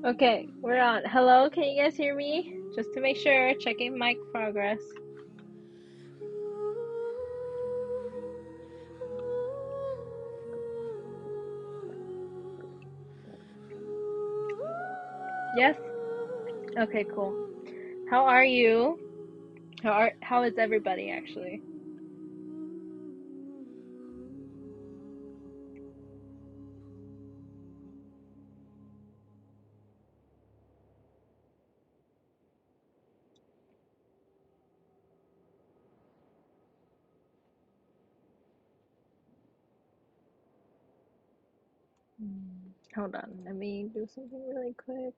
Okay, we're on. Hello, can you guys hear me? Just to make sure, checking mic progress. Yes? Okay, cool. How are you? How is everybody actually? Hold on, let me do something really quick.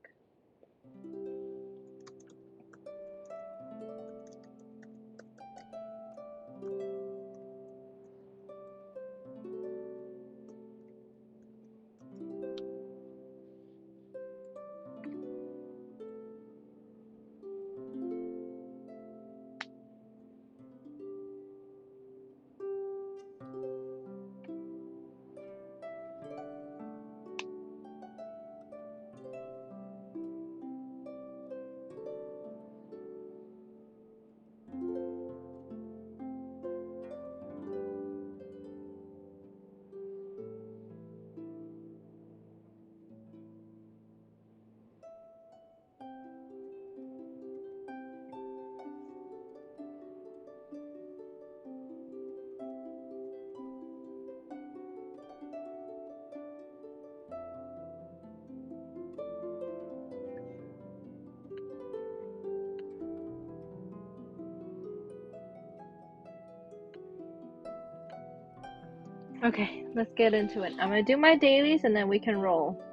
Okay, let's get into it. I'm gonna do my dailies and then we can roll.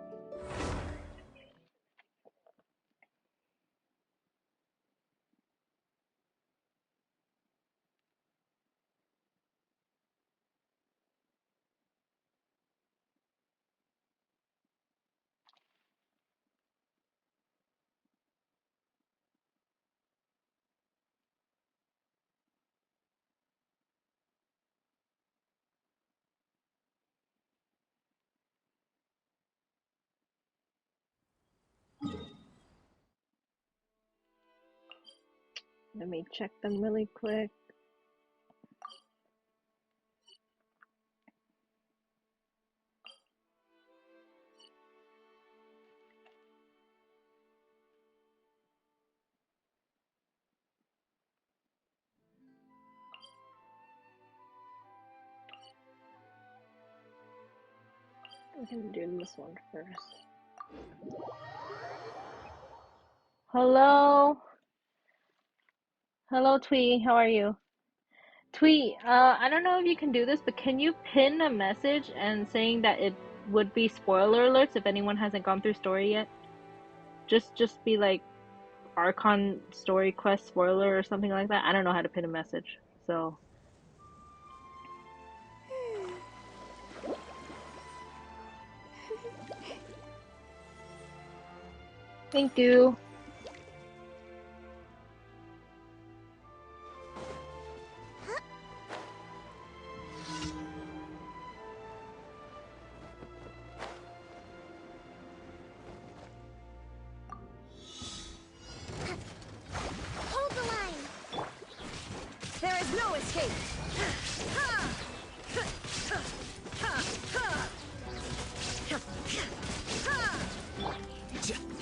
Let me check them really quick. We can do this one first. Hello? Hello, Twee. How are you? Twee, I don't know if you can do this, but can you pin a message and saying that it would be spoiler alerts if anyone hasn't gone through story yet? Just be like Archon story quest spoiler or something like that. I don't know how to pin a message. So, thank you. Hold the line! There is no escape!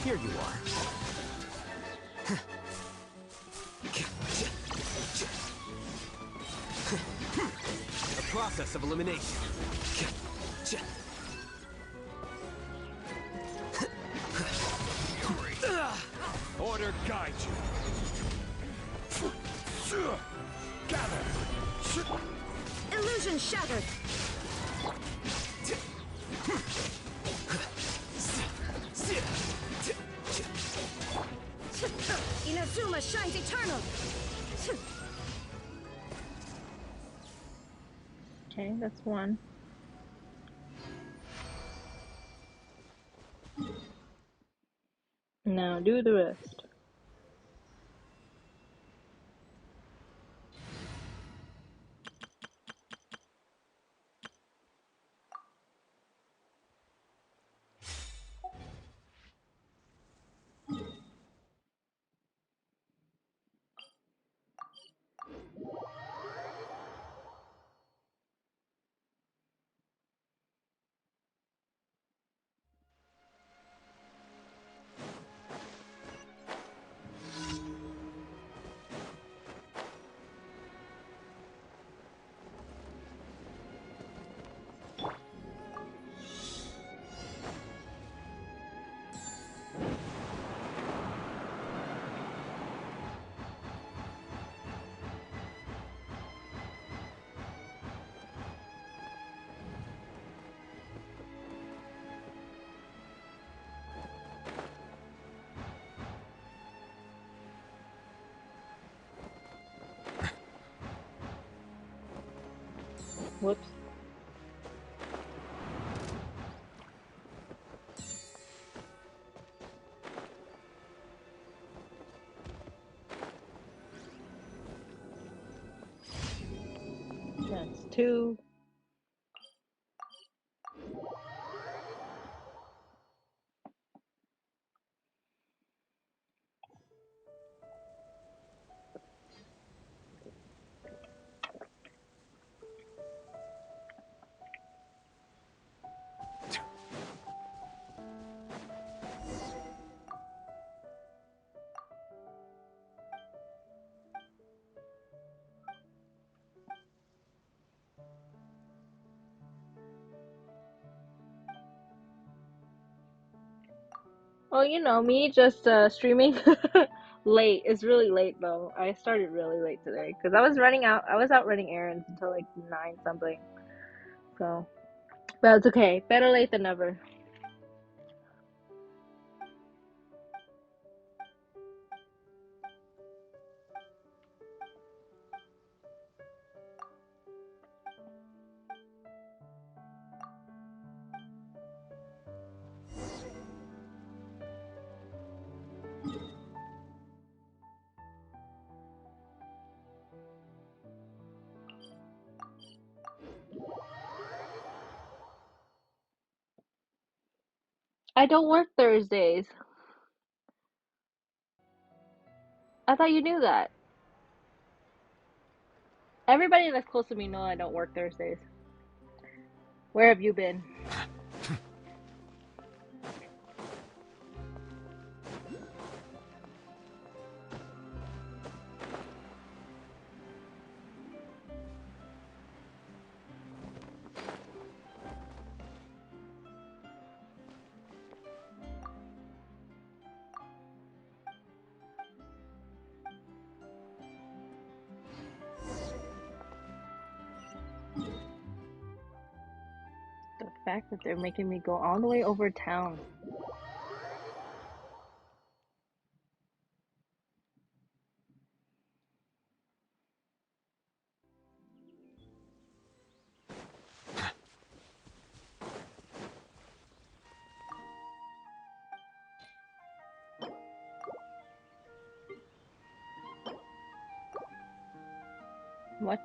Here you are. A process of elimination. Order guide you. Gather. Illusion shattered! Inazuma shines eternal! Okay, that's one. Now do the rest. Whoops. That's 2. Oh, you know me, just streaming late. It's really late though. I started really late today because I was out running errands until like 9 something. So, but it's okay. Better late than never. I don't work Thursdays. I thought you knew that. Everybody that's close to me know I don't work Thursdays. Where have you been? The fact that they're making me go all the way over town. What?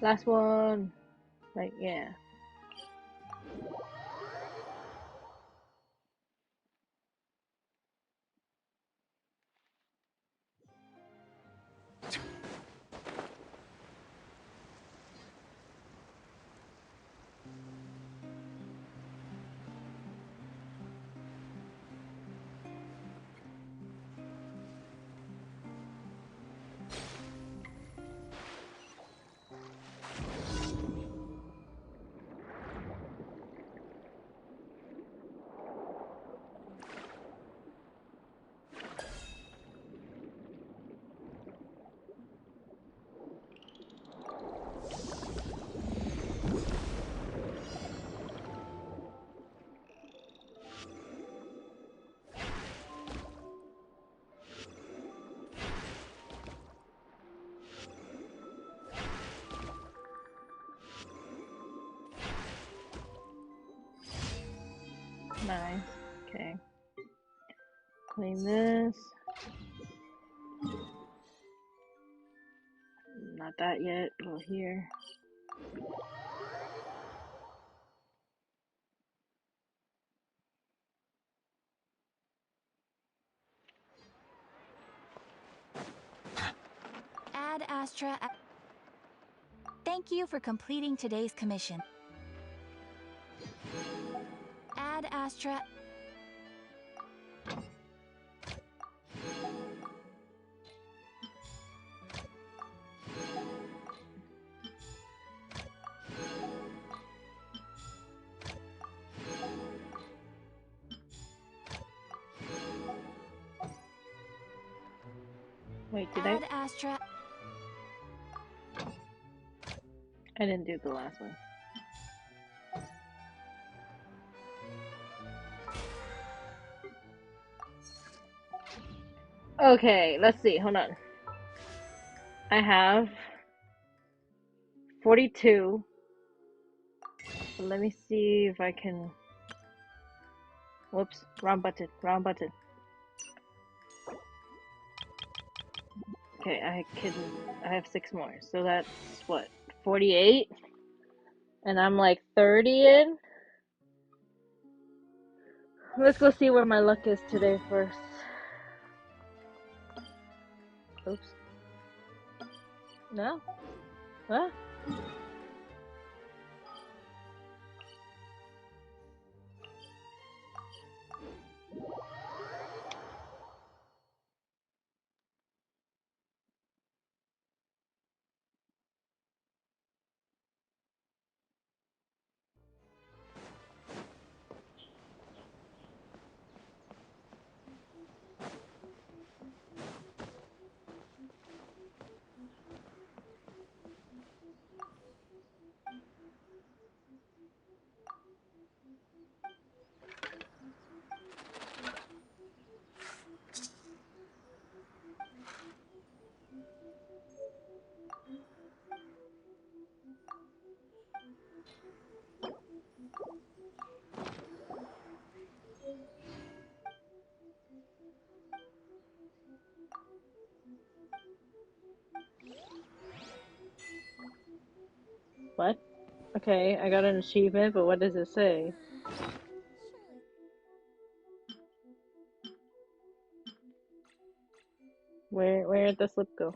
Last one. Like, yeah. Nice. Okay. Clean this. Not that yet. Go here. Ad Astra. Thank you for completing today's commission. Ad Astra. Wait, did I? Ad Astra. I didn't do the last one. Okay, let's see. Hold on. I have 42. Let me see if I can. Whoops, wrong button, wrong button. Okay, I have 6 more. So that's what, 48? And I'm like 30 in? Let's go see where my luck is today first. Oops. No? What? What? Okay, I got an achievement, but what does it say? Surely. Where did the slip go?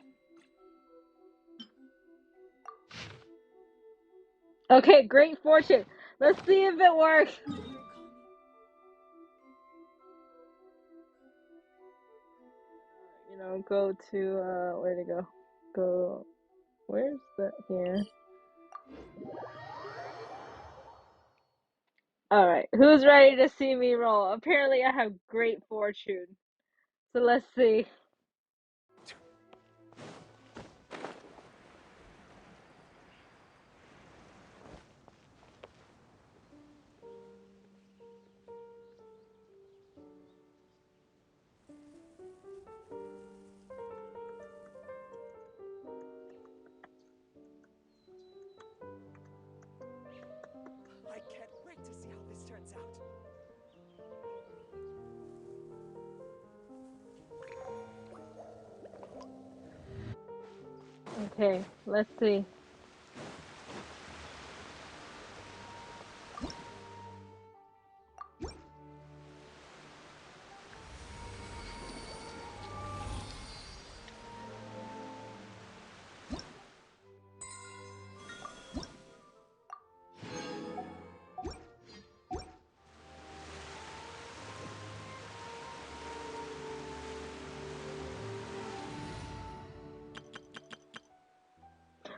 Okay, great fortune. Let's see if it works. You know, go to where to go? Go. Where's the here? All right, who's ready to see me roll? Apparently, I have great fortune. So let's see. I can't wait to see how this turns out. Okay, let's see.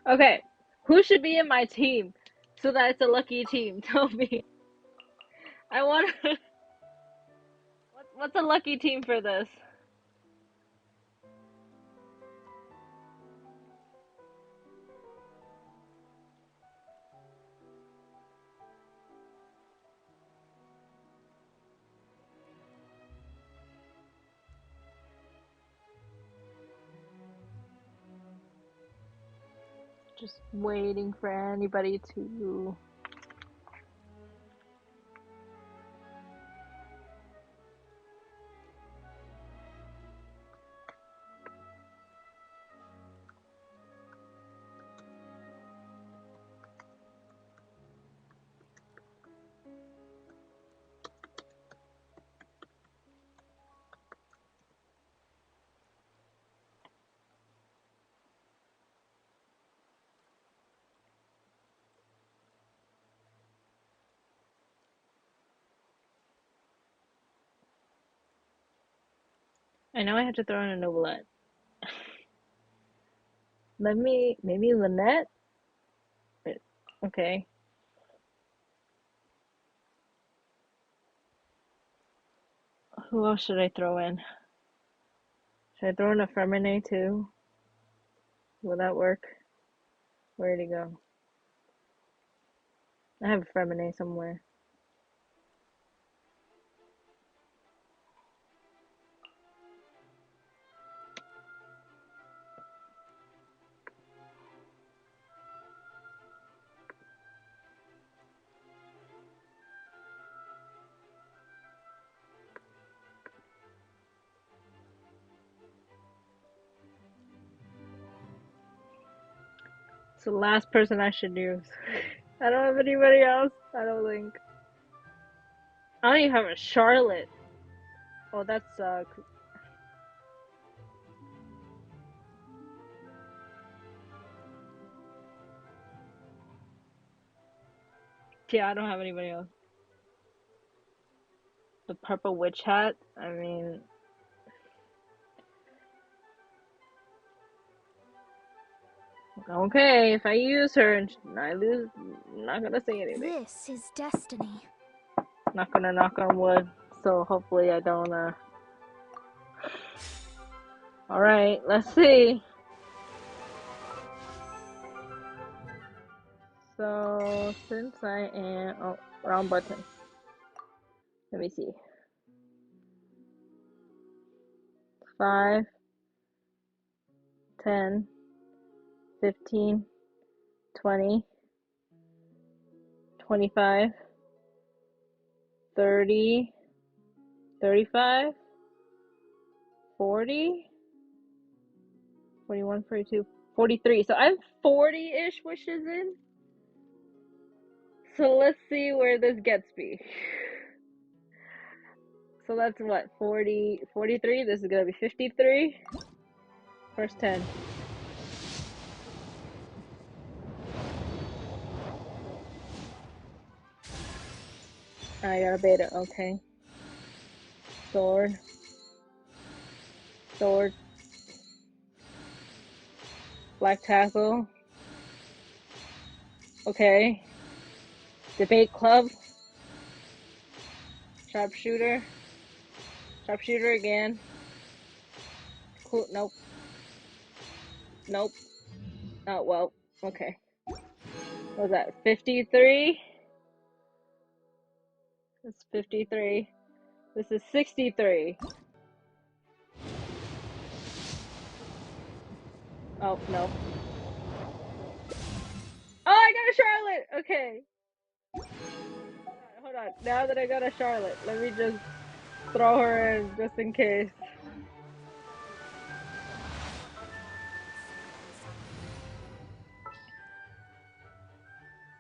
Okay, who should be in my team so that it's a lucky team? Tell me. I want. What's a lucky team for this? Just waiting for anybody to. I know I have to throw in a novelette. Maybe Lynette? Okay. Who else should I throw in? Should I throw in a Feminine too? Will that work? Where'd he go? I have a Femine somewhere. It's the last person I should use. I don't have anybody else. I don't think. I don't even have a Charlotte. Oh, that sucks. Yeah, I don't have anybody else. The purple witch hat. I mean, okay, if I use her and I lose, I'm not gonna say anything. This is destiny. Not gonna knock on wood. So hopefully I don't. All right, let's see. So since I am wrong button. Let me see. 5, 10, 15, 20, 25, 30, 35, 40, 41, 42, 43. So I'm 40-ish wishes in. So let's see where this gets me. So that's what, 40, 43? This is gonna be 53. First 10. I got a beta, okay. Sword. Sword. Black tackle. Okay. Debate club. Sharpshooter. Sharpshooter again. Cool. Nope. Nope. Oh, well. Okay. What was that? 53? That's 53. This is 63. Oh, no. Oh, I got a Charlotte! Okay. Hold on. Now that I got a Charlotte, let me just throw her in just in case.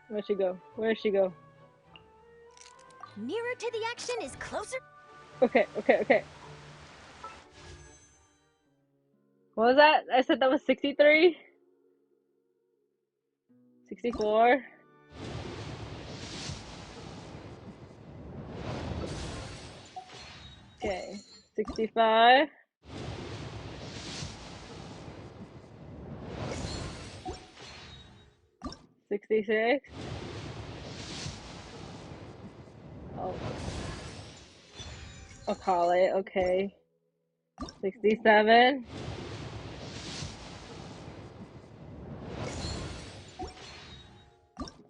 Where'd she go? Where'd she go? Nearer to the action is closer. Okay, okay, okay. What was that? I said that was 63? 64? Okay. 65? 66? Oh, I'll call it. Okay. 67?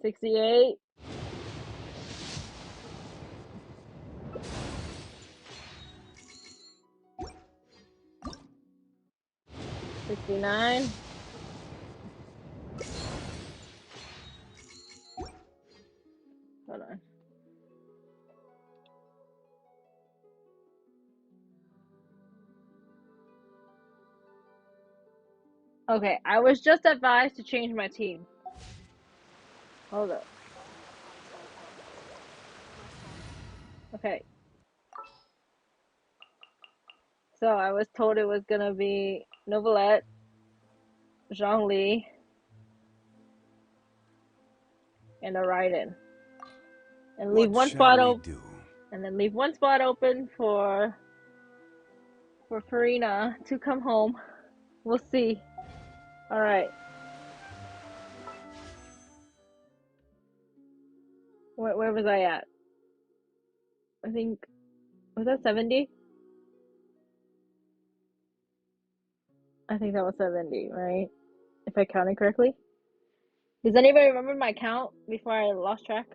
68? 69? Hold on. Okay, I was just advised to change my team. Hold up. Okay. So I was told it was gonna be Novelette, Zhongli, and a Raiden. And leave What one shall spot we open do? and then leave one spot open for Furina to come home. We'll see. Alright. Where was I at? I think was that 70? I think that was 70, right? If I counted correctly. Does anybody remember my count before I lost track?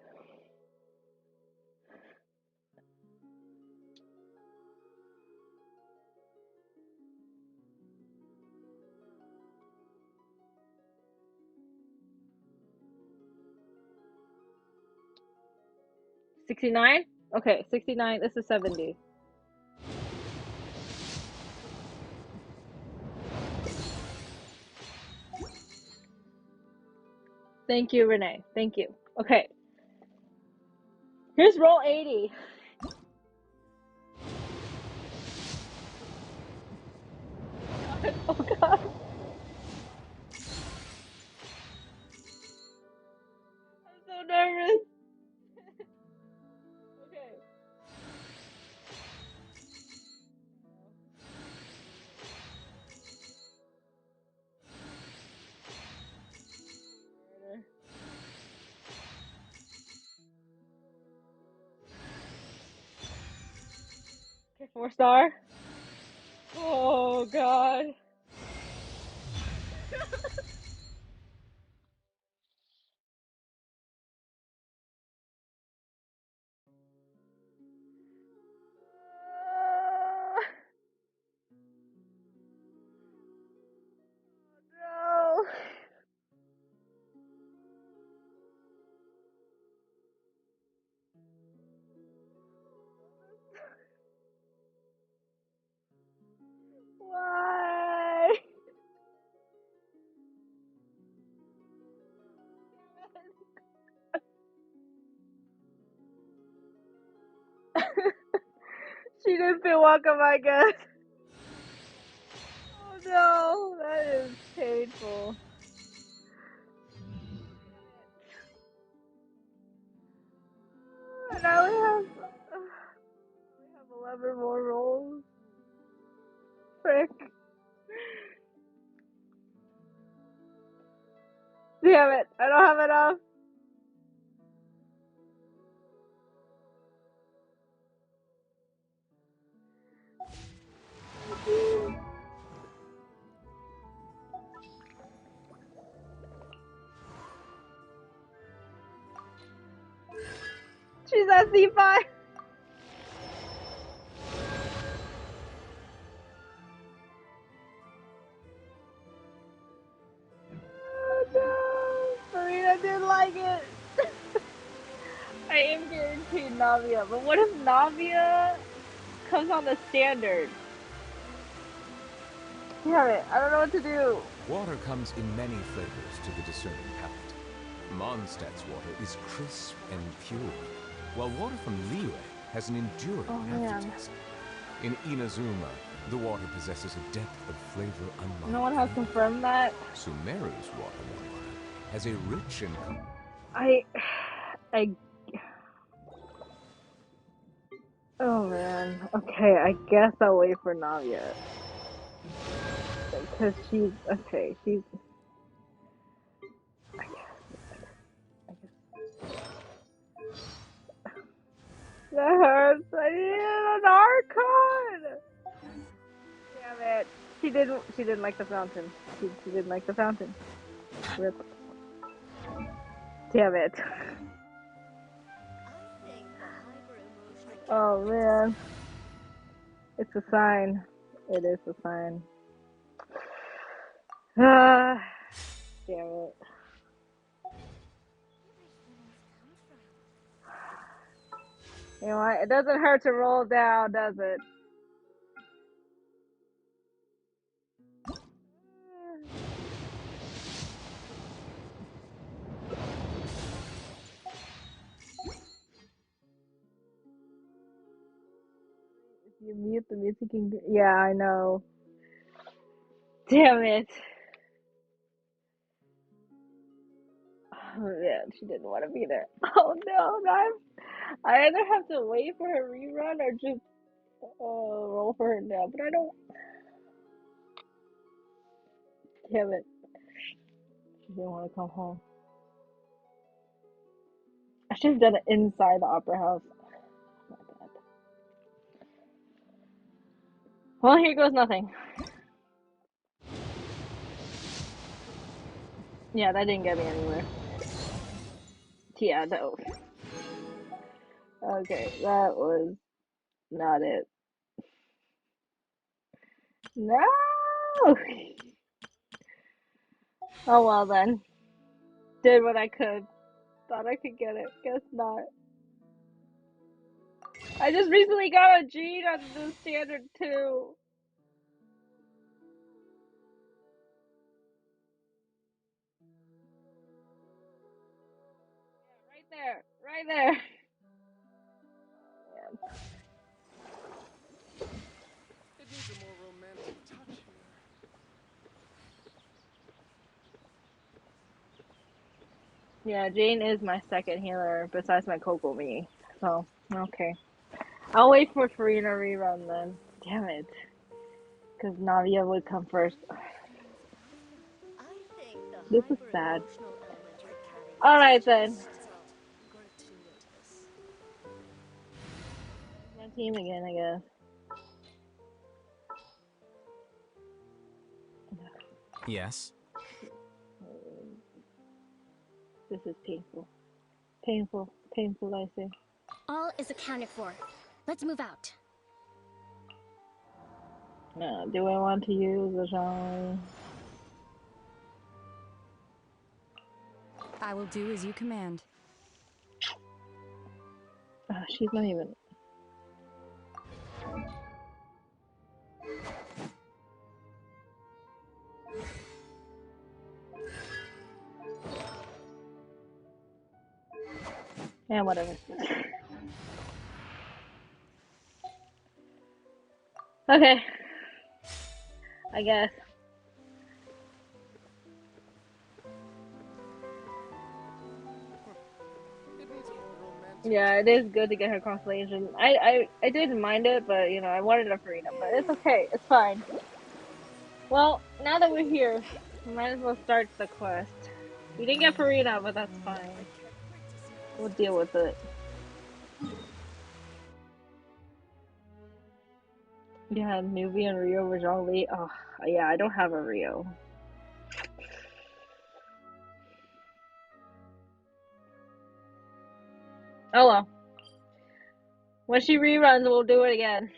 69? Okay, 69. This is 70. Thank you, Renee. Thank you. Okay. Here's roll 80. God. Oh god. I'm so nervous. Okay. Okay, 4 star. Oh god. No. Why? She didn't feel welcome, I guess. Oh no, that is painful. And I only have 11 more rolls. Frick. Damn it, I don't have enough. She's at C5. Oh no, Furina didn't like it. I am guaranteed Navia, but what if Navia comes on the standard? Damn it, I don't know what to do. Water comes in many flavors to the discerning palate. Mondstadt's water is crisp and pure, while water from Liyue has an enduring Oh man, aftertaste. In Inazuma, the water possesses a depth of flavor unlike no one has any other. confirmed that. Sumeru's water, moreover, has a rich and I, I, oh man. Okay, I guess I'll wait for Navia. Because she's, okay, she's, I guess, I guess. That hurts. I needed an Archon! Damn it. She didn't like the fountain. She didn't like the fountain. Rip. Damn it. I think the hyper-emotional Oh characters man. It's a sign. It is a sign. Ah, damn it. You know what? It doesn't hurt to roll down, does it? If you mute the music, yeah, I know. Damn it. Oh man, she didn't want to be there. Oh no, I either have to wait for her rerun or just roll for her now, but I don't. Damn it. She didn't want to come home. I should have done it inside the opera house. My bad. Well, here goes nothing. Yeah, that didn't get me anywhere. Yeah, no. Okay, that was not it. No! Oh well then. Did what I could. Thought I could get it. Guess not. I just recently got a Gene on the standard too. Right there, right there. It needs a more romantic touch here. Yeah, Jane is my second healer besides my Kokomi. So, okay. I'll wait for Furina rerun then. Damn it. Because Navia would come first. I think the This is sad. hyper-emotional element you're adding Alright is then. just gratuitous. My team again, I guess. Yes? This is painful. Painful. Painful, I say. All is accounted for. Let's move out. Do I want to use the genre? I will do as you command. She's not even. Yeah, whatever. Okay. I guess. It needs a more romantic Yeah, it touch is good to get her constellation. I didn't mind it, but you know, I wanted a Furina, but it's okay. It's fine. Well, now that we're here, we might as well start the quest. We didn't get Furina, but that's fine. We'll deal with it. Yeah, Nubi and Rio were all late. Oh, yeah, I don't have a Rio. Oh well. When she reruns, we'll do it again.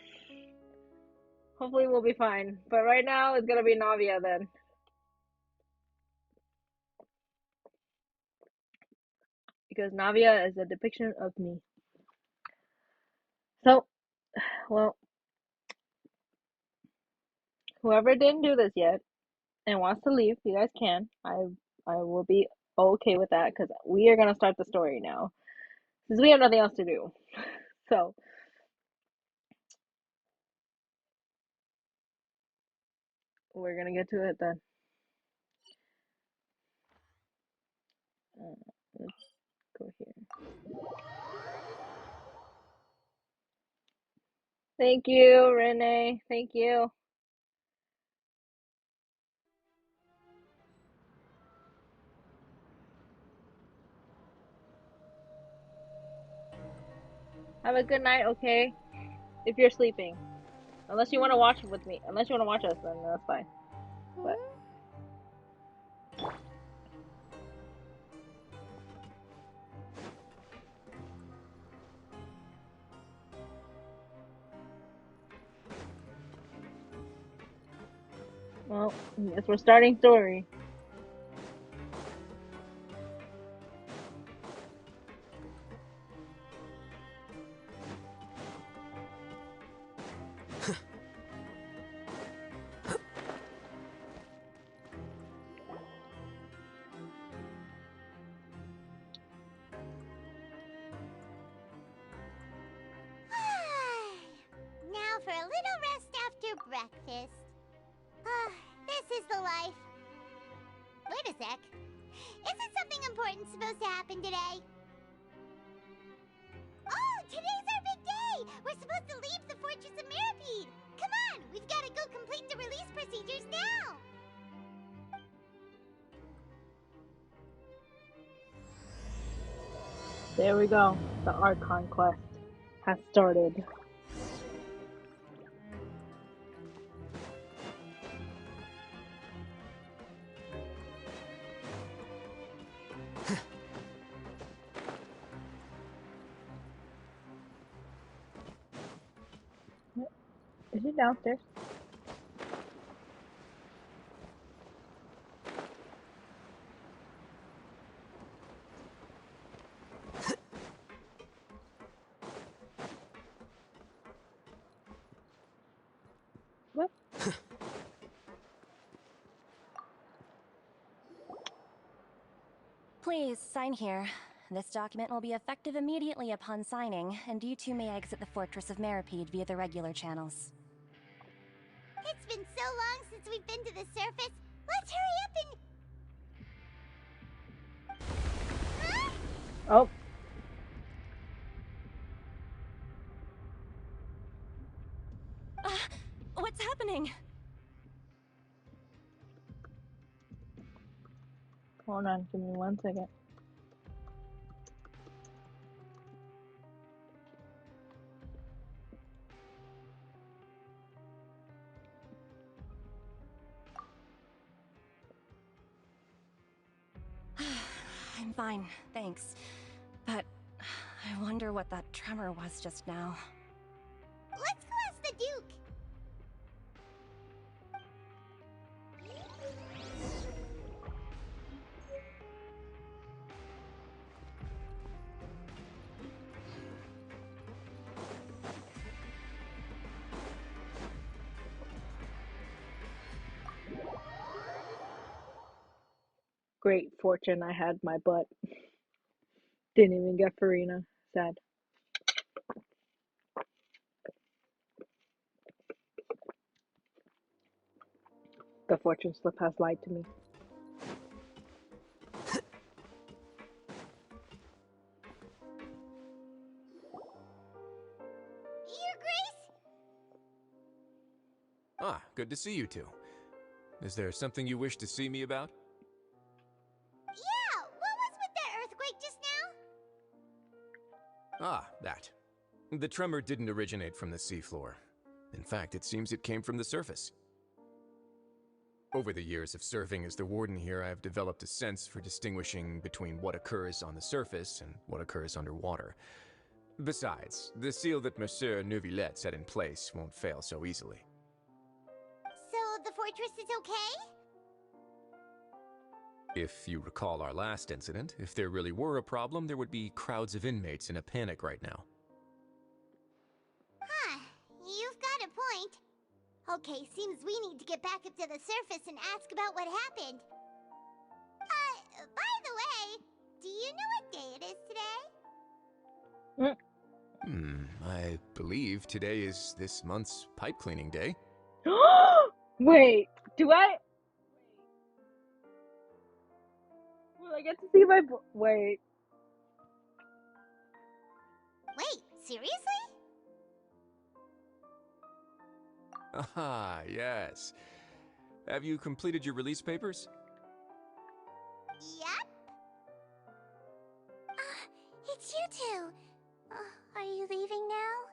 Hopefully we'll be fine. But right now, it's gonna be Navia then. Because Navia is a depiction of me. So, well, whoever didn't do this yet and wants to leave, you guys can. I will be okay with that because we are gonna start the story now. Since we have nothing else to do. So, we're gonna get to it then. Let's go here. Thank you, Renee. Thank you. Have a good night, okay? If you're sleeping. Unless you want to watch with me. Unless you want to watch us, then that's fine. But well, I guess we're starting story. Now for a little rest after breakfast. This is the life. Wait a sec. Isn't something important supposed to happen today? Oh, today's our big day! We're supposed to leave the Fortress of Mirapede! Come on, we've got to go complete the release procedures now! There we go. The Archon quest has started. Is he downstairs? Please, sign here. This document will be effective immediately upon signing, and you two may exit the Fortress of Meripede via the regular channels. It's been so long since we've been to the surface. Let's hurry up and... Oh. What's happening? Hold on, give me 1 second. I'm fine, thanks. But I wonder what that tremor was just now. Let's go ask the Duke. Great fortune I had my butt. Didn't even get Furina. Sad. The fortune slip has lied to me. Your Grace? Ah, good to see you two. Is there something you wish to see me about? Yeah, what was with that earthquake just now? Ah, that. The tremor didn't originate from the seafloor. In fact, it seems it came from the surface. Over the years of serving as the warden here, I have developed a sense for distinguishing between what occurs on the surface and what occurs underwater. Besides, the seal that Monsieur Neuvillette set in place won't fail so easily. So the fortress is okay? If you recall our last incident, if there really were a problem, there would be crowds of inmates in a panic right now. Huh, you've got a point. Okay, seems we need to get back up to the surface and ask about what happened. By the way, do you know what day it is today? I believe today is this month's pipe cleaning day. Wait, do I? Will I get to see my wait. Wait, seriously? Ah, yes. Have you completed your release papers? Yep. It's you two. Are you leaving now?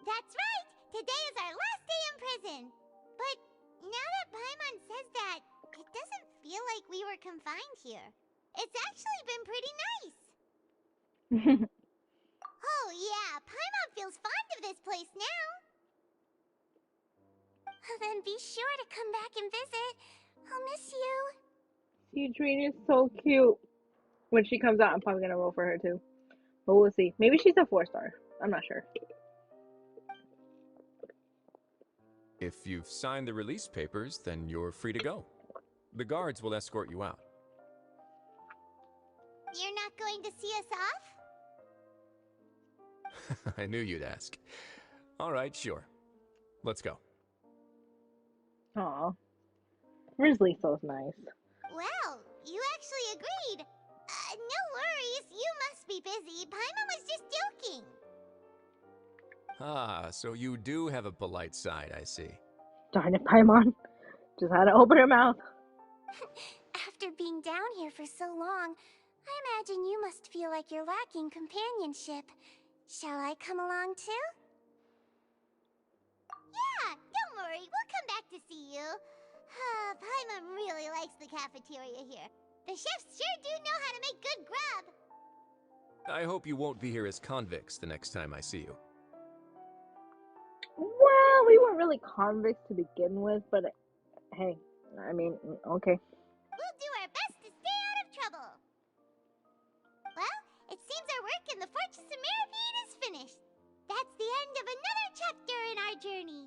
That's right! Today is our last day in prison! But now that Paimon says that, it doesn't feel like we were confined here. It's actually been pretty nice! Oh yeah, Paimon feels fond of this place now! Then be sure to come back and visit. I'll miss you. Cedrine is so cute. When she comes out, I'm probably gonna roll for her too. But we'll see. Maybe she's a 4-star. I'm not sure. If you've signed the release papers, then you're free to go. The guards will escort you out. You're not going to see us off? I knew you'd ask. All right, sure. Let's go. Aw. Risley's so nice. Well, you actually agreed. No worries, you must be busy. Paimon was just joking. Ah, so you do have a polite side, I see. Darn it, Paimon. Just had to open her mouth. After being down here for so long, I imagine you must feel like you're lacking companionship. Shall I come along too? Yeah, don't worry, we'll come back to see you. Paimon really likes the cafeteria here. The chefs sure do know how to make good grub. I hope you won't be here as convicts the next time I see you. Well, we weren't really convicts to begin with, but hey, I mean, okay. We'll do our best to stay out of trouble. Well, it seems our work in the Fortress of Meripede is finished. That's the end of another chapter in our journey.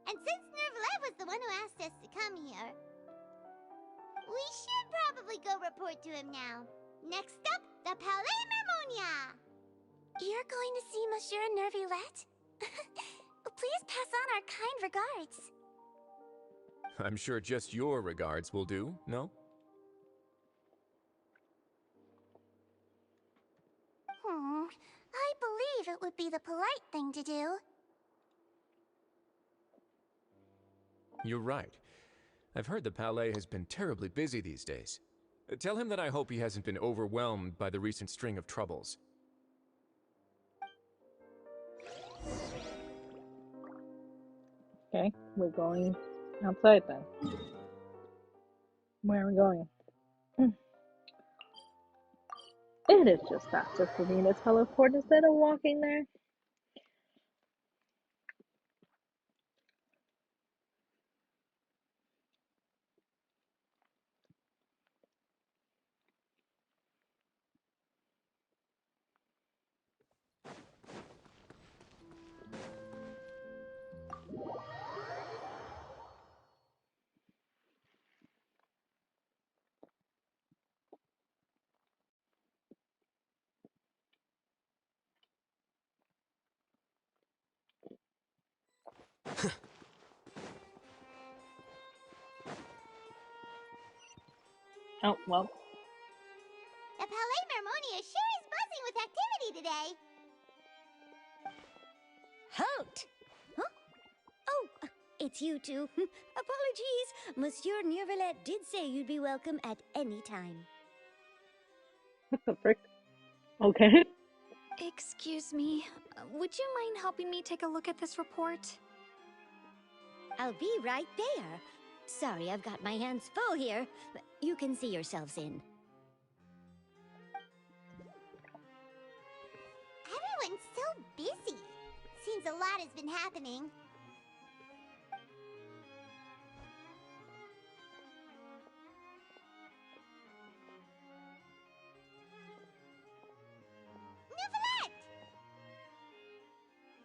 And since Neuvillette was the one who asked us to come here, we should probably go report report to him now. Next up, the Palais Mermonia. You're going to see Monsieur Nervulette? Please pass on our kind regards. I'm sure just your regards will do, no? I believe it would be the polite thing to do. You're right. I've heard the Palais has been terribly busy these days. Tell him that I hope he hasn't been overwhelmed by the recent string of troubles. Okay, we're going outside then. Where are we going? It is just faster for me to teleport instead of walking there. Oh, well. The Palais Mermonia sure is buzzing with activity today. Halt! Huh? Oh, it's you two. Apologies. Monsieur Nervulette did say you'd be welcome at any time. What the frick? Okay. Excuse me, would you mind helping me take a look at this report? I'll be right there. Sorry, I've got my hands full here. You can see yourselves in. Everyone's so busy. Seems a lot has been happening.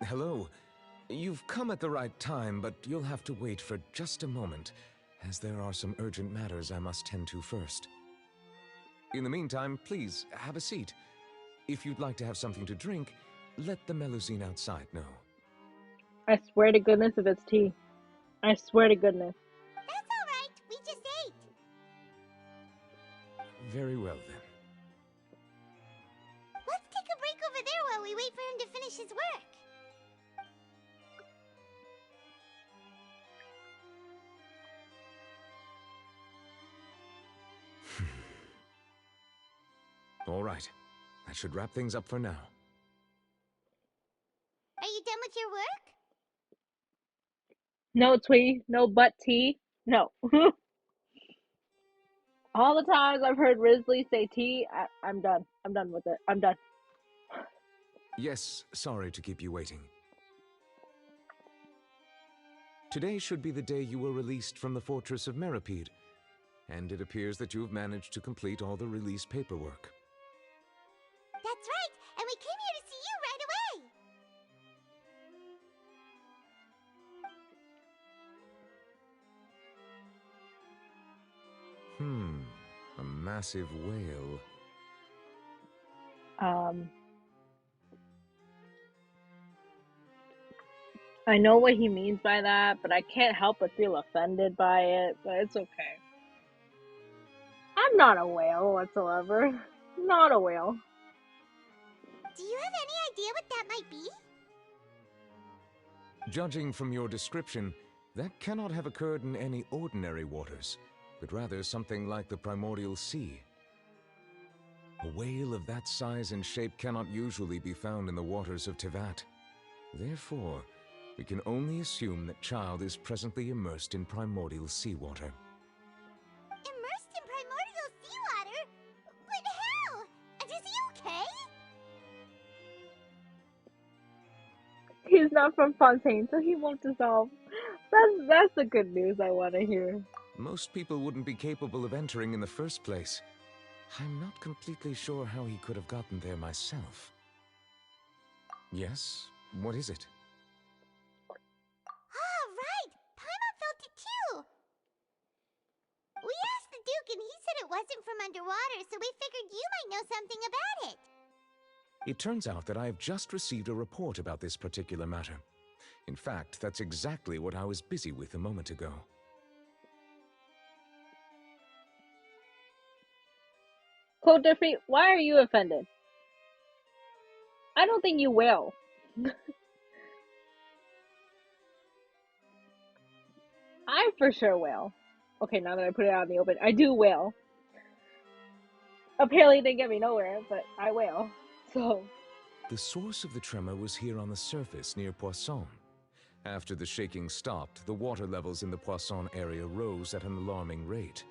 Hello. You've come at the right time, but you'll have to wait for just a moment, as there are some urgent matters I must tend to first. In the meantime, please, have a seat. If you'd like to have something to drink, let the Melusine outside know. I swear to goodness if it's tea. I swear to goodness. That's all right. We just ate. Very well, then. Let's take a break over there while we wait for him to finish his work. All right. That should wrap things up for now. Are you done with your work? No Twee, no but tea, no. All the times I've heard Risley say tea, I'm done. I'm done with it. I'm done. Yes, sorry to keep you waiting. Today should be the day you were released from the Fortress of Meripede, and it appears that you have managed to complete all the release paperwork. That's right, and we came here to see you right away. A massive whale. I know what he means by that, but I can't help but feel offended by it, but it's okay. I'm not a whale whatsoever. Not a whale. Do you have any idea what that might be? Judging from your description, that cannot have occurred in any ordinary waters, but rather something like the primordial sea. A whale of that size and shape cannot usually be found in the waters of Tevat. Therefore, we can only assume that Child is presently immersed in primordial seawater. Immersed in primordial seawater? But how? And is he okay? He's not from Fontaine, so he won't dissolve. That's the good news I want to hear. Most people wouldn't be capable of entering in the first place. I'm not completely sure how he could have gotten there myself. Yes? What is it? Ah, right! Paimon felt it too! We asked the Duke and he said it wasn't from underwater, so we figured you might know something about it. It turns out that I have just received a report about this particular matter. In fact, that's exactly what I was busy with a moment ago. Quote Jeffrey, why are you offended? I don't think you will. I for sure will. Okay, now that I put it out in the open, I do will. Apparently it didn't get me nowhere, but I will. So. The source of the tremor was here on the surface near Poisson. After the shaking stopped, the water levels in the Poisson area rose at an alarming rate.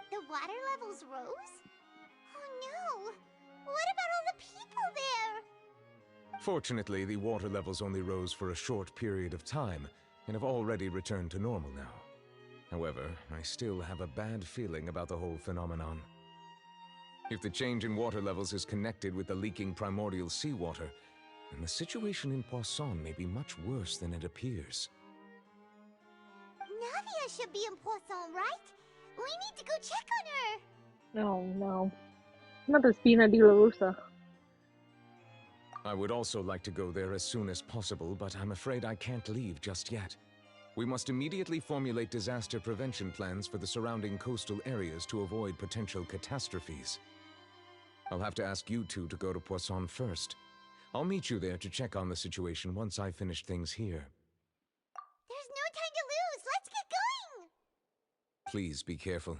The water levels rose? Oh no! What about all the people there? Fortunately, the water levels only rose for a short period of time and have already returned to normal now. However, I still have a bad feeling about the whole phenomenon. If the change in water levels is connected with the leaking primordial seawater, then the situation in Poisson may be much worse than it appears. Navia should be in Poisson, right? We need to go check on her! Oh no. Not the Spina di la Russa. I would also like to go there as soon as possible, but I'm afraid I can't leave just yet. We must immediately formulate disaster prevention plans for the surrounding coastal areas to avoid potential catastrophes. I'll have to ask you two to go to Poisson first. I'll meet you there to check on the situation once I finish things here. There's no time to lose! Let's get going! Please be careful.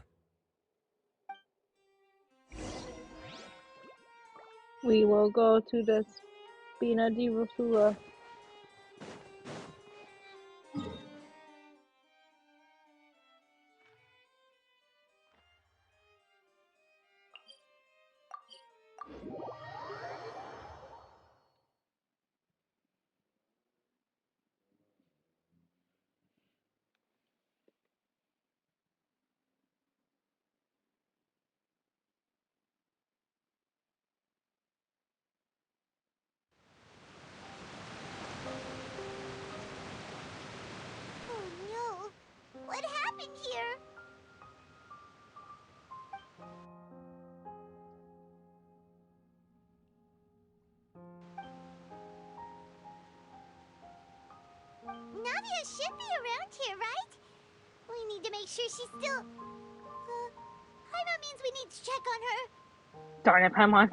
We will go to the Spina di Russa. Oh no! What happened here? Navia should be around here, right? We need to make sure she's still... Paimon means we need to check on her. Darn it, Paimon.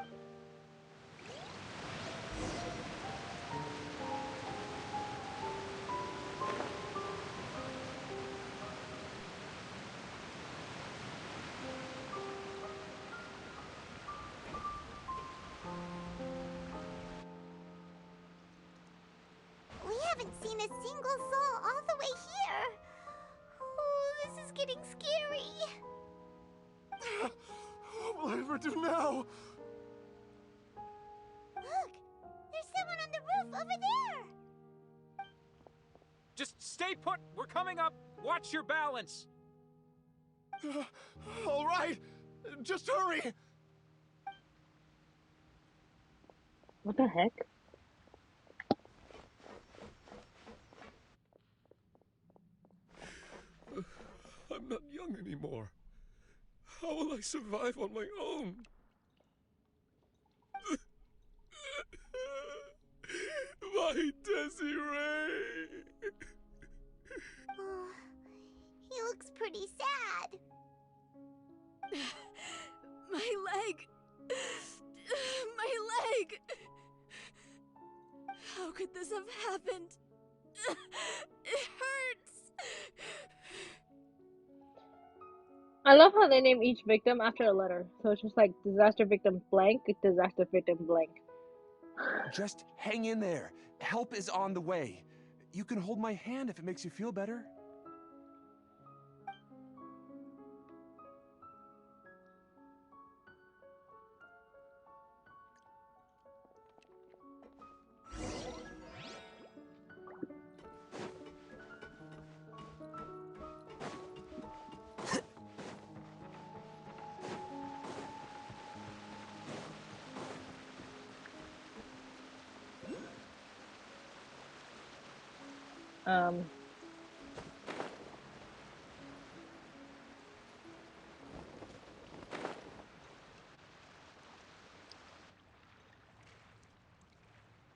We haven't seen a single soul all the way here. Oh, this is getting scary. What will I ever do now? Look, there's someone on the roof over there. Just stay put! We're coming up! Watch your balance! All right, just hurry. What the heck? I'm not young anymore. How will I survive on my own? My Desiree! Oh, he looks pretty sad. My leg! My leg! How could this have happened? It hurts! I love how they name each victim after a letter. So it's just like disaster victim blank, disaster victim blank. Just hang in there. Help is on the way. You can hold my hand if it makes you feel better.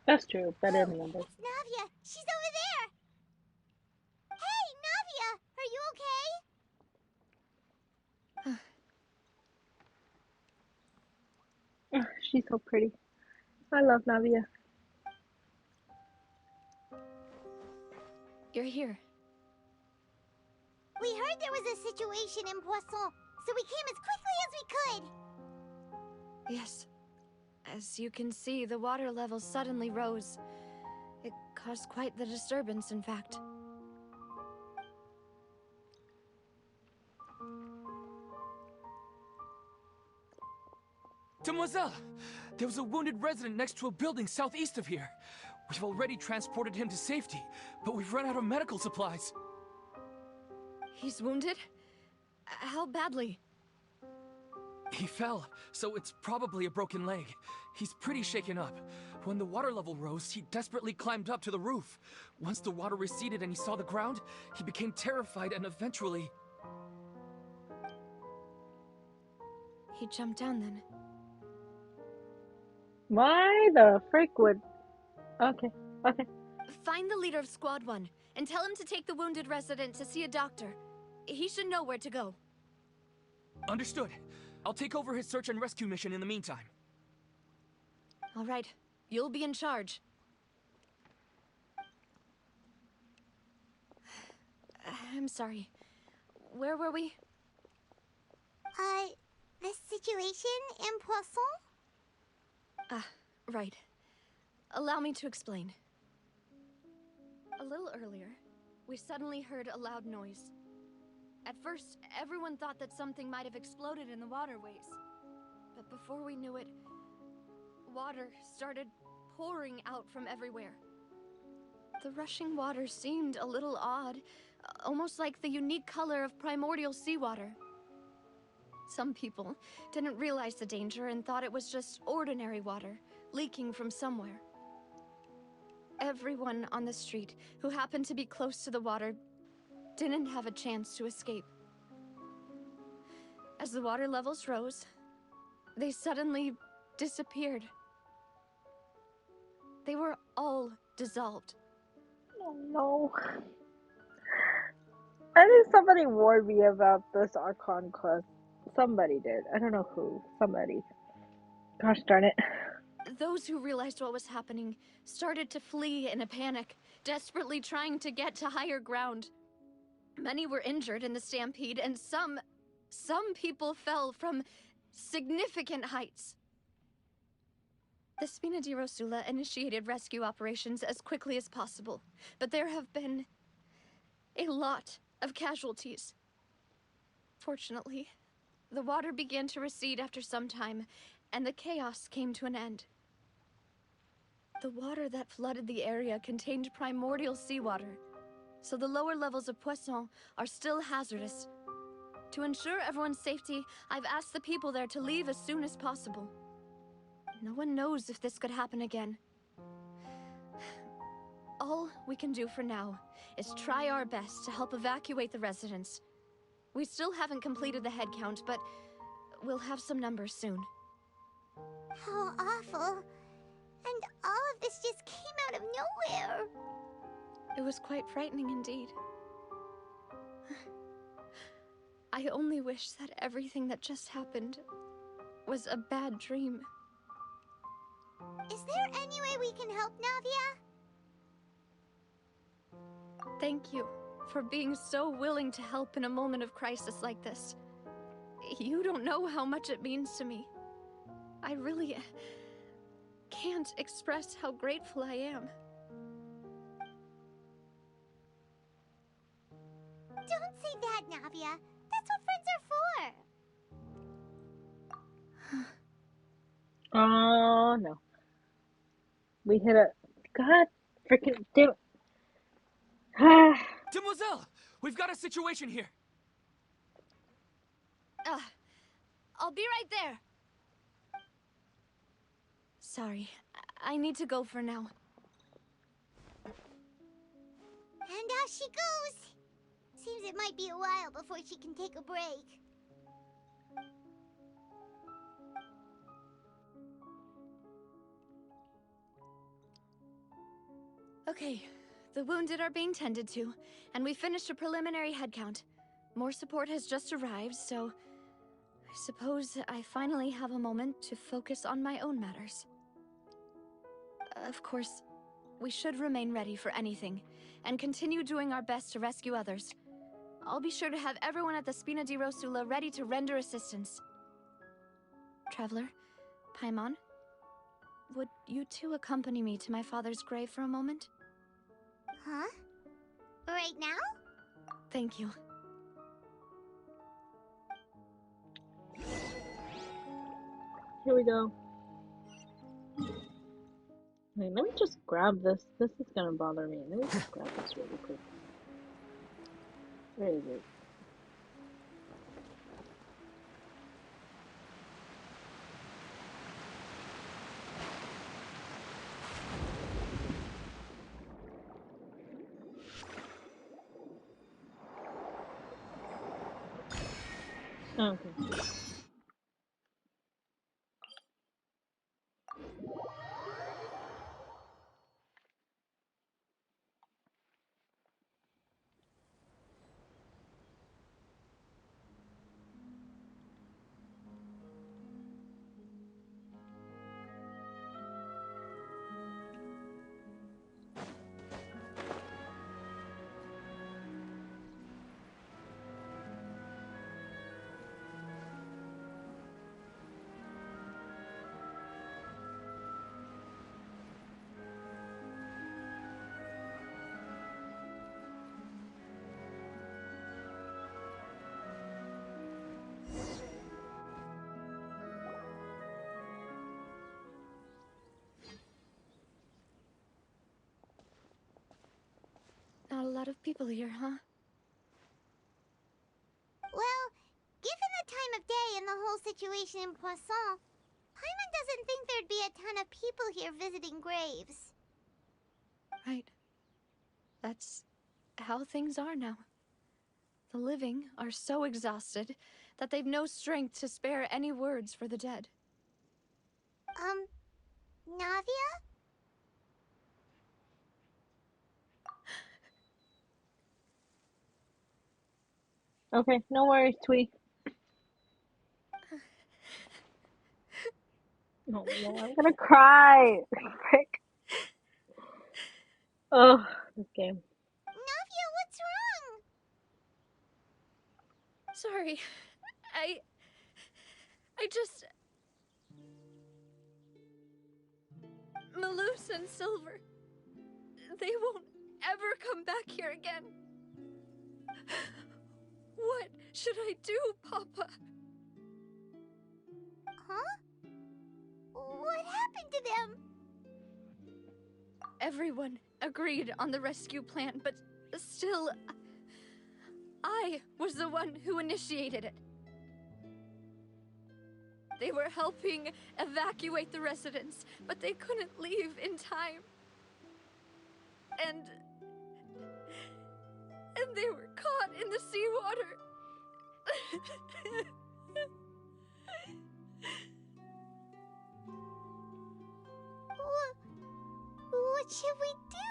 That's true. Better Oh, than numbers. it's Navia. She's over there. Hey, Navia, are you okay? She's so pretty. I love Navia. You're here. We heard there was a situation in Poisson, so we came as quickly as we could. Yes. As you can see, the water level suddenly rose. It caused quite the disturbance, in fact. Demoiselle! There was a wounded resident next to a building southeast of here. We've already transported him to safety, but we've run out of medical supplies. He's wounded? How badly? He fell, so it's probably a broken leg. He's pretty shaken up. When the water level rose, he desperately climbed up to the roof. Once the water receded and he saw the ground, he became terrified and eventually... He jumped down then. Why the frick would... Okay, okay. Find the leader of Squad 1 and tell him to take the wounded resident to see a doctor. He should know where to go. Understood. I'll take over his search and rescue mission in the meantime. All right, you'll be in charge. I'm sorry. Where were we? The situation in Poisson? Ah, right. Allow me to explain. A little earlier, we suddenly heard a loud noise. At first, everyone thought that something might have exploded in the waterways. But before we knew it, water started pouring out from everywhere. The rushing water seemed a little odd, almost like the unique color of primordial seawater. Some people didn't realize the danger and thought it was just ordinary water, leaking from somewhere. Everyone on the street who happened to be close to the water didn't have a chance to escape. As the water levels rose, they suddenly disappeared. They were all dissolved. Oh no. I think somebody warned me about this Archon quest. Somebody did. I don't know who. Somebody. Gosh darn it. Those who realized what was happening started to flee in a panic, desperately trying to get to higher ground. Many were injured in the stampede, and some people fell from significant heights. The Spina di Rosula initiated rescue operations as quickly as possible, but there have been a lot of casualties. Fortunately, the water began to recede after some time, and the chaos came to an end. The water that flooded the area contained primordial seawater, so the lower levels of Poisson are still hazardous. To ensure everyone's safety, I've asked the people there to leave as soon as possible. No one knows if this could happen again. All we can do for now is try our best to help evacuate the residents. We still haven't completed the head count, but we'll have some numbers soon. How awful. And all of this just came out of nowhere. It was quite frightening indeed. I only wish that everything that just happened was a bad dream. Is there any way we can help, Navia? Thank you for being so willing to help in a moment of crisis like this. You don't know how much it means to me. I really can't express how grateful I am. Don't say that, Navia. That's what friends are for. Oh no. We hit a... God freaking damn it. Demoiselle! We've got a situation here! I'll be right there. Sorry, I need to go for now. And out she goes. Seems it might be a while before she can take a break. Okay, the wounded are being tended to, and we finished a preliminary head count. More support has just arrived, so I suppose I finally have a moment to focus on my own matters. Of course, we should remain ready for anything, and continue doing our best to rescue others. I'll be sure to have everyone at the Spina di Rosula ready to render assistance. Traveler, Paimon, would you two accompany me to my father's grave for a moment? Huh? Right now? Thank you. Here we go. Wait, let me just grab this. This is gonna bother me. Let me just grab this really quick. Where is it? Oh, okay. Not a lot of people here, huh? Well, given the time of day and the whole situation in Poisson, Paimon doesn't think there'd be a ton of people here visiting graves. Right. That's how things are now. The living are so exhausted that they've no strength to spare any words for the dead. Navia? Okay, no worries, Twee. Oh no, I'm gonna cry. Frick. Oh, this game. Navia, what's wrong? Sorry. I just... Malus and Silver... They won't ever come back here again. What should I do, Papa? Huh? What happened to them? Everyone agreed on the rescue plan, but still... I was the one who initiated it. They were helping evacuate the residents, but they couldn't leave in time. And they were caught in the seawater. What should we do?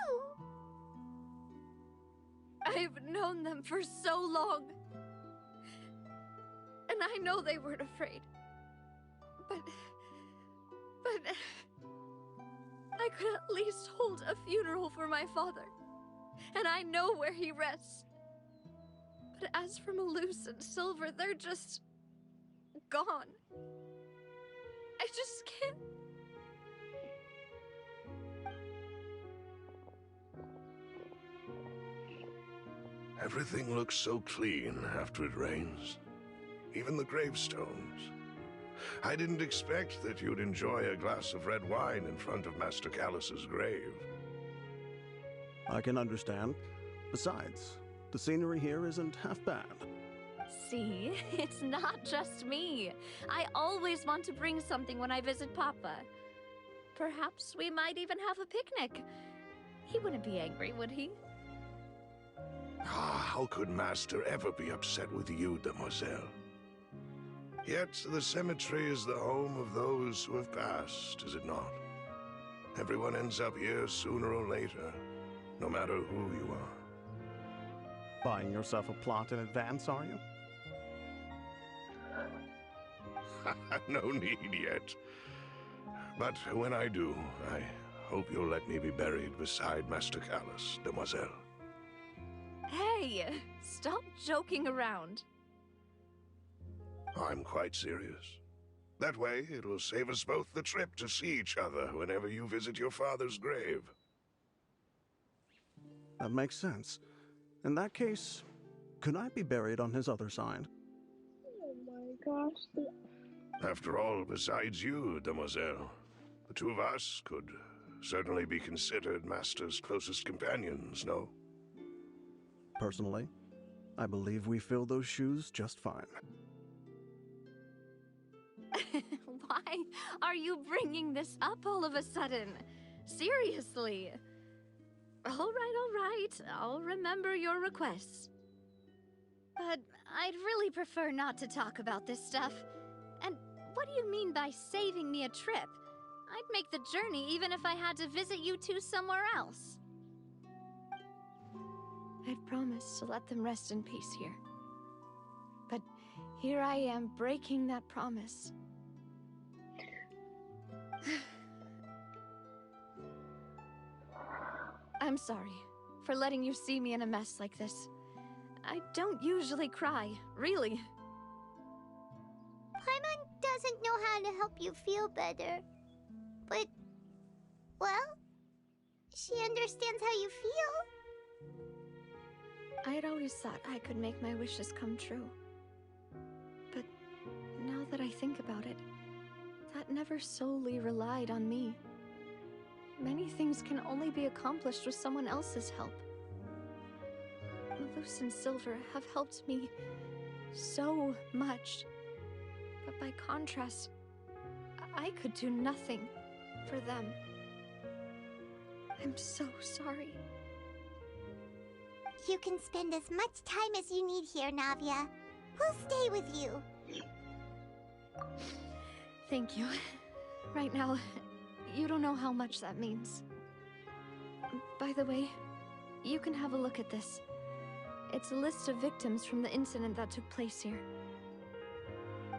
I've known them for so long. And I know they weren't afraid. But I could at least hold a funeral for my father. And I know where he rests. But as for Malus and Silver, they're just... gone. I just can't... Everything looks so clean after it rains. Even the gravestones. I didn't expect that you'd enjoy a glass of red wine in front of Master Callus's grave. I can understand. Besides, the scenery here isn't half bad. See, it's not just me. I always want to bring something when I visit Papa. Perhaps we might even have a picnic. He wouldn't be angry, would he? Ah, how could Master ever be upset with you, demoiselle? Yet the cemetery is the home of those who have passed, is it not? Everyone ends up here sooner or later, no matter who you are. Buying yourself a plot in advance, are you? No need yet. But when I do, I hope you'll let me be buried beside Master Callus, demoiselle. Hey, stop joking around. I'm quite serious. That way, it will save us both the trip to see each other whenever you visit your father's grave. That makes sense. In that case, could I be buried on his other side? Oh my gosh. After all, besides you, demoiselle, the two of us could certainly be considered Master's closest companions, no? Personally, I believe we fill those shoes just fine. Why are you bringing this up all of a sudden? Seriously. All right. I'll remember your requests. But I'd really prefer not to talk about this stuff. And what do you mean by saving me a trip? I'd make the journey even if I had to visit you two somewhere else. I'd promised to let them rest in peace here. But here I am breaking that promise. I'm sorry for letting you see me in a mess like this. I don't usually cry, really. Paimon doesn't know how to help you feel better. But, well, she understands how you feel. I had always thought I could make my wishes come true. But now that I think about it, that never solely relied on me. Many things can only be accomplished with someone else's help. Malus and Silver have helped me so much. But by contrast, I could do nothing for them. I'm so sorry. You can spend as much time as you need here, Navia. We'll stay with you. Thank you. Right now, you don't know how much that means. By the way, you can have a look at this. It's a list of victims from the incident that took place here.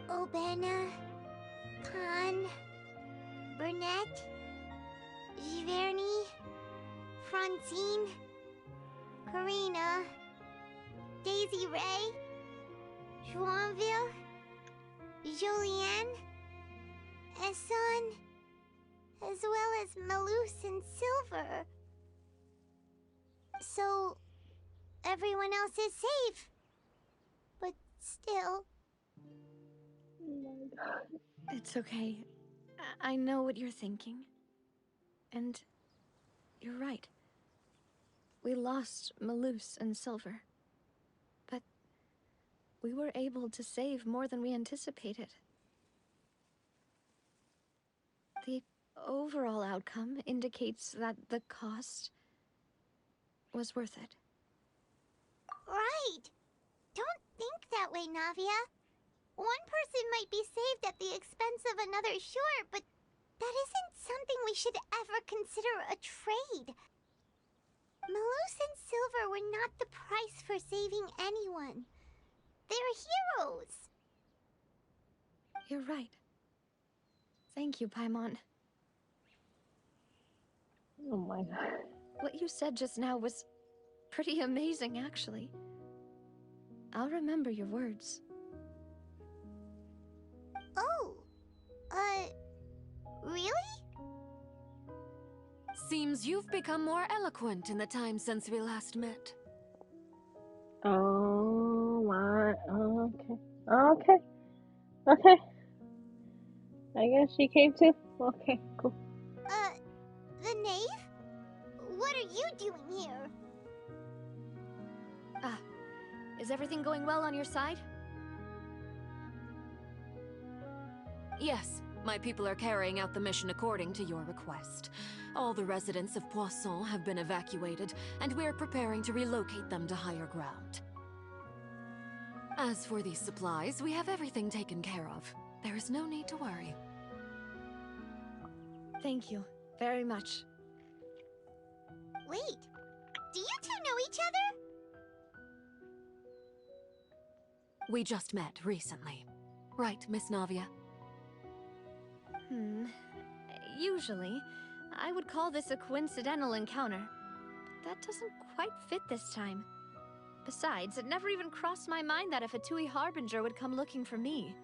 Obana, Khan, Burnett, Giverny, Francine, Karina, Daisy Ray, Joinville, Julianne, Esson, as well as Malus and Silver. So, everyone else is safe. But still... Oh my god. It's okay. I know what you're thinking. And you're right. We lost Malus and Silver. But we were able to save more than we anticipated. The overall outcome indicates that the cost was worth it. Right! Don't think that way, Navia. One person might be saved at the expense of another, sure, but that isn't something we should ever consider a trade. Malus and Silver were not the price for saving anyone. They're heroes. You're right. Thank you, Paimon. Oh my god. What you said just now was pretty amazing, actually. I'll remember your words. Oh, really? Seems you've become more eloquent in the time since we last met. Oh my. Okay. Okay. I guess she came too. Okay, cool. The knave? What are you doing here? Is everything going well on your side? Yes, My people are carrying out the mission according to your request. All the residents of Poisson have been evacuated, and we're preparing to relocate them to higher ground. As for these supplies, we have everything taken care of. There is no need to worry. Thank you very much. Wait, do you two know each other? We just met recently. Right, Miss Navia? Usually, I would call this a coincidental encounter. But that doesn't quite fit this time. Besides, it never even crossed my mind that a Fatui Harbinger would come looking for me.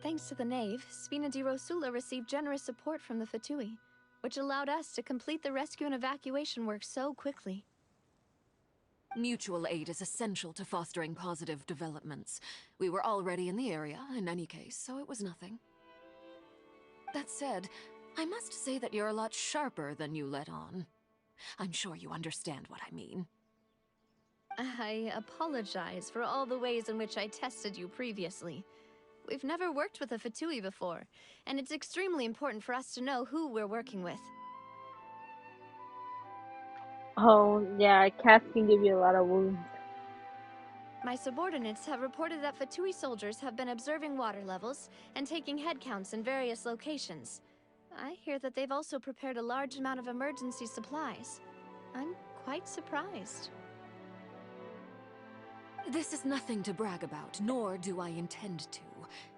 Thanks to the Knave, Spina di Rosula received generous support from the Fatui, which allowed us to complete the rescue and evacuation work so quickly. Mutual aid is essential to fostering positive developments. We were already in the area, in any case, so it was nothing. That said, I must say that you're a lot sharper than you let on. I'm sure you understand what I mean. I apologize for all the ways in which I tested you previously. We've never worked with a Fatui before, and it's extremely important for us to know who we're working with. Oh, yeah, cats can give you a lot of wounds. My subordinates have reported that Fatui soldiers have been observing water levels and taking head counts in various locations. I hear that they've also prepared a large amount of emergency supplies. I'm quite surprised. This is nothing to brag about, nor do I intend to.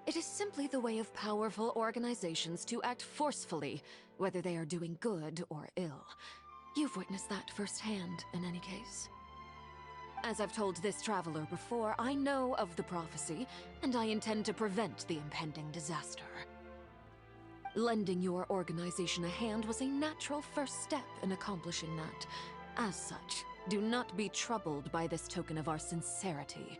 It is simply the way of powerful organizations to act forcefully, whether they are doing good or ill. You've witnessed that firsthand, in any case. As I've told this traveler before, I know of the prophecy, and I intend to prevent the impending disaster. Lending your organization a hand was a natural first step in accomplishing that. As such, do not be troubled by this token of our sincerity.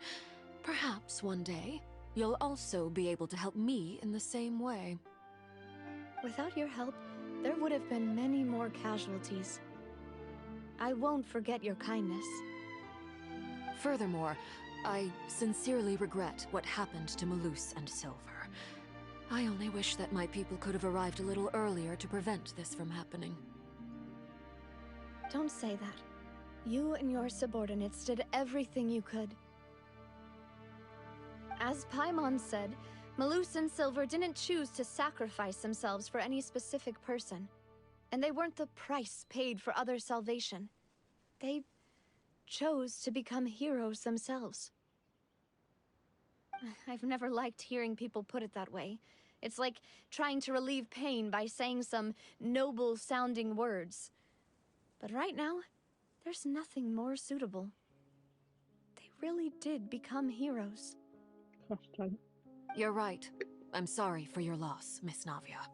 Perhaps one day, you'll also be able to help me in the same way. Without your help, there would have been many more casualties. I won't forget your kindness. Furthermore, I sincerely regret what happened to Malus and Silver. I only wish that my people could have arrived a little earlier to prevent this from happening. Don't say that. You and your subordinates did everything you could. As Paimon said, Malus and Silver didn't choose to sacrifice themselves for any specific person. And they weren't the price paid for other salvation. They chose to become heroes themselves. I've never liked hearing people put it that way. It's like trying to relieve pain by saying some noble-sounding words. But right now, there's nothing more suitable. They really did become heroes. You're right. I'm sorry for your loss, Miss Navia.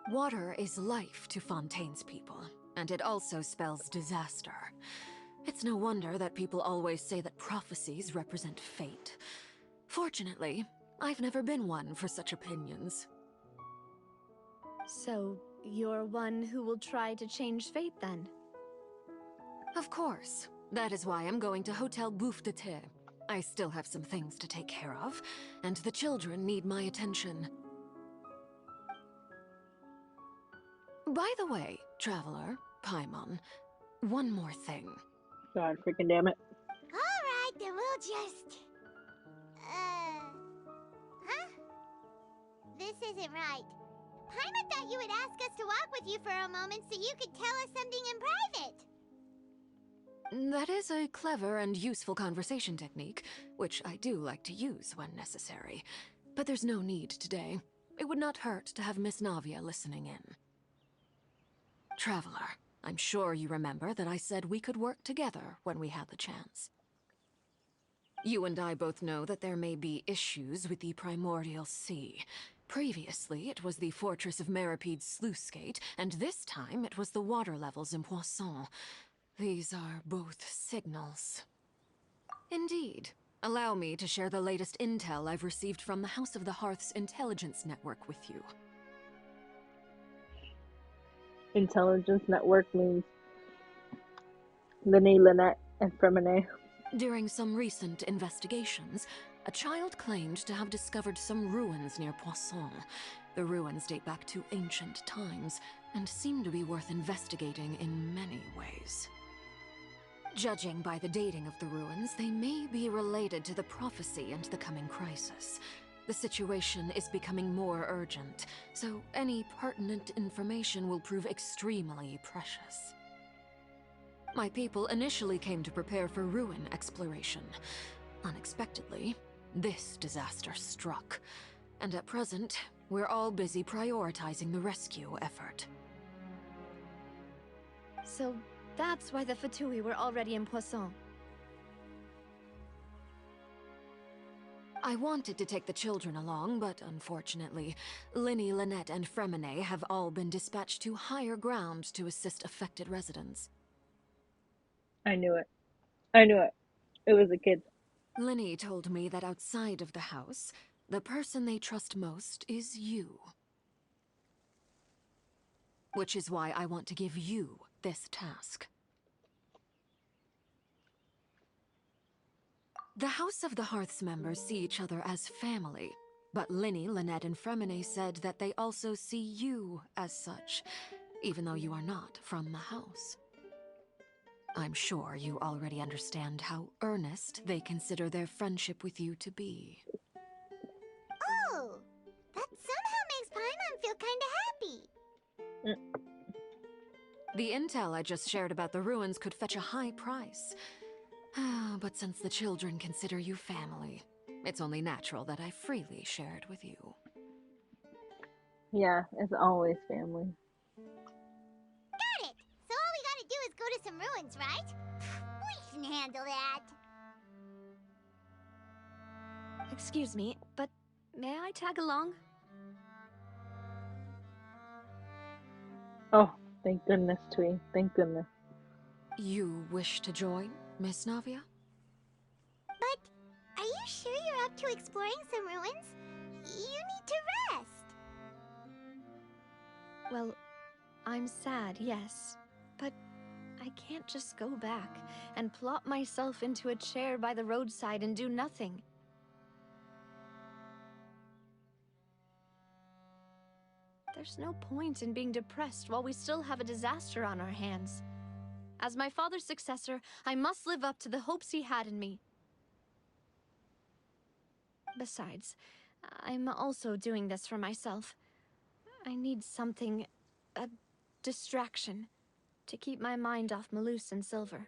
Water is life to Fontaine's people, and it also spells disaster. It's no wonder that people always say that prophecies represent fate. Fortunately, I've never been one for such opinions. So, you're one who will try to change fate, then? Of course. That is why I'm going to Hotel Bouffe de Thé. I still have some things to take care of, and the children need my attention. By the way, Traveler, Paimon, one more thing. God freaking damn it. Alright, then we'll just... Huh? This isn't right. Paimon thought you would ask us to walk with you for a moment so you could tell us something in private. That is a clever and useful conversation technique, which I do like to use when necessary. But there's no need today. It would not hurt to have Miss Navia listening in. Traveler, I'm sure you remember that I said we could work together when we had the chance. You and I both know that there may be issues with the Primordial Sea. Previously, it was the Fortress of Meripede's sluice gate, and this time it was the water levels in Poisson. These are both signals. Indeed. Allow me to share the latest intel I've received from the House of the Hearth's intelligence network with you. Intelligence network means Linné, Lynette, and Femine. During some recent investigations, A child claimed to have discovered some ruins near Poisson. The ruins date back to ancient times and seem to be worth investigating in many ways. Judging by the dating of the ruins, they may be related to the prophecy and the coming crisis. The situation is becoming more urgent, so any pertinent information will prove extremely precious. My people initially came to prepare for ruin exploration. Unexpectedly, this disaster struck, and at present, we're all busy prioritizing the rescue effort. So that's why the Fatui were already in Poisson. I wanted to take the children along, but unfortunately, Linny, Lynette, and Fremine have all been dispatched to higher ground to assist affected residents. I knew it. I knew it. It was the kids. Linny told me that outside of the house, the person they trust most is you. Which is why I want to give you this task. The House of the Hearth's members see each other as family, but Linny, Lynette, and Fremine said that they also see you as such, even though you are not from the house. I'm sure you already understand how earnest they consider their friendship with you to be. Oh, that somehow makes Paimon feel kinda happy. The intel I just shared about the ruins could fetch a high price. But since the children consider you family, it's only natural that I freely share it with you. Yeah, it's always family. Got it! So all we gotta do is go to some ruins, right? We can handle that. Excuse me, but may I tag along? Oh, thank goodness, Twee. Thank goodness. You wish to join, Miss Navia? But are you sure you're up to exploring some ruins? You need to rest. Well, I'm sad, yes. But I can't just go back and plop myself into a chair by the roadside and do nothing. There's no point in being depressed while we still have a disaster on our hands. As my father's successor, I must live up to the hopes he had in me. Besides, I'm also doing this for myself. I need something, a distraction, to keep my mind off Malus and Silver.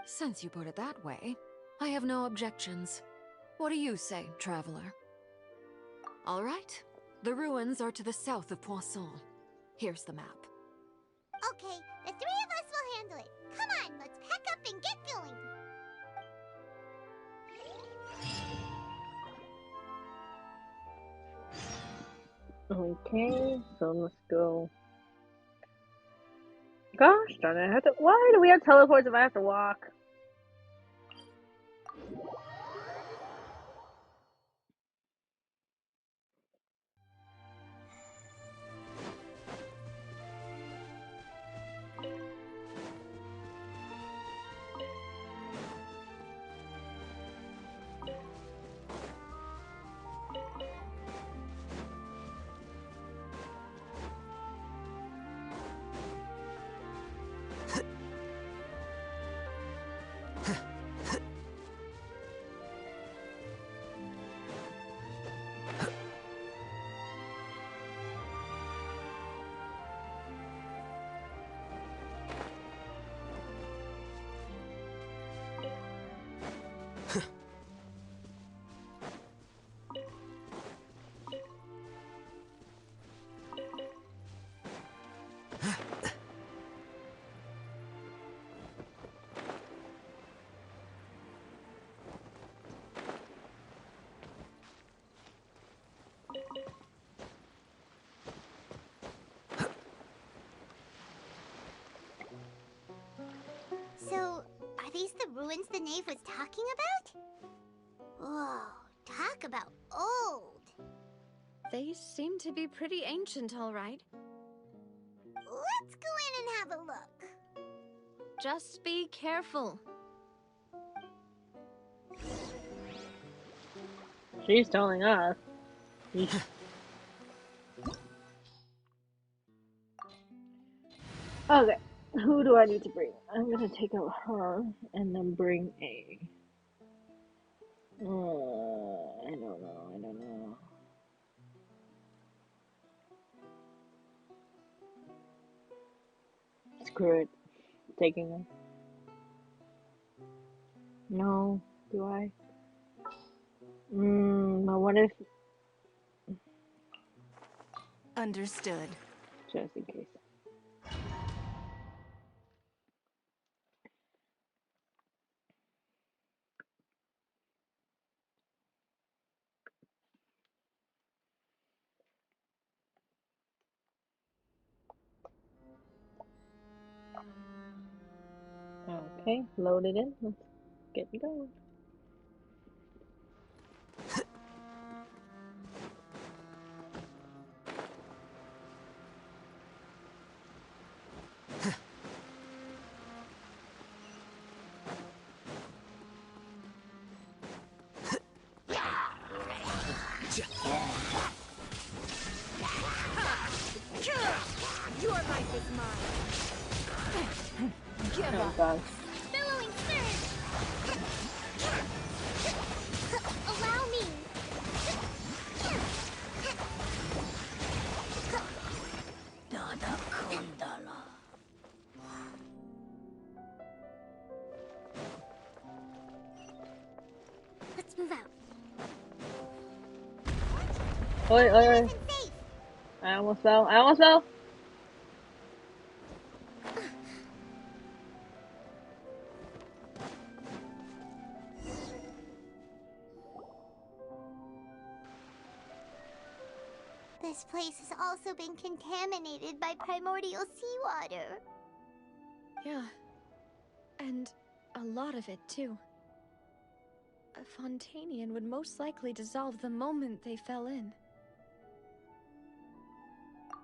Since you put it that way, I have no objections. What do you say, traveler? All right. The ruins are to the south of Poisson. Here's the map. Okay, the three of us will handle it. Come on, let's pack up and get going. Okay, so let's go. Gosh darn it, why do we have teleports if I have to walk? So, are these the ruins the knave was talking about? Whoa, talk about old. They seem to be pretty ancient, all right. Let's go in and have a look. Just be careful. She's telling us. Okay, who do I need to bring? I'm gonna take out her and then bring a. I don't know. Screw it. Taking her. No, do I? I wonder if. Understood. Just in case. Okay, load it in. Let's get it going. Your life is mine. Give Oh up. god. Billowing surge. Allow me. Dada Kundala. Let's move out. Oi, oi, oi. I almost fell. This place has also been contaminated by primordial seawater. Yeah. And a lot of it, too. A Fontanian would most likely dissolve the moment they fell in.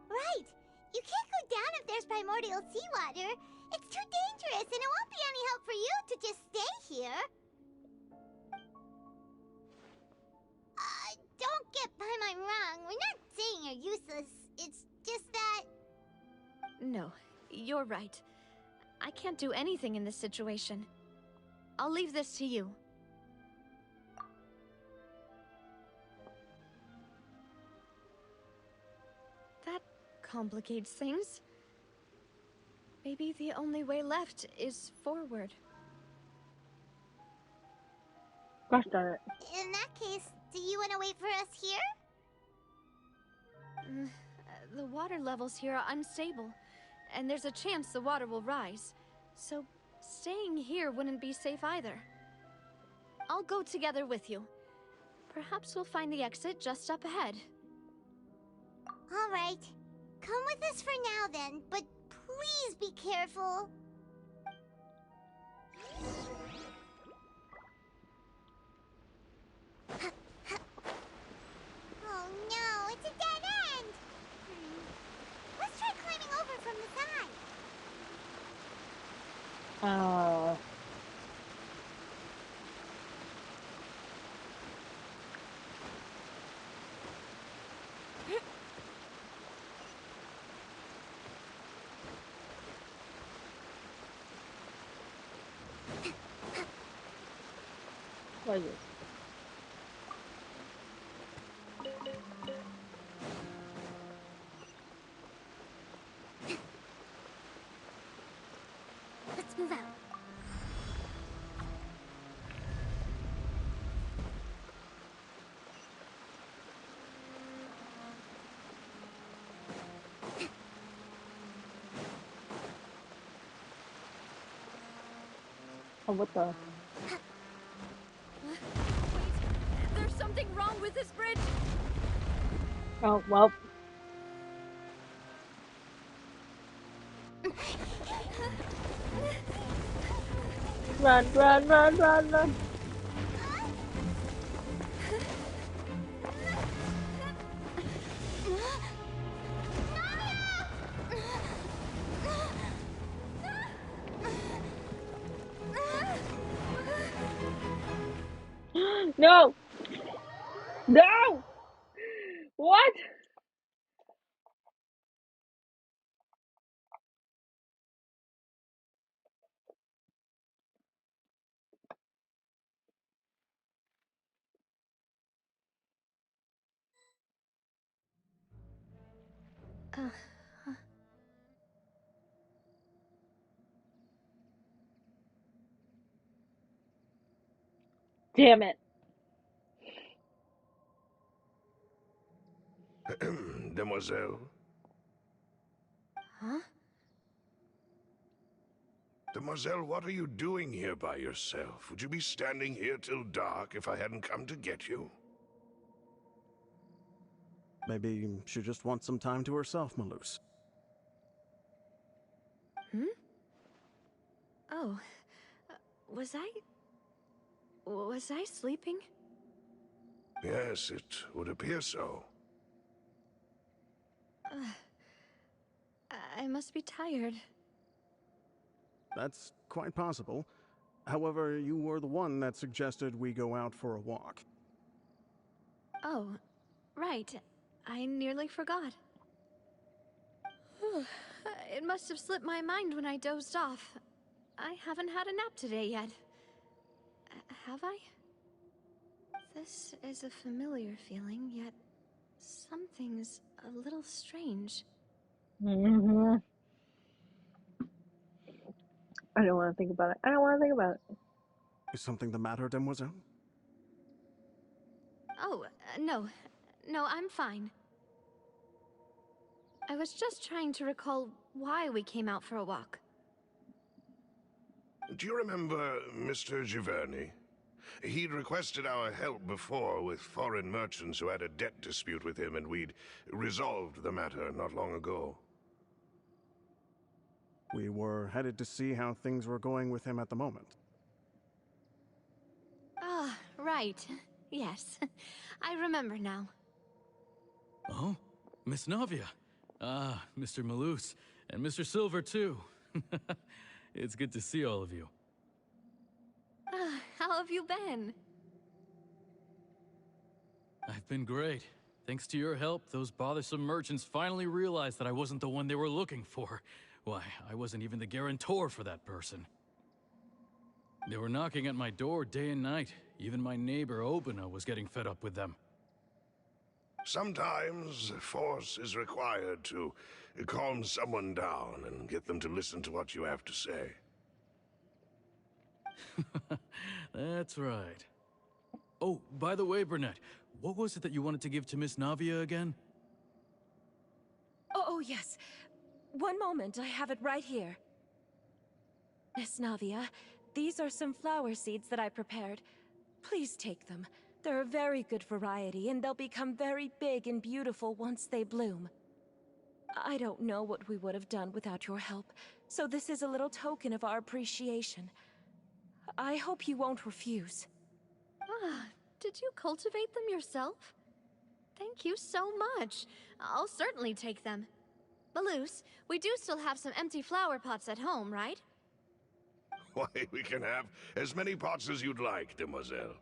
Right! You can't go down if there's primordial seawater. It's too dangerous, and it won't be any help for you to just stay here. Don't get by my wrong. We're not saying you're useless. It's just that... No, you're right. I can't do anything in this situation. I'll leave this to you. That complicates things. Maybe the only way left is forward. Gosh darn it. In that case, do you want to wait for us here? The water levels here are unstable, and there's a chance the water will rise. So, staying here wouldn't be safe either. I'll go together with you. Perhaps we'll find the exit just up ahead. All right. Come with us for now then, but please be careful. Oh no, it's a dead end! Let's try climbing over from the side. What is this? Let's move out. Oh, what the? Wait, there's something wrong with this bridge! Oh, well. Run, run, run, run, run. No! No! What? Uh, Damn it. Demoiselle? huh? Demoiselle, what are you doing here by yourself? Would you be standing here till dark if I hadn't come to get you? Maybe she just wants some time to herself, Maloose. Hmm? Oh. Was I... Was I sleeping? Yes, it would appear so. I must be tired. That's quite possible. However, you were the one that suggested we go out for a walk. Oh, right. I nearly forgot. It must have slipped my mind when I dozed off. I haven't had a nap today yet. Have I? This is a familiar feeling, yet something's a little strange. Mm-hmm. I don't want to think about it. I don't want to think about it. Is something the matter, Demoiselle? Oh, no. No, I'm fine. I was just trying to recall why we came out for a walk. Do you remember Mr. Giverny? He'd requested our help before with foreign merchants who had a debt dispute with him, and we'd resolved the matter not long ago. We were headed to see how things were going with him at the moment. Ah, right. Yes. I remember now. Oh, Miss Navia. Ah, Mr. Maloose. And Mr. Silver, too. It's good to see all of you. How have you been? I've been great. Thanks to your help, those bothersome merchants finally realized that I wasn't the one they were looking for. Why, I wasn't even the guarantor for that person. They were knocking at my door day and night. Even my neighbor, Obina, was getting fed up with them. Sometimes force is required to calm someone down and get them to listen to what you have to say. That's right. Oh, by the way, Burnett, what was it that you wanted to give to Miss Navia again? Oh, yes. One moment, I have it right here. Miss Navia, these are some flower seeds that I prepared. Please take them. They're a very good variety, and they'll become very big and beautiful once they bloom. I don't know what we would have done without your help, so this is a little token of our appreciation. I hope you won't refuse. Ah, did you cultivate them yourself? Thank you so much. I'll certainly take them. Maloose, we do still have some empty flower pots at home, right? Why, we can have as many pots as you'd like, Demoiselle.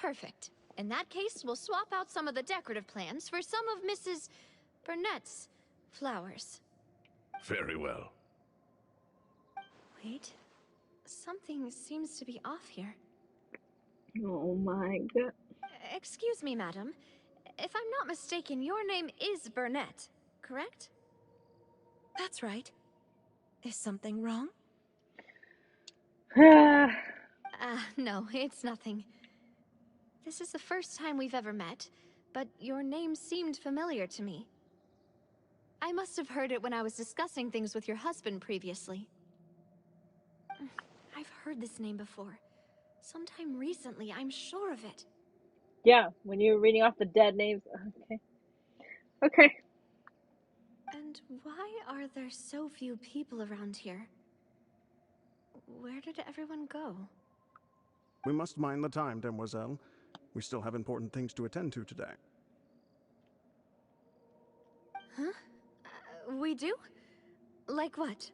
Perfect. In that case, we'll swap out some of the decorative plants for some of Mrs. Burnett's flowers. Very well. Wait. Something seems to be off here. Oh my god. Excuse me, madam. If I'm not mistaken, your name is Burnett, correct? That's right. Is something wrong? No, it's nothing. This is the first time we've ever met, but your name seemed familiar to me. I must have heard it when I was discussing things with your husband previously. I've heard this name before. Sometime recently, I'm sure of it. Yeah, when you were reading off the dead names. Okay. Okay. And why are there so few people around here? Where did everyone go? We must mind the time, Demoiselle. We still have important things to attend to today. Huh? We do? Like what?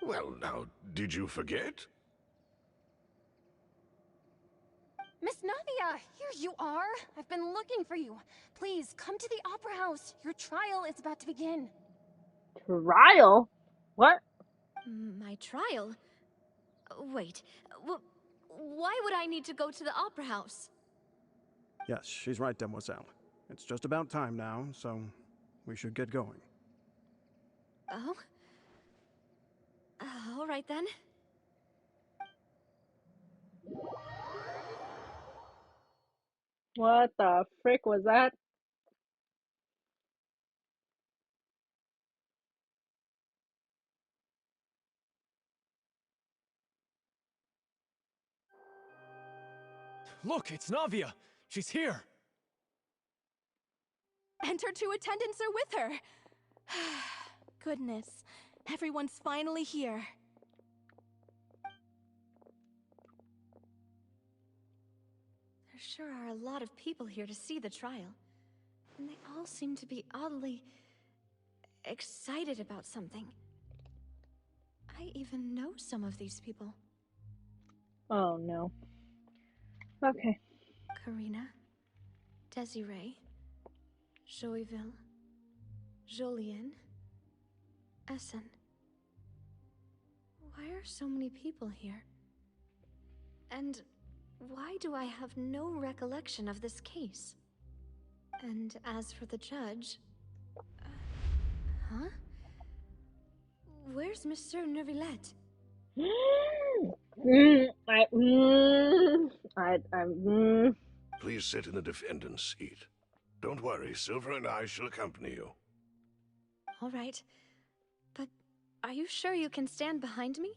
Well, now, did you forget? Miss Navia, here you are. I've been looking for you. Please, come to the Opera House. Your trial is about to begin. Trial? What? My trial? Wait, why would I need to go to the Opera House? Yes, she's right, Demoiselle. It's just about time now, so we should get going. Oh? All right then. What the frick was that? Look, it's Navia! She's here! And her two attendants are with her. Goodness, everyone's finally here. There sure are a lot of people here to see the trial. And they all seem to be oddly excited about something. I even know some of these people. Oh no. Okay. Karina, Desiree, Joyville, Jolien, Essen. Why are so many people here? And why do I have no recollection of this case? And as for the judge... huh? Where's Monsieur Neuvillette? Please sit in the defendant's seat. Don't worry, Silver and I shall accompany you. All right. But are you sure you can stand behind me?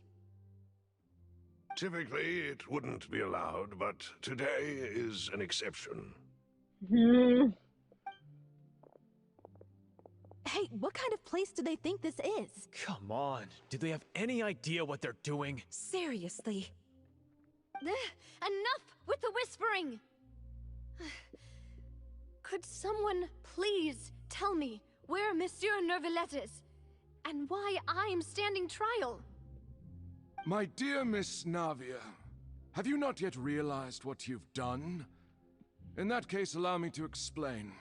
Typically, it wouldn't be allowed, but today is an exception. Hey, what kind of place do they think this is? Come on, do they have any idea what they're doing? Seriously. Enough with the whispering! Could someone please tell me where Monsieur Neuvillette is? And why I'm standing trial? My dear Miss Navia, have you not yet realized what you've done? In that case, allow me to explain.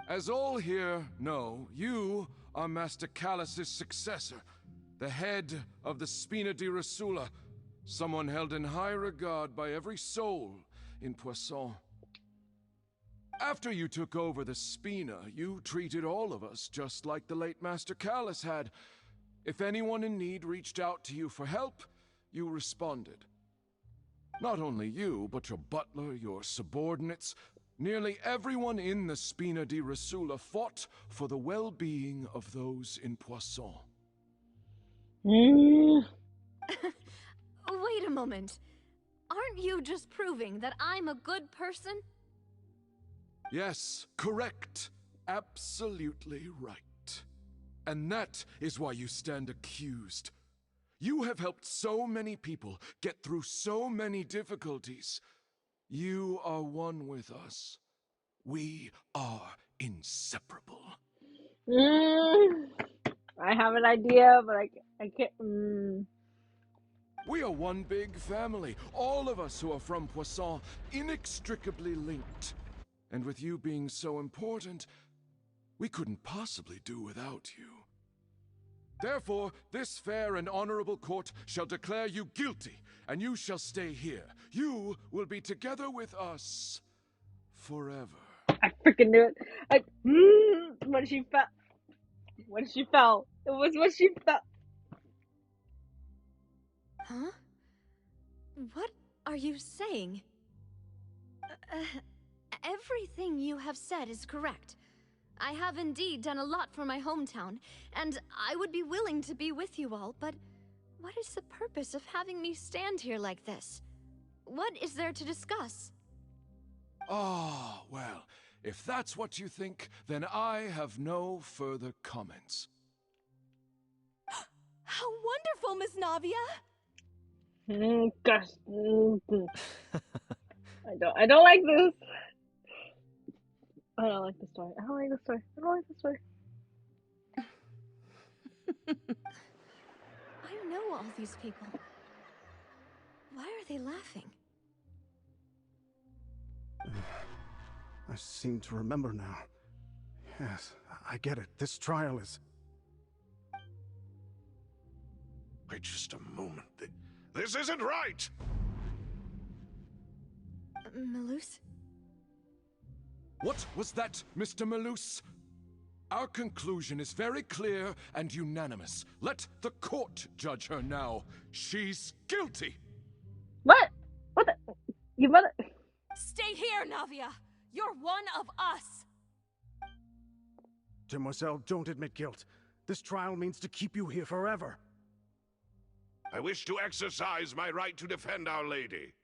As all here know, you are Master Callus's successor, the head of the Spina di Rasula, someone held in high regard by every soul in Poisson. After you took over the Spina, you treated all of us just like the late Master Callus had. If anyone in need reached out to you for help, you responded. Not only you, but your butler, your subordinates, nearly everyone in the Spina di Rasula fought for the well-being of those in Poisson. Wait a moment. Aren't you just proving that I'm a good person? Yes, correct. Absolutely right. And that is why you stand accused. You have helped so many people get through so many difficulties. You are one with us. We are inseparable. I have an idea, but I can't. We are one big family. All of us who are from Poisson, inextricably linked. And with you being so important, we couldn't possibly do without you. Therefore, this fair and honorable court shall declare you guilty, and you shall stay here. You will be together with us forever. I freaking knew it. When she fell. When she fell. It was when she fell. Huh? What are you saying? Everything you have said is correct. I have indeed done a lot for my hometown, and I would be willing to be with you all, but what is the purpose of having me stand here like this? What is there to discuss? Ah, well, if that's what you think, then I have no further comments. How wonderful, Miss Navia! Gosh. I don't like this. I don't like the story. I don't like the story. I don't like the story. I know all these people. Why are they laughing? I seem to remember now. Yes, I get it. This trial is... Wait just a moment. This isn't right! Malus? What was that, Mr. Malus? Our conclusion is very clear and unanimous. Let the court judge her now. She's guilty! What? What the? You mother... Stay here, Navia! You're one of us! Demoiselle, don't admit guilt. This trial means to keep you here forever. I wish to exercise my right to defend Our Lady.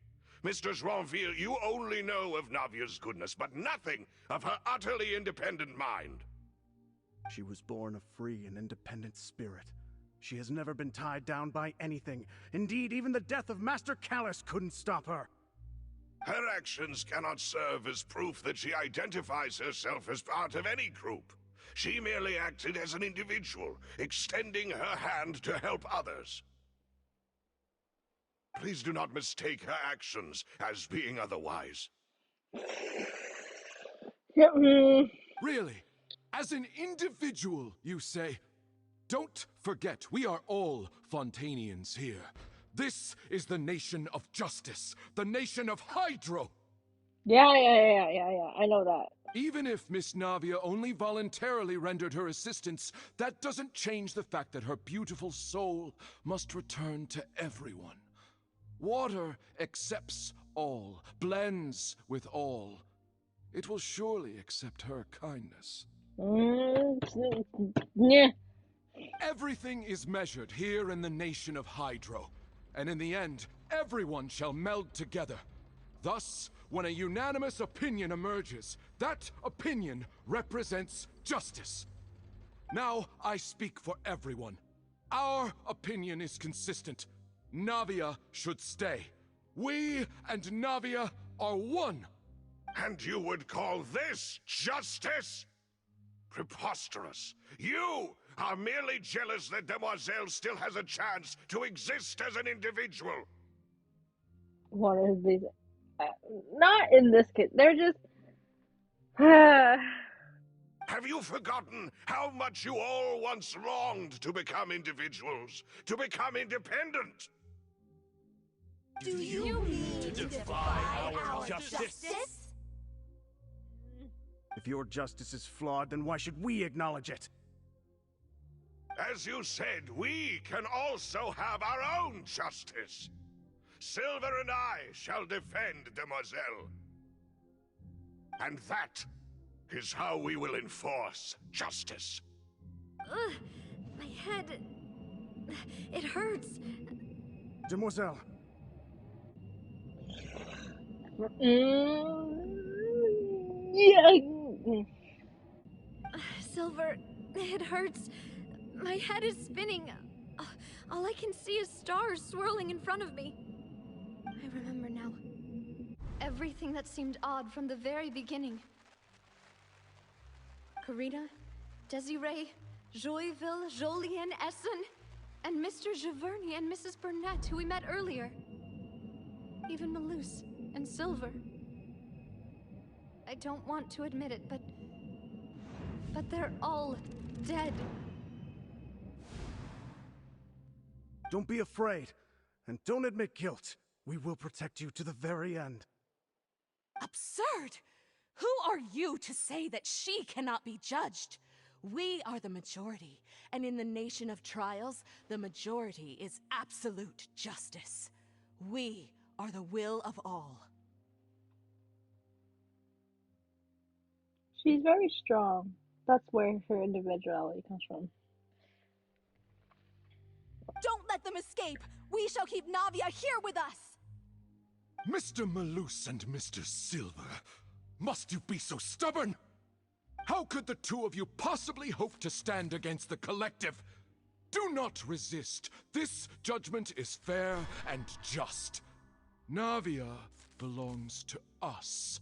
Mr. Joinville, you only know of Navia's goodness, but nothing of her utterly independent mind. She was born a free and independent spirit. She has never been tied down by anything. Indeed, even the death of Master Callus couldn't stop her. Her actions cannot serve as proof that she identifies herself as part of any group. She merely acted as an individual, extending her hand to help others. Please do not mistake her actions as being otherwise. Really? As an individual, you say? Don't forget, we are all Fontanians here. This is the nation of justice, the nation of Hydro! Yeah. I know that. Even if Miss Navia only voluntarily rendered her assistance, that doesn't change the fact that her beautiful soul must return to everyone. Water accepts all, blends with all. It will surely accept her kindness. Yeah. Everything is measured here in the nation of Hydro, and in the end, everyone shall meld together. Thus, when a unanimous opinion emerges, that opinion represents justice. Now, I speak for everyone. Our opinion is consistent. Navia should stay. We and Navia are one. And you would call this justice? Preposterous. You are merely jealous that Demoiselle still has a chance to exist as an individual. What is these? Not in this case. They're just... Have you forgotten how much you all once longed to become individuals, to become independent? Do you mean to defy our justice? If your justice is flawed, then why should we acknowledge it? As you said, we can also have our own justice. Silver and I shall defend Demoiselle. And that is how we will enforce justice. My head... It hurts. Demoiselle. Yeah. Silver, it hurts. My head is spinning. All I can see is stars swirling in front of me. I remember now. Everything that seemed odd from the very beginning. Karina, Desiree, Joyville, Jolien, Essen, and Mr. Giverny and Mrs. Burnett, who we met earlier. Even Malus and Silver. I don't want to admit it, but they're all dead. Don't be afraid, and don't admit guilt. We will protect you to the very end. Absurd! Who are you to say that she cannot be judged? We are the majority, and in the nation of trials, the majority is absolute justice. We are the will of all. She's very strong. That's where her individuality comes from. Don't let them escape! We shall keep Navia here with us! Mr. Malus and Mr. Silver, must you be so stubborn? How could the two of you possibly hope to stand against the collective? Do not resist. This judgment is fair and just. Navia belongs to us.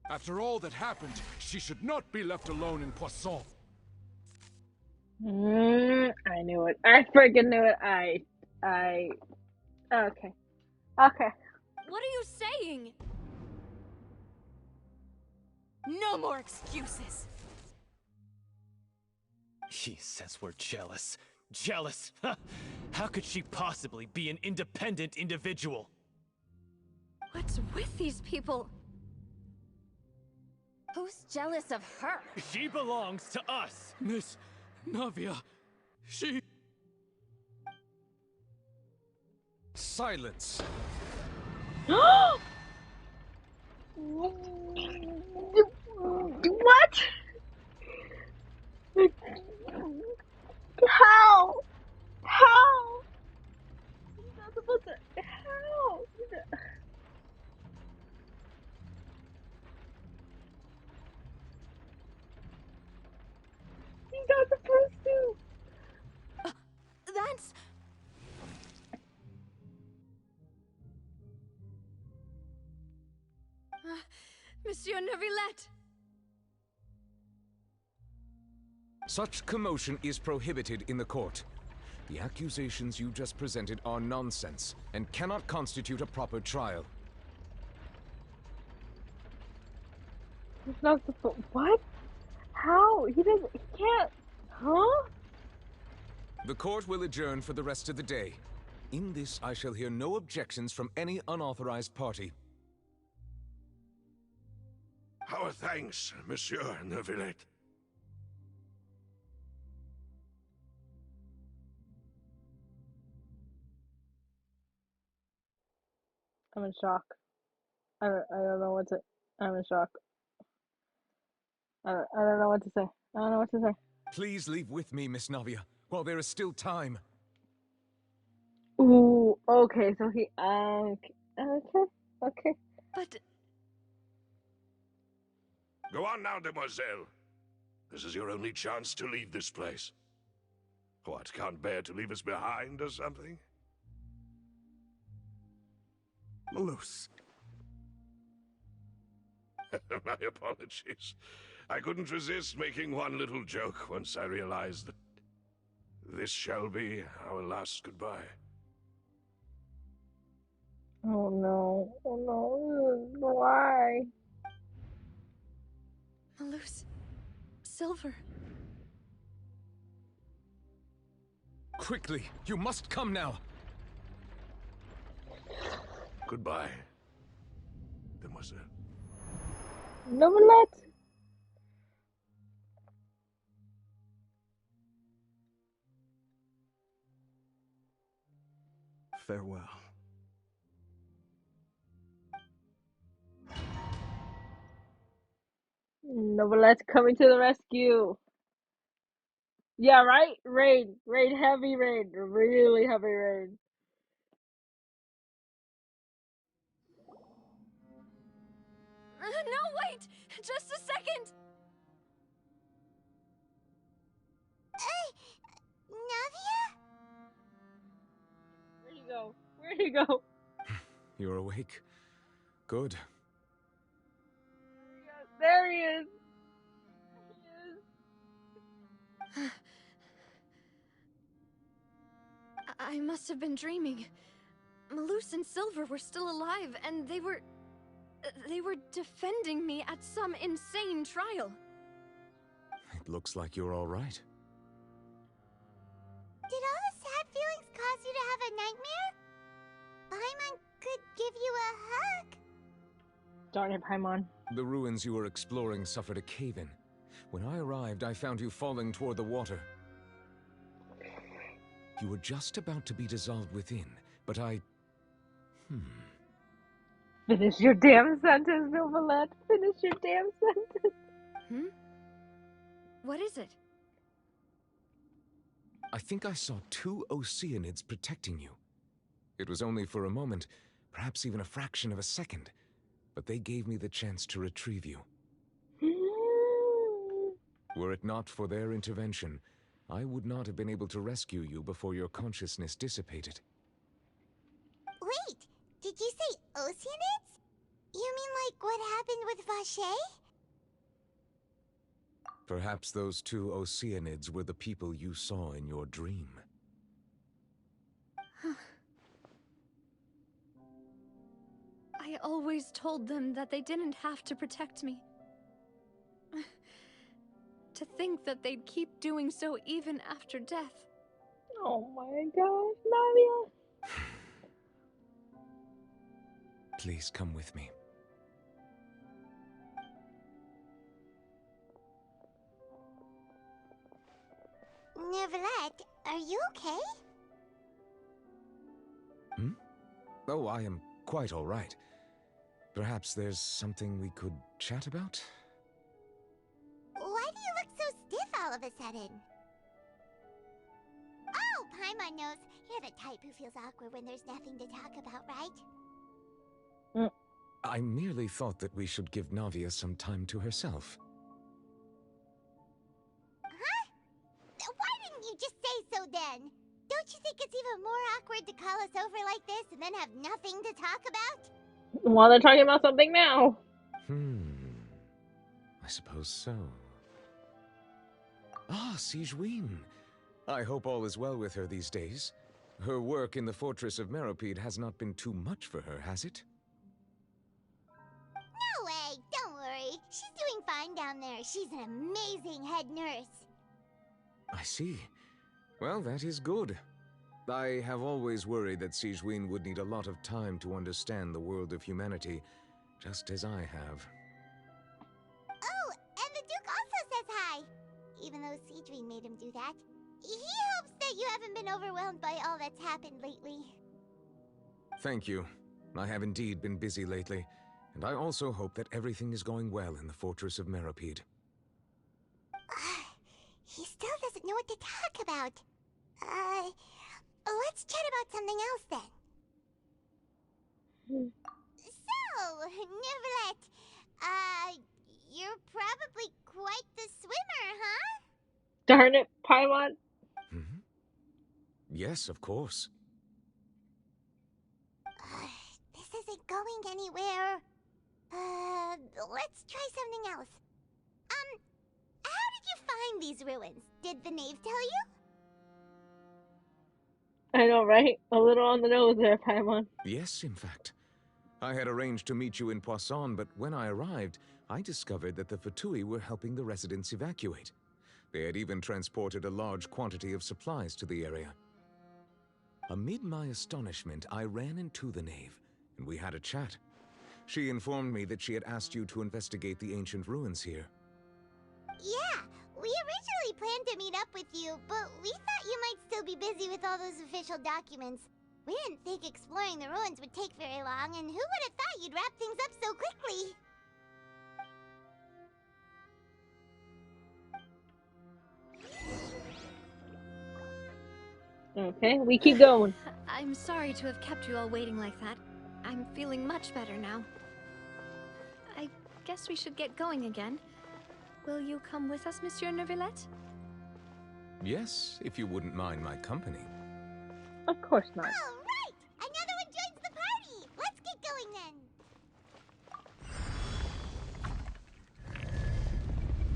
After all that happened, she should not be left alone in Poisson. I knew it. I freaking knew it. Okay. Okay. What are you saying? No more excuses! He says we're jealous. Jealous? How could she possibly be an independent individual? What's with these people? Who's jealous of her? She belongs to us! Miss Navia, she... Silence! What? How? How? He's not supposed to. How? He's not supposed to. That's... Monsieur Neuvillette! Such commotion is prohibited in the court. The accusations you just presented are nonsense and cannot constitute a proper trial. He's not supposed. What? How? He doesn't. He can't. Huh? The court will adjourn for the rest of the day. In this, I shall hear no objections from any unauthorized party. Our thanks, Monsieur Neuvillette. I'm in shock. I don't know what to. I'm in shock. I don't know what to say. I don't know what to say. Please leave with me, Miss Navia, while there is still time. Ooh, okay, so he, okay. But... Go on now, demoiselle. This is your only chance to leave this place. What, can't bear to leave us behind or something? Malus. My apologies. I couldn't resist making one little joke once I realized that this shall be our last goodbye. Oh no. Oh no. Why? Malus. Silver. Quickly, you must come now. Goodbye, demoiselle. Neuvillette. Farewell. Neuvillette's coming to the rescue. Yeah, right? Rain. Rain, heavy rain. Really heavy rain. No, wait! Just a second! Navia? Where'd he go? Where'd he go? You're awake. Good. There he is. I must have been dreaming. Malus and Silver were still alive, and they were defending me at some insane trial. It looks like you're all right. Did all the sad feelings cause you to have a nightmare? Paimon could give you a hug. Darn it, Paimon. The ruins you were exploring suffered a cave-in. When I arrived, I found you falling toward the water. You were just about to be dissolved within, but I... Finish your damn sentence, Neuvillette. Finish your damn sentence. What is it? I think I saw 2 Oceanids protecting you. It was only for a moment, perhaps even a fraction of a second, but they gave me the chance to retrieve you. Were it not for their intervention, I would not have been able to rescue you before your consciousness dissipated. Wait, did you say Oceanids? You mean like what happened with Vache? Perhaps those 2 Oceanids were the people you saw in your dream. I always told them that they didn't have to protect me. To think that they'd keep doing so even after death. Oh my gosh, Navia. Please come with me. Neuvillette, are you okay? Hmm? Oh, I am quite all right. Perhaps there's something we could chat about? Why do you look so stiff all of a sudden? Oh, Paimon knows. You're the type who feels awkward when there's nothing to talk about, right? I merely thought that we should give Navia some time to herself. Huh? Why didn't you just say so then? Don't you think it's even more awkward to call us over like this and then have nothing to talk about? While they're talking about something now. I suppose so. Ah, Sigewinne. I hope all is well with her these days. Her work in the Fortress of Meropide has not been too much for her, has it? No way! Don't worry. She's doing fine down there. She's an amazing head nurse. I see. Well, that is good. I have always worried that Sigewinne would need a lot of time to understand the world of humanity, just as I have. Oh, and the Duke also says hi! Even though Sigewinne made him do that. He hopes that you haven't been overwhelmed by all that's happened lately. Thank you. I have indeed been busy lately, and I also hope that everything is going well in the Fortress of Meropide. He still doesn't know what to talk about. Let's chat about something else then. So, Neuvillette, you're probably quite the swimmer, huh? Darn it, Paimon. Yes, of course. This isn't going anywhere. Let's try something else. How did you find these ruins? Did the knave tell you? I know, right? A little on the nose there, Paimon. Yes, in fact. I had arranged to meet you in Poisson, but when I arrived, I discovered that the Fatui were helping the residents evacuate. They had even transported a large quantity of supplies to the area. Amid my astonishment, I ran into the knave, and we had a chat. She informed me that she had asked you to investigate the ancient ruins here. Yeah, we originally planned to meet up with you, but we thought you might still be busy with all those official documents. We didn't think exploring the ruins would take very long, and who would have thought you'd wrap things up so quickly? Okay, we keep going. I'm sorry to have kept you all waiting like that. I'm feeling much better now. I guess we should get going again. Will you come with us, Monsieur Neuvillette? Yes, if you wouldn't mind my company. Of course not. All right! Another one joins the party! Let's get going then!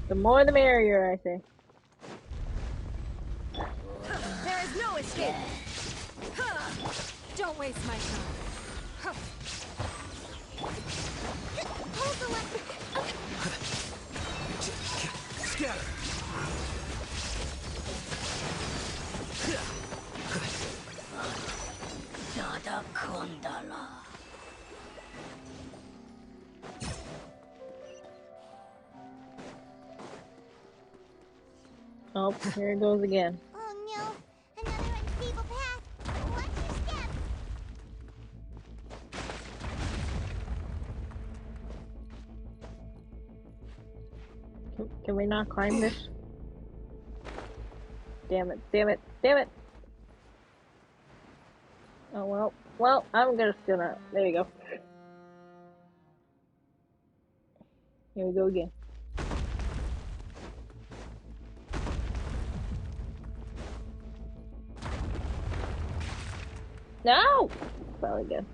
The more the merrier, I say. There is no escape! Don't waste my time. Hold the weapon! Scatter! Oh, here it goes again. Oh no! Another unstable path! Watch your step! Can we not climb this? Damn it, damn it, damn it! Oh well. Well, I'm just gonna... There you go. Here we go again. No! Fell again.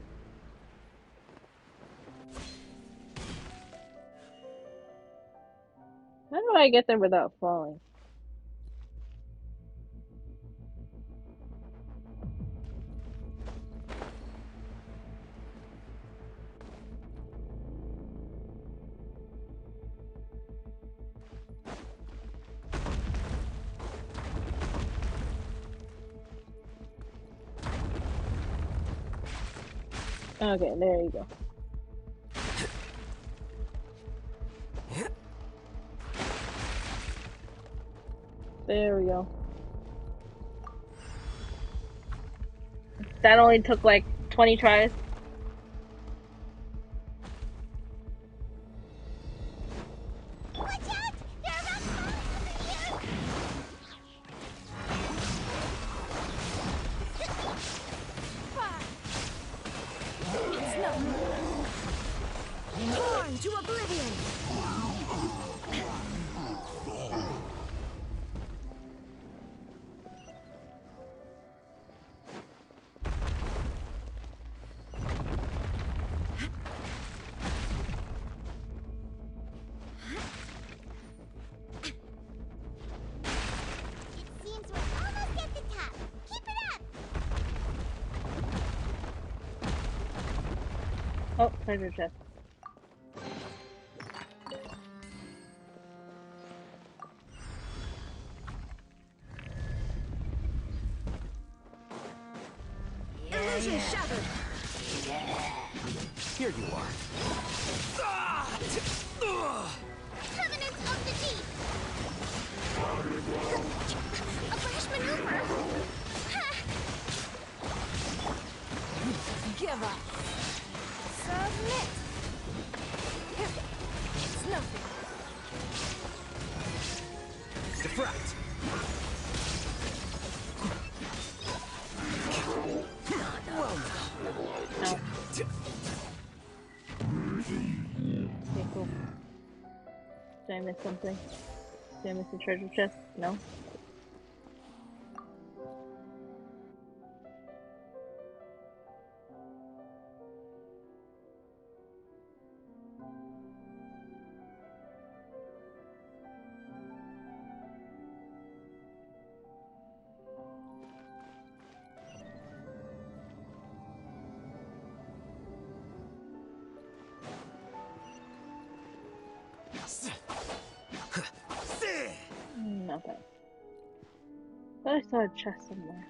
How do I get there without falling? Okay, there you go. There we go. That only took like 20 tries. Watch out! There are rock falling over It's not born to oblivion. It seems we're almost at the top. Keep it up! Oh, treasure chest. Illusion shattered. Here you are. Covenant of the Deep! A fresh maneuver! Ha! Give up. Submit. It's nothing. Defract. Well, No. Okay, cool. Did I miss something? Did I miss the treasure chest? No? Nothing. Thought I saw a chest somewhere.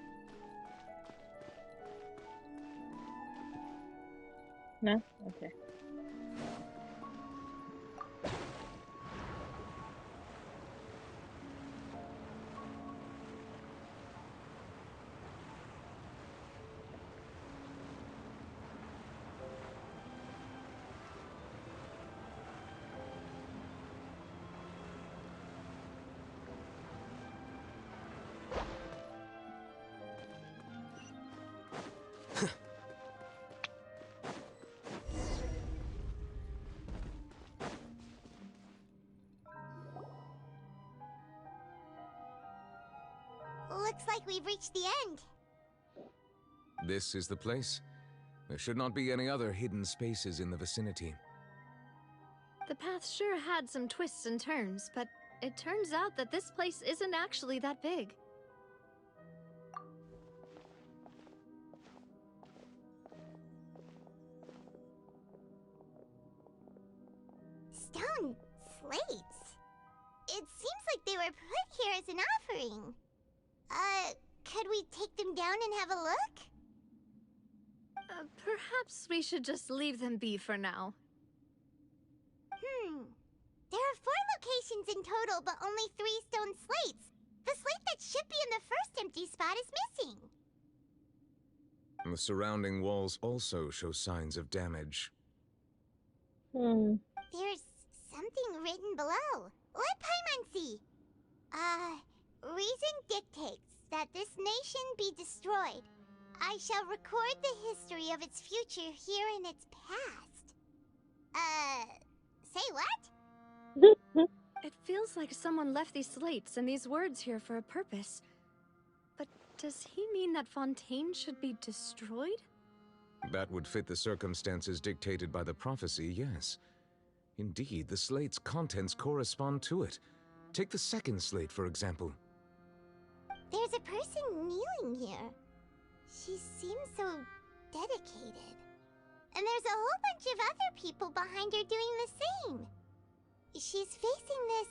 No? Okay. Looks like we've reached the end. This is the place. There should not be any other hidden spaces in the vicinity. The path sure had some twists and turns, but it turns out that this place isn't actually that big. Stone slates. It seems like they were put here as an offering. Could we take them down and have a look? Perhaps we should just leave them be for now. There are 4 locations in total, but only 3 stone slates. The slate that should be in the first empty spot is missing. The surrounding walls also show signs of damage. There's something written below. Let Paimon see. Reason dictates that this nation be destroyed. I shall record the history of its future here in its past. Say what? It feels like someone left these slates and these words here for a purpose. But does he mean that Fontaine should be destroyed? That would fit the circumstances dictated by the prophecy, yes. Indeed, the slate's contents correspond to it. Take the second slate, for example. There's a person kneeling here. She seems so dedicated. And there's a whole bunch of other people behind her doing the same. She's facing this...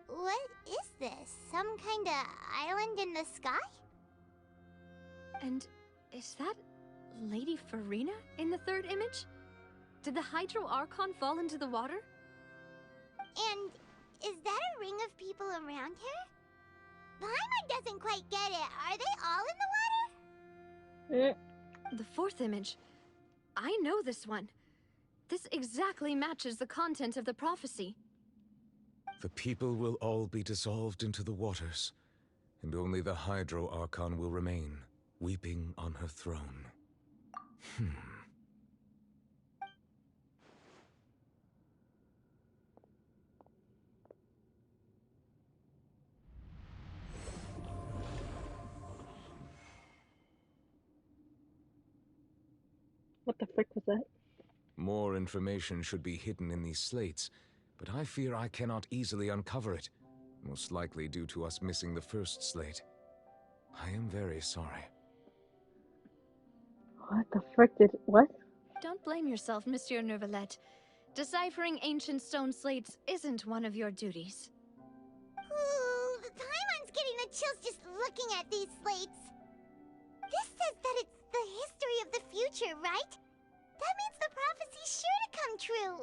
what is this? Some kind of island in the sky? And is that Lady Furina in the third image? Did the Hydro Archon fall into the water? And is that a ring of people around her? Paimon doesn't quite get it. Are they all in the water? The fourth image. I know this one. This exactly matches the content of the prophecy. The people will all be dissolved into the waters, and only the Hydro Archon will remain, weeping on her throne. What the frick was that? More information should be hidden in these slates, but I fear I cannot easily uncover it, most likely due to us missing the first slate. I am very sorry. What the frick did... What? Don't blame yourself, Monsieur Neuvillette. Deciphering ancient stone slates isn't one of your duties. Ooh, Paimon's getting the chills just looking at these slates. This says that it's the history of the future, right? That means the prophecy's sure to come true.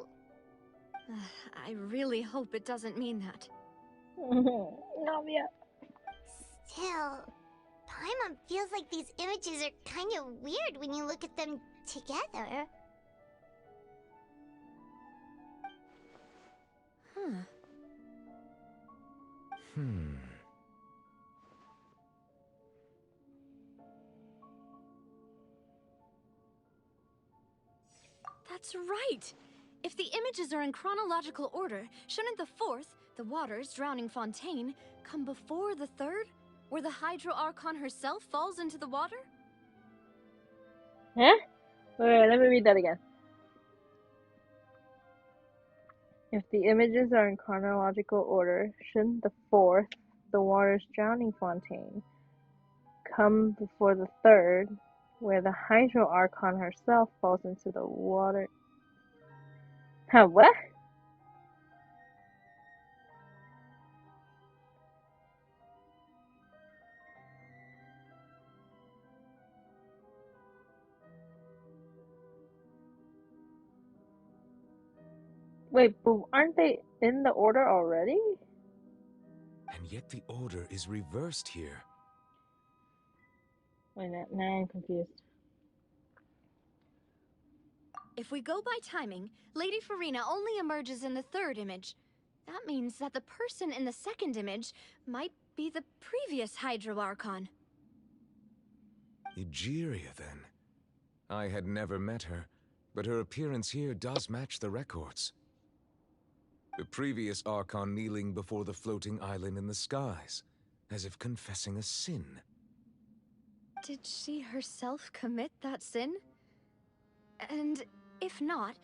I really hope it doesn't mean that. Navia. Still, Paimon feels like these images are kind of weird when you look at them together. That's right! If the images are in chronological order, shouldn't the fourth, the waters drowning Fontaine, come before the third, where the Hydro Archon herself falls into the water? Huh? Wait, let me read that again. If the images are in chronological order, shouldn't the fourth, the waters drowning Fontaine, come before the third, where the Hydro Archon herself falls into the water? Huh, what? Wait, but aren't they in the order already? And yet the order is reversed here. Wait, now I'm confused. If we go by timing, Lady Furina only emerges in the third image. That means that the person in the second image might be the previous Hydro Archon. Egeria, then. I had never met her, but her appearance here does match the records. The previous Archon kneeling before the floating island in the skies, as if confessing a sin. Did she herself commit that sin? And if not,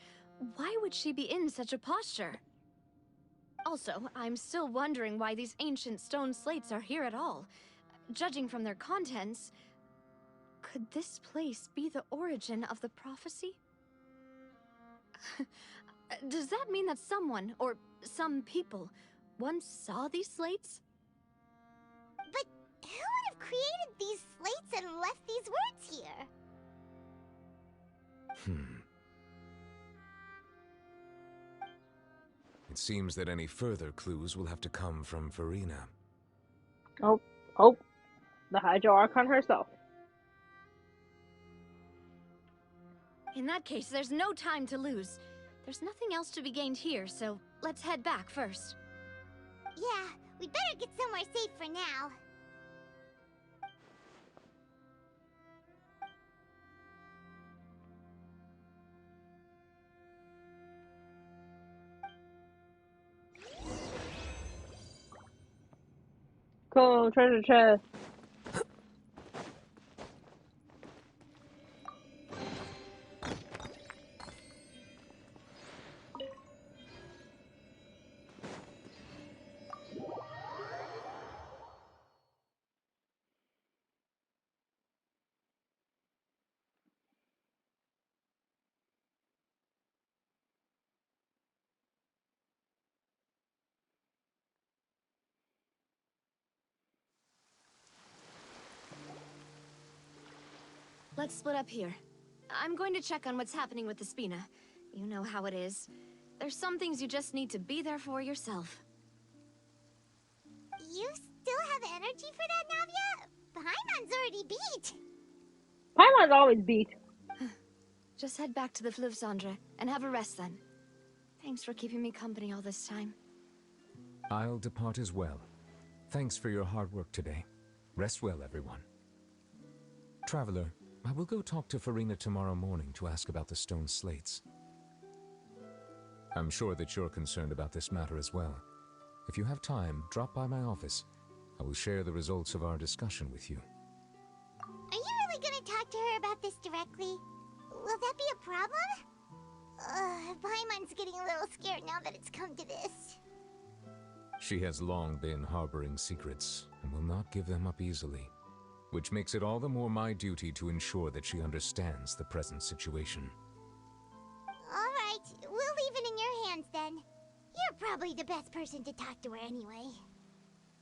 why would she be in such a posture? Also, I'm still wondering why these ancient stone slates are here at all. Judging from their contents, could this place be the origin of the prophecy? Does that mean that someone, or some people, once saw these slates? But who would have created these slates and left these words here? It seems that any further clues will have to come from Furina. Oh, the Hydro Archon herself. In that case, there's no time to lose. There's nothing else to be gained here, so let's head back first. Yeah, we'd better get somewhere safe for now. Cool, treasure chest. Let's split up here. I'm going to check on what's happening with the Spina. You know how it is. There's some things you just need to be there for yourself. You still have energy for that, Navia? Paimon's already beat. Paimon's always beat. Just head back to the Fleuve Cendre and have a rest then. Thanks for keeping me company all this time. I'll depart as well. Thanks for your hard work today. Rest well, everyone. Traveler, I will go talk to Furina tomorrow morning to ask about the stone slates. I'm sure that you're concerned about this matter as well. If you have time, drop by my office. I will share the results of our discussion with you. Are you really gonna talk to her about this directly? Will that be a problem? Paimon's getting a little scared now that it's come to this. She has long been harboring secrets and will not give them up easily, which makes it all the more my duty to ensure that she understands the present situation. Alright, we'll leave it in your hands then. You're probably the best person to talk to her anyway.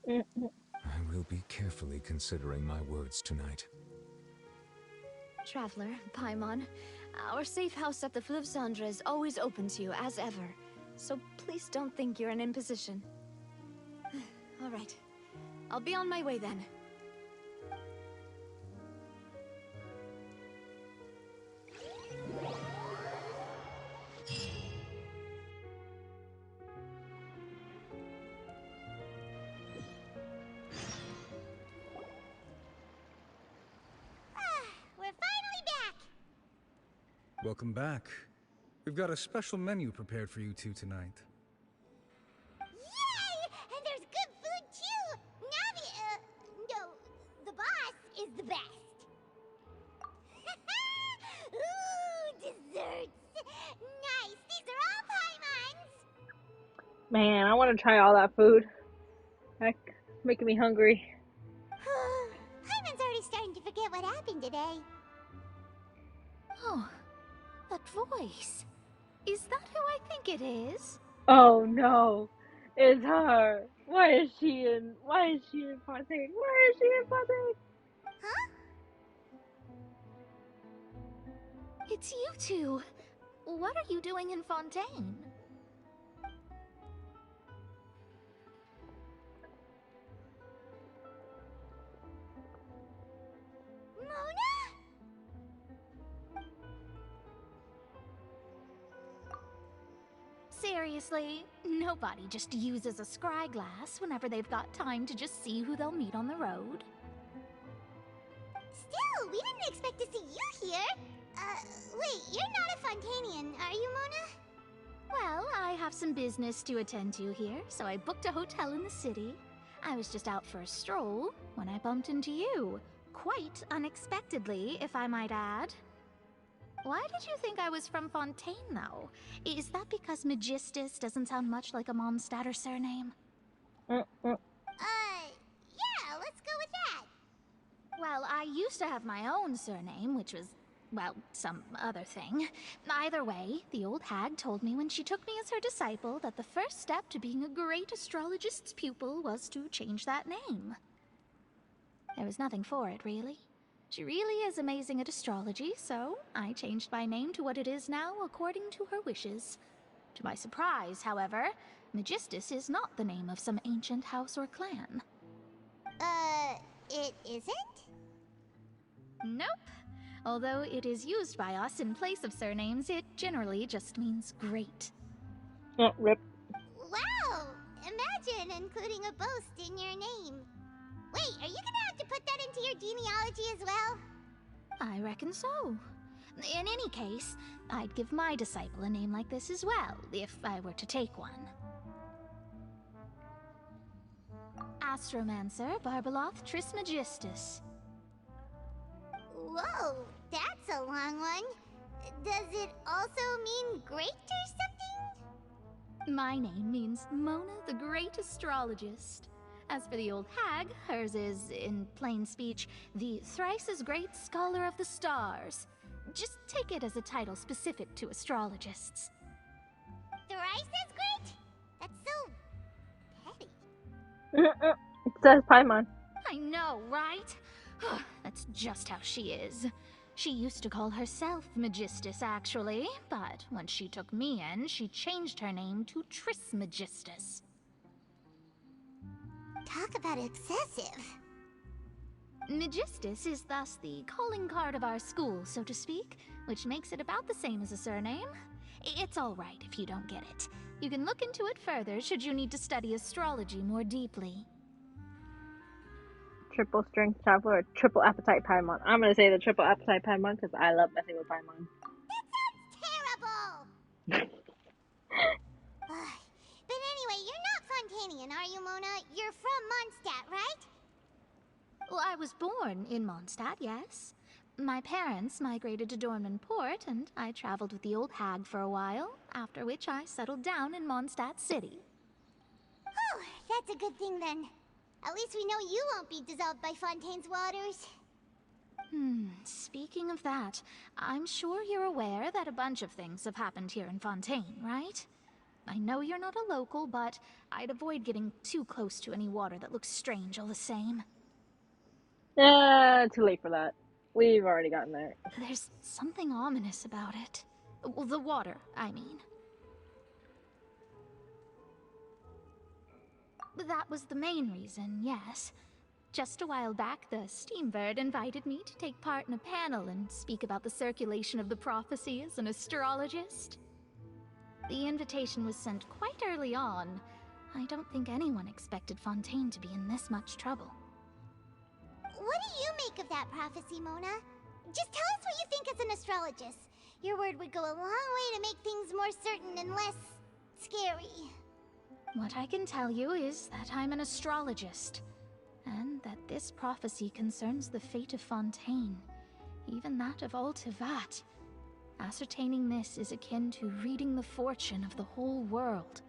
I will be carefully considering my words tonight. Traveler, Paimon, our safe house at the Fleuve Cendre is always open to you as ever. So please don't think you're an imposition. All right. I'll be on my way then. We're finally back! Welcome back. We've got a special menu prepared for you two tonight. Yay! And there's good food too! No, the boss is the best. Ooh, desserts! Nice! These are all Paimon's! Man, I want to try all that food. That's making me hungry. Paimon's already starting to forget what happened today. Oh, that voice. Is that who I think it is? Oh no, it's her. Why is she in Fontaine? Why is she in Fontaine? Huh? It's you two. What are you doing in Fontaine? Mona? Seriously, nobody just uses a scry glass whenever they've got time to just see who they'll meet on the road. Still, we didn't expect to see you here. Wait, you're not a Fontainian, are you, Mona? Well, I have some business to attend to here, so I booked a hotel in the city. I was just out for a stroll when I bumped into you. Quite unexpectedly, if I might add. Why did you think I was from Fontaine, though? Is that because Magistus doesn't sound much like a Mondstadt surname? Yeah, let's go with that. Well, I used to have my own surname, which was, well, some other thing. Either way, the old hag told me when she took me as her disciple that the first step to being a great astrologist's pupil was to change that name. There was nothing for it, really. She really is amazing at astrology, so I changed my name to what it is now according to her wishes. To my surprise, however, Magistus is not the name of some ancient house or clan. It isn't? Nope. Although it is used by us in place of surnames, it generally just means great. Rip. Wow! Imagine including a boast in your name. Wait, are you gonna have to put that into your genealogy as well? I reckon so. In any case, I'd give my disciple a name like this as well, if I were to take one. Astromancer Barbeloth Trismegistus. Whoa, that's a long one. Does it also mean great or something? My name means Mona the Great Astrologist. As for the old hag, hers is, in plain speech, the thrice-as-great Scholar of the Stars. Just take it as a title specific to astrologists. Thrice as great? That's so petty. It says Paimon. I know, right? That's just how she is. She used to call herself Magistus, actually, but when she took me in, she changed her name to Trismegistus. Talk about obsessive. Magistus is thus the calling card of our school, so to speak, which makes it about the same as a surname. It's all right if you don't get it. You can look into it further should you need to study astrology more deeply. Triple strength traveler or triple appetite Paimon? I'm gonna say the triple appetite Paimon because I love messing with Paimon. Terrible! But anyway, you're not Fontanian, are you, Mona? You're from Mondstadt, right? Well, I was born in Mondstadt, yes. My parents migrated to Dornman Port, and I traveled with the old hag for a while, after which I settled down in Mondstadt City. Oh, that's a good thing then. At least we know you won't be dissolved by Fontaine's waters. Speaking of that, I'm sure you're aware that a bunch of things have happened here in Fontaine, right? I know you're not a local, but I'd avoid getting too close to any water that looks strange all the same. Too late for that. We've already gotten there. There's something ominous about it. Well, the water, I mean. That was the main reason, yes. Just a while back, the Steambird invited me to take part in a panel and speak about the circulation of the prophecy as an astrologist. The invitation was sent quite early on. I don't think anyone expected Fontaine to be in this much trouble. What do you make of that prophecy, Mona? Just tell us what you think as an astrologist. Your word would go a long way to make things more certain and less scary. What I can tell you is that I'm an astrologist, and that this prophecy concerns the fate of Fontaine, even that of all Tivat. Ascertaining this is akin to reading the fortune of the whole world.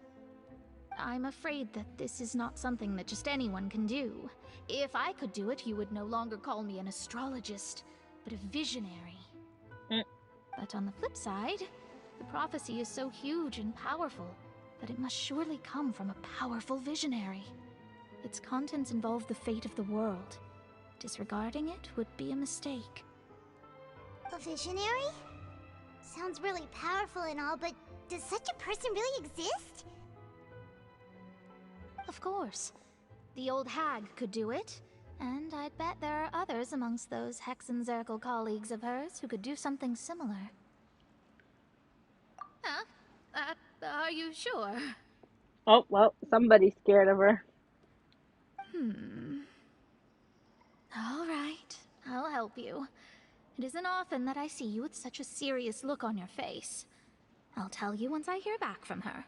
I'm afraid that this is not something that just anyone can do. If I could do it, you would no longer call me an astrologist, but a visionary. But on the flip side, the prophecy is so huge and powerful that it must surely come from a powerful visionary. Its contents involve the fate of the world. Disregarding it would be a mistake. A visionary? Sounds really powerful and all, but does such a person really exist? Of course. The old hag could do it, and I'd bet there are others amongst those Hexenzirkel colleagues of hers who could do something similar. Huh? Are you sure? Oh, well, somebody's scared of her. All right, I'll help you. It isn't often that I see you with such a serious look on your face. I'll tell you once I hear back from her.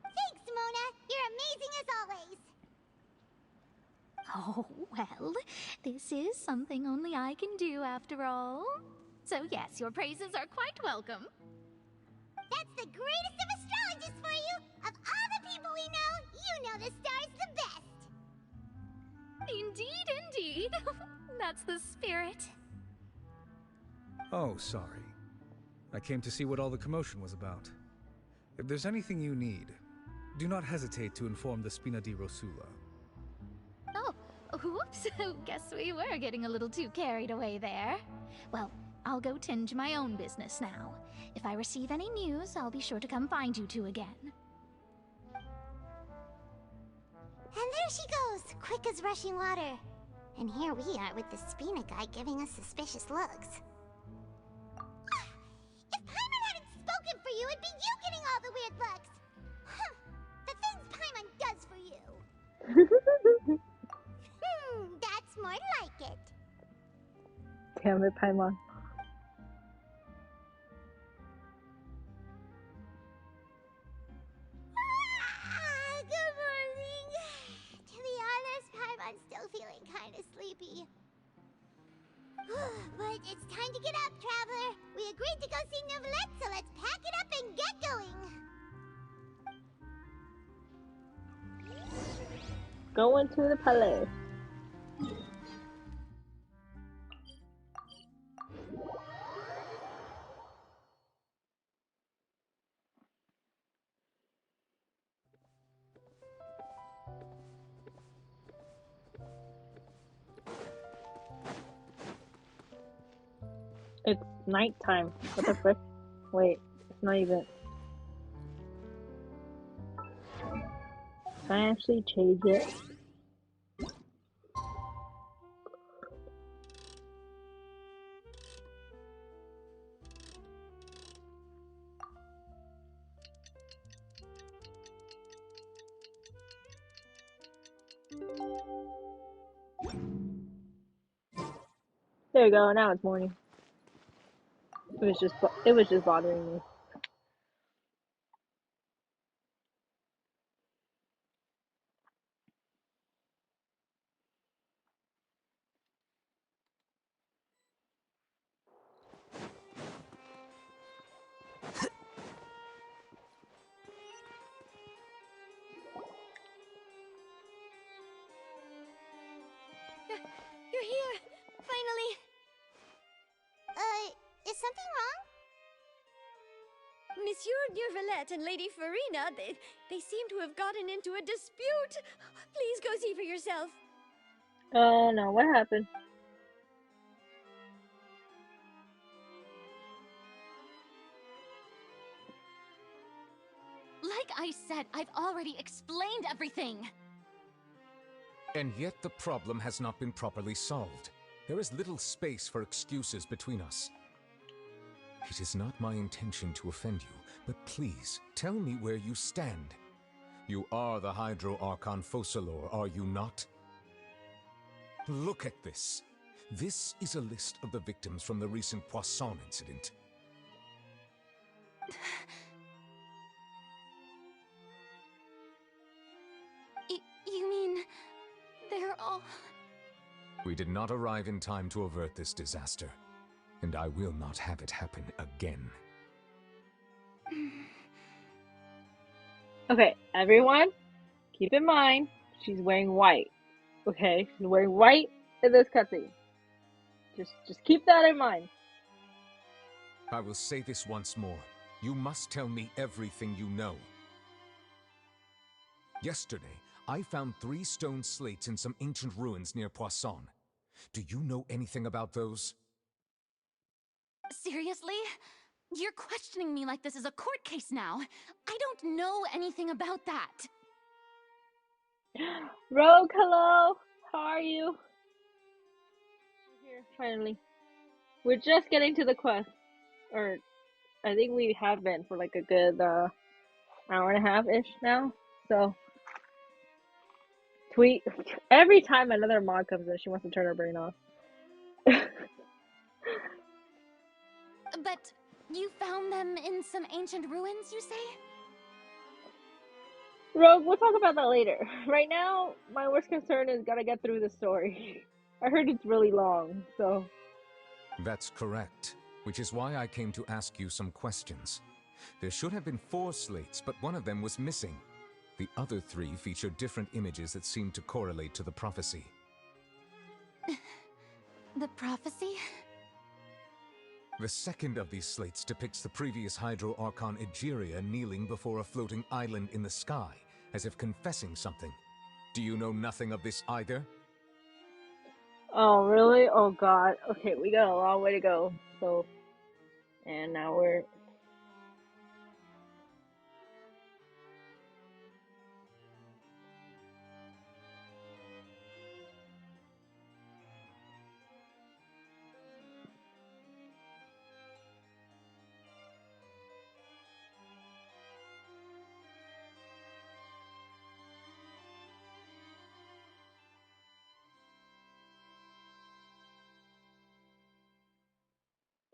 Thanks, Mona! You're amazing as always! Oh, well, this is something only I can do after all. So yes, your praises are quite welcome. That's the greatest of astrologists for you! Of all the people we know, you know the star's the best! Indeed, indeed. That's the spirit. Oh, sorry. I came to see what all the commotion was about. If there's anything you need, do not hesitate to inform the Spina di Rosula. Oh, whoops. Guess we were getting a little too carried away there. Well, I'll go tend to my own business now. If I receive any news, I'll be sure to come find you two again. And there she goes, quick as rushing water. And here we are with the Spina guy giving us suspicious looks. If Paimon hadn't spoken for you, it'd be you getting all the weird looks. Huh. The things Paimon does for you. That's more like it. Damn it, Paimon. Good morning. To be honest, Paimon's still feeling kind of sleepy. But it's time to get up, traveler. We agreed to go see Neuvillette, so let's pack it up and get going. Going to the palace. It's nighttime. What the frick? Wait, it's not even. Can I actually change it? There you go. Now it's morning. It was just bothering me. You're here! Finally! Is something wrong? Monsieur Neuvillette and Lady Furina, they seem to have gotten into a dispute. Please go see for yourself. Oh no, what happened? Like I said, I've already explained everything. And yet the problem has not been properly solved. There is little space for excuses between us. It is not my intention to offend you, but please, tell me where you stand. You are the Hydro Archon Focalor, are you not? Look at this. This is a list of the victims from the recent Poisson incident. You mean... they're all... We did not arrive in time to avert this disaster, and I will not have it happen again. Okay, everyone, keep in mind, she's wearing white. Okay, she's wearing white in this cutscene. Just keep that in mind. I will say this once more. You must tell me everything you know. Yesterday, I found 3 stone slates in some ancient ruins near Poisson. Do you know anything about those? Seriously? You're questioning me like this is a court case now. I don't know anything about that. Rogue, hello! How are you? We're here, finally. We're just getting to the quest. Or, I think we have been for like a good hour and a half-ish now. So, tweet. Every time another mod comes in, she wants to turn her brain off. But you found them in some ancient ruins, you say? Rogue, we'll talk about that later. Right now, my worst concern is gotta get through the story. I heard it's really long, so... That's correct, which is why I came to ask you some questions. There should have been 4 slates, but one of them was missing. The other 3 featured different images that seemed to correlate to the prophecy. The prophecy? The second of these slates depicts the previous Hydro Archon Egeria kneeling before a floating island in the sky, as if confessing something. Do you know nothing of this either? Oh, really? Oh, God. Okay, we got a long way to go. So, and now we're...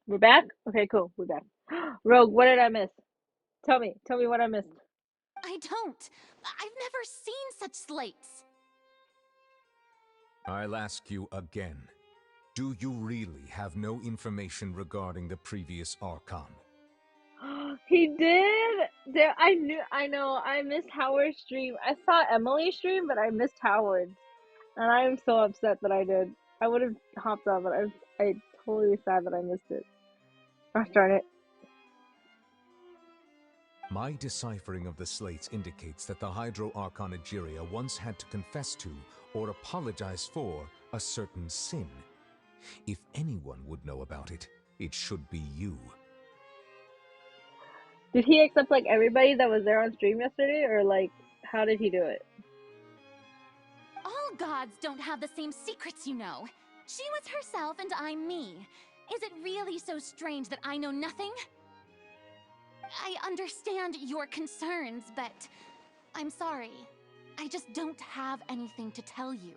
We're back? Okay, cool. We're back. Rogue, what did I miss? Tell me what I missed. I don't. I've never seen such slates. I'll ask you again. Do you really have no information regarding the previous Archon? He did? I know, I missed Howard's stream. I saw Emily's stream, but I missed Howard's. And I am so upset that I did. I would have hopped on, but I totally sad that I missed it. Gosh darn it. My deciphering of the slates indicates that the Hydro Archon Egeria once had to confess to, or apologize for, a certain sin. If anyone would know about it, It should be you. Did he accept like everybody that was there on stream yesterday, or like how did he do it? All gods don't have the same secrets, you know. She was herself and I'm me. Is it really so strange that I know nothing? I understand your concerns, but I'm sorry. I just don't have anything to tell you.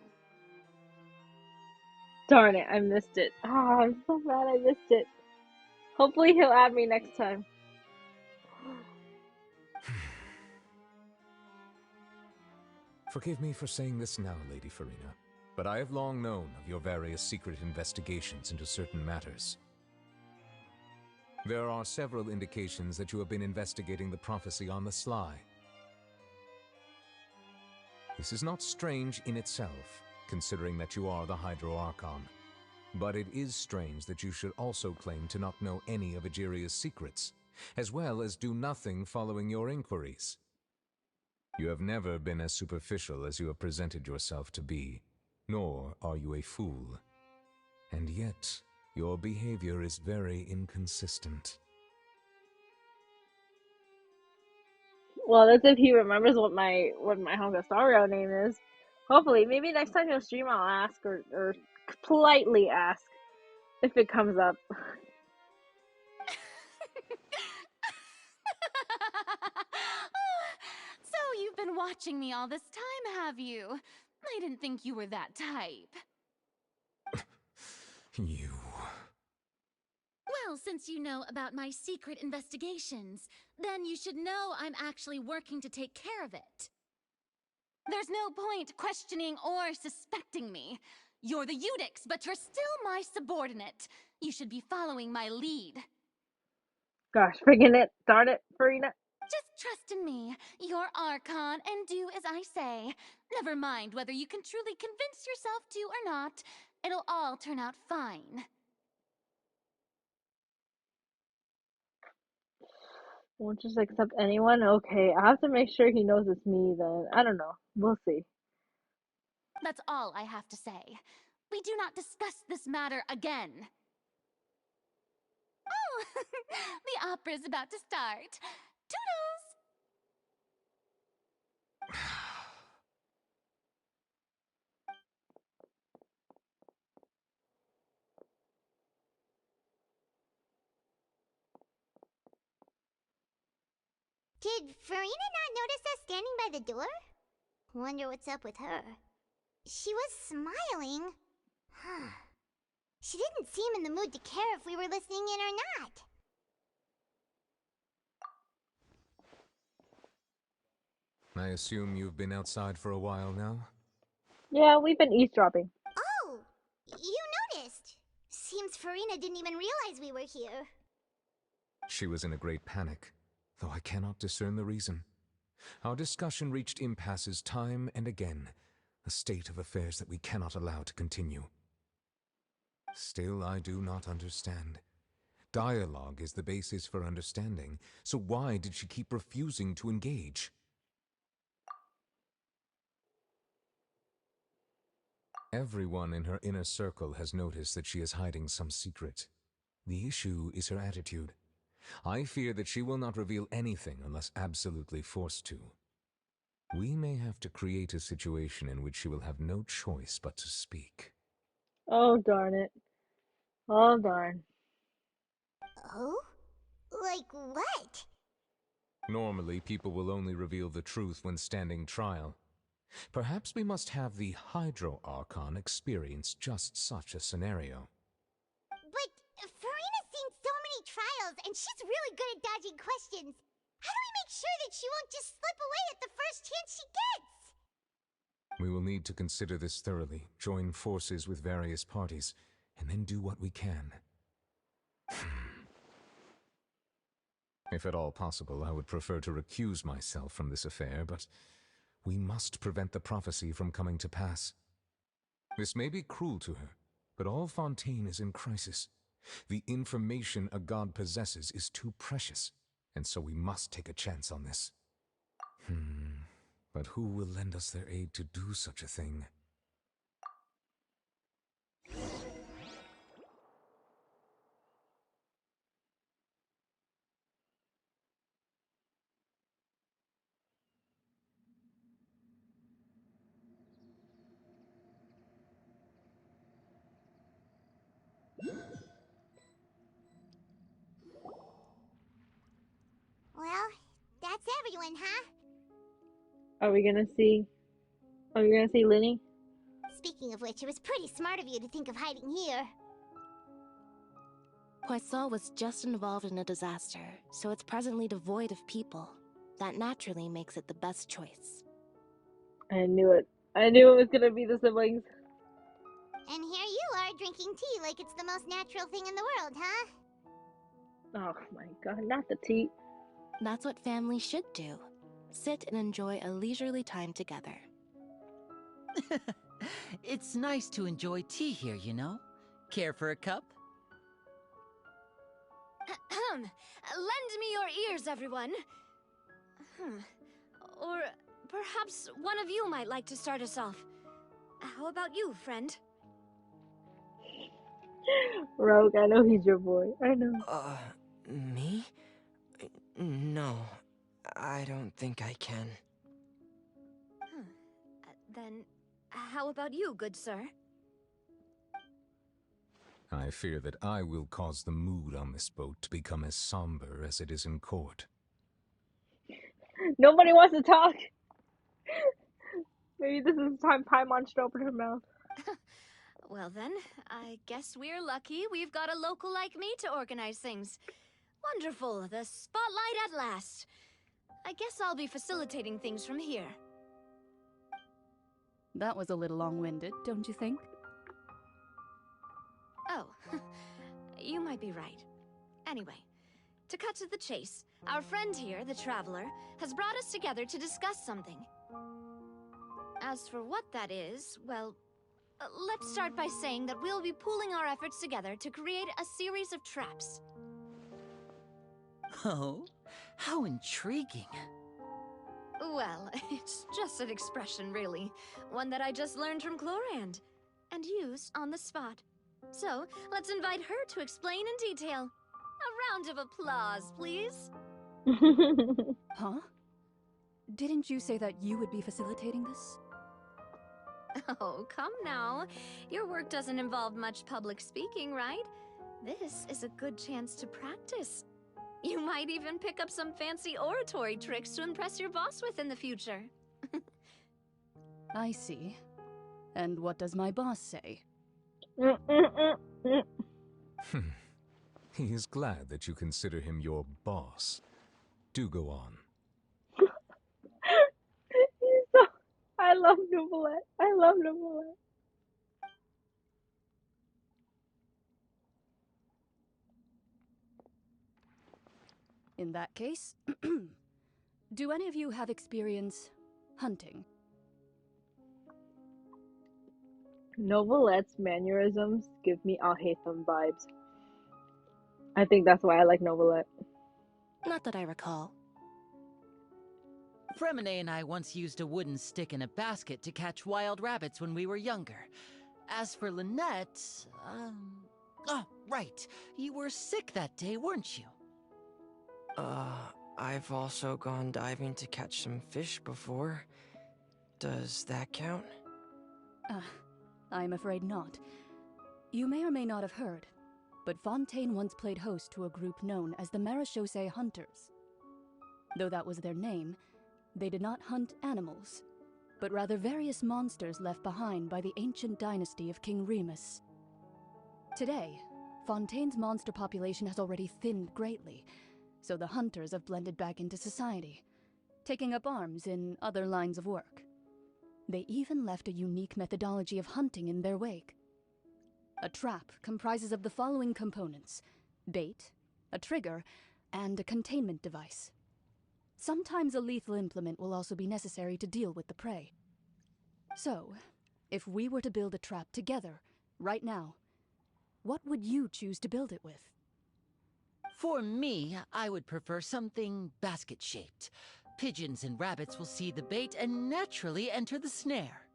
Darn it, I missed it. Oh, I'm so mad I missed it. Hopefully he'll add me next time. Forgive me for saying this now, Lady Furina, but I have long known of your various secret investigations into certain matters. There are several indications that you have been investigating the prophecy on the sly. This is not strange in itself, considering that you are the Hydro Archon. But it is strange that you should also claim to not know any of Egeria's secrets, as well as do nothing following your inquiries. You have never been as superficial as you have presented yourself to be, nor are you a fool. And yet, your behavior is very inconsistent. Well, that's if he remembers what my Hongasario name is. Hopefully, maybe next time he'll stream, I'll ask or politely ask if it comes up. So you've been watching me all this time, have you? I didn't think you were that type. You... Well, since you know about my secret investigations, then you should know I'm actually working to take care of it. There's no point questioning or suspecting me. You're the Eudix, but you're still my subordinate. You should be following my lead. Gosh, friggin' it. Darn it, Furina. Just trust in me. You're Archon, and do as I say. Never mind whether you can truly convince yourself to or not. It'll all turn out fine. Won't just accept anyone? Okay, I have to make sure he knows it's me then. I don't know. We'll see. That's all I have to say. We do not discuss this matter again. Oh, the opera's about to start. Toodles! Did Furina not notice us standing by the door? Wonder what's up with her. She was smiling. She didn't seem in the mood to care if we were listening in or not. I assume you've been outside for a while now? Yeah, we've been eavesdropping. Oh, you noticed. Seems Furina didn't even realize we were here. She was in a great panic, though I cannot discern the reason. Our discussion reached impasses time and again, a state of affairs that we cannot allow to continue. Still, I do not understand. Dialogue is the basis for understanding, so why did she keep refusing to engage? Everyone in her inner circle has noticed that she is hiding some secret. The issue is her attitude. I fear that she will not reveal anything unless absolutely forced to. We may have to create a situation in which she will have no choice but to speak. Oh, darn it. Oh, darn. Oh? Like what? Normally, people will only reveal the truth when standing trial. Perhaps we must have the Hydro Archon experience just such a scenario. But Furina's seen so many trials, and she's really good at dodging questions. How do we make sure that she won't just slip away at the first chance she gets? We will need to consider this thoroughly, join forces with various parties, and then do what we can. If at all possible, I would prefer to recuse myself from this affair, but we must prevent the prophecy from coming to pass. This may be cruel to her, but all Fontaine is in crisis. The information a god possesses is too precious, and so we must take a chance on this. But who will lend us their aid to do such a thing? Are we gonna see? Are we gonna see Linny? Speaking of which, it was pretty smart of you to think of hiding here. Poisson was just involved in a disaster, so it's presently devoid of people. That naturally makes it the best choice. I knew it. I knew it was gonna be the siblings. And here you are drinking tea like it's the most natural thing in the world, huh? Oh my god, not the tea. That's what families should do. Sit and enjoy a leisurely time together. It's nice to enjoy tea here, you know? Care for a cup? Lend me your ears, everyone. Or perhaps one of you might like to start us off. How about you, friend? Rogue, I know he's your boy. I know. Me? No, I don't think I can. Then, how about you, good sir? I fear that I will cause the mood on this boat to become as somber as it is in court. Nobody wants to talk. Maybe this is the time Paimon should open her mouth. Well then, I guess we're lucky we've got a local like me to organize things. Wonderful, the spotlight at last. I guess I'll be facilitating things from here. That was a little long-winded, don't you think? Oh, you might be right. Anyway, to cut to the chase, our friend here, the Traveler, has brought us together to discuss something. As for what that is, well, let's start by saying that we'll be pooling our efforts together to create a series of traps. Oh, how intriguing. Well, it's just an expression, really. One that I just learned from Chlorand, and used on the spot. So, let's invite her to explain in detail. A round of applause, please. Huh? Didn't you say that you would be facilitating this? Oh, come now. Your work doesn't involve much public speaking, right? This is a good chance to practice. You might even pick up some fancy oratory tricks to impress your boss with in the future. I see. And what does my boss say? He is glad that you consider him your boss. Do go on. I love Nouvellette. I love Nouvellette. In that case, do any of you have experience hunting? Nouvellette's mannerisms give me Alhaitham vibes. I think that's why I like Nouvellette. Not that I recall. Fremine and I once used a wooden stick in a basket to catch wild rabbits when we were younger. As for Lynette, oh, right. You were sick that day, weren't you? I've also gone diving to catch some fish before. Does that count? I'm afraid not. You may or may not have heard, but Fontaine once played host to a group known as the Marechaussee Hunters. Though that was their name, they did not hunt animals, but rather various monsters left behind by the ancient dynasty of King Remus. Today, Fontaine's monster population has already thinned greatly, so the hunters have blended back into society, taking up arms in other lines of work. They even left a unique methodology of hunting in their wake. A trap comprises of the following components: bait, a trigger, and a containment device. Sometimes a lethal implement will also be necessary to deal with the prey. So, if we were to build a trap together, right now, what would you choose to build it with? For me, I would prefer something basket-shaped. Pigeons and rabbits will see the bait and naturally enter the snare.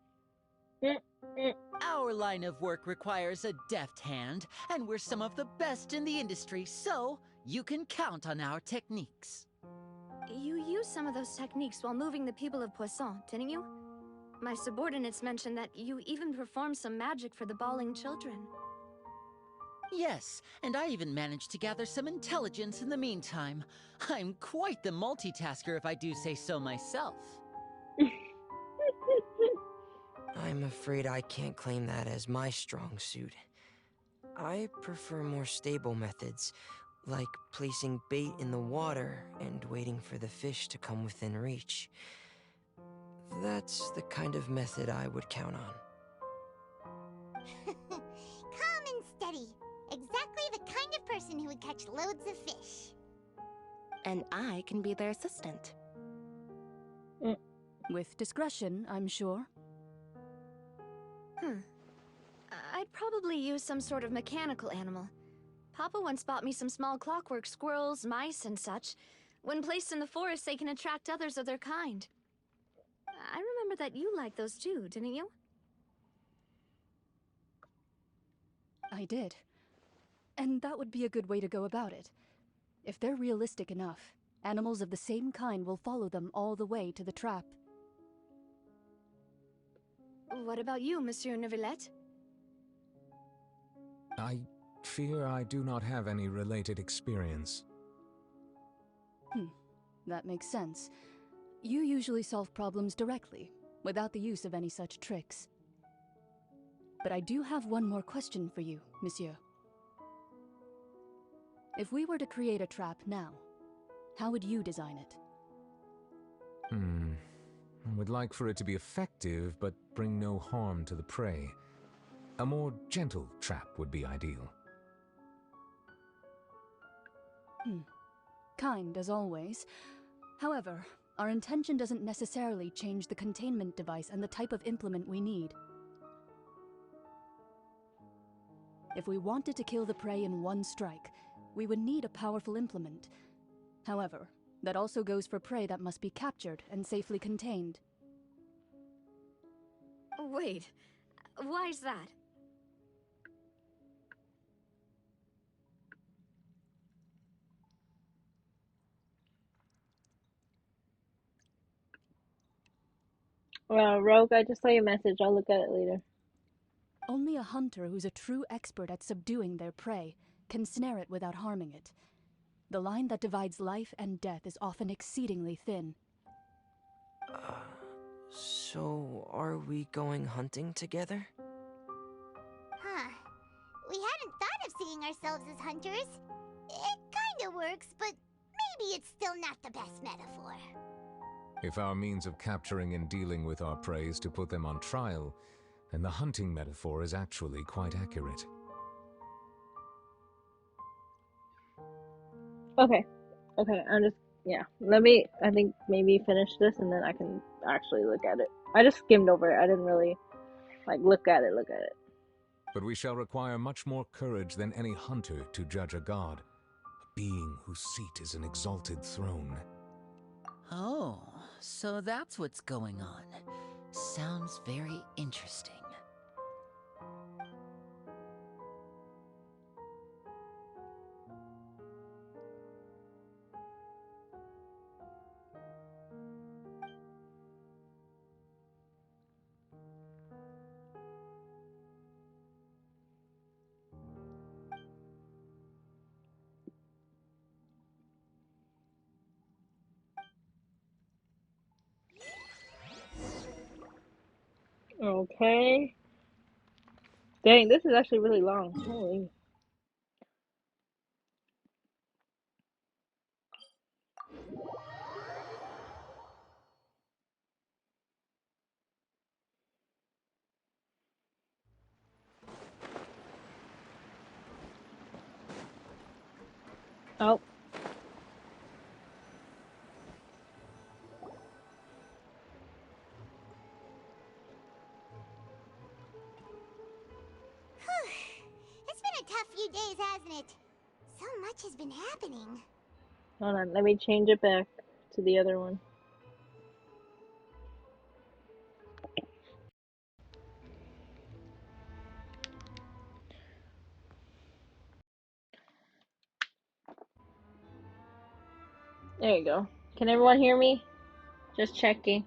Our line of work requires a deft hand, and we're some of the best in the industry, so you can count on our techniques. You used some of those techniques while moving the people of Poisson, didn't you? My subordinates mentioned that you even performed some magic for the bawling children. Yes, and I even managed to gather some intelligence in the meantime. I'm quite the multitasker if I do say so myself. I'm afraid I can't claim that as my strong suit. I prefer more stable methods, like placing bait in the water and waiting for the fish to come within reach. That's the kind of method I would count on. Calm and steady. Exactly the kind of person who would catch loads of fish. And I can be their assistant. With discretion, I'm sure. I'd probably use some sort of mechanical animal. Papa once bought me some small clockwork squirrels, mice, and such. When placed in the forest, they can attract others of their kind. I remember that you liked those too, didn't you? I did. And that would be a good way to go about it. If they're realistic enough, animals of the same kind will follow them all the way to the trap. What about you, Monsieur Neuvillette? I fear I do not have any related experience. That makes sense. You usually solve problems directly, without the use of any such tricks. But I do have one more question for you, Monsieur. If we were to create a trap now, how would you design it? I would like for it to be effective, but bring no harm to the prey. A more gentle trap would be ideal. Kind as always. However, our intention doesn't necessarily change the containment device and the type of implement we need. If we wanted to kill the prey in one strike, we would need a powerful implement. However, that also goes for prey that must be captured and safely contained. Wait, why's that? Rogue, I just saw your message. I'll look at it later. Only a hunter who's a true expert at subduing their prey can snare it without harming it. The line that divides life and death is often exceedingly thin. So are we going hunting together? Huh. We hadn't thought of seeing ourselves as hunters. It kinda works, but maybe it's still not the best metaphor. If our means of capturing and dealing with our prey is to put them on trial, then the hunting metaphor is actually quite accurate. Okay, I think maybe finish this and then I can actually look at it. I just skimmed over it. I didn't really, look at it. But we shall require much more courage than any hunter to judge a god, a being whose seat is an exalted throne. Oh, so that's what's going on. Sounds very interesting. Okay. Dang, this is actually really long. Holy. Oh. It's been a tough few days, hasn't it? So much has been happening. Hold on, let me change it back to the other one. There you go. Can everyone hear me? Just checking.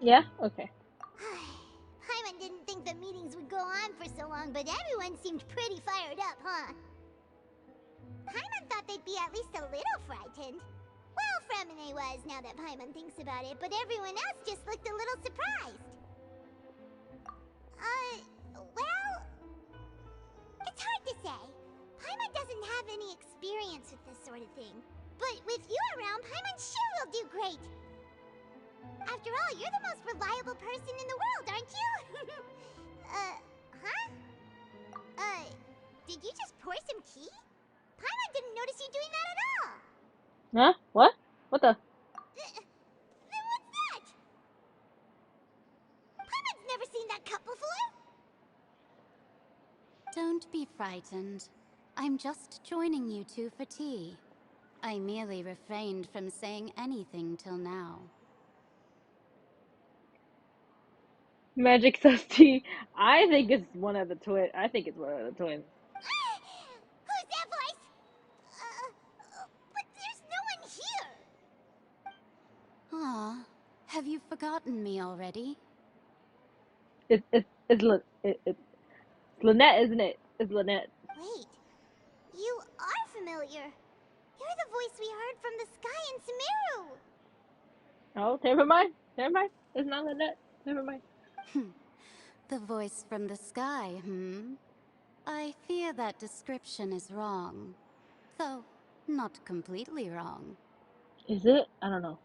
Yeah? Okay. Paimon didn't think the meetings would go on for so long, but everyone seemed pretty fired up, huh? Paimon thought they'd be at least a little frightened. Well, Fremine was, now that Paimon thinks about it, but everyone else just looked a little surprised. Well, it's hard to say. Paimon doesn't have any experience with this sort of thing. But with you around, Paimon sure will do great. After all, you're the most reliable person in the world, aren't you? Did you just pour some tea? Paimon didn't notice you doing that at all. Huh? What? What the? Then what's that? Paimon's never seen that cup before. Don't be frightened. I'm just joining you two for tea. I merely refrained from saying anything till now. Magic says T. I think it's one of the twins. I think it's one of the twins. Who's that voice? But there's no one here. Aw, have you forgotten me already? It's Lynette, isn't it? It's Lynette. Wait, you are familiar. You're the voice we heard from the sky in Sumeru. Oh, never mind. Never mind. It's not Lynette. Never mind. The voice from the sky, I fear that description is wrong. Though, not completely wrong. Is it? I don't know.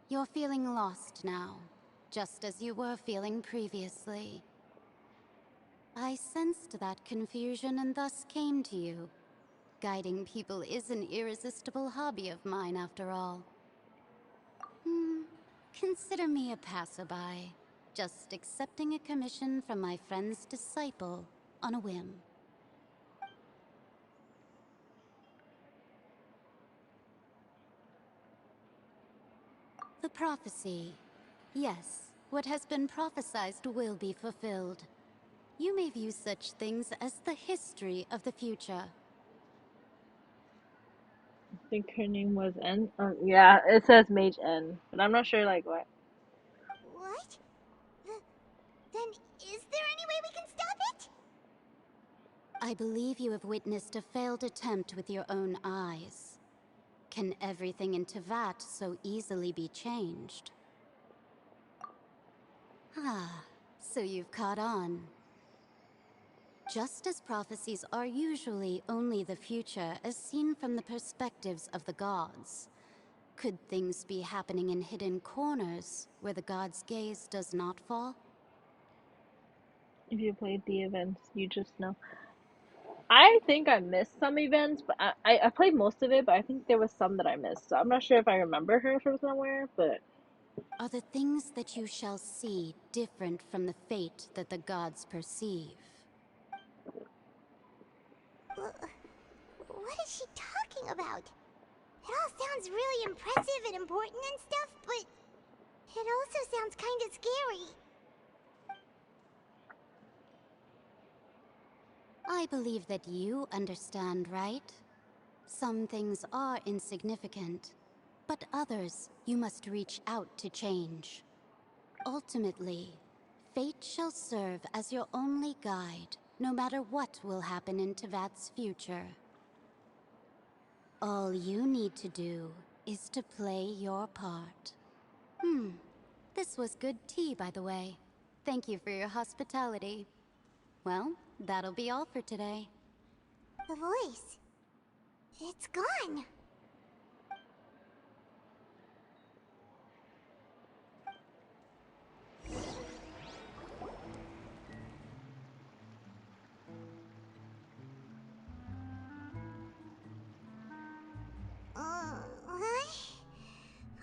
You're feeling lost now, just as you were feeling previously. I sensed that confusion and thus came to you. Guiding people is an irresistible hobby of mine, after all. Consider me a passerby, just accepting a commission from my friend's disciple on a whim. The prophecy. Yes, what has been prophesied will be fulfilled. You may view such things as the history of the future. I think her name was N. Yeah, it says Mage N, but I'm not sure like what. What? Then is there any way we can stop it? I believe you have witnessed a failed attempt with your own eyes. Can everything in Tevat so easily be changed? So you've caught on. Just as prophecies are usually only the future as seen from the perspectives of the gods, could things be happening in hidden corners where the gods' gaze does not fall? If you played the events, you just know. I think I missed some events, but I played most of it, but I think there was some that I missed. So I'm not sure if I remember her from somewhere, but... Are the things that you shall see different from the fate that the gods perceive? What is she talking about? It all sounds really impressive and important and stuff, but it also sounds kind of scary. I believe that you understand, right? Some things are insignificant, but others you must reach out to change. Ultimately, fate shall serve as your only guide, no matter what will happen in Tevat's future. All you need to do is to play your part. This was good tea, by the way. Thank you for your hospitality. Well, that'll be all for today. The voice. It's gone.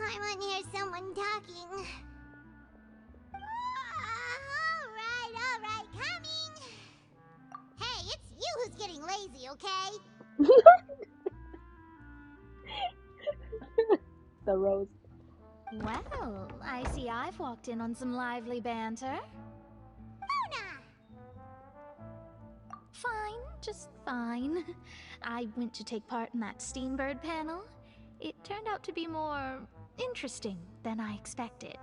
I want to hear someone talking. Alright, coming! Hey, it's you who's getting lazy, okay? The rose. Well, I see I've walked in on some lively banter. Luna! Fine, just fine. I went to take part in that Steambird panel. It turned out to be more interesting than I expected.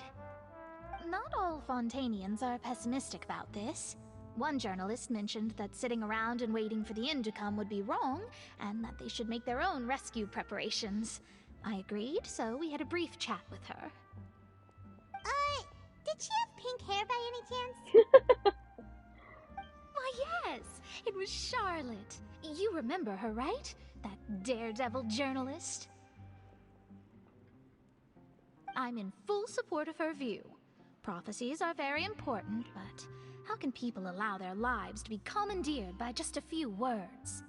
Not all Fontainians are pessimistic about this. One journalist mentioned that sitting around and waiting for the end to come would be wrong, and that they should make their own rescue preparations. I agreed, so we had a brief chat with her. Did she have pink hair by any chance? Why, yes! It was Charlotte. You remember her, right? That daredevil journalist? I'm in full support of her view. Prophecies are very important, but how can people allow their lives to be commandeered by just a few words?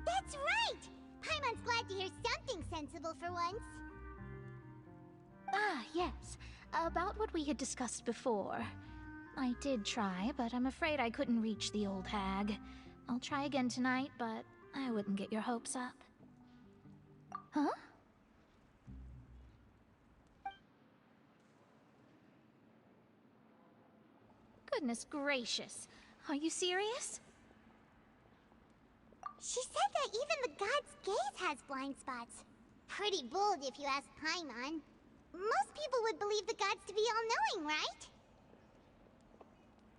That's right! Paimon's glad to hear something sensible for once. Ah, yes. About what we had discussed before. I did try, but I'm afraid I couldn't reach the old hag. I'll try again tonight, but I wouldn't get your hopes up. Huh? Goodness gracious. Are you serious? She said that even the god's gaze has blind spots. Pretty bold if you ask Paimon. Most people would believe the gods to be all-knowing, right?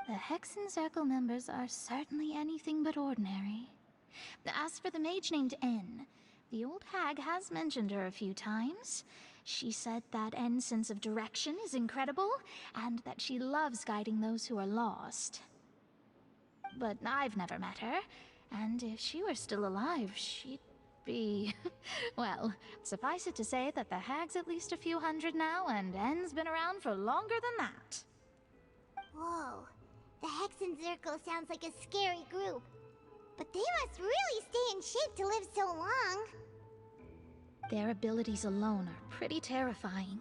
The Hexen Circle members are certainly anything but ordinary. As for the mage named N, the old hag has mentioned her a few times. She said that N's sense of direction is incredible, and that she loves guiding those who are lost. But I've never met her, and if she were still alive, she'd be... well, suffice it to say that the hag's at least a few hundred now, and N's been around for longer than that. Whoa. The Hexen Circle sounds like a scary group. But they must really stay in shape to live so long. Their abilities alone are pretty terrifying.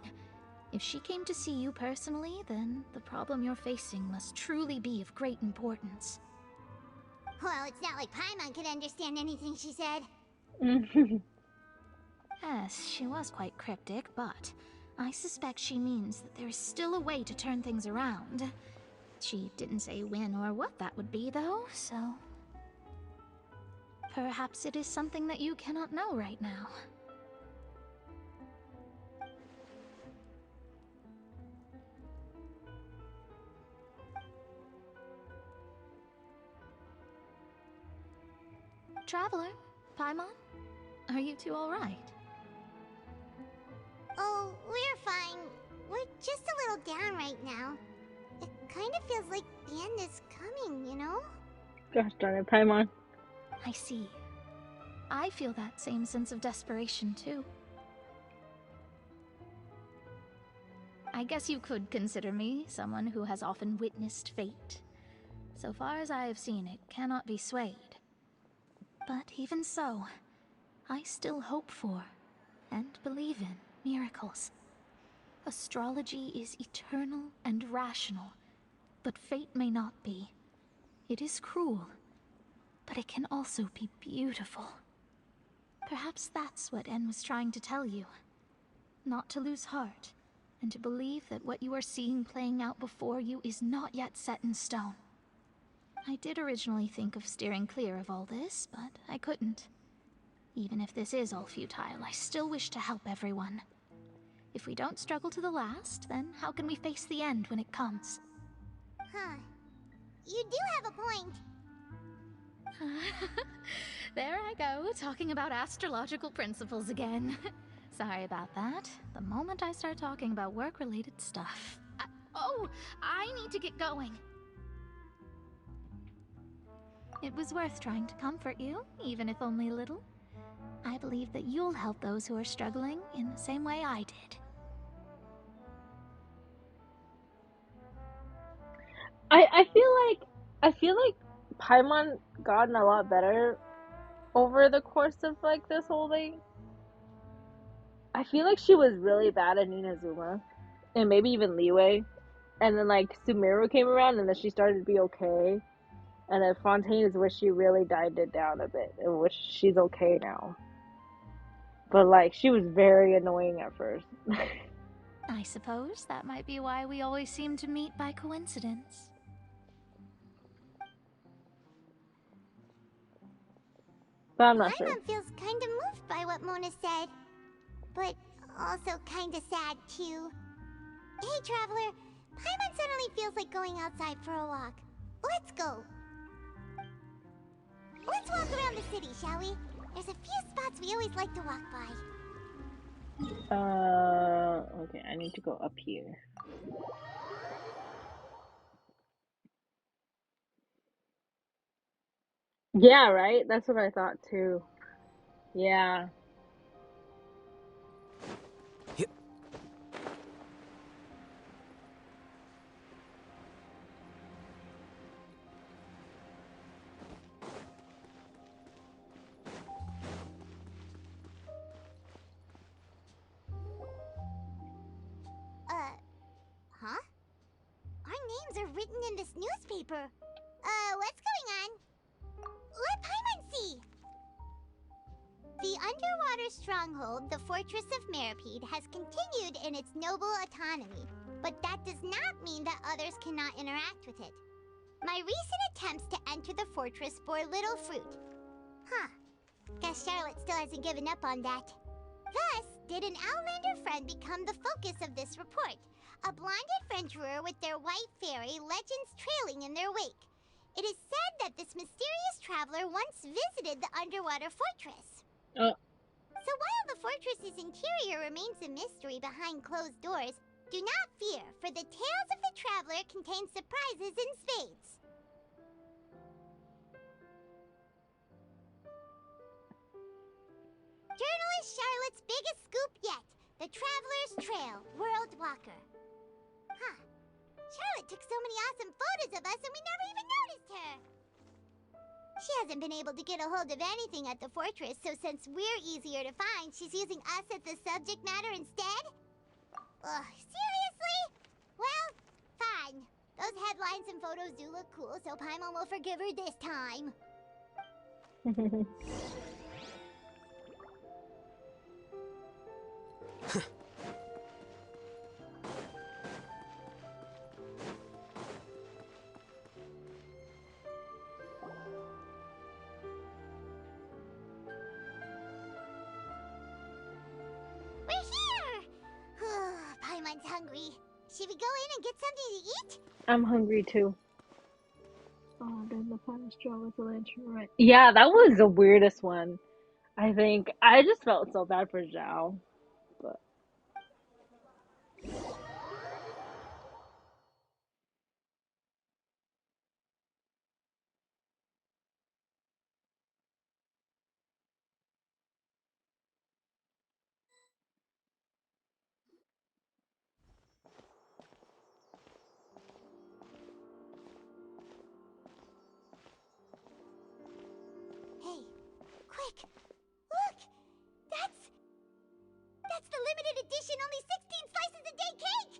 If she came to see you personally, then the problem you're facing must truly be of great importance. Well, it's not like Paimon could understand anything she said. Yes, she was quite cryptic, but I suspect she means that there is still a way to turn things around. She didn't say when or what that would be, though, so... perhaps it is something that you cannot know right now. Traveler, Paimon, are you two all right? Oh, we're fine. We're just a little down right now. It kind of feels like the end is coming, you know? Gosh darn it, Paimon. I see. I feel that same sense of desperation, too. I guess you could consider me someone who has often witnessed fate. So far as I have seen, it cannot be swayed. But even so, I still hope for, and believe in, miracles. Astrology is eternal and rational, but fate may not be. It is cruel, but it can also be beautiful. Perhaps that's what N was trying to tell you. Not to lose heart, and to believe that what you are seeing playing out before you is not yet set in stone. I did originally think of steering clear of all this, but I couldn't. Even if this is all futile, I still wish to help everyone. If we don't struggle to the last, then how can we face the end when it comes? Huh. You do have a point. There I go, talking about astrological principles again. Sorry about that. The moment I start talking about work-related stuff... I need to get going. It was worth trying to comfort you, even if only a little. I believe that you'll help those who are struggling in the same way I did. I feel like Paimon gotten a lot better over the course of like this whole thing. I feel like she was really bad at Ninazuma, and maybe even Leeway, and then like Sumeru came around, and then she started to be okay, and then Fontaine is where she really died it down a bit, in which she's okay now. But like she was very annoying at first. I suppose that might be why we always seem to meet by coincidence. But I'm not sure. Paimon feels kind of moved by what Mona said, but also kind of sad too. Hey, Traveler, Paimon suddenly feels like going outside for a walk. Let's go. Let's walk around the city, shall we? There's a few spots we always like to walk by. Okay, I need to go up here. Yeah, right? That's what I thought too. Yeah. Huh? Our names are written in this newspaper. What's going on? Let Paimon see! The underwater stronghold, the Fortress of Meripede, has continued in its noble autonomy, but that does not mean that others cannot interact with it. My recent attempts to enter the fortress bore little fruit. Huh. Guess Charlotte still hasn't given up on that. Thus, did an Outlander friend become the focus of this report? A blind adventurer with their white fairy, legends trailing in their wake. It is said that this mysterious traveler once visited the underwater fortress. Oh. So while the fortress's interior remains a mystery behind closed doors, do not fear, for the tales of the traveler contain surprises in spades. Journalist Charlotte's biggest scoop yet. The Traveler's Trail, World Walker. Huh. Charlotte took so many awesome photos of us and we never even noticed her. She hasn't been able to get a hold of anything at the fortress, so since we're easier to find, she's using us as the subject matter instead? Ugh, seriously? Well, fine. Those headlines and photos do look cool, so Paimon will forgive her this time. We're here! Paimon's hungry. Should we go in and get something to eat? I'm hungry too. Oh, then the final straw was the lantern, right? Yeah, that was the weirdest one. I think I just felt so bad for Zhao, but Hey, quick! Look! That's the limited edition only 16 slices a day cake!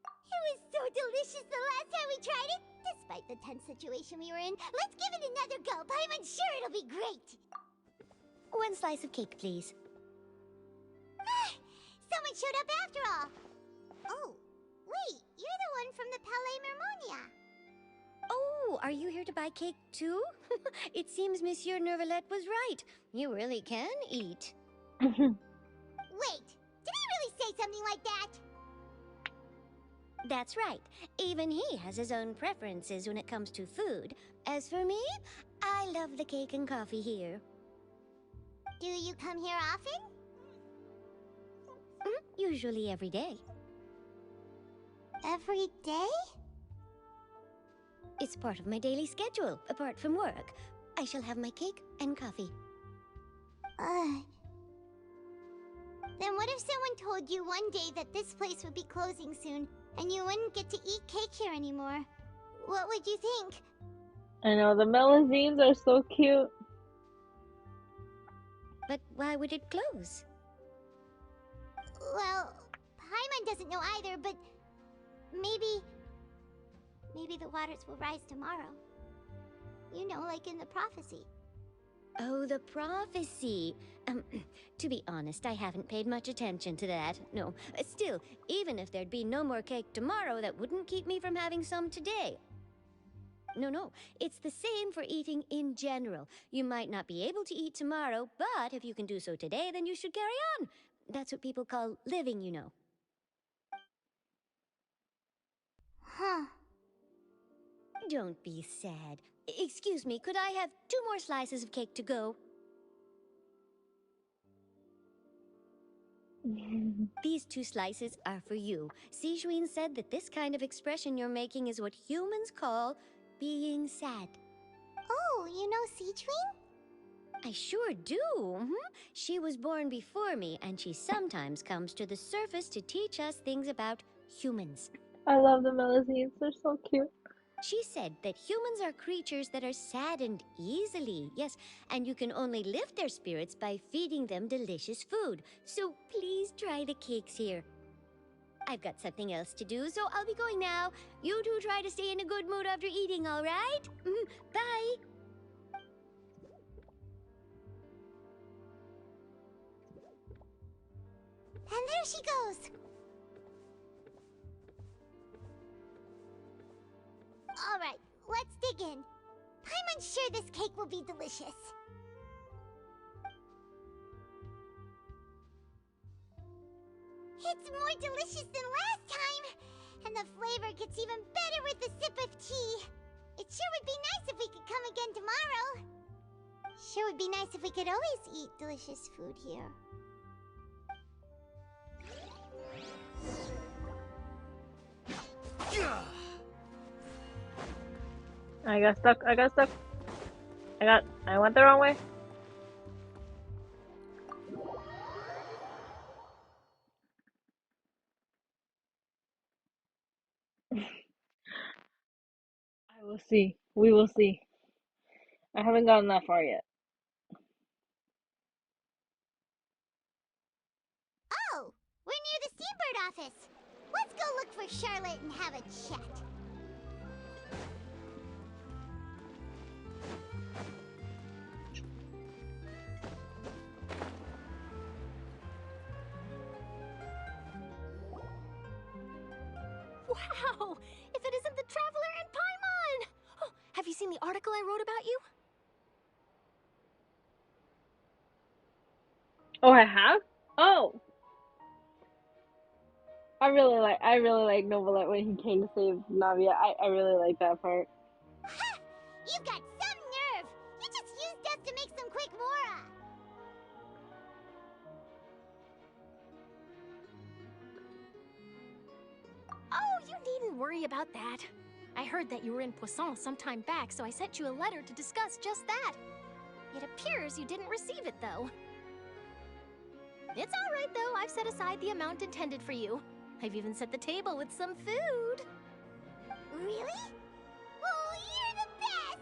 It was so delicious the last time we tried it! Despite the tense situation we were in, let's give it another go! I'm sure it'll be great! One slice of cake, please. Someone showed up after all! Oh, wait, you're the one from the Palais Mermonia! Oh, are you here to buy cake too? It seems Monsieur Neuvillette was right. You really can eat. Wait, did he really say something like that? That's right. Even he has his own preferences when it comes to food. As for me, I love the cake and coffee here. Do you come here often? Usually every day. Every day? It's part of my daily schedule, apart from work. I shall have my cake and coffee. Then what if someone told you one day that this place would be closing soon, and you wouldn't get to eat cake here anymore? What would you think? I know the melazines are so cute. But why would it close? Well, Paimon doesn't know either, but maybe the waters will rise tomorrow. You know, like in the prophecy. Oh, the prophecy. To be honest, I haven't paid much attention to that. No, still, even if there'd be no more cake tomorrow, that wouldn't keep me from having some today. No, it's the same for eating in general. You might not be able to eat tomorrow, but if you can do so today, then you should carry on. That's what people call living, you know. Huh. Don't be sad. Excuse me, could I have 2 more slices of cake to go? These 2 slices are for you. Sijuin said that this kind of expression you're making is what humans call being sad. Oh, you know Sijuin? I sure do. She was born before me, and she sometimes comes to the surface to teach us things about humans. I love the Melusines. They're so cute. She said that humans are creatures that are saddened easily, yes, and you can only lift their spirits by feeding them delicious food. So please try the cakes here. I've got something else to do, so I'll be going now. You two try to stay in a good mood after eating, all right? Bye. And there she goes. All right, let's dig in. I'm sure this cake will be delicious. It's more delicious than last time, and the flavor gets even better with a sip of tea. It sure would be nice if we could come again tomorrow. Sure would be nice if we could always eat delicious food here. I got stuck. I went the wrong way. I will see. We will see. I haven't gotten that far yet. Oh, we're near the Seabird office. Let's go look for Charlotte and have a chat. Wow! If it isn't the Traveler and Paimon! Oh, have you seen the article I wrote about you? Oh, I have? Oh! I really like Novelette when he came to save Navia. I really like that part. Ha! You've got some nerve! You just used us to make some quick Mora! Oh, you needn't worry about that. I heard that you were in Poisson some time back, so I sent you a letter to discuss just that. It appears you didn't receive it, though. It's all right, though. I've set aside the amount intended for you. I've even set the table with some food. Really? Oh, you're the best!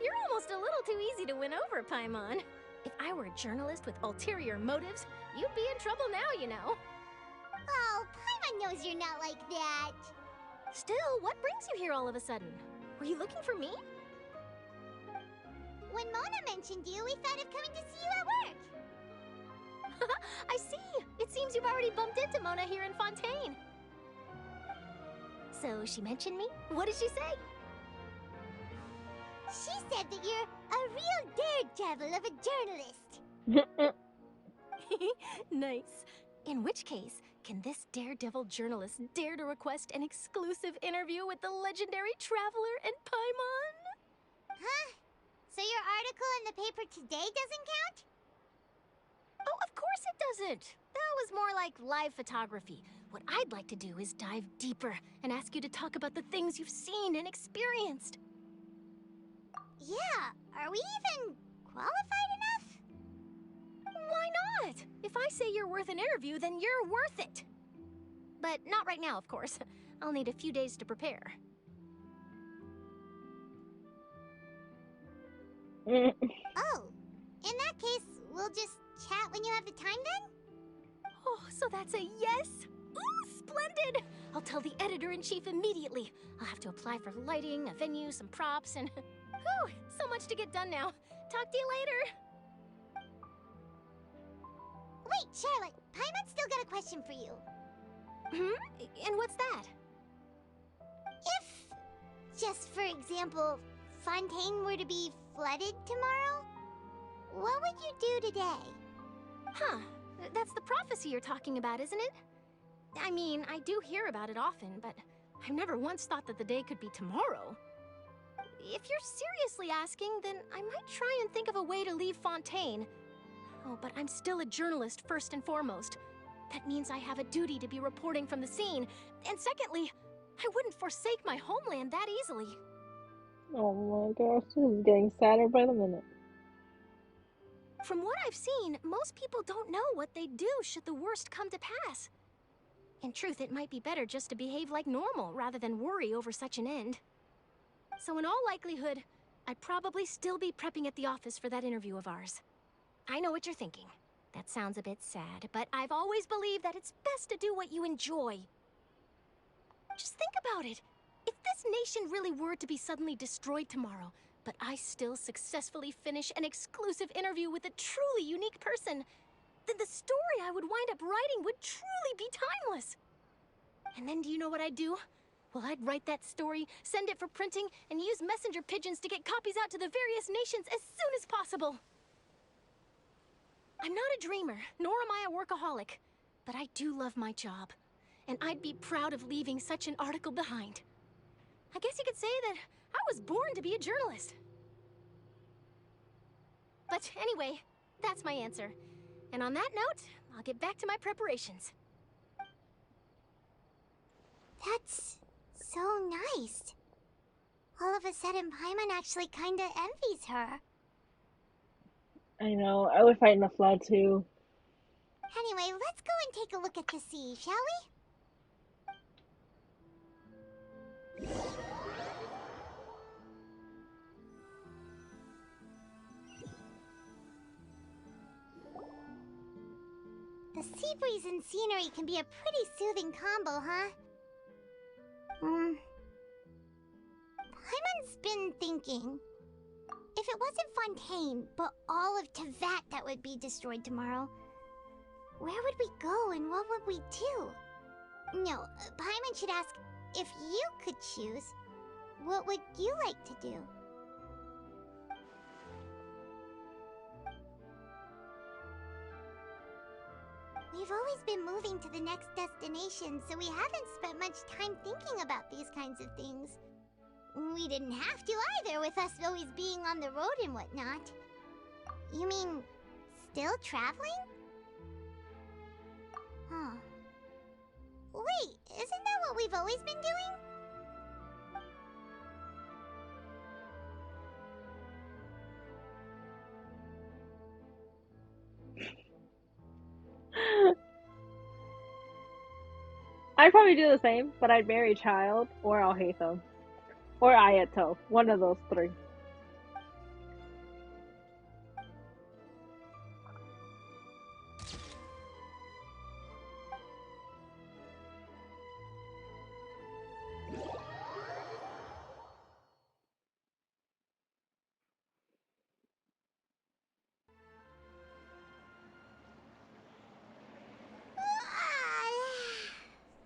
You're almost a little too easy to win over, Paimon. If I were a journalist with ulterior motives, you'd be in trouble now, you know. Oh, Paimon knows you're not like that. Still, what brings you here all of a sudden? Were you looking for me? When Mona mentioned you, we thought of coming to see you at work. I see. It seems you've already bumped into Mona here in Fontaine. So she mentioned me? What did she say? She said that you're a real daredevil of a journalist. Nice. In which case, can this daredevil journalist dare to request an exclusive interview with the legendary Traveler and Paimon? Huh? So your article in the paper today doesn't count? Oh, of course it doesn't. That was more like live photography. What I'd like to do is dive deeper and ask you to talk about the things you've seen and experienced. Yeah, are we even qualified enough? Why not? If I say you're worth an interview, then you're worth it. But not right now, of course. I'll need a few days to prepare. Oh, in that case, we'll just chat when you have the time then? Oh, so that's a yes? Ooh, splendid! I'll tell the editor-in-chief immediately. I'll have to apply for lighting, a venue, some props, and... Whew, so much to get done now. Talk to you later. Wait, Charlotte, Paimon's still got a question for you. And what's that? If, just for example, Fontaine were to be flooded tomorrow, what would you do today? Huh, that's the prophecy you're talking about, isn't it? I mean, I do hear about it often, but I've never once thought that the day could be tomorrow. If you're seriously asking, then I might try and think of a way to leave Fontaine. Oh, but I'm still a journalist first and foremost. That means I have a duty to be reporting from the scene. And secondly, I wouldn't forsake my homeland that easily. Oh my gosh, this is getting sadder by the minute. From what I've seen, most people don't know what they'd do should the worst come to pass. In truth, it might be better just to behave like normal rather than worry over such an end. So in all likelihood, I'd probably still be prepping at the office for that interview of ours. I know what you're thinking. That sounds a bit sad, but I've always believed that it's best to do what you enjoy. Just think about it. If this nation really were to be suddenly destroyed tomorrow, but I still successfully finish an exclusive interview with a truly unique person, then the story I would wind up writing would truly be timeless. And then do you know what I'd do? Well, I'd write that story, send it for printing, and use messenger pigeons to get copies out to the various nations as soon as possible. I'm not a dreamer, nor am I a workaholic, but I do love my job, and I'd be proud of leaving such an article behind. I guess you could say that I was born to be a journalist. But anyway, that's my answer. And on that note, I'll get back to my preparations. That's so nice. All of a sudden, Paimon actually kinda envies her. I know, I would fight in the flood too. Anyway, let's go and take a look at the sea, shall we? The sea breeze and scenery can be a pretty soothing combo, huh? Paimon's been thinking. If it wasn't Fontaine, but all of Tevat that would be destroyed tomorrow, where would we go and what would we do? No, Paimon should ask, if you could choose, what would you like to do? We've always been moving to the next destination, so we haven't spent much time thinking about these kinds of things. We didn't have to either, with us always being on the road and whatnot. You mean, still traveling? Huh. Wait, isn't that what we've always been doing? I'd probably do the same, but I'd marry Child, or I'll hate them. Or Ayato. One of those three.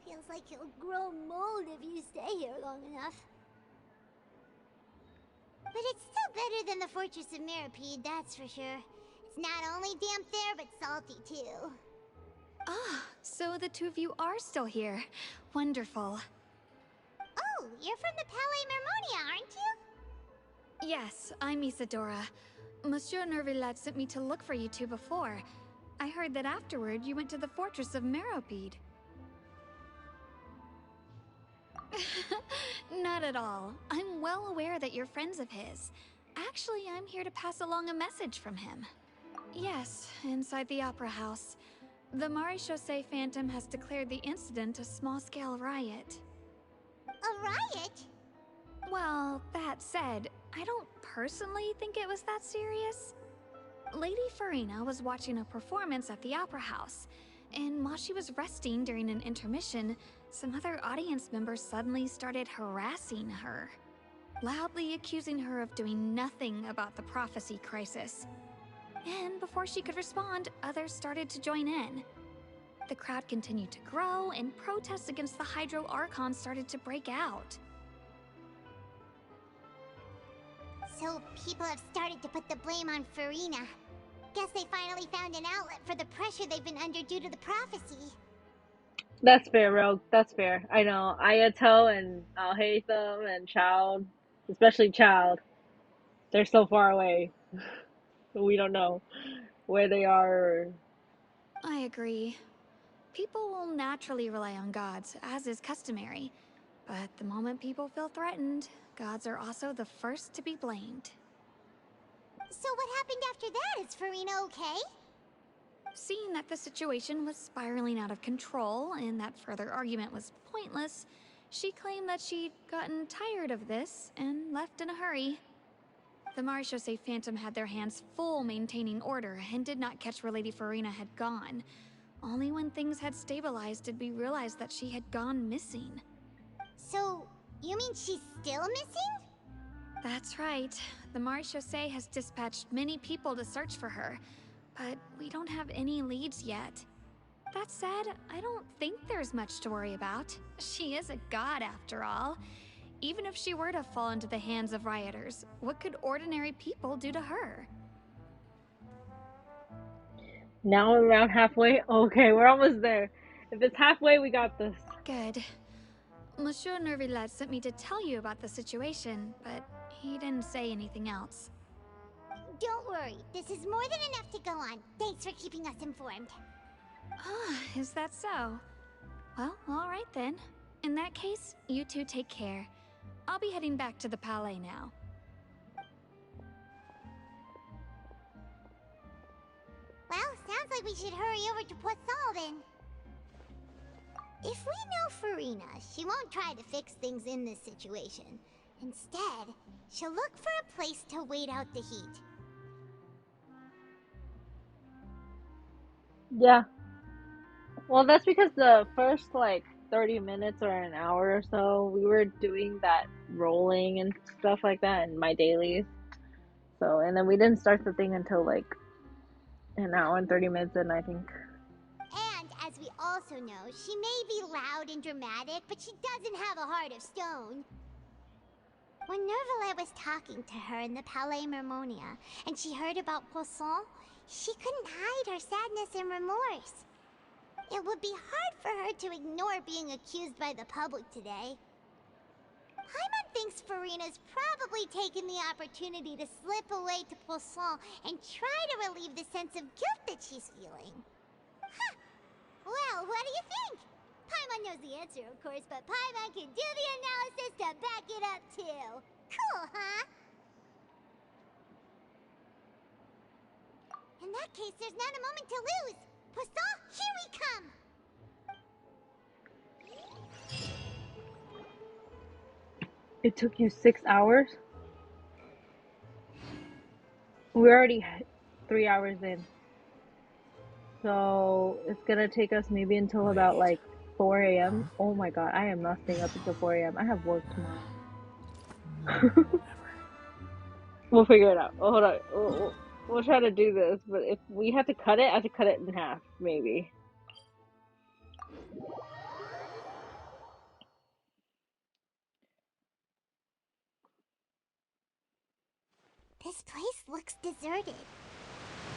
Feels like you'll grow mold if you stay here long enough. But it's still better than the Fortress of Meripede, that's for sure. It's not only damp there, but salty too. Ah, so the two of you are still here. Wonderful. Oh, you're from the Palais Mermonia, aren't you? Yes, I'm Isadora. Monsieur Nervillet sent me to look for you two before. I heard that afterward you went to the Fortress of Meripede. Not at all. I'm well aware that you're friends of his. Actually, I'm here to pass along a message from him. Yes, inside the Opera House. The Maréchaussée Phantom has declared the incident a small-scale riot. A riot? Well, that said, I don't personally think it was that serious. Lady Furina was watching a performance at the Opera House, and while she was resting during an intermission, some other audience members suddenly started harassing her, loudly accusing her of doing nothing about the prophecy crisis. And before she could respond, others started to join in. The crowd continued to grow, and protests against the Hydro Archon started to break out. So people have started to put the blame on Furina. Guess they finally found an outlet for the pressure they've been under due to the prophecy. That's fair, Rogue. That's fair. I know. Ayato and Alhaitham and Child, especially Child, they're so far away. We don't know where they are. I agree. People will naturally rely on gods, as is customary. But the moment people feel threatened, gods are also the first to be blamed. So what happened after that? Is Furina okay? Seeing that the situation was spiraling out of control and that further argument was pointless, she claimed that she'd gotten tired of this and left in a hurry. The Marechaussee Phantom had their hands full maintaining order and did not catch where Lady Furina had gone. Only when things had stabilized did we realize that she had gone missing. So, you mean she's still missing? That's right. The Marechaussee has dispatched many people to search for her, but we don't have any leads yet. That said, I don't think there's much to worry about. She is a god after all. Even if she were to fall into the hands of rioters, what could ordinary people do to her? Now we're around halfway. Okay, we're almost there. If it's halfway, we got this. Good. Monsieur Nervillet sent me to tell you about the situation, but he didn't say anything else. Don't worry, this is more than enough to go on. Thanks for keeping us informed. Ah, is that so? Well, alright then. In that case, you two take care. I'll be heading back to the Palais now. Well, sounds like we should hurry over to Poisson then. If we know Furina, she won't try to fix things in this situation. Instead, she'll look for a place to wait out the heat. Yeah. Well, that's because the first, like, 30 minutes or an hour or so, we were doing that rolling and stuff like that in my dailies. So, and then we didn't start the thing until, like, an hour and 30 minutes in, I think. And, as we also know, she may be loud and dramatic, but she doesn't have a heart of stone. When Nervillet was talking to her in the Palais Mermonia, and she heard about Poisson, she couldn't hide her sadness and remorse. It would be hard for her to ignore being accused by the public today. Paimon thinks Furina's probably taken the opportunity to slip away to Poisson and try to relieve the sense of guilt that she's feeling. Huh! Well, what do you think? Paimon knows the answer, of course, but Paimon can do the analysis to back it up, too. Cool, huh? In that case, there's not a moment to lose. Poisson, here we come! It took you 6 hours? We're already 3 hours in. So it's gonna take us maybe until about like 4 a.m. Oh my god, I am not staying up until 4 a.m. I have work tomorrow. We'll figure it out. Oh, hold on. We'll try to do this, but if we have to cut it, I have to cut it in half, maybe. This place looks deserted.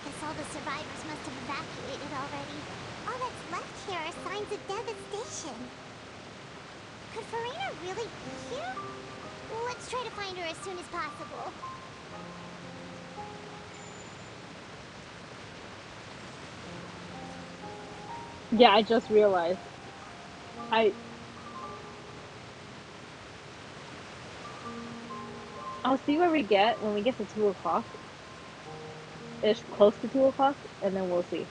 Guess all the survivors must have evacuated already. All that's left here are signs of devastation. Could Furina really be here? Let's try to find her as soon as possible. Yeah, I just realized. I'll see where we get when we get to 2 o'clock. It's close to 2 o'clock, and then we'll see.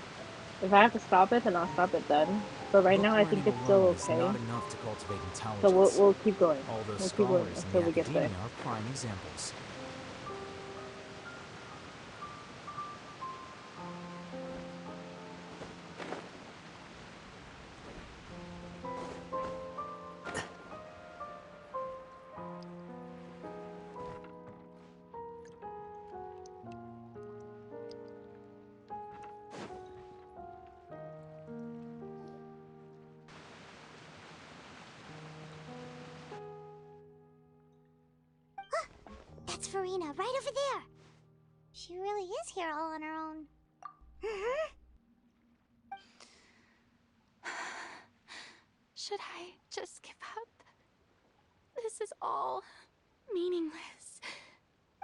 If I have to stop it, then I'll stop it then. But right now, I think Book-learning it's still alone is okay. not enough to cultivate So intelligence. we'll keep going. Although We'll keep going scholars in until the we get there. academia are prime examples. That's Furina, right over there. She really is here all on her own. Should I just give up? This is all meaningless.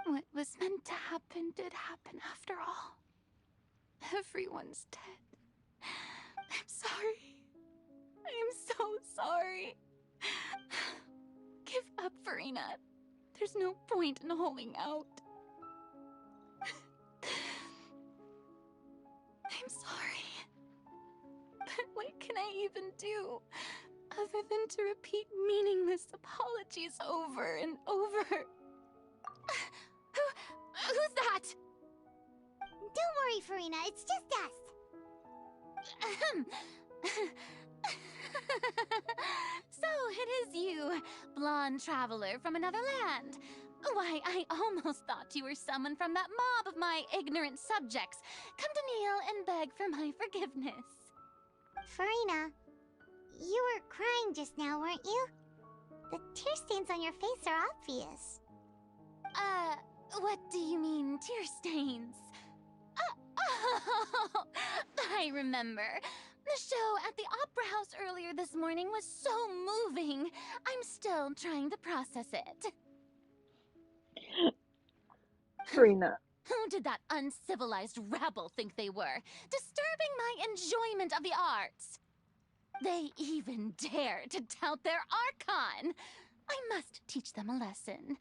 What was meant to happen did happen after all. Everyone's dead. I'm sorry. I am so sorry. Give up, Furina. There's no point in holding out. I'm sorry. But what can I even do other than to repeat meaningless apologies over and over? Who's that? Don't worry, Furina. It's just us. So it is you, blonde traveler from another land. Why, I almost thought you were someone from that mob of my ignorant subjects, come to kneel and beg for my forgiveness. Furina, you were crying just now, weren't you? The tear stains on your face are obvious. What do you mean, tear stains? Oh, I remember. The show at the Opera House earlier this morning was so moving. I'm still trying to process it. Furina. Who did that uncivilized rabble think they were, disturbing my enjoyment of the arts? They even dare to tout their Archon. I must teach them a lesson.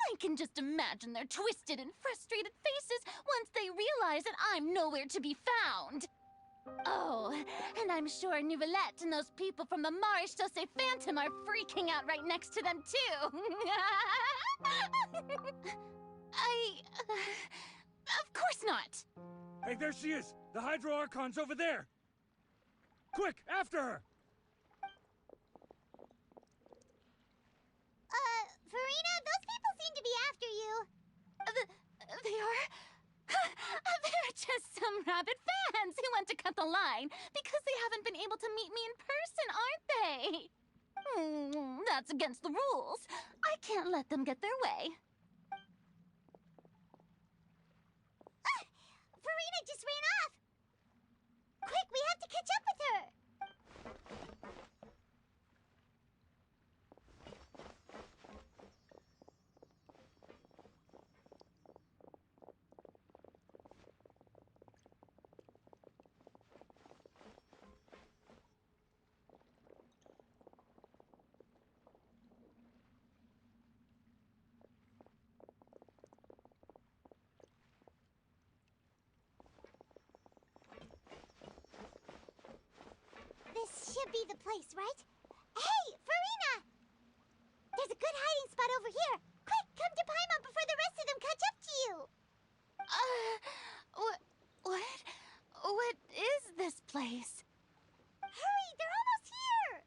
I can just imagine their twisted and frustrated faces once they realize that I'm nowhere to be found. Oh, and I'm sure Nouvellette and those people from the Maréchaussée Phantom are freaking out right next to them, too. Of course not. Hey, there she is! The Hydro Archon's over there! Quick, after her! Furina, those people seem to be after you. They are? They're just some rabid fans who want to cut the line because they haven't been able to meet me in person, aren't they? That's against the rules. I can't let them get their way. Furina just ran off! Quick, we have to catch up with her! This should be the place, right? Hey, Furina! There's a good hiding spot over here. Quick, come to Paimon before the rest of them catch up to you. What is this place? Hurry, they're almost here!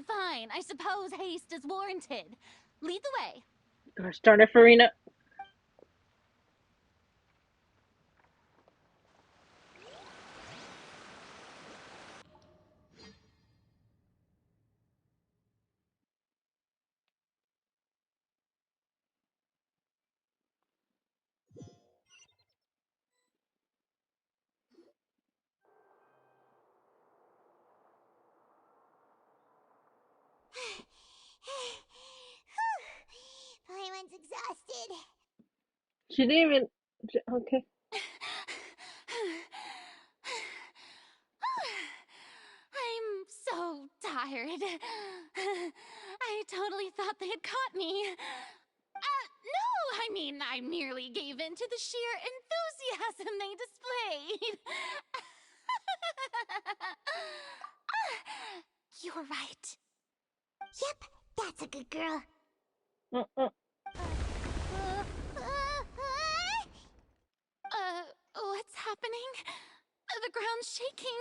Fine. I suppose haste is warranted. Lead the way. Gosh darn it, Furina. Paimon's exhausted. She didn't even... Okay. I'm so tired. I totally thought they had caught me. No, I mean, I merely gave in to the sheer enthusiasm they displayed. You're right. Yep, that's a good girl. What's happening? The ground's shaking.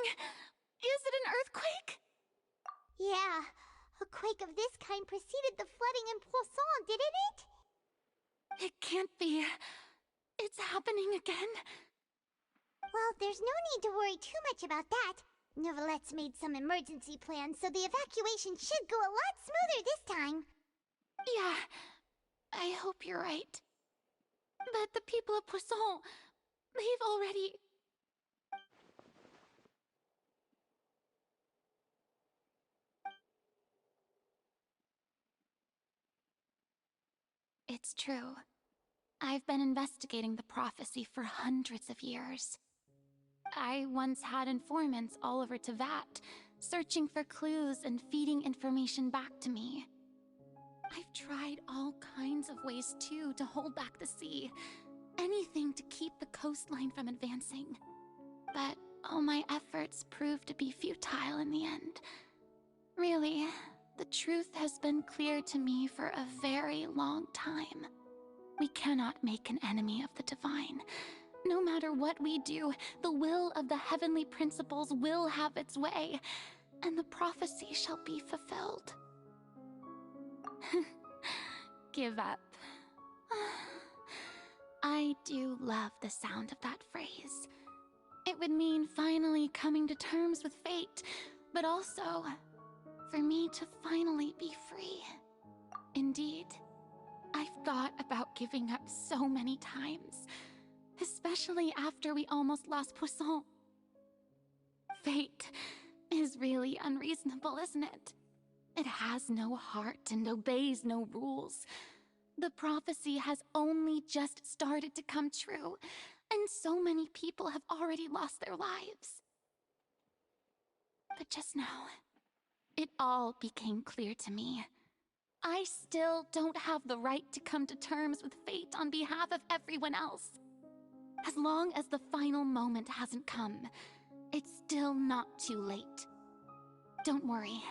Is it an earthquake? Yeah, a quake of this kind preceded the flooding in Poisson, didn't it? It can't be. It's happening again. Well, there's no need to worry too much about that. Nouvellette's made some emergency plans, so the evacuation should go a lot smoother this time. Yeah, I hope you're right. But the people of Poisson, they've already... is true. I've been investigating the prophecy for hundreds of years. I once had informants all over Teyvat, searching for clues and feeding information back to me. I've tried all kinds of ways too to hold back the sea, anything to keep the coastline from advancing. But all my efforts proved to be futile in the end. Really, the truth has been clear to me for a very long time. We cannot make an enemy of the divine. No matter what we do, the will of the heavenly principles will have its way, and the prophecy shall be fulfilled. Give up. I do love the sound of that phrase. It would mean finally coming to terms with fate, but also for me to finally be free. Indeed, I've thought about giving up so many times, especially after we almost lost Poisson. Fate is really unreasonable, isn't it? It has no heart and obeys no rules. The prophecy has only just started to come true, and so many people have already lost their lives. But just now, it all became clear to me. I still don't have the right to come to terms with fate on behalf of everyone else. As long as the final moment hasn't come, it's still not too late. Don't worry.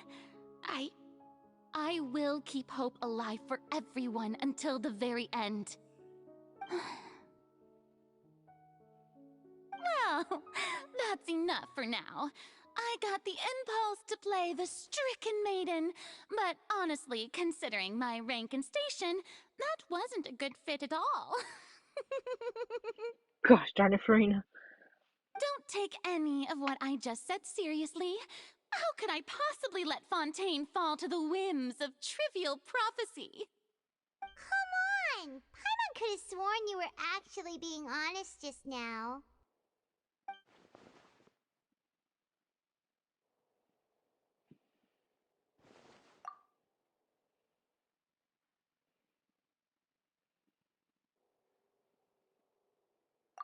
I will keep hope alive for everyone until the very end. Well, that's enough for now. I got the impulse to play the stricken maiden, but honestly, considering my rank and station, that wasn't a good fit at all. Gosh darn it, Furina. Don't take any of what I just said seriously. How could I possibly let Fontaine fall to the whims of trivial prophecy? Come on! Paimon could have sworn you were actually being honest just now.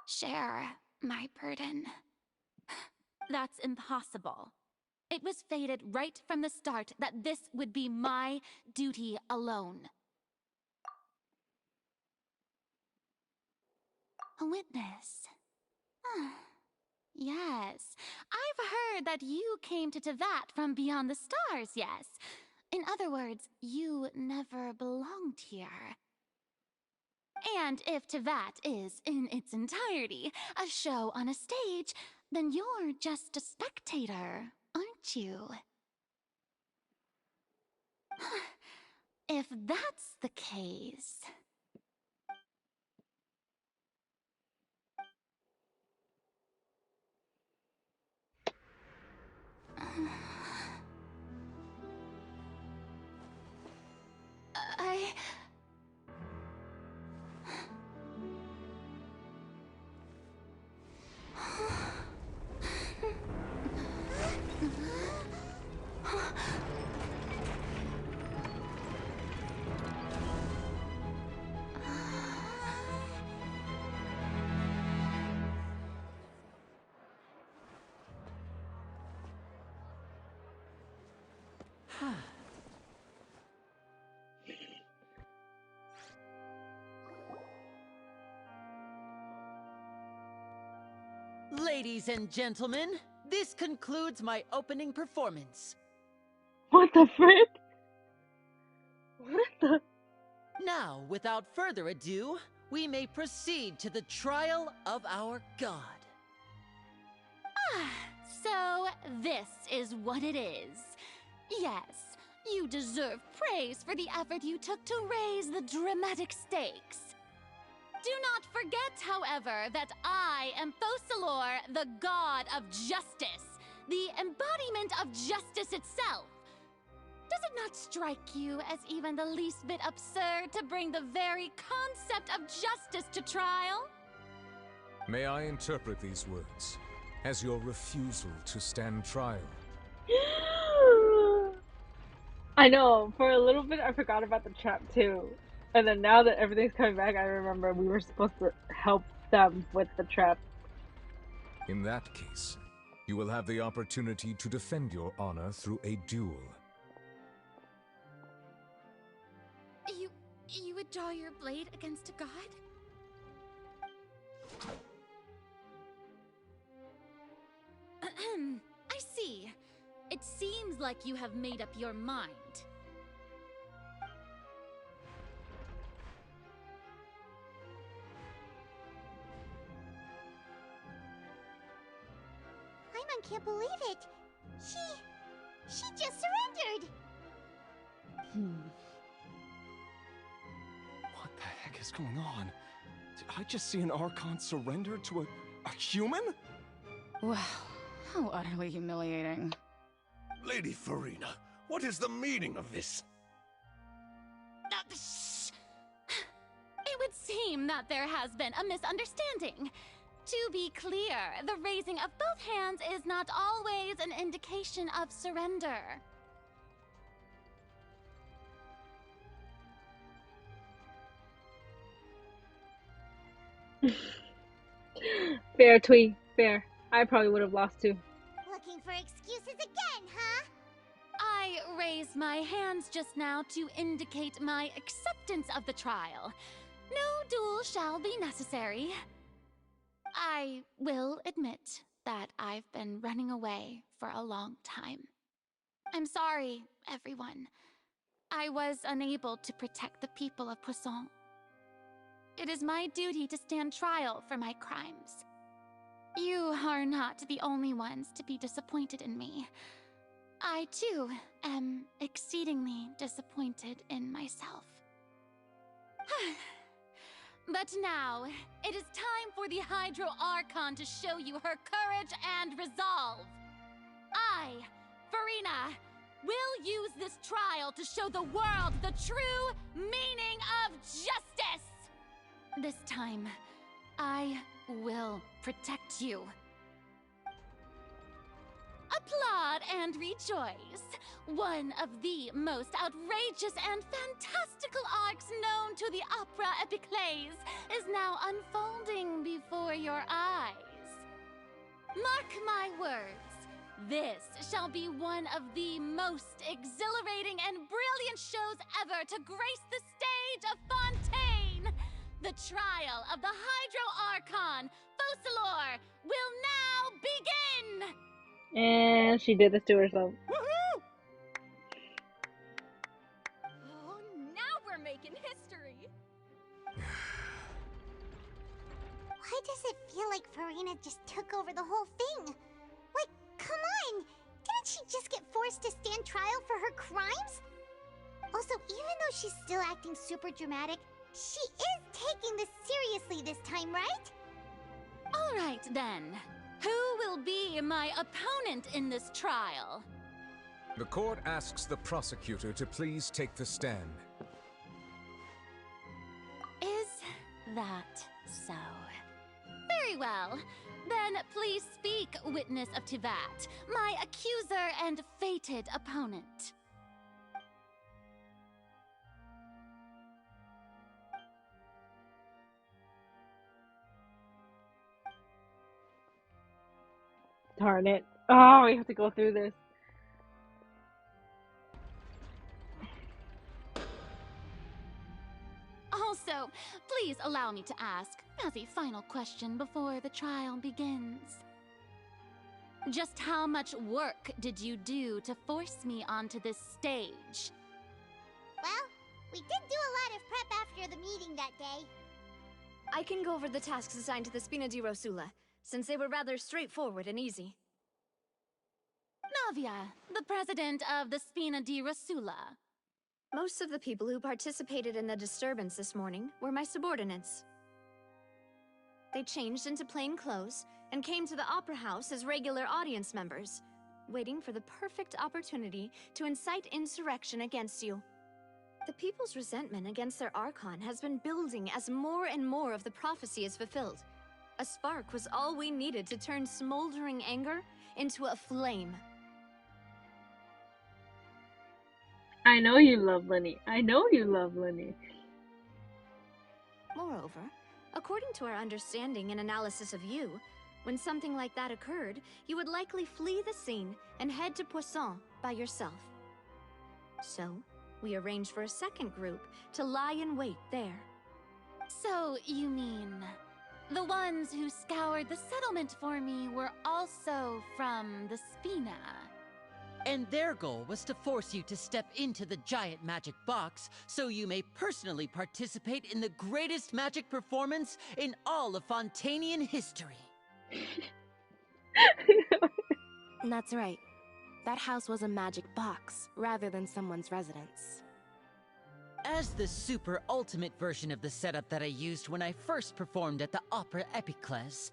Share my burden. That's impossible. It was fated right from the start that this would be my duty alone. A witness. Yes, I've heard that you came to Teyvat from beyond the stars, yes. In other words, you never belonged here. And if Teyvat is, in its entirety, a show on a stage, then you're just a spectator, aren't you? If that's the case... I... Ladies and gentlemen, this concludes my opening performance. What the frick? What the? Now, without further ado, we may proceed to the trial of our god. So, this is what it is. Yes, you deserve praise for the effort you took to raise the dramatic stakes. Do not forget, however, that I am Focalor, the god of justice, the embodiment of justice itself. Does it not strike you as even the least bit absurd to bring the very concept of justice to trial? May I interpret these words as your refusal to stand trial? I know, for a little bit I forgot about the trap too. And then now that everything's coming back, I remember we were supposed to help them with the trap. In that case, you will have the opportunity to defend your honor through a duel. You would draw your blade against a god? I see. It seems like you have made up your mind. Paimon can't believe it. She just surrendered. What the heck is going on? Did I just see an Archon surrender to a human? Wow, how utterly humiliating. Lady Furina, what is the meaning of this? It would seem that there has been a misunderstanding. To be clear, the raising of both hands is not always an indication of surrender. Fair, Twee. Fair. I probably would have lost too. Looking for excuses again, huh? I raised my hands just now to indicate my acceptance of the trial. No duel shall be necessary. I will admit that I've been running away for a long time. I'm sorry, everyone. I was unable to protect the people of Poisson. It is my duty to stand trial for my crimes. You are not the only ones to be disappointed in me. I, too, am exceedingly disappointed in myself. But now, it is time for the Hydro Archon to show you her courage and resolve. I, Furina, will use this trial to show the world the true meaning of justice. This time, I will protect you. Applaud and rejoice. One of the most outrageous and fantastical arcs known to the opera epiclese is now unfolding before your eyes. Mark my words, this shall be one of the most exhilarating and brilliant shows ever to grace the stage of Fontaine. The trial of the Hydro Archon, Focalor, will now begin! And she did this to herself. Woohoo! Oh, now we're making history! Why does it feel like Furina just took over the whole thing? Like, come on! Didn't she just get forced to stand trial for her crimes? Also, even though she's still acting super dramatic, she is taking this seriously this time, right? All right, then. Who will be my opponent in this trial? The court asks the prosecutor to please take the stand. Is that so? Very well. Then please speak, witness of Tivat, my accuser and fated opponent. Darn it. Oh, we have to go through this. Also, please allow me to ask, as a final question before the trial begins. Just how much work did you do to force me onto this stage? Well, we did do a lot of prep after the meeting that day. I can go over the tasks assigned to the Spina di Rosula, since they were rather straightforward and easy. Navia, the president of the Spina di Rosula. Most of the people who participated in the disturbance this morning were my subordinates. They changed into plain clothes and came to the Opera House as regular audience members, waiting for the perfect opportunity to incite insurrection against you. The people's resentment against their Archon has been building as more and more of the prophecy is fulfilled. A spark was all we needed to turn smoldering anger into a flame. I know you love Lenny. I know you love Lenny. Moreover, according to our understanding and analysis of you, when something like that occurred, you would likely flee the scene and head to Poisson by yourself. So, we arranged for a second group to lie in wait there. So, you mean the ones who scoured the settlement for me were also from the Spina? And their goal was to force you to step into the giant magic box so you may personally participate in the greatest magic performance in all of Fontanian history. That's right. That house was a magic box, rather than someone's residence. As the super ultimate version of the setup that I used when I first performed at the Opera Epiclese,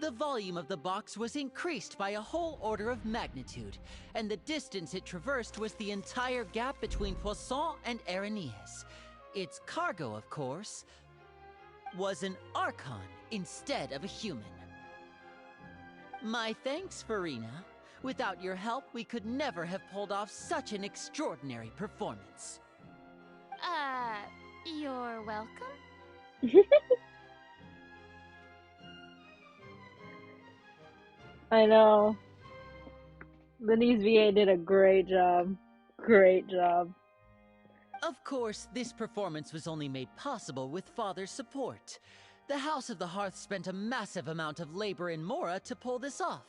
the volume of the box was increased by a whole order of magnitude, and the distance it traversed was the entire gap between Poisson and Aranias. Its cargo, of course, was an Archon instead of a human. My thanks, Furina. Without your help, we could never have pulled off such an extraordinary performance. You're welcome? I know. Linny's VA did a great job. Great job. Of course, this performance was only made possible with Father's support. The House of the Hearth spent a massive amount of labor in Mora to pull this off.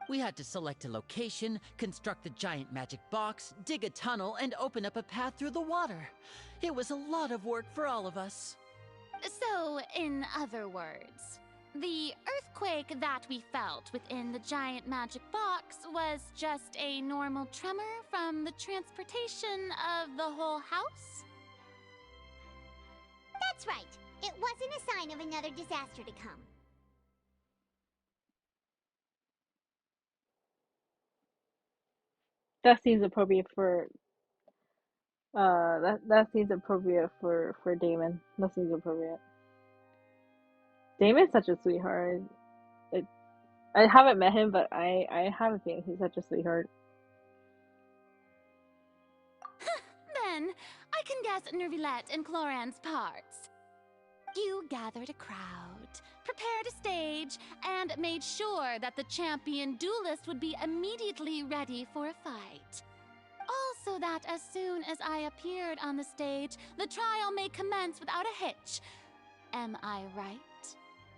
We had to select a location, construct the giant magic box, dig a tunnel, and open up a path through the water. It was a lot of work for all of us. So, in other words, the earthquake that we felt within the giant magic box was just a normal tremor from the transportation of the whole house? That's right. It wasn't a sign of another disaster to come. That seems appropriate for that seems appropriate for Damon. That seems appropriate. Damon's such a sweetheart. I haven't met him, but I have a feeling he's such a sweetheart. Then, I can guess Nervilette and Cloran's parts. You gathered a crowd, prepared a stage, and made sure that the champion duelist would be immediately ready for a fight. Also that as soon as I appeared on the stage, the trial may commence without a hitch. Am I right?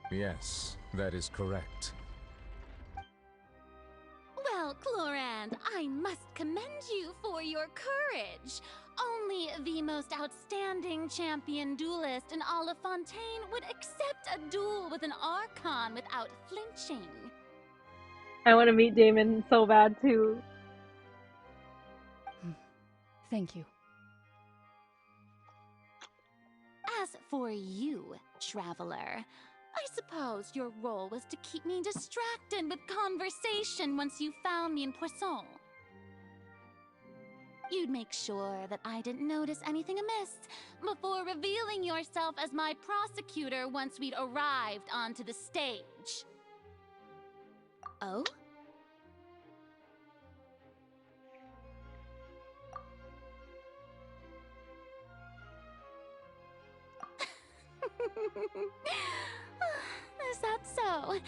Yes, that is correct. Well, Clorand, I must commend you for your courage. Only the most outstanding champion duelist in all of Fontaine would accept a duel with an Archon without flinching. I want to meet Damon so bad too. Thank you. As for you, traveler, I suppose your role was to keep me distracted with conversation once you found me in Poisson. You'd make sure that I didn't notice anything amiss before revealing yourself as my prosecutor once we'd arrived onto the stage. Oh? Is that so?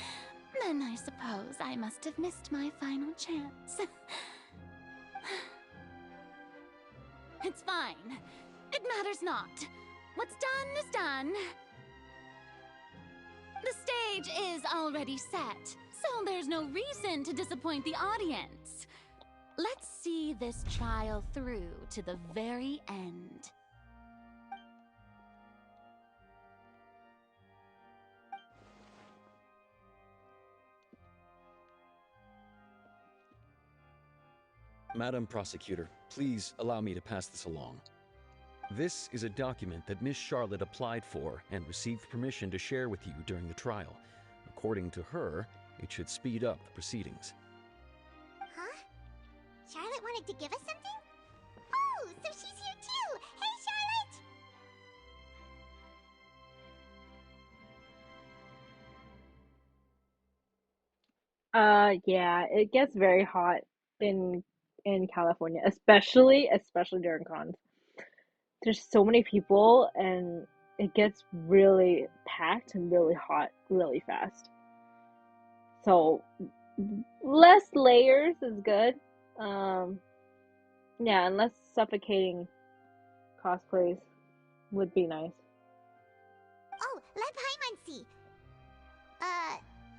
Then I suppose I must have missed my final chance. It's fine. It matters not. What's done is done. The stage is already set, so there's no reason to disappoint the audience. Let's see this trial through to the very end. Madam Prosecutor, please allow me to pass this along. This is a document that Miss Charlotte applied for and received permission to share with you during the trial. According to her, it should speed up the proceedings. Huh? Charlotte wanted to give us something? Oh, so she's here too! Hey, Charlotte! Yeah, it gets very hot in California, especially during cons. There's so many people, and it gets really packed and really hot really fast. So less layers is good. Yeah, and less suffocating cosplays would be nice. Oh, let Paimon see.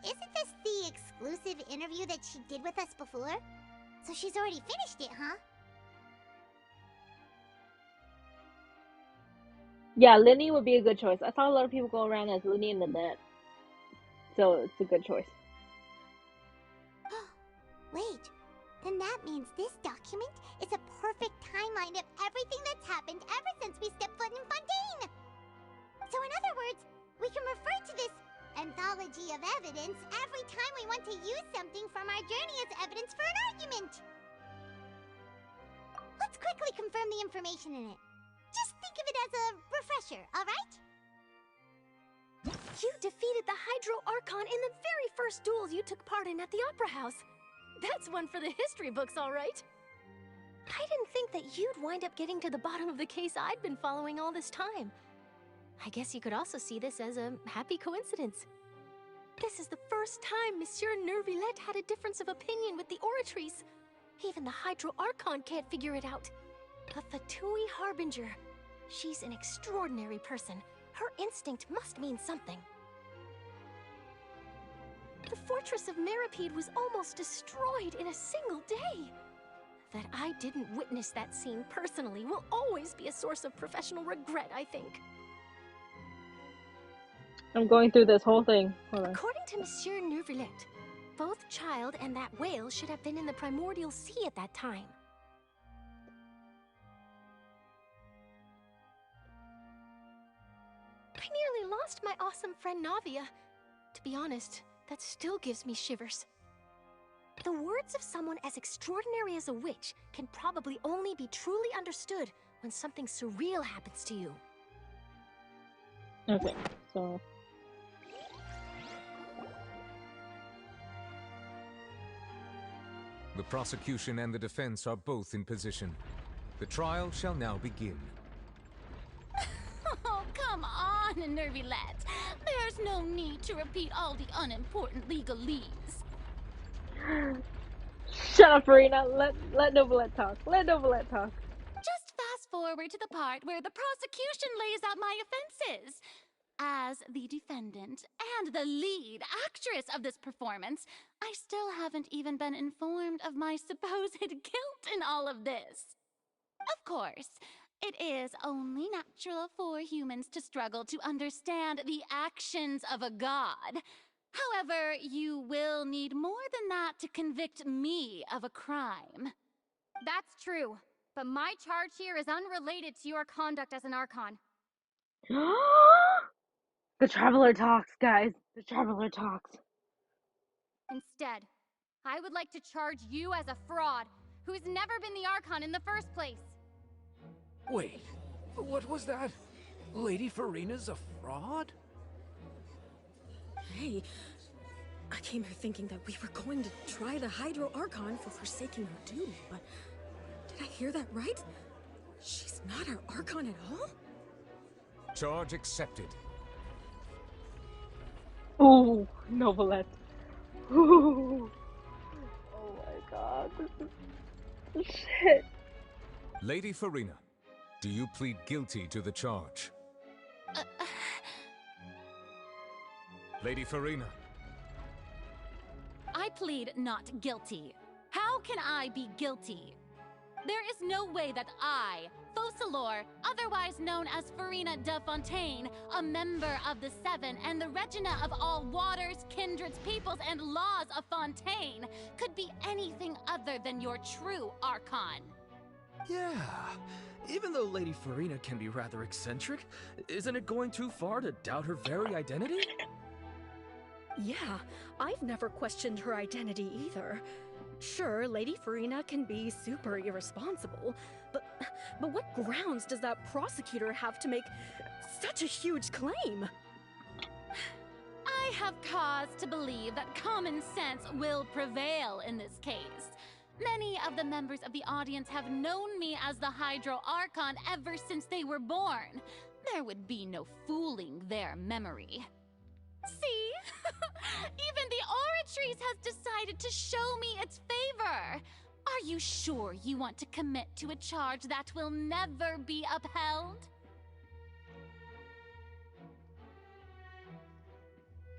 Isn't this the exclusive interview that she did with us before? So she's already finished it, huh? Yeah, Linny would be a good choice. I saw a lot of people go around as Linny in the net. So it's a good choice. Wait, then that means this document is a perfect timeline of everything that's happened ever since we stepped foot in Fontaine! So in other words, we can refer to this anthology of evidence every time we want to use something from our journey as evidence for an argument! Let's quickly confirm the information in it. Just think of it as a refresher, alright? You defeated the Hydro Archon in the very first duels you took part in at the Opera House. That's one for the history books, all right. I didn't think that you'd wind up getting to the bottom of the case I'd been following all this time. I guess you could also see this as a happy coincidence. This is the first time Monsieur Nervillette had a difference of opinion with the Oratrice. Even the Hydro Archon can't figure it out. A Fatui Harbinger. She's an extraordinary person. Her instinct must mean something. The fortress of Meripede was almost destroyed in a single day. That I didn't witness that scene personally will always be a source of professional regret, I think. I'm going through this whole thing. Hold on. According to Monsieur Nervillette, both Child and that whale should have been in the primordial sea at that time. I nearly lost my awesome friend Navia. To be honest, that still gives me shivers. The words of someone as extraordinary as a witch can probably only be truly understood when something surreal happens to you. Okay, so... The prosecution and the defense are both in position. The trial shall now begin. Oh, come on, Nervillette. There's no need to repeat all the unimportant legalese. Shut up, Furina. Let Novelette talk. Let Novelette talk. Just fast forward to the part where the prosecution lays out my offenses. As the defendant and the lead actress of this performance, I still haven't even been informed of my supposed guilt in all of this. Of course, it is only natural for humans to struggle to understand the actions of a god. However, you will need more than that to convict me of a crime. That's true, but my charge here is unrelated to your conduct as an Archon. The Traveler talks, guys. The Traveler talks. Instead, I would like to charge you as a fraud who's never been the Archon in the first place. Wait, what was that? Lady Furina's a fraud? Hey, I came here thinking that we were going to try the Hydro Archon for forsaking her duty, but did I hear that right? She's not our Archon at all? Charge accepted. Ooh, Novelette. Ooh. Oh my god, this is shit. Lady Furina, do you plead guilty to the charge? Lady Furina. I plead not guilty. How can I be guilty? There is no way that I, Focalor, otherwise known as Furina de Fontaine, a member of the Seven and the Regina of all waters, kindreds, peoples, and laws of Fontaine, could be anything other than your true Archon. Yeah, even though Lady Furina can be rather eccentric, isn't it going too far to doubt her very identity? Yeah, I've never questioned her identity either. Sure, Lady Furina can be super irresponsible, but what grounds does that prosecutor have to make such a huge claim? I have cause to believe that common sense will prevail in this case. Many of the members of the audience have known me as the Hydro Archon ever since they were born. There would be no fooling their memory. See? Even the Oratrice has decided to show me its favor. Are you sure you want to commit to a charge that will never be upheld?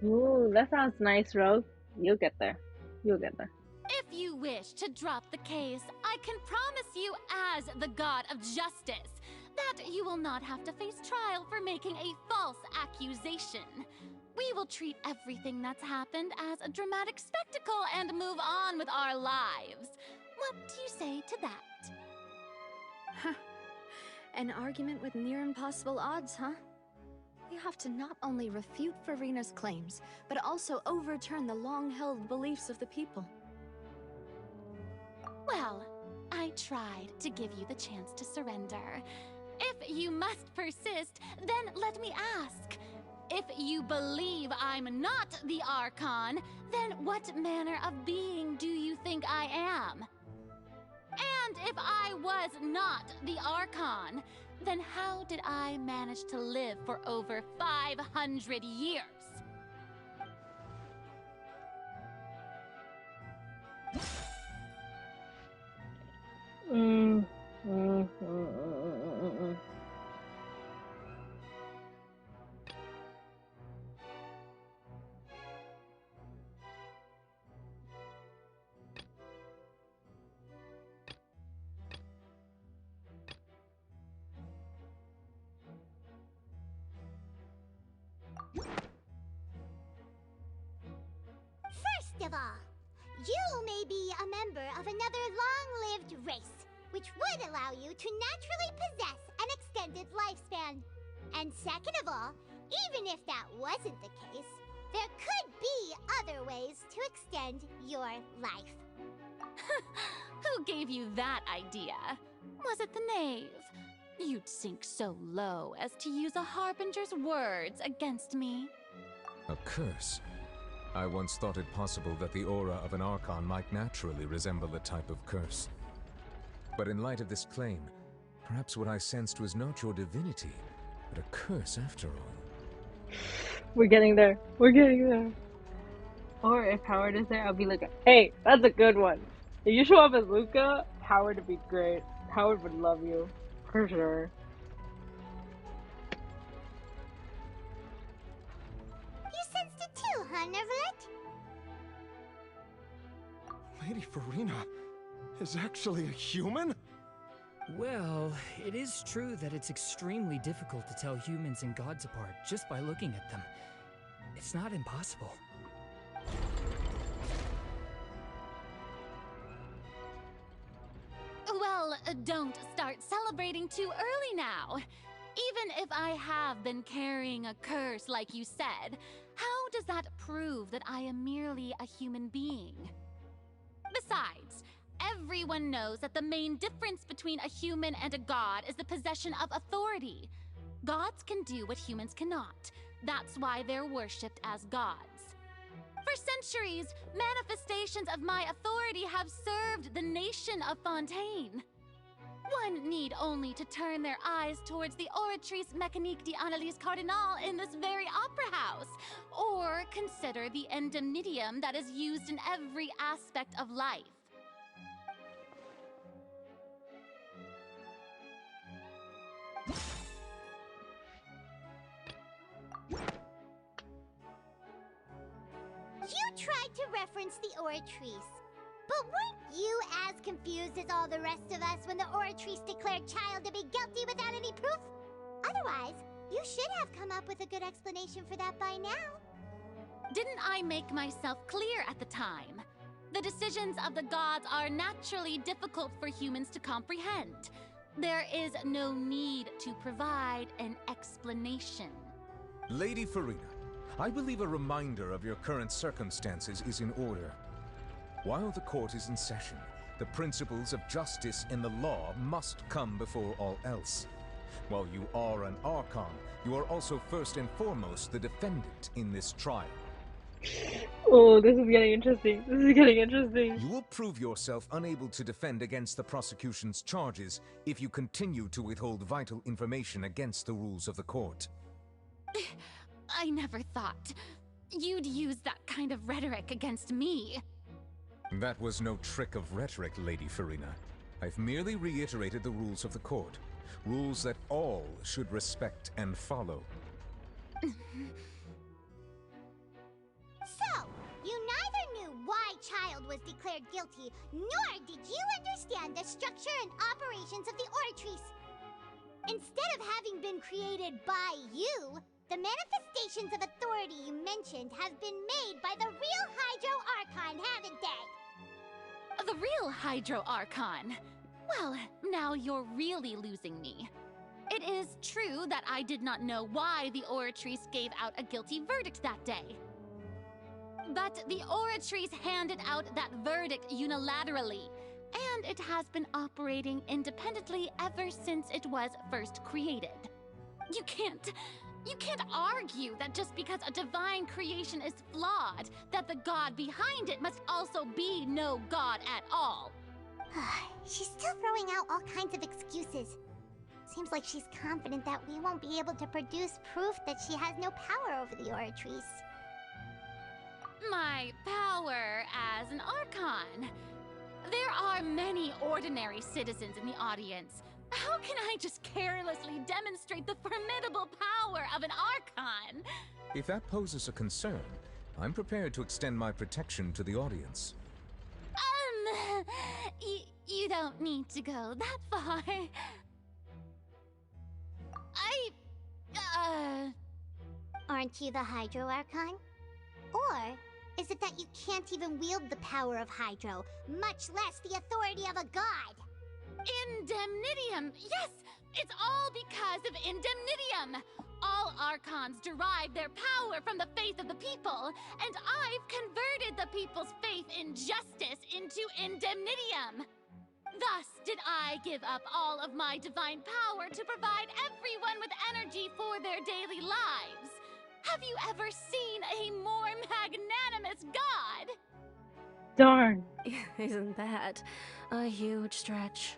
Ooh, that sounds nice, Rogue. You'll get there. You'll get there. If you wish to drop the case, I can promise you, as the god of justice, that you will not have to face trial for making a false accusation. We will treat everything that's happened as a dramatic spectacle and move on with our lives. What do you say to that? An argument with near impossible odds, huh? You have to not only refute Furina's claims, but also overturn the long-held beliefs of the people. Well, I tried to give you the chance to surrender. If you must persist, then let me ask. If you believe I'm not the Archon, then what manner of being do you think I am? And if I was not the Archon, then how did I manage to live for over 500 years? First of all, you may be a member of another long-lived race, which would allow you to naturally possess an extended lifespan. And second of all, even if that wasn't the case, there could be other ways to extend your life. Who gave you that idea? Was it the knave? You'd sink so low as to use a harbinger's words against me. A curse? I once thought it possible that the aura of an Archon might naturally resemble a type of curse. But in light of this claim, perhaps what I sensed was not your divinity, but a curse after all. We're getting there. We're getting there. Or if Howard is there, I'll be like, hey, that's a good one. If you show up as Luca, Howard would be great. Howard would love you. For sure. You sensed it too, huh, Neverlet? Lady Furina is actually a human? Well, it is true that it's extremely difficult to tell humans and gods apart just by looking at them. It's not impossible. Well, don't start celebrating too early now. Even if I have been carrying a curse like you said, how does that prove that I am merely a human being? Besides, everyone knows that the main difference between a human and a god is the possession of authority. Gods can do what humans cannot. That's why they're worshipped as gods. For centuries, manifestations of my authority have served the nation of Fontaine. One need only to turn their eyes towards the Oratrice Mécanique d'Analyse Cardinal in this very opera house, or consider the indemnitium that is used in every aspect of life. You tried to reference the Oratrice, but weren't you as confused as all the rest of us when the Oratrice declared Child to be guilty without any proof? Otherwise, you should have come up with a good explanation for that by now. Didn't I make myself clear at the time? The decisions of the gods are naturally difficult for humans to comprehend. There is no need to provide an explanation. Lady Furina, I believe a reminder of your current circumstances is in order. While the court is in session, the principles of justice in the law must come before all else. While you are an Archon, you are also first and foremost the defendant in this trial. Oh, this is getting interesting. This is getting interesting. You will prove yourself unable to defend against the prosecution's charges if you continue to withhold vital information against the rules of the court. I never thought you'd use that kind of rhetoric against me. That was no trick of rhetoric, Lady Furina. I've merely reiterated the rules of the court. Rules that all should respect and follow. So, you neither knew why Child was declared guilty, nor did you understand the structure and operations of the Oratrice. Instead of having been created by you, the manifestations of authority you mentioned have been made by the real Hydro Archon, haven't they? The real Hydro Archon? Well, now you're really losing me. It is true that I did not know why the Oratrice gave out a guilty verdict that day. But the Oratrice handed out that verdict unilaterally, and it has been operating independently ever since it was first created. You can't argue that just because a divine creation is flawed, that the god behind it must also be no god at all. She's still throwing out all kinds of excuses. Seems like she's confident that we won't be able to produce proof that she has no power over the Oratrice. My power as an Archon. There are many ordinary citizens in the audience. How can I just carelessly demonstrate the formidable power of an Archon? If that poses a concern, I'm prepared to extend my protection to the audience. You don't need to go that far. Aren't you the Hydro Archon? Or is it that you can't even wield the power of Hydro, much less the authority of a god? Indemnitium! Yes! It's all because of Indemnitium! All Archons derive their power from the faith of the people, and I've converted the people's faith in justice into Indemnitium! Thus did I give up all of my divine power to provide everyone with energy for their daily lives. Have you ever seen a more magnanimous god? Darn. Isn't that a huge stretch?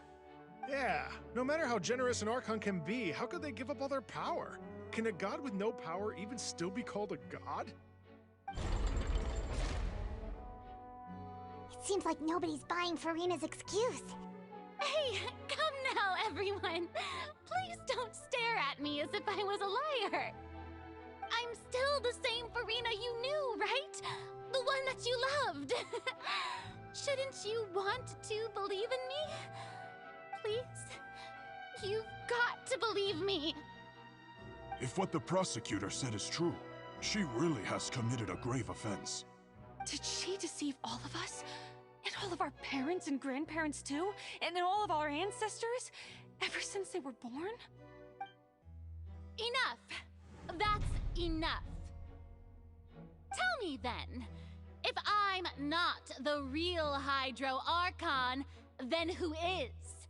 Yeah, no matter how generous an Archon can be, how could they give up all their power? Can a god with no power even still be called a god? It seems like nobody's buying Furina's excuse. Hey, come now, everyone. Please don't stare at me as if I was a liar. I'm still the same Furina you knew, right? The one that you loved. Shouldn't you want to believe in me? Please? You've got to believe me. If what the prosecutor said is true, she really has committed a grave offense. Did she deceive all of us? And all of our parents and grandparents too? And all of our ancestors? Ever since they were born? Enough! That's enough. Tell me then, if I'm not the real Hydro Archon, then who is?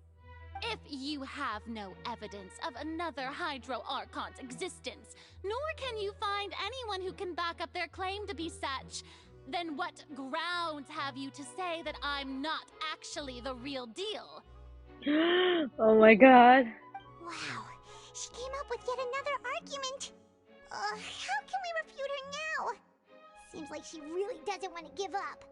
If you have no evidence of another Hydro Archon's existence, nor can you find anyone who can back up their claim to be such, then what grounds have you to say that I'm not actually the real deal? Oh my god. Wow, she came up with yet another argument. How can we refute her now? Seems like she really doesn't want to give up.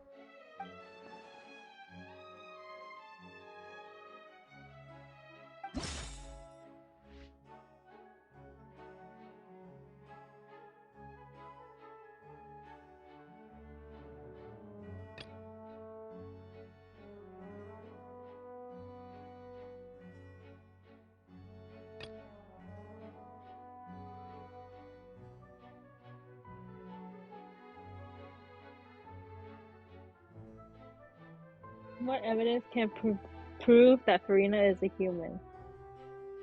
What evidence can prove that Furina is a human?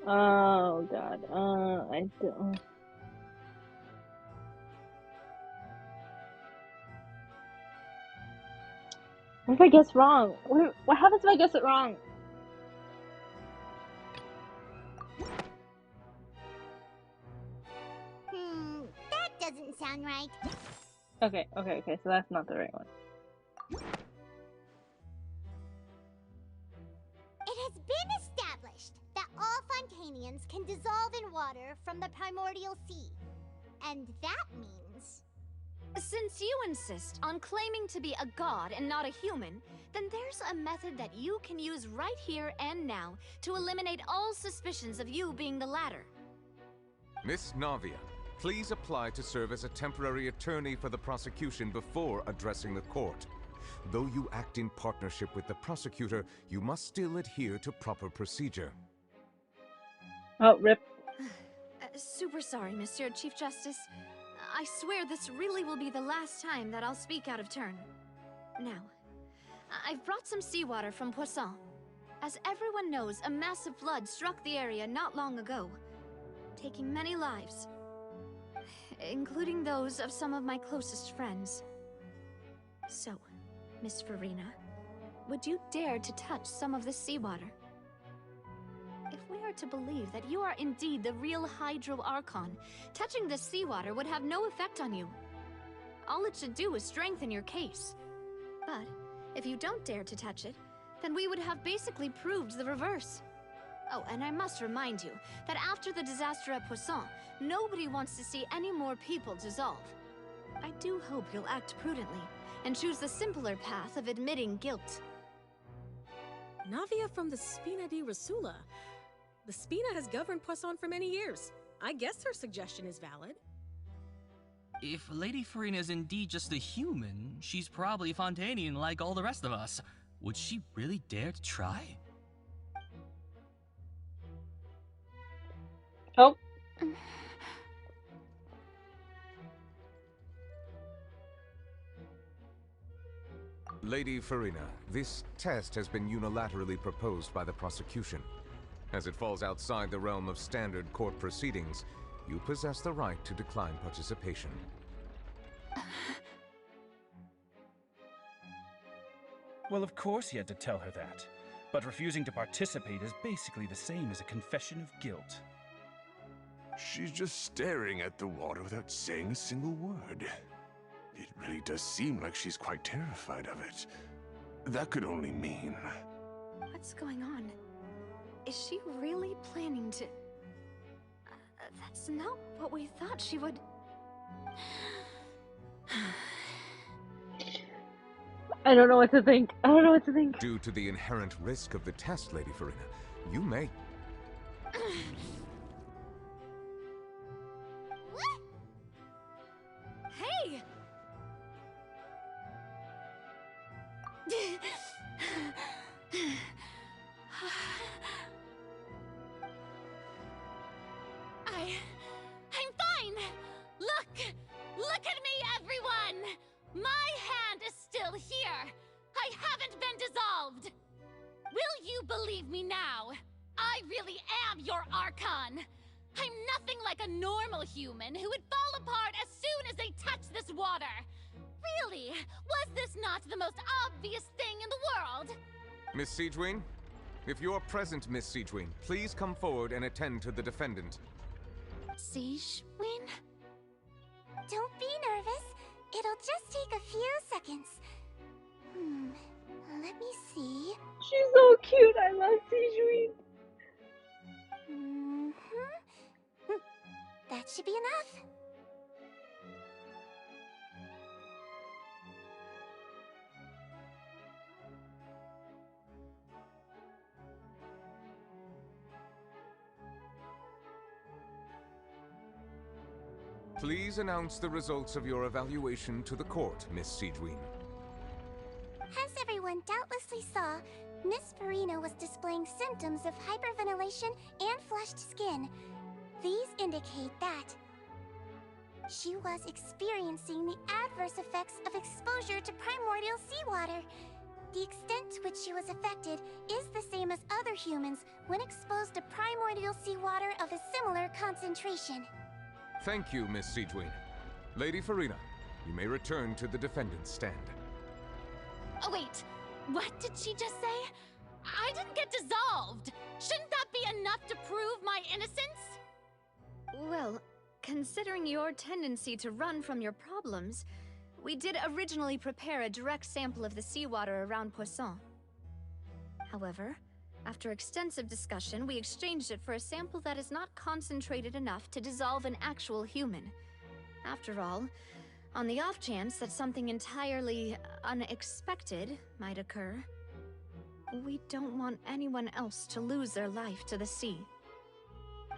Oh god. I don't. What if I guess wrong? What happens if I guess it wrong? That doesn't sound right. Okay, so that's not the right one. It has been established that all Fontanians can dissolve in water from the primordial sea. And that means... Since you insist on claiming to be a god and not a human, then there's a method that you can use right here and now to eliminate all suspicions of you being the latter. Miss Navia, please apply to serve as a temporary attorney for the prosecution before addressing the court. Though you act in partnership with the prosecutor, you must still adhere to proper procedure. Oh, rip. Super sorry, Monsieur Chief Justice. I swear this really will be the last time that I'll speak out of turn. Now, I've brought some seawater from Poisson. As everyone knows, a massive flood struck the area not long ago, taking many lives, including those of some of my closest friends. So, Miss Furina, would you dare to touch some of this seawater? If we are to believe that you are indeed the real Hydro Archon, touching this seawater would have no effect on you. All it should do is strengthen your case. But if you don't dare to touch it, then we would have basically proved the reverse. Oh, and I must remind you that after the disaster at Poisson, nobody wants to see any more people dissolve. I do hope you'll act prudently and choose the simpler path of admitting guilt. Navia from the Spina di Rasula. The Spina has governed Poisson for many years. I guess her suggestion is valid. If Lady Furina is indeed just a human, she's probably Fontanian like all the rest of us. Would she really dare to try? Oh. Lady Furina, this test has been unilaterally proposed by the prosecution. As it falls outside the realm of standard court proceedings, you possess the right to decline participation. Well, of course he had to tell her that. But refusing to participate is basically the same as a confession of guilt. She's just staring at the water without saying a single word. It really does seem like she's quite terrified of it. That could only mean... What's going on? Is she really planning to... that's not what we thought she would... I don't know what to think. Due to the inherent risk of the test, Lady Furina, you may... Hey! I'm fine! Look at me, everyone! My hand is still here! I haven't been dissolved! Will you believe me now? I really am your Archon! I'm nothing like a normal human who would fall apart as soon as they touch this water! Really? Was this not the most obvious thing in the world? Miss Siegewien? If you are present, Miss Siegewien, please come forward and attend to the defendant. Siegewien? Don't be nervous. It'll just take a few seconds. Let me see. She's so cute. I love Siegewien. That should be enough. Please announce the results of your evaluation to the court, Miss Siegewien. As everyone doubtlessly saw, Miss Furina was displaying symptoms of hyperventilation and flushed skin. These indicate that she was experiencing the adverse effects of exposure to primordial seawater. The extent to which she was affected is the same as other humans when exposed to primordial seawater of a similar concentration. Thank you, Miss Siegewien. Lady Furina, you may return to the defendant's stand. Oh wait, what did she just say? I didn't get dissolved! Shouldn't that be enough to prove my innocence? Well, considering your tendency to run from your problems, We did originally prepare a direct sample of the seawater around Poisson. However, after extensive discussion, we exchanged it for a sample that is not concentrated enough to dissolve an actual human. After all, on the off chance that something entirely unexpected might occur, we don't want anyone else to lose their life to the sea.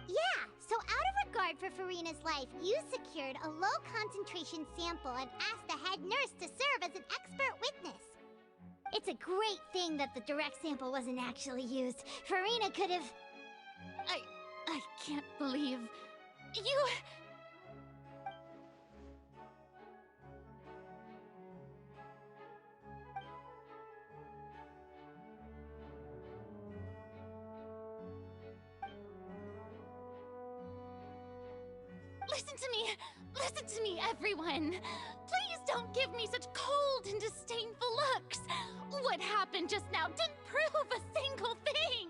Yeah, so out of regard for Furina's life, you secured a low-concentration sample and asked the head nurse to serve as an expert witness. It's a great thing that the direct sample wasn't actually used. Furina could have... I can't believe... You... Listen to me, everyone! Please don't give me such cold and disdainful looks! What happened just now didn't prove a single thing!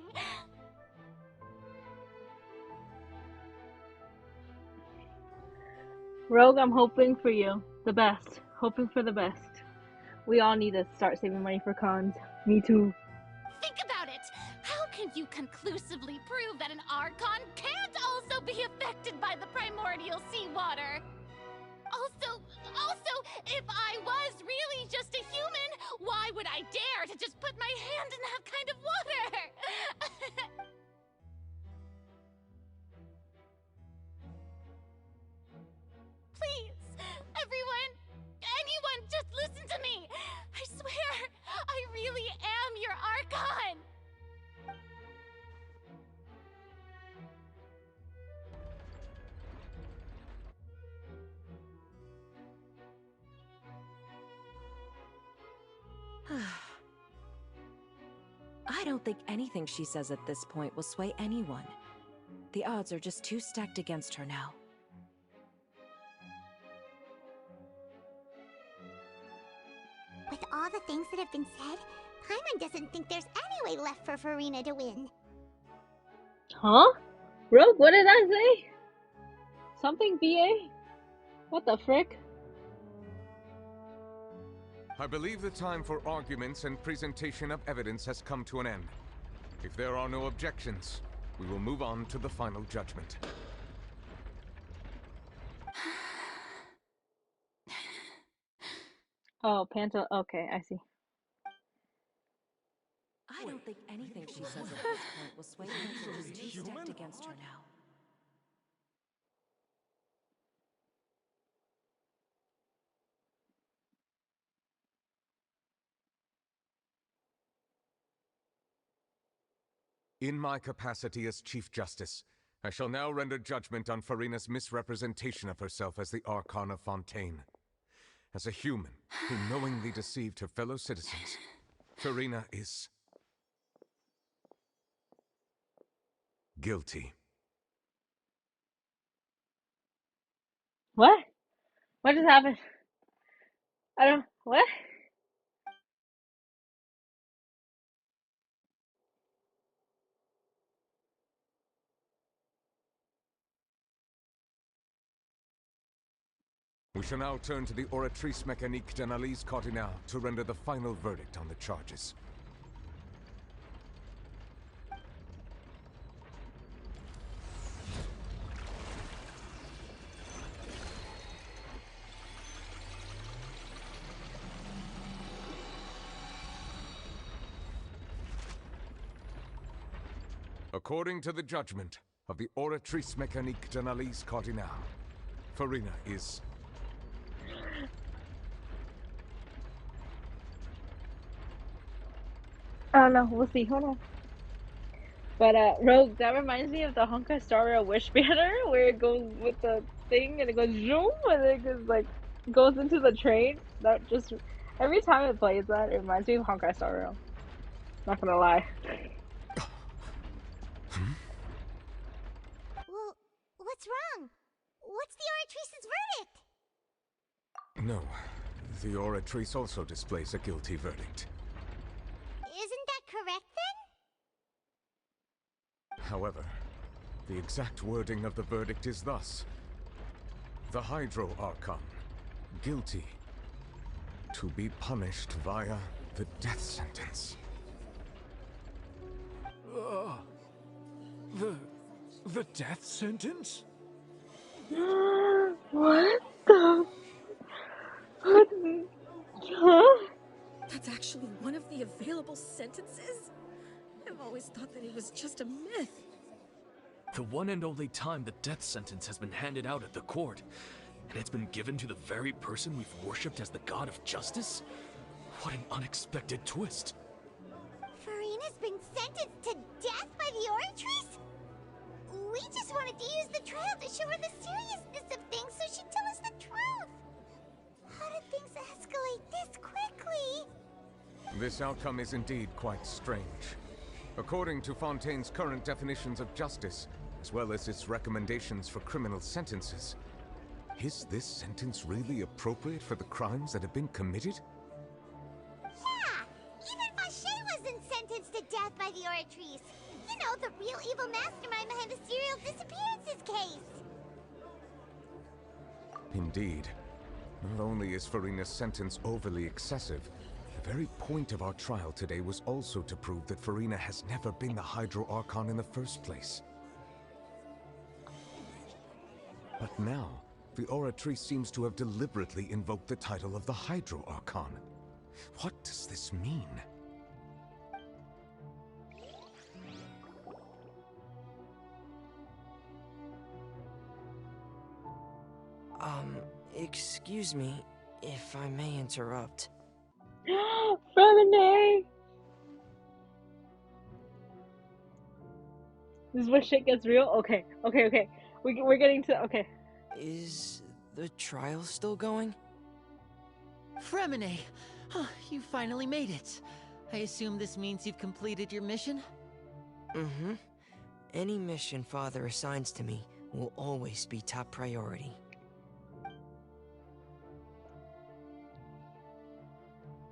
Rogue, I'm hoping for you. The best. Hoping for the best. We all need to start saving money for cons. Me too. Think about it! How can you conclusively prove that an Archon can't also be affected by the primordial seawater? Also, if I was really just a human, why would I dare to just put my hand in that kind of water? Please, everyone, anyone, just listen to me! I swear, I really am your Archon! I don't think anything she says at this point will sway anyone. The odds are just too stacked against her now. With all the things that have been said, Paimon doesn't think there's any way left for Furina to win. Huh? Rogue, what did I say? Something BA? What the frick? I believe the time for arguments and presentation of evidence has come to an end. If there are no objections, we will move on to the final judgment. Oh, Panta. Okay, I see. I don't think anything she says at this point will sway her. She's too stacked against her now. In my capacity as Chief Justice, I shall now render judgment on Furina's misrepresentation of herself as the Archon of Fontaine. As a human who knowingly deceived her fellow citizens, Furina is... guilty. What? What just happened? I don't... What? We shall now turn to the Oratrice Mécanique d'Analyse Cardinale to render the final verdict on the charges. According to the judgment of the Oratrice Mécanique d'Analyse Cardinale, Furina is... I don't know. We'll see. Hold on. But, Rogue, that reminds me of the Honka Star Rail Wish Banner, where it goes with the thing, and it goes zoom, and then it goes, like, goes into the train. That just... Every time it plays that, it reminds me of Honkai Star Rail. Not gonna lie. Well, what's wrong? What's the Oratrice's verdict? No. The Oratrice also displays a guilty verdict. Isn't that correct, then? However, the exact wording of the verdict is thus. The Hydro Archon, guilty To be punished via the death sentence. The death sentence? What the? What? Huh? That's actually one of the available sentences? I've always thought that it was just a myth. The one and only time the death sentence has been handed out at the court, and it's been given to the very person we've worshipped as the god of justice? What an unexpected twist. Furina's been sentenced to death by the Oratrice? We just wanted to use the trial to show her the seriousness of things so she'd tell us the truth. How did things escalate this quickly? This outcome is indeed quite strange. According to Fontaine's current definitions of justice, as well as its recommendations for criminal sentences, is this sentence really appropriate for the crimes that have been committed? Yeah! Even Vacher wasn't sentenced to death by the Oratrice. You know, the real evil mastermind behind the serial disappearances case. Indeed. Not only is Furina's sentence overly excessive, the very point of our trial today was also to prove that Furina has never been the Hydro Archon in the first place. But now, the Oratrice seems to have deliberately invoked the title of the Hydro Archon. What does this mean? Excuse me, if I may interrupt. Furina! This is where shit gets real? Okay. We're getting to... Okay. Is the trial still going? Furina! You finally made it. I assume this means you've completed your mission? Mm-hmm. Any mission Father assigns to me will always be top priority.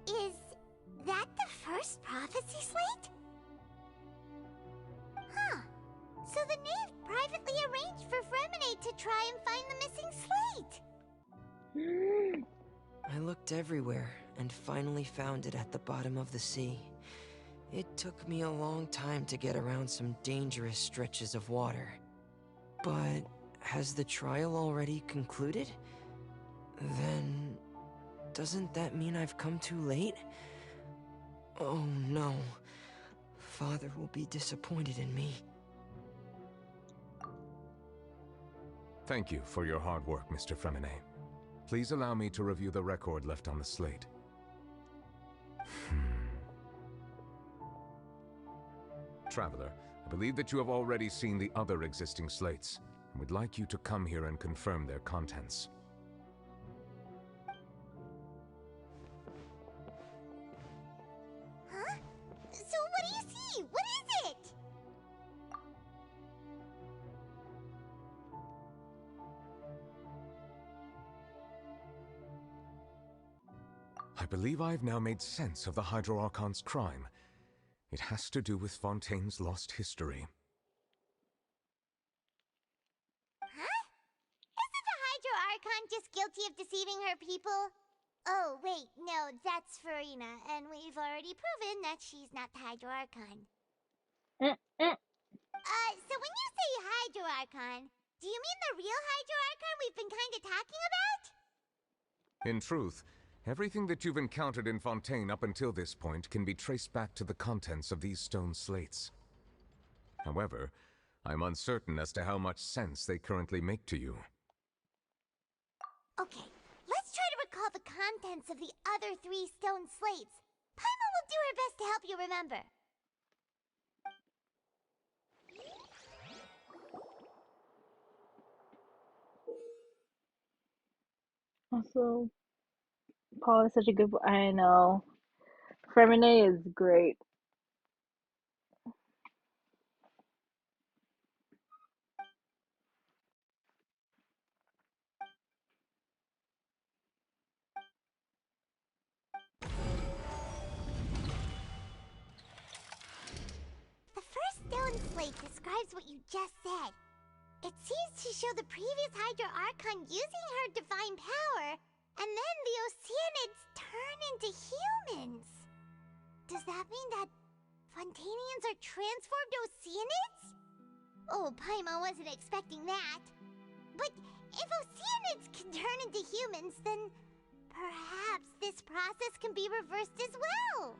Is that the first prophecy slate? Huh. So the knave privately arranged for Fremine to try and find the missing slate. I looked everywhere and finally found it at the bottom of the sea. It took me a long time to get around some dangerous stretches of water. But has the trial already concluded? Then... doesn't that mean I've come too late? Oh no. Father will be disappointed in me. Thank you for your hard work, Mr. Fremine. Please allow me to review the record left on the slate. Traveler, I believe that you have already seen the other existing slates, and would like you to come here and confirm their contents. Huh? So what do you see? What is it? I believe I have now made sense of the Hydro Archon's crime. It has to do with Fontaine's lost history. Huh? Isn't the Hydro Archon just guilty of deceiving her people? Oh, wait, no, that's Furina, and we've already proven that she's not the Hydro Archon. So when you say Hydro Archon, do you mean the real Hydro Archon we've been kinda talking about? In truth, everything that you've encountered in Fontaine up until this point can be traced back to the contents of these stone slates. However, I'm uncertain as to how much sense they currently make to you. Okay, let's try to recall the contents of the other 3 stone slates. Paimon will do her best to help you remember. Also, Paul is such a good... I know. Fremine is great. The first stone slate describes what you just said. It seems to show the previous Hydro Archon using her divine power And then the Oceanids turn into humans. Does that mean that Fontanians are transformed Oceanids? Oh, Paimon wasn't expecting that. But if Oceanids can turn into humans, then perhaps this process can be reversed as well.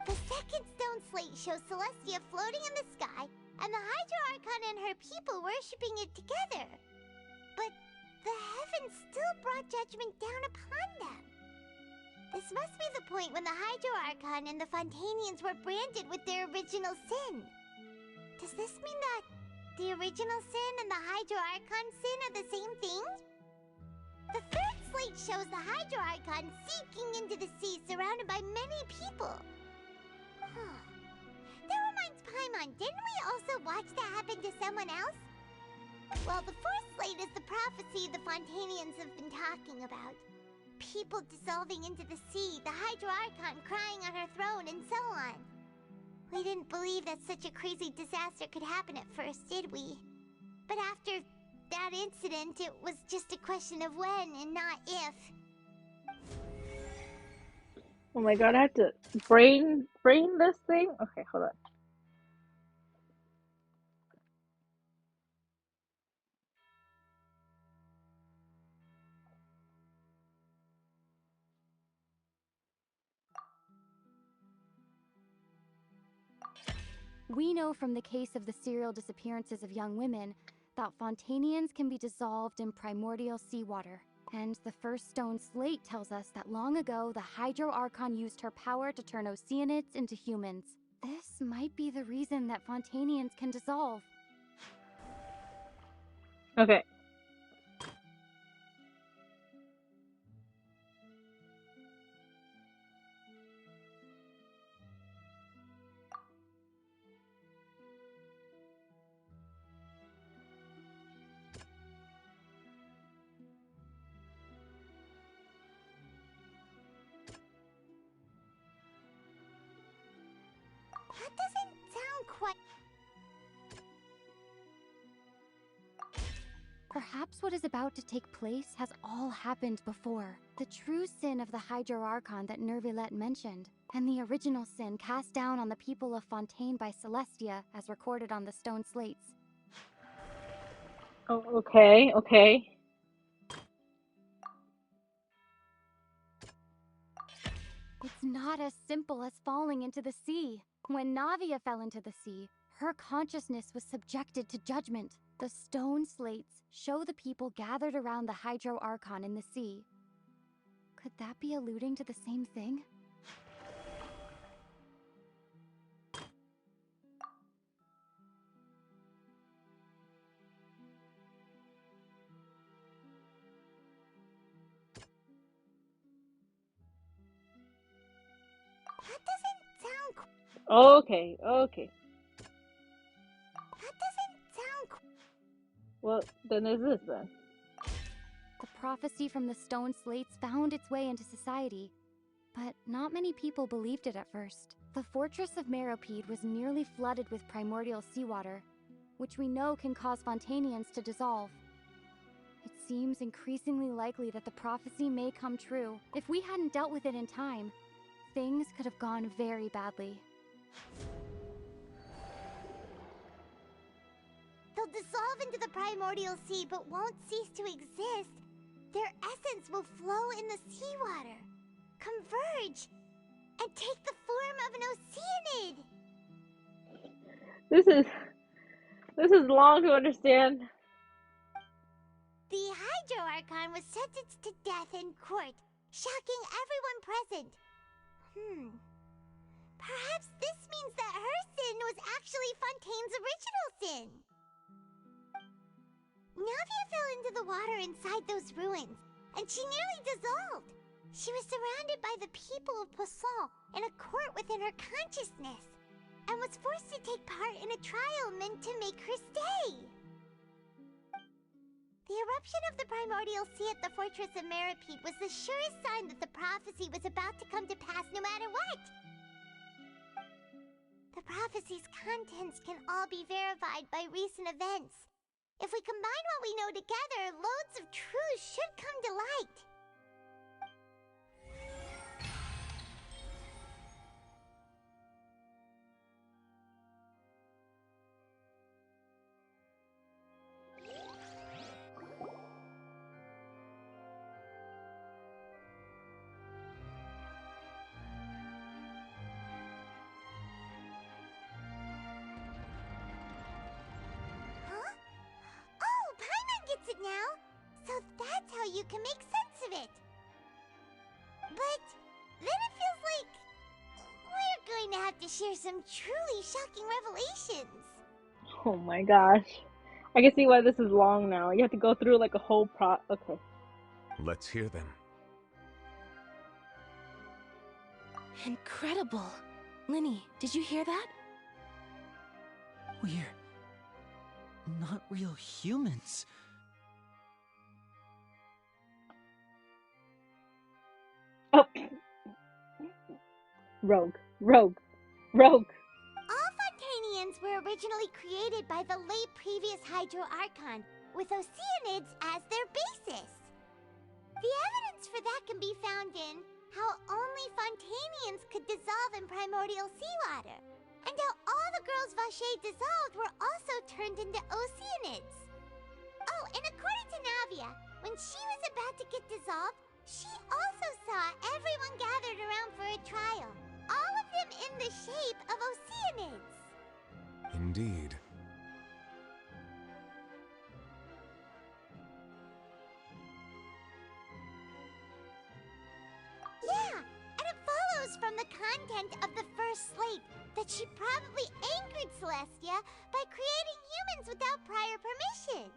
The second stone slate shows Celestia floating in the sky, and the Hydro Archon and her people worshipping it together. But the heavens still brought judgment down upon them. This must be the point when the Hydro Archon and the Fontanians were branded with their original sin. Does this mean that the original sin and the Hydro Archon sin are the same thing? The third slate shows the Hydro Archon sinking into the sea surrounded by many people. That reminds Paimon, didn't we also watch that happen to someone else? Well, the fourth slate is the prophecy the Fontanians have been talking about. People dissolving into the sea, the Hydro Archon crying on her throne, and so on. We didn't believe that such a crazy disaster could happen at first, did we? But after that incident, it was just a question of when and not if. Oh my god, I have to brain this thing? Okay, hold on. We know from the case of the serial disappearances of young women that Fontanians can be dissolved in primordial seawater. And the first stone slate tells us that long ago, the Hydro Archon used her power to turn Oceanids into humans. This might be the reason that Fontanians can dissolve. Okay. That doesn't sound quite... Perhaps what is about to take place has all happened before. The true sin of the Hydro Archon that Nervilette mentioned, and the original sin cast down on the people of Fontaine by Celestia, as recorded on the stone slates. Oh, okay, okay. It's not as simple as falling into the sea. When Navia fell into the sea, her consciousness was subjected to judgment. The stone slates show the people gathered around the Hydro Archon in the sea. Could that be alluding to the same thing? That doesn't sound... Okay, okay. That doesn't sound... Well, then there's this then. The prophecy from the stone slates found its way into society, but not many people believed it at first. The fortress of Meropide was nearly flooded with primordial seawater, which we know can cause Fontanians to dissolve. It seems increasingly likely that the prophecy may come true. If we hadn't dealt with it in time, things could have gone very badly. They'll dissolve into the primordial sea but won't cease to exist. Their essence will flow in the seawater, converge, and take the form of an Oceanid. This is long to understand. The Hydro Archon was sentenced to death in court, shocking everyone present. Perhaps this means that her sin was actually Fontaine's original sin. Navia fell into the water inside those ruins, and she nearly dissolved. She was surrounded by the people of Poisson in a court within her consciousness, and was forced to take part in a trial meant to make her stay. The eruption of the primordial sea at the fortress of Meropide was the surest sign that the prophecy was about to come to pass no matter what. The prophecy's contents can all be verified by recent events. If we combine what we know together, loads of truths should come to light. you can make sense of it. But then it feels like we're going to have to share some truly shocking revelations. Oh my gosh. I can see why this is long now. You have to go through like a whole okay. Let's hear them. Incredible. Linny, did you hear that? We're not real humans. Oh. Rogue. All Fontanians were originally created by the late previous Hydro Archon, with Oceanids as their basis. The evidence for that can be found in how only Fontanians could dissolve in primordial seawater, and how all the girls Vacher dissolved were also turned into Oceanids. Oh, and according to Navia, when she was about to get dissolved, she also saw everyone gathered around for a trial, all of them in the shape of Oceanids. Indeed. Yeah, and it follows from the content of the first slate that she probably angered Celestia by creating humans without prior permission.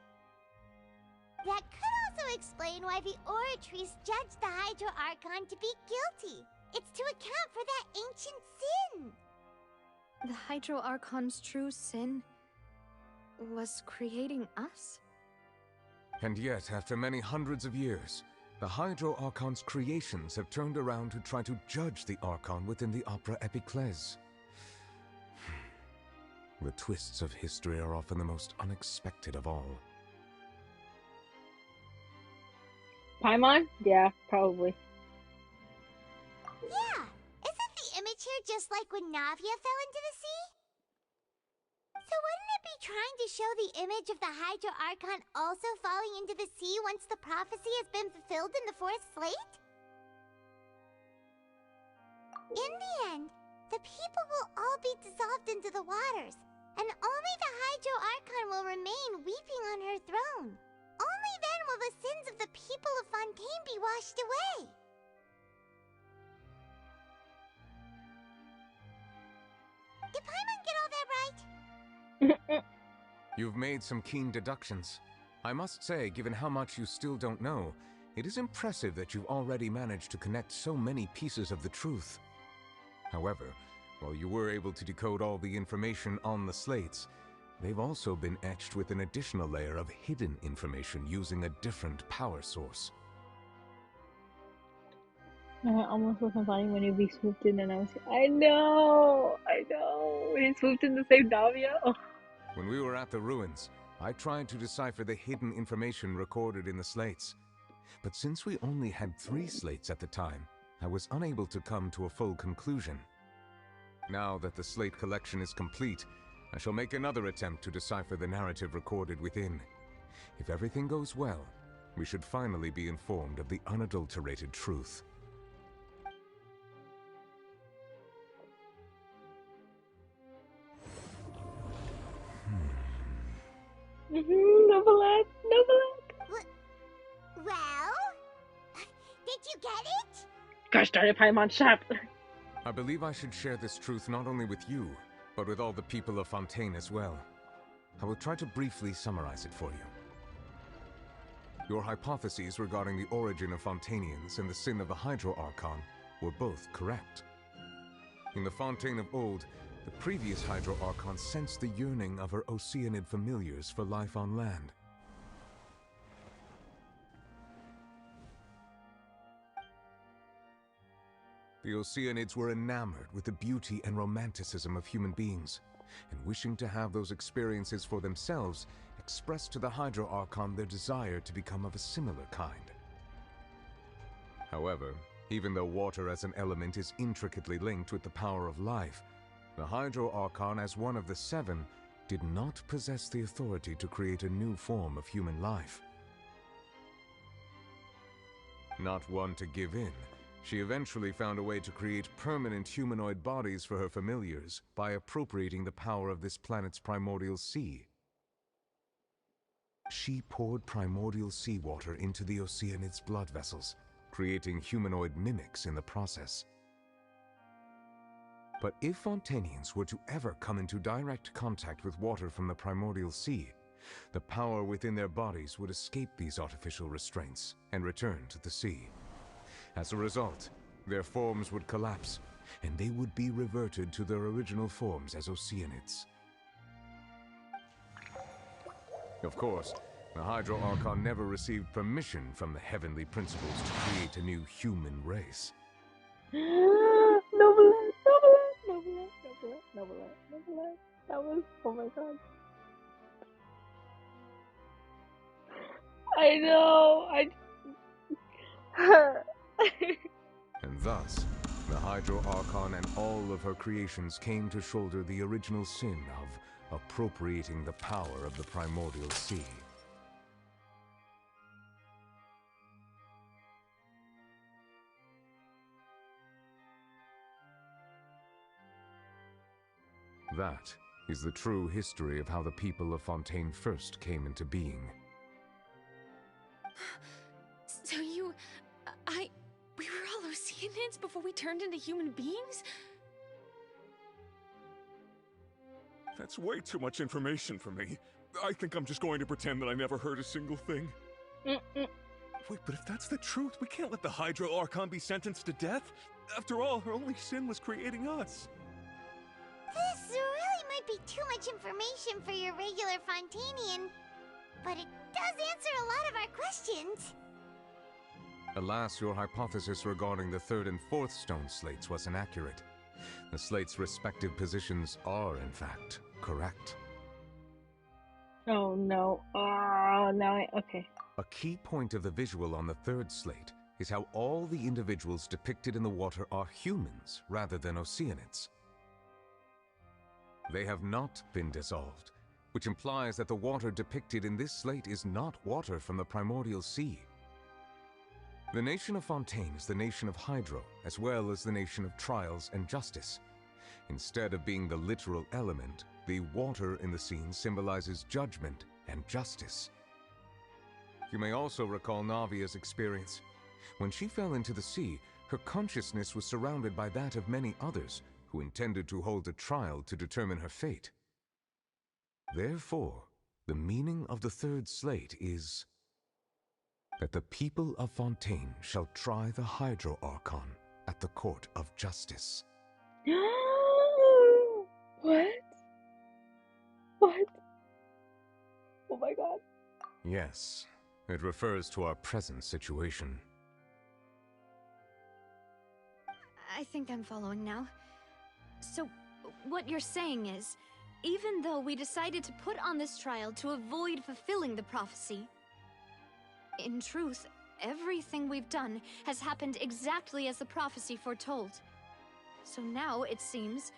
That could also explain why the Oratrice judged the Hydro Archon to be guilty. It's to account for that ancient sin. The Hydro Archon's true sin was creating us? And yet, after many hundreds of years, the Hydro Archon's creations have turned around to try to judge the Archon within the Opera Epiclese. The twists of history are often the most unexpected of all. Paimon? Yeah, probably. Yeah, isn't the image here just like when Navia fell into the sea? So wouldn't it be trying to show the image of the Hydro Archon also falling into the sea once the prophecy has been fulfilled in the fourth slate? In the end, the people will all be dissolved into the waters, and only the Hydro Archon will remain weeping on her throne. Only then will the sins of the people of Fontaine be washed away. Did Paimon get all that right? You've made some keen deductions. I must say, given how much you still don't know, it is impressive that you've already managed to connect so many pieces of the truth. However, while you were able to decode all the information on the slates, they've also been etched with an additional layer of hidden information using a different power source. I almost wasn't funny when you swooped in and I know. When he swooped in to save Navia. Oh. When we were at the ruins, I tried to decipher the hidden information recorded in the slates. But since we only had 3 slates at the time, I was unable to come to a full conclusion. Now that the slate collection is complete, I shall make another attempt to decipher the narrative recorded within. If everything goes well, we should finally be informed of the unadulterated truth. Novelette. Well? Did you get it? Gosh darn it, Paimon, shut up. I believe I should share this truth not only with you, but with all the people of Fontaine as well. I will try to briefly summarize it for you. Your hypotheses regarding the origin of Fontanians and the sin of the Hydro Archon were both correct. In the Fontaine of old, the previous Hydro Archon sensed the yearning of her Oceanid familiars for life on land. The Oceanids were enamored with the beauty and romanticism of human beings, and wishing to have those experiences for themselves, expressed to the Hydro Archon their desire to become of a similar kind. However, even though water as an element is intricately linked with the power of life, the Hydro Archon, as one of the 7, did not possess the authority to create a new form of human life. Not one to give in, she eventually found a way to create permanent humanoid bodies for her familiars by appropriating the power of this planet's primordial sea. She poured primordial seawater into the Oceanid's blood vessels, creating humanoid mimics in the process. But if Fontainians were to ever come into direct contact with water from the primordial sea, the power within their bodies would escape these artificial restraints and return to the sea. As a result, their forms would collapse, and they would be reverted to their original forms as Oceanids. Of course, the Hydro Archon never received permission from the heavenly principles to create a new human race. Novelette. That was, oh my god. I know, And thus, the Hydro Archon and all of her creations came to shoulder the original sin of appropriating the power of the primordial sea. That is the true history of how the people of Fontaine first came into being. So we were all Oceanids before we turned into human beings? That's way too much information for me. I think I'm just going to pretend that I never heard a single thing. Wait, but if that's the truth, we can't let the Hydro Archon be sentenced to death. After all, her only sin was creating us. This really might be too much information for your regular Fontainian, but it does answer a lot of our questions. Alas, your hypothesis regarding the third and fourth stone slates was inaccurate. The slates' respective positions are, in fact, correct. Oh no. Okay. A key point of the visual on the third slate is how all the individuals depicted in the water are humans rather than Oceanids. They have not been dissolved, which implies that the water depicted in this slate is not water from the primordial sea. The nation of Fontaine is the nation of Hydro, as well as the nation of trials and justice. Instead of being the literal element, the water in the scene symbolizes judgment and justice. You may also recall Navia's experience. When she fell into the sea, her consciousness was surrounded by that of many others who intended to hold a trial to determine her fate. Therefore, the meaning of the third slate is that the people of Fontaine shall try the Hydro Archon at the court of justice. What? What? Oh my god. Yes, it refers to our present situation. I think I'm following now. So, what you're saying is, even though we decided to put on this trial to avoid fulfilling the prophecy, in truth, everything we've done has happened exactly as the prophecy foretold. So now, it seems,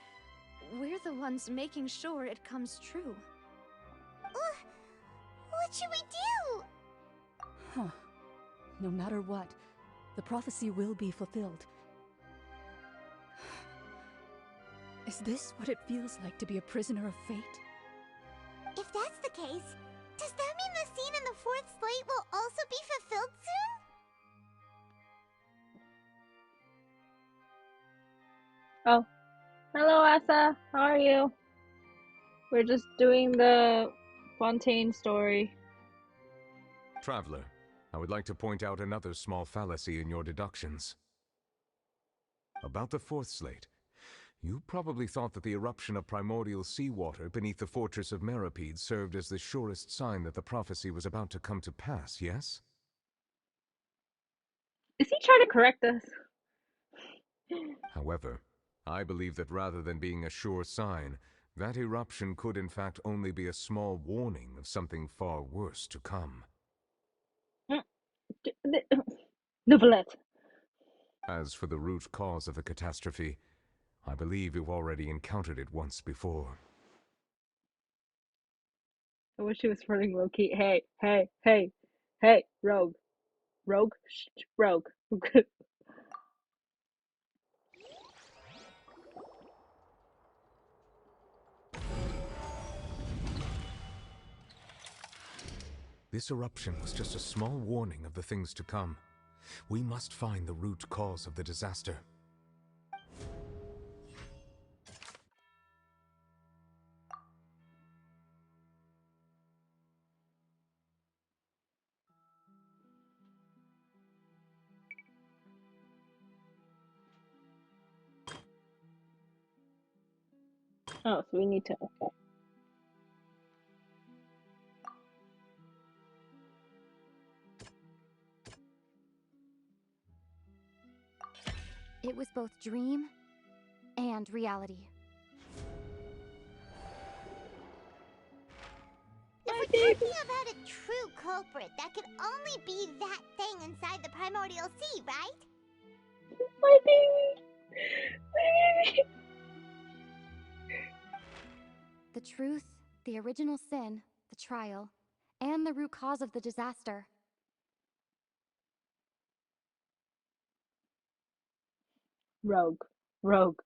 we're the ones making sure it comes true. What should we do? Huh. No matter what, the prophecy will be fulfilled. Is this what it feels like to be a prisoner of fate? If that's the case, does that mean the scene in the fourth slate will also be fulfilled soon? Oh. Hello, Asa. How are you? We're just doing the Fontaine story. Traveler, I would like to point out another small fallacy in your deductions. About the fourth slate, you probably thought that the eruption of primordial seawater beneath the fortress of Meripede served as the surest sign that the prophecy was about to come to pass, yes? Is he trying to correct us? However, I believe that rather than being a sure sign, that eruption could in fact only be a small warning of something far worse to come. Novelette. As for the root cause of the catastrophe, I believe you've already encountered it once before. I wish he was running low key. Hey, rogue. Rogue? Shh, rogue. This eruption was just a small warning of the things to come. We must find the root cause of the disaster. Oh, so we need to. Okay. It was both dream and reality. If we're talking about a true culprit, that could only be that thing inside the primordial sea, right? My baby! My baby! The truth, the original sin, the trial, and the root cause of the disaster. Rogue. Rogue.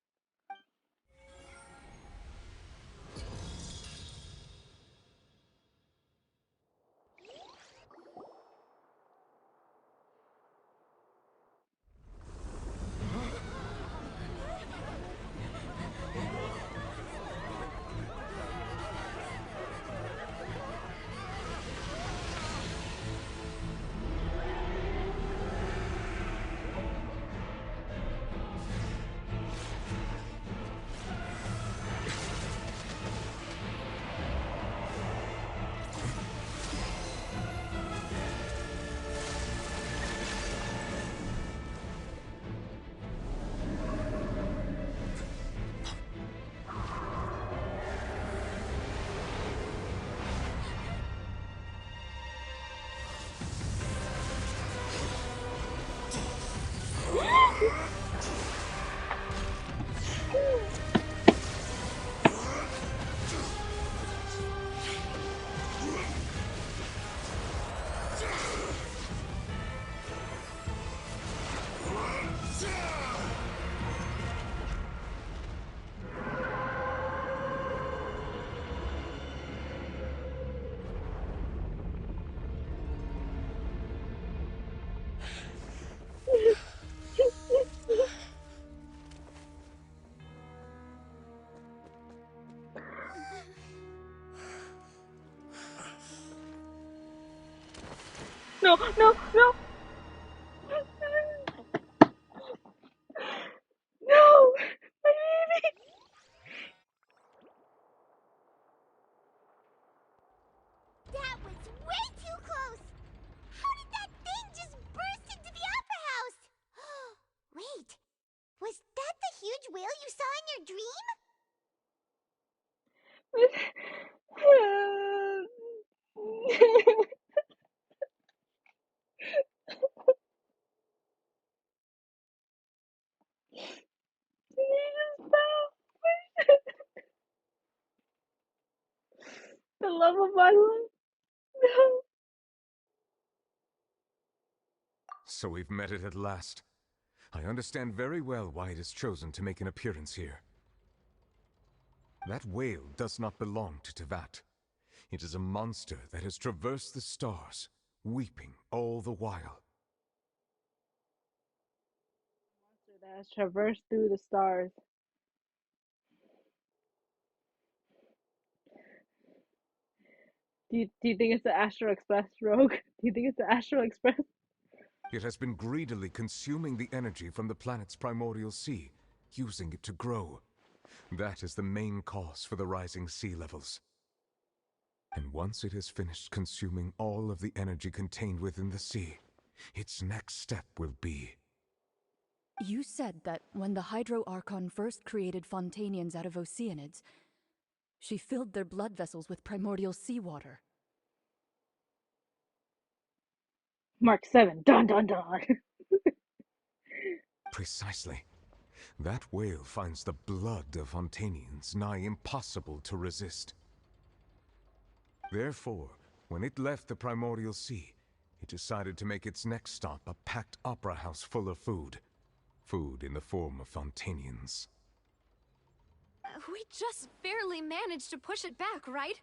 No, no, no! No! My baby! That was way too close! How did that thing just burst into the opera house? Wait, was that the huge whale you saw in your dream? The love of my life. No. So we've met it at last. I understand very well why it has chosen to make an appearance here. That whale does not belong to Tevat. It is a monster that has traversed the stars, weeping all the while. Monster that has traversed through the stars. Do you think it's the Astral Express, Rogue? Do you think it's the Astral Express? It has been greedily consuming the energy from the planet's primordial sea, using it to grow. That is the main cause for the rising sea levels. And once it has finished consuming all of the energy contained within the sea, its next step will be... You said that when the Hydro Archon first created Fontanians out of Oceanids, she filled their blood vessels with primordial seawater. Mark 7. Dun dun dun. Precisely. That whale finds the blood of Fontanians nigh impossible to resist. Therefore, when it left the primordial sea, it decided to make its next stop a packed opera house full of food. Food in the form of Fontanians. We just barely managed to push it back, right?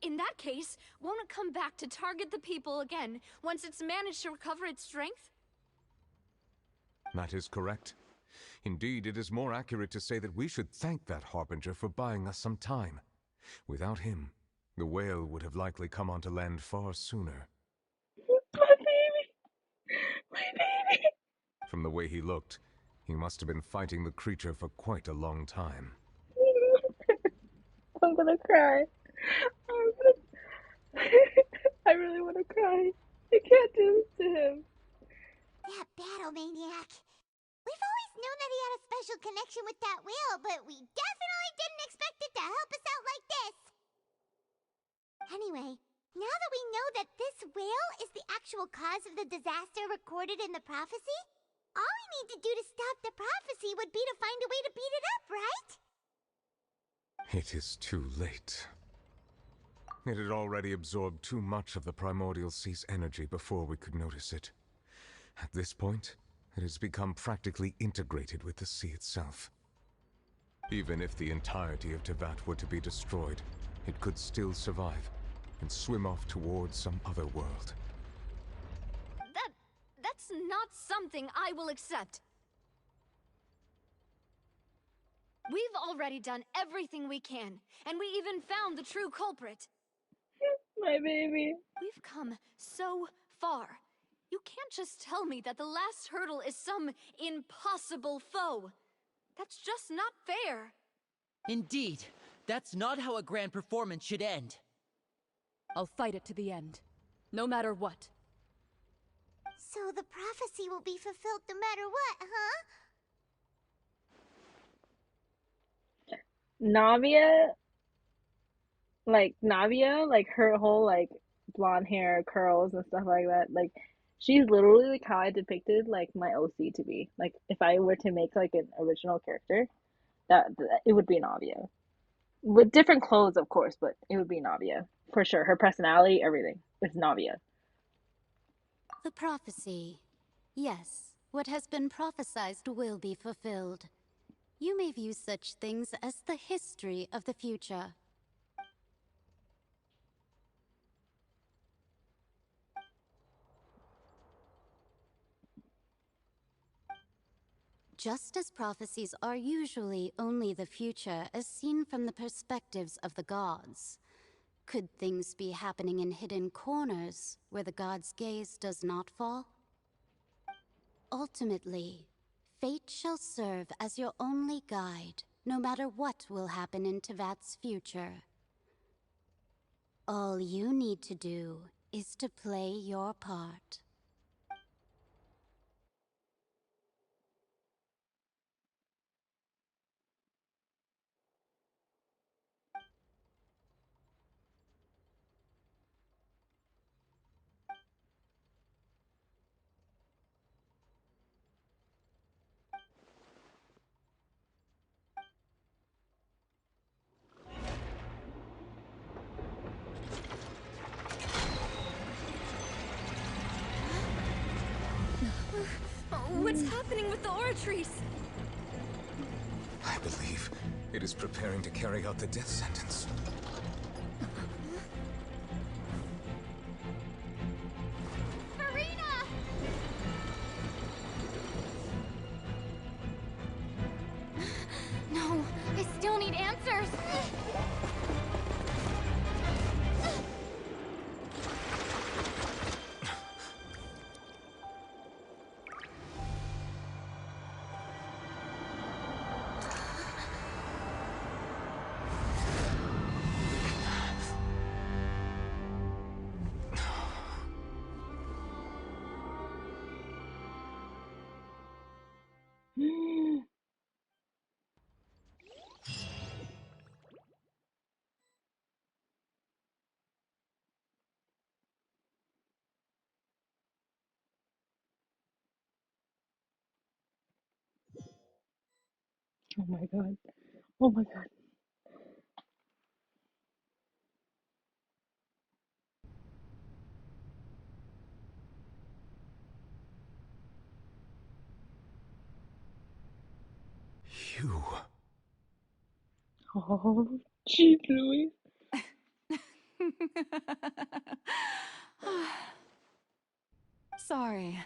In that case, won't it come back to target the people again once it's managed to recover its strength? That is correct. Indeed, it is more accurate to say that we should thank that Harbinger for buying us some time. Without him, the whale would have likely come onto land far sooner. My baby! My baby! From the way he looked, he must have been fighting the creature for quite a long time. I'm gonna cry. I really want to cry. I can't do this to him. That battle maniac. We've always known that he had a special connection with that whale, but we definitely didn't expect it to help us out like this. Anyway, now that we know that this whale is the actual cause of the disaster recorded in the prophecy, all we need to do to stop the prophecy would be to find a way to beat it up, right? It is too late. It had already absorbed too much of the Primordial Sea's energy before we could notice it. At this point, it has become practically integrated with the sea itself. Even if the entirety of Tevat were to be destroyed, it could still survive and swim off towards some other world. That's not something I will accept. We've already done everything we can, and we even found the true culprit. My baby. We've come so far. You can't just tell me that the last hurdle is some impossible foe. That's just not fair. Indeed, that's not how a grand performance should end. I'll fight it to the end, no matter what. So the prophecy will be fulfilled no matter what, huh? Navia, like her whole like blonde hair, curls and stuff like that, like she's literally like how I depicted like my OC to be. Like if I were to make like an original character, that it would be Navia. With different clothes, of course, but it would be Navia. For sure. Her personality, everything. It's Navia. The prophecy. Yes, what has been prophesied will be fulfilled. You may view such things as the history of the future. Just as prophecies are usually only the future as seen from the perspectives of the gods, could things be happening in hidden corners where the gods' gaze does not fall? Ultimately, fate shall serve as your only guide, no matter what will happen in Tevat's future. All you need to do is to play your part. What's happening with the Oratrice? I believe it is preparing to carry out the death sentence. Furina! No, I still need answers. Oh my god. Oh my god. You. Oh, jeez Louise. Sorry.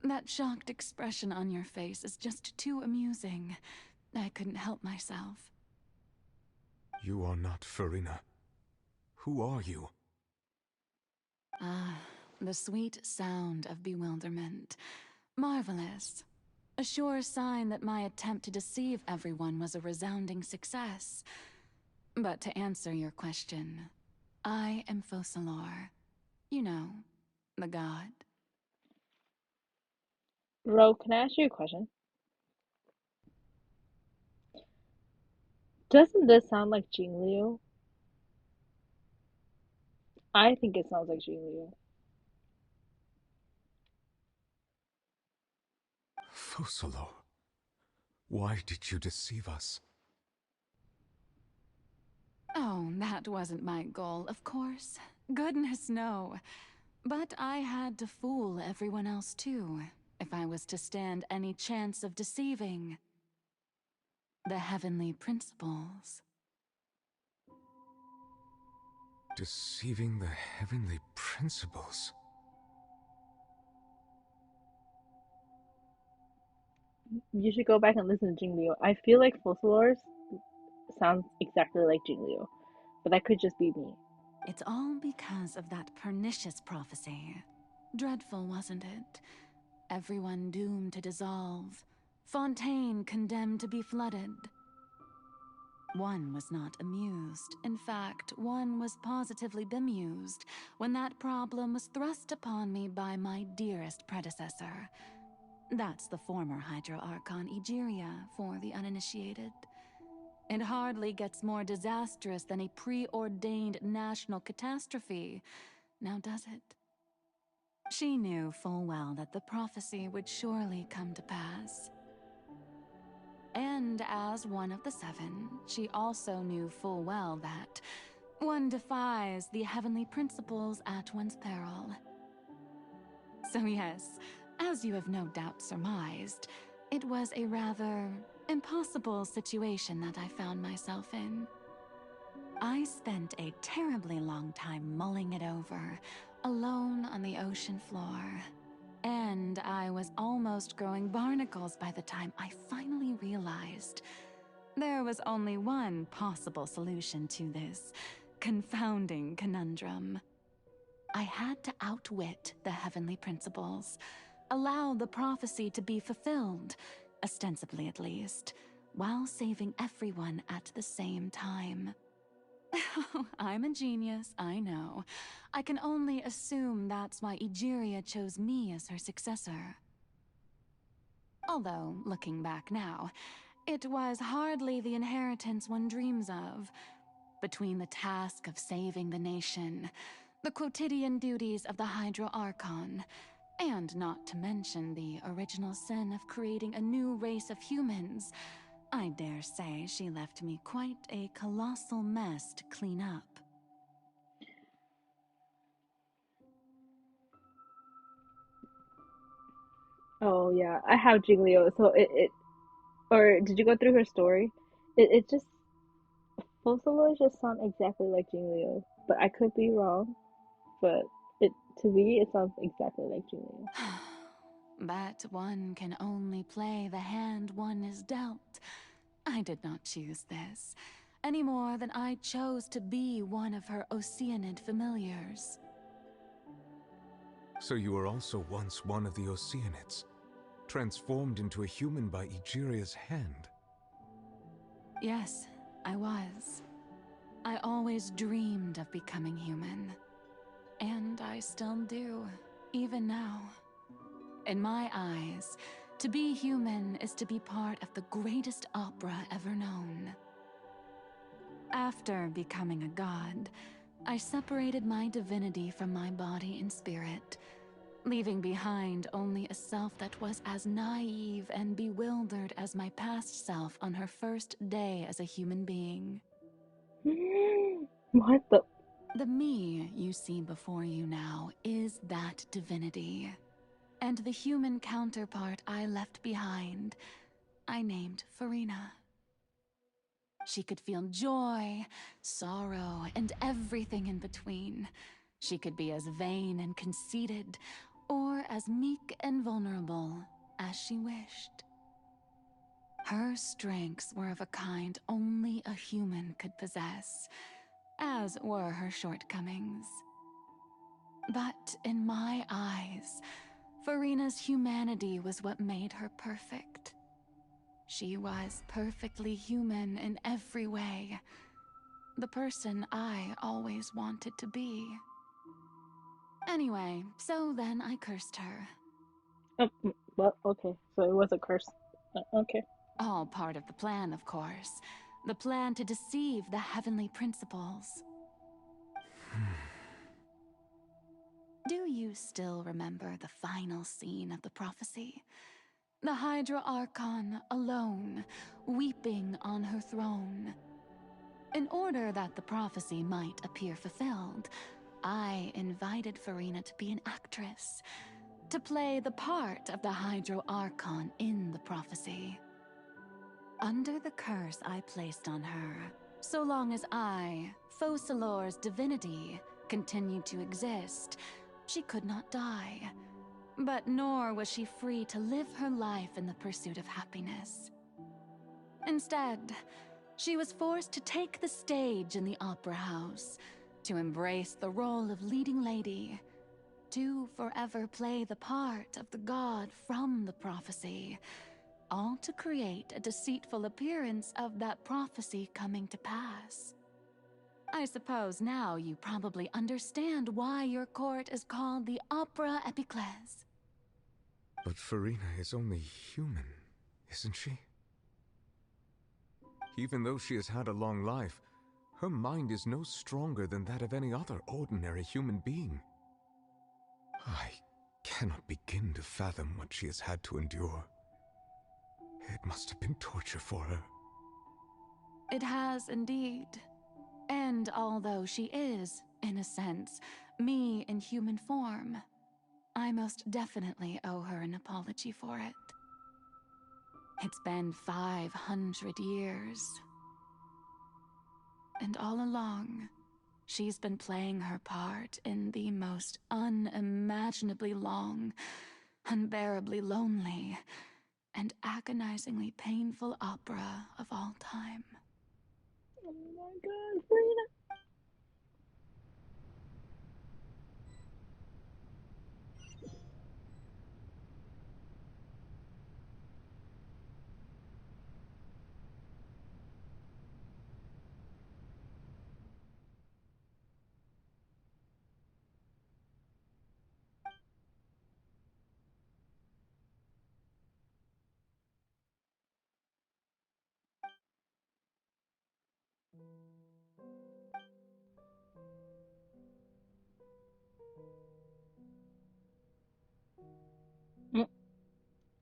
That shocked expression on your face is just too amusing. I couldn't help myself. You are not Furina. Who are you? Ah, the sweet sound of bewilderment. Marvelous. A sure sign that my attempt to deceive everyone was a resounding success. But to answer your question, I am Focalor. You know, the god. Ro, can I ask you a question? Doesn't this sound like Jingliu? I think it sounds like Jingliu. Focalor, why did you deceive us? Oh, that wasn't my goal, of course. Goodness, no. But I had to fool everyone else too, if I was to stand any chance of deceiving the heavenly principles. Deceiving the heavenly principles? You should go back and listen to Jingliu. I feel like Focalor's sounds exactly like Jingliu, but that could just be me. It's all because of that pernicious prophecy. Dreadful, wasn't it? Everyone doomed to dissolve. Fontaine condemned to be flooded. One was not amused. In fact, one was positively bemused when that problem was thrust upon me by my dearest predecessor. That's the former Hydro Archon Egeria, for the uninitiated. It hardly gets more disastrous than a preordained national catastrophe, now does it? She knew full well that the prophecy would surely come to pass. And as one of the seven, she also knew full well that one defies the heavenly principles at one's peril. So yes, as you have no doubt surmised, it was a rather impossible situation that I found myself in. I spent a terribly long time mulling it over, alone on the ocean floor. And I was almost growing barnacles by the time I finally realized there was only one possible solution to this confounding conundrum. I had to outwit the heavenly principles, allow the prophecy to be fulfilled, ostensibly at least, while saving everyone at the same time. I'm a genius, I know. I can only assume that's why Egeria chose me as her successor. Although, looking back now, it was hardly the inheritance one dreams of. Between the task of saving the nation, the quotidian duties of the Hydro Archon, and not to mention the original sin of creating a new race of humans, I dare say she left me quite a colossal mess to clean up. Oh yeah, I have Jingliu, so or did you go through her story? It just Focalor just sound exactly like Jingliu, but I could be wrong. But it to me it sounds exactly like Jingliu. But one can only play the hand one is dealt. I did not choose this, any more than I chose to be one of her Oceanid familiars. So you were also once one of the Oceanids, transformed into a human by Egeria's hand. Yes, I was. I always dreamed of becoming human. And I still do, even now. In my eyes, to be human is to be part of the greatest opera ever known. After becoming a god, I separated my divinity from my body and spirit, leaving behind only a self that was as naive and bewildered as my past self on her first day as a human being. What the? The me you see before you now is that divinity. And the human counterpart I left behind, I named Furina. She could feel joy, sorrow, and everything in between. She could be as vain and conceited, or as meek and vulnerable as she wished. Her strengths were of a kind only a human could possess, as were her shortcomings. But in my eyes, Furina's humanity was what made her perfect. She was perfectly human in every way. The person I always wanted to be. Anyway, so then I cursed her. Well, okay, so it was a curse. Okay. All part of the plan, of course. The plan to deceive the heavenly principles. Do you still remember the final scene of the prophecy? The Hydra Archon, alone, weeping on her throne. In order that the prophecy might appear fulfilled, I invited Furina to be an actress, to play the part of the Hydra Archon in the prophecy. Under the curse I placed on her, so long as I, Focalor's divinity, continued to exist, she could not die. But nor was she free to live her life in the pursuit of happiness. Instead, she was forced to take the stage in the opera house, to embrace the role of leading lady, to forever play the part of the god from the prophecy, all to create a deceitful appearance of that prophecy coming to pass. I suppose now you probably understand why your court is called the Opera Epiclese. But Furina is only human, isn't she? Even though she has had a long life, her mind is no stronger than that of any other ordinary human being. I cannot begin to fathom what she has had to endure. It must have been torture for her. It has indeed. And although she is, in a sense, me in human form, I most definitely owe her an apology for it. It's been 500 years. And all along, she's been playing her part in the most unimaginably long, unbearably lonely, and agonizingly painful opera of all time. Oh my god, Furina.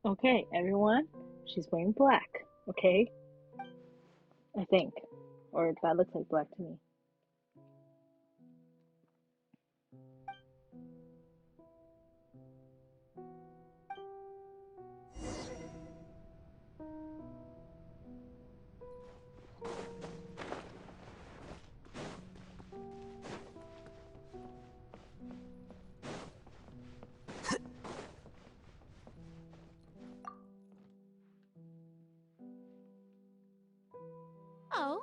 Okay, everyone, she's wearing black, okay? I think. Or that looks like black to me. Oh?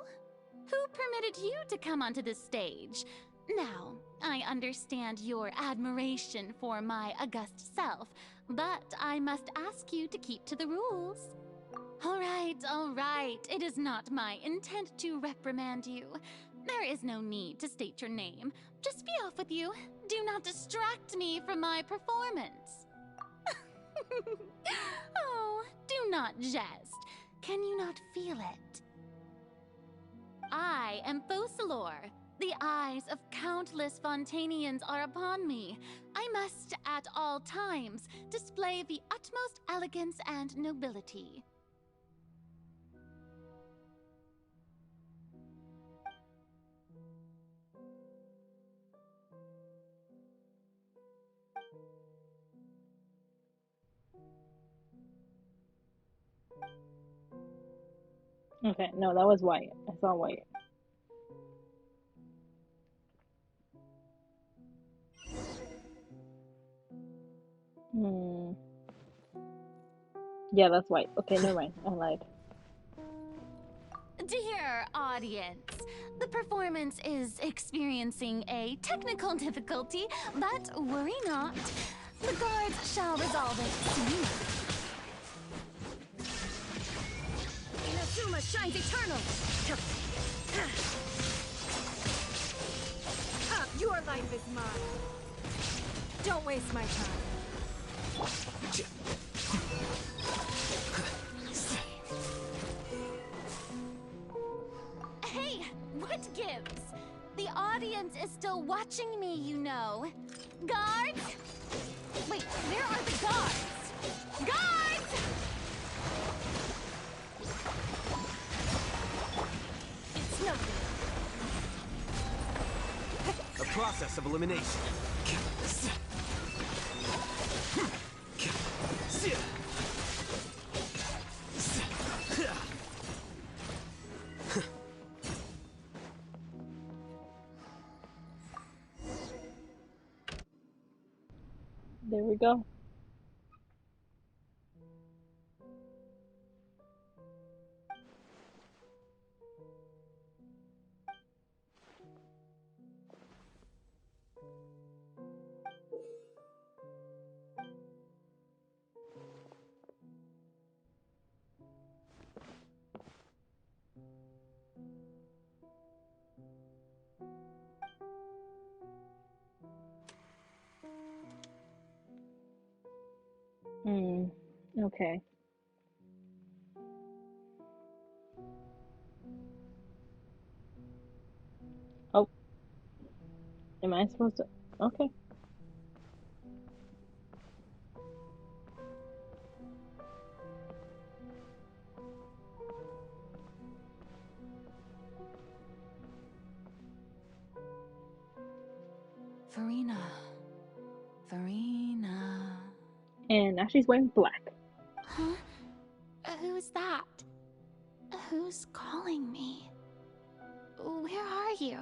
Who permitted you to come onto the stage? Now, I understand your admiration for my august self, but I must ask you to keep to the rules. All right. It is not my intent to reprimand you. There is no need to state your name. Just be off with you. Do not distract me from my performance. Oh, do not jest. Can you not feel it? I am Focalor. The eyes of countless Fontanians are upon me. I must, at all times, display the utmost elegance and nobility. Okay, no, that was white. I saw white. Hmm. Yeah, that's white. Okay, never mind. I lied. Dear audience, the performance is experiencing a technical difficulty, but worry not. The guards shall resolve it soon. Inazuma shines eternal! Your life is mine. Don't waste my time. Hey, what gives? The audience is still watching me, you know. Guards? Wait, where are the guards? Guards! It's nothing. A process of elimination. There we go. Okay. Oh, am I supposed to? Okay. Furina. Furina. And now she's wearing black. Huh? Who's that? Who's calling me? Where are you?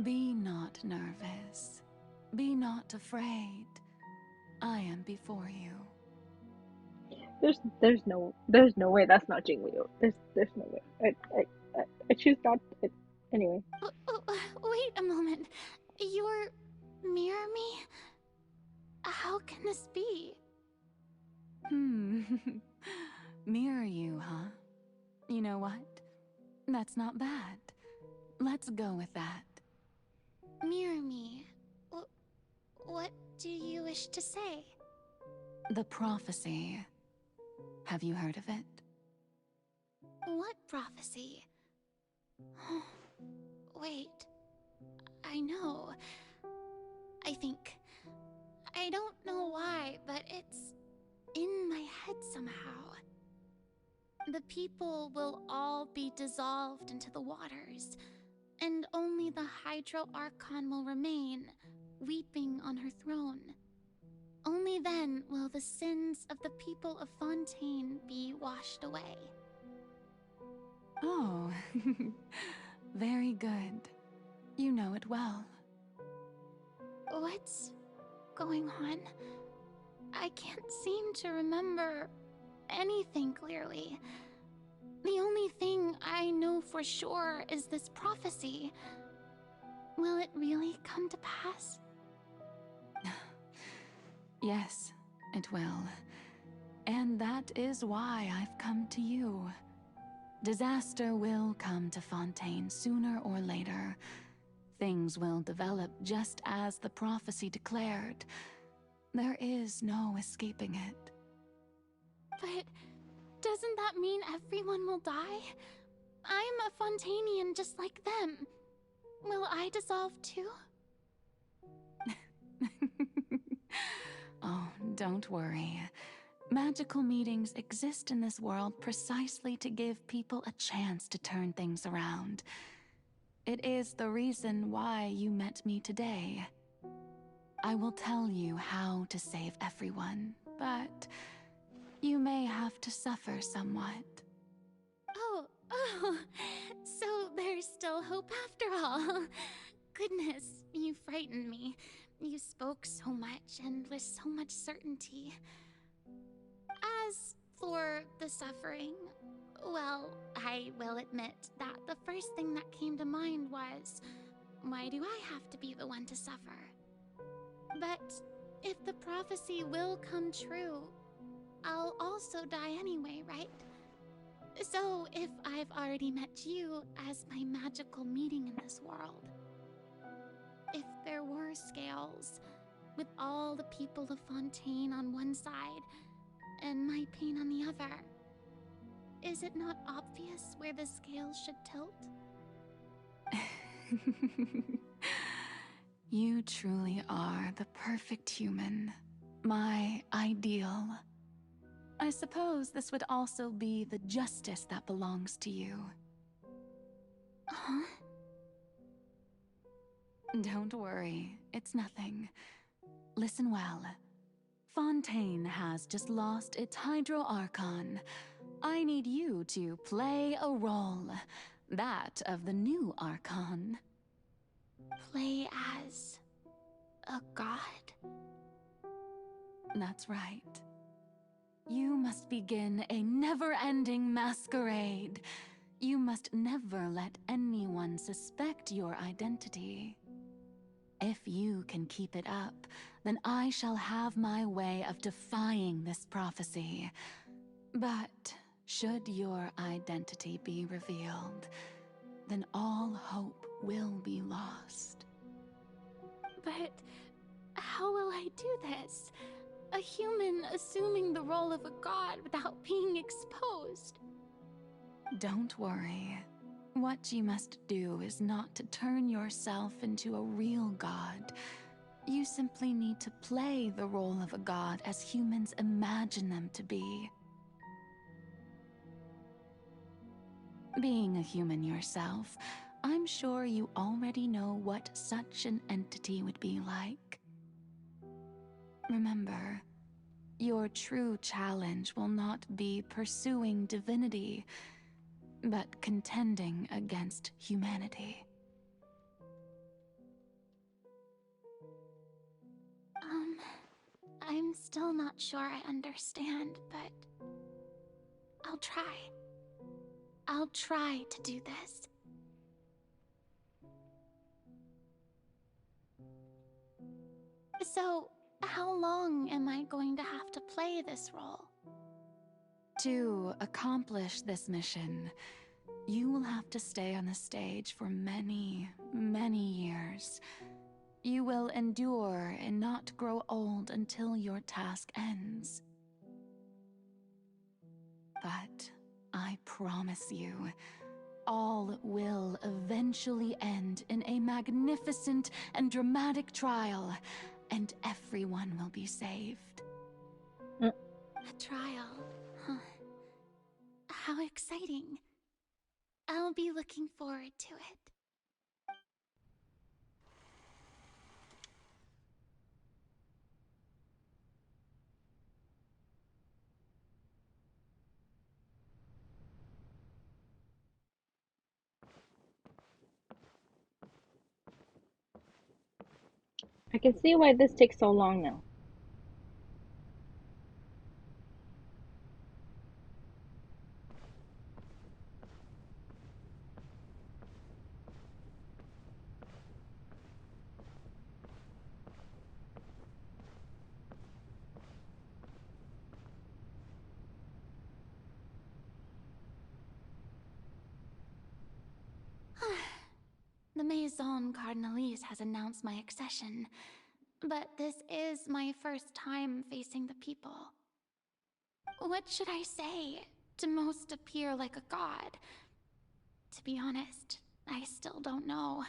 Be not nervous. Be not afraid. I am before you. There's no way that's not Jingliu. There's no way. I choose not. Anyway. Wait a moment. You're mirror me? How can this be? Mirror you, huh? You know what? That's not bad. Let's go with that. Mirror me. What do you wish to say? The prophecy. Have you heard of it? What prophecy? Wait. I know. I think. I don't know why, but it's in my head somehow. The people will all be dissolved into the waters, and only the Hydro Archon will remain, weeping on her throne. Only then will the sins of the people of Fontaine be washed away. Oh, very good. You know it well. What's going on? I can't seem to remember anything clearly. The only thing I know for sure is this prophecy. Will it really come to pass? Yes, it will. And that is why I've come to you. Disaster will come to Fontaine sooner or later. Things will develop just as the prophecy declared. There is no escaping it. But doesn't that mean everyone will die? I'm a Fontainian just like them. Will I dissolve too? Oh, don't worry. Magical meetings exist in this world precisely to give people a chance to turn things around. It is the reason why you met me today. I will tell you how to save everyone, but you may have to suffer somewhat. Oh, Oh, so there's still hope after all. Goodness, you frightened me. You spoke so much and with so much certainty. As for the suffering, well, I will admit that the first thing that came to mind was, why do I have to be the one to suffer? But if the prophecy will come true, I'll also die anyway, right? So if I've already met you as my magical meeting in this world, if there were scales, with all the people of Fontaine on one side and my pain on the other, is it not obvious where the scales should tilt? You truly are the perfect human, my ideal. I suppose this would also be the justice that belongs to you. Huh? Don't worry, it's nothing. Listen well. Fontaine has just lost its Hydro Archon. I need you to play a role, that of the new Archon. Play as a god? That's right. You must begin a never-ending masquerade. You must never let anyone suspect your identity. If you can keep it up, then I shall have my way of defying this prophecy. But should your identity be revealed, then all hope will be lost. But how will I do this? A human assuming the role of a god without being exposed. Don't worry. What you must do is not to turn yourself into a real god. You simply need to play the role of a god as humans imagine them to be. Being a human yourself, I'm sure you already know what such an entity would be like. Remember, your true challenge will not be pursuing divinity, but contending against humanity. I'm still not sure I understand, but I'll try. I'll try to do this. So, how long am I going to have to play this role? To accomplish this mission, you will have to stay on the stage for many, many years. You will endure and not grow old until your task ends. But I promise you, all will eventually end in a magnificent and dramatic trial, and everyone will be saved. A trial, huh? How exciting. I'll be looking forward to it. I can see why this takes so long now. The Maison Cardinalise has announced my accession, but this is my first time facing the people. What should I say to most appear like a god? To be honest, I still don't know.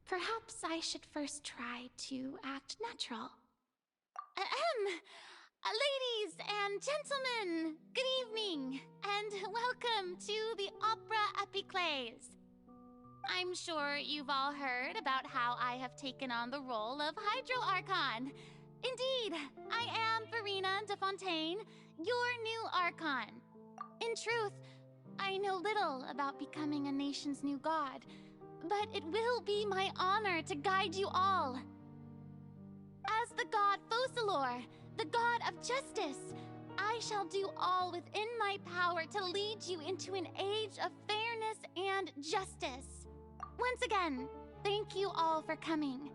Perhaps I should first try to act natural. Ladies and gentlemen, good evening, and welcome to the Opera Epiclese. I'm sure you've all heard about how I have taken on the role of Hydro Archon. Indeed, I am Furina de Fontaine, your new Archon. In truth, I know little about becoming a nation's new god, but it will be my honor to guide you all. As the god Focalor, the god of justice, I shall do all within my power to lead you into an age of fairness and justice. Once again, thank you all for coming.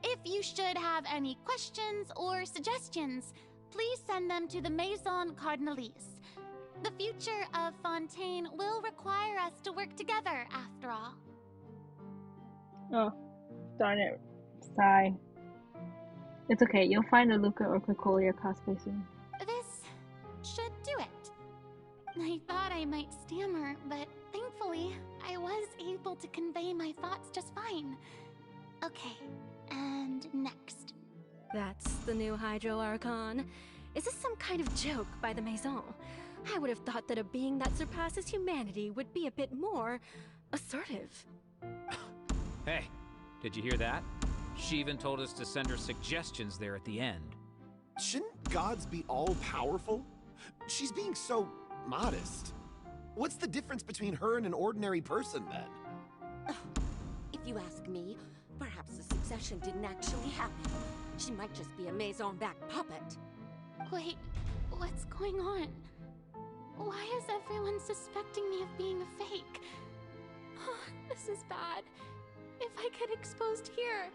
If you should have any questions or suggestions, please send them to the Maison Cardinalise. The future of Fontaine will require us to work together, after all. Oh, darn it. Sigh. It's okay, you'll find a Luca or Quicolia cosplay soon. This should do it. I thought I might stammer, but thankfully, I was able to convey my thoughts just fine. Okay, and next. That's the new Hydro Archon. Is this some kind of joke by the Maison? I would have thought that a being that surpasses humanity would be a bit more assertive. Hey, did you hear that? She even told us to send her suggestions there at the end. Shouldn't gods be all-powerful? She's being so modest. What's the difference between her and an ordinary person, then? If you ask me, perhaps the succession didn't actually happen. She might just be a Maison-backed puppet. Wait, what's going on? Why is everyone suspecting me of being a fake? Oh, this is bad. If I get exposed here,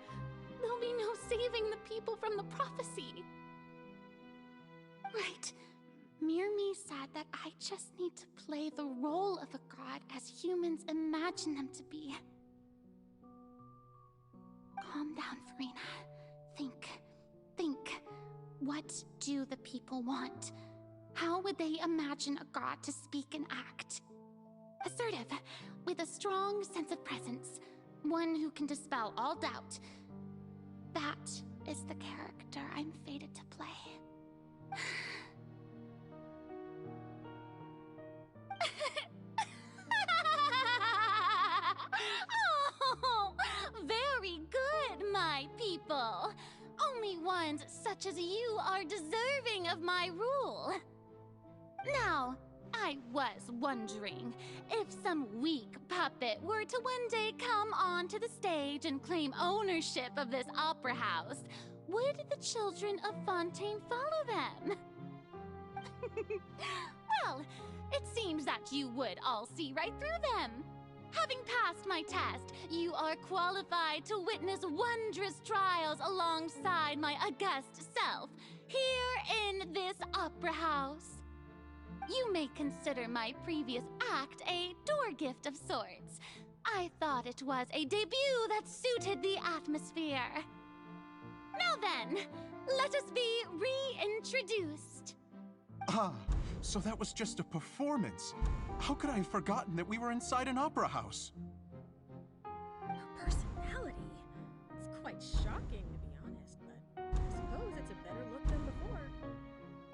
there'll be no saving the people from the prophecy. Right. Mirmi said that I just need to play the role of a god as humans imagine them to be. Calm down, Furina. Think. What do the people want? How would they imagine a god to speak and act? Assertive, with a strong sense of presence. One who can dispel all doubt. That is the character I'm fated to play. Oh, very good, my people. Only ones such as you are deserving of my rule. Now, I was wondering, if some weak puppet were to one day come onto the stage and claim ownership of this opera house, would the children of Fontaine follow them? Well, it seems that you would all see right through them. Having passed my test, you are qualified to witness wondrous trials alongside my august self, here in this opera house. You may consider my previous act a door gift of sorts. I thought it was a debut that suited the atmosphere. Now then, let us be reintroduced. Ah, so that was just a performance. How could I have forgotten that we were inside an opera house? Her personality. It's quite shocking, to be honest, but I suppose it's a better look than before.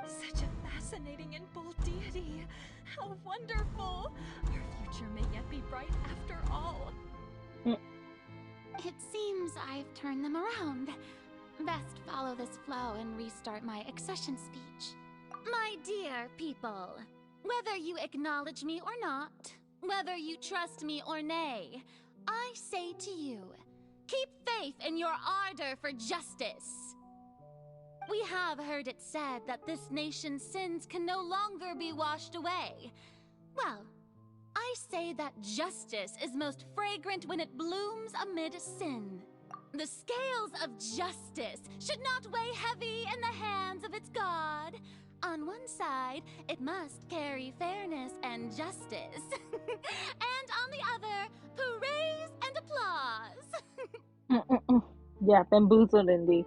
Such a fascinating and bold deity. How wonderful! Our future may yet be bright after all. It seems I've turned them around. Best follow this flow and restart my accession speech. My dear people, whether you acknowledge me or not, whether you trust me or nay, I say to you, keep faith in your ardor for justice. We have heard it said that this nation's sins can no longer be washed away. Well, I say that justice is most fragrant when it blooms amid sin. The scales of justice should not weigh heavy in the hands of its god. On one side, it must carry fairness and justice. And on the other, praise and applause. Yeah, bamboozled indeed.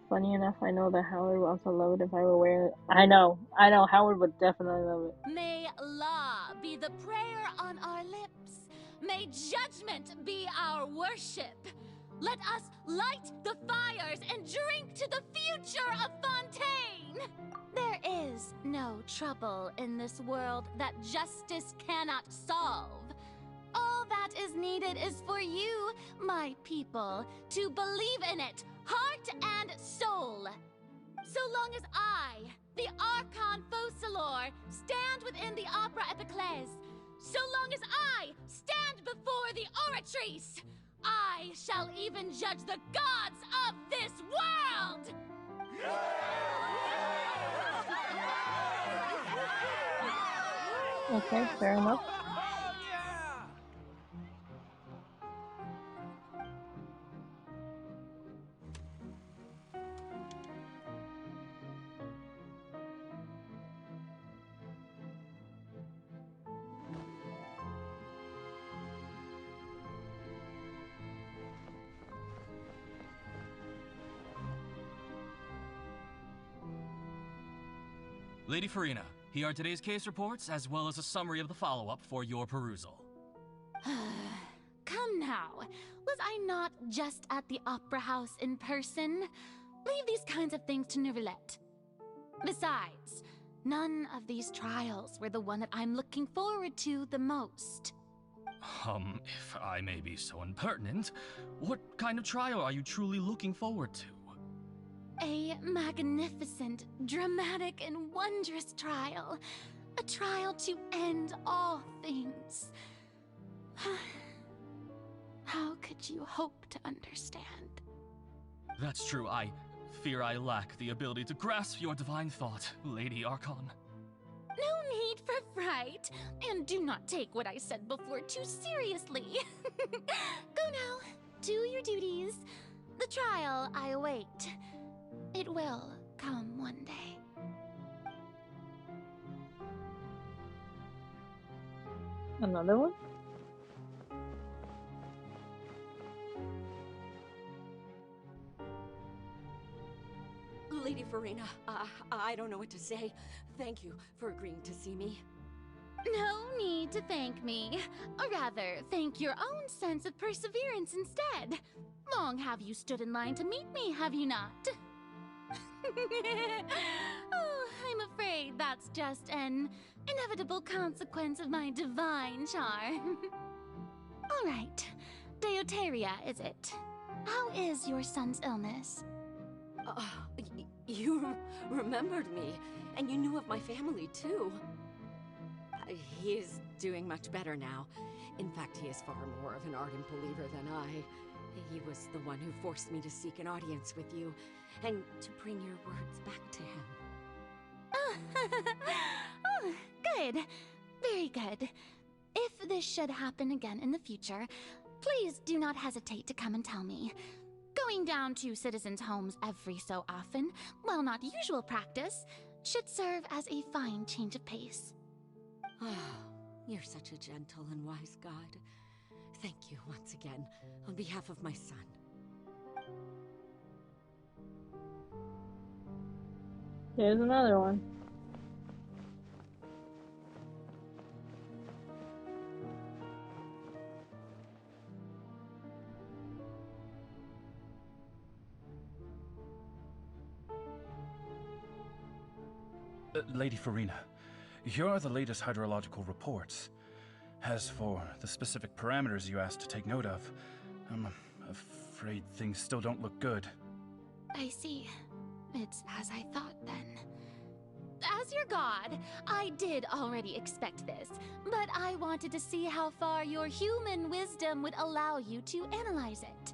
Funny enough, I know that Howard would also love it if I were wearing it. I know, Howard would definitely love it. May law be the prayer on our lips. May judgment be our worship. Let us light the fires and drink to the future of Fontaine! There is no trouble in this world that justice cannot solve. All that is needed is for you, my people, to believe in it, heart and soul. So long as I, the Archon Focalor, stand within the Opera Epiclese. So long as I stand before the Oratrice, I shall even judge the gods of this world! Okay, fair enough. Lady Furina, here are today's case reports, as well as a summary of the follow-up for your perusal. Come now, was I not just at the Opera House in person? Leave these kinds of things to Neuvillette. Besides, none of these trials were the one that I'm looking forward to the most. If I may be so impertinent, what kind of trial are you truly looking forward to? A magnificent, dramatic, and wondrous trial. A trial to end all things. How could you hope to understand? That's true, I fear I lack the ability to grasp your divine thought, Lady Archon. No need for fright, and do not take what I said before too seriously. Go now, do your duties. The trial I await. It will come one day. Another one? Lady Furina, I don't know what to say. Thank you for agreeing to see me. No need to thank me. Or rather, thank your own sense of perseverance instead. Long have you stood in line to meet me, have you not? Oh, I'm afraid that's just an inevitable consequence of my divine charm. All right, Deoteria, is it? How is your son's illness? You remembered me, and you knew of my family, too. He is doing much better now. In fact, he is far more of an ardent believer than I. He was the one who forced me to seek an audience with you, and to bring your words back to him. Oh, good. Very good. If this should happen again in the future, please do not hesitate to come and tell me. Going down to citizens' homes every so often, while not usual practice, should serve as a fine change of pace. You're such a gentle and wise god. Thank you once again, on behalf of my son. Here's another one. Lady Furina, here are the latest hydrological reports. As for the specific parameters you asked to take note of, I'm afraid things still don't look good. I see. It's as I thought, then. As your god, I did already expect this, but I wanted to see how far your human wisdom would allow you to analyze it.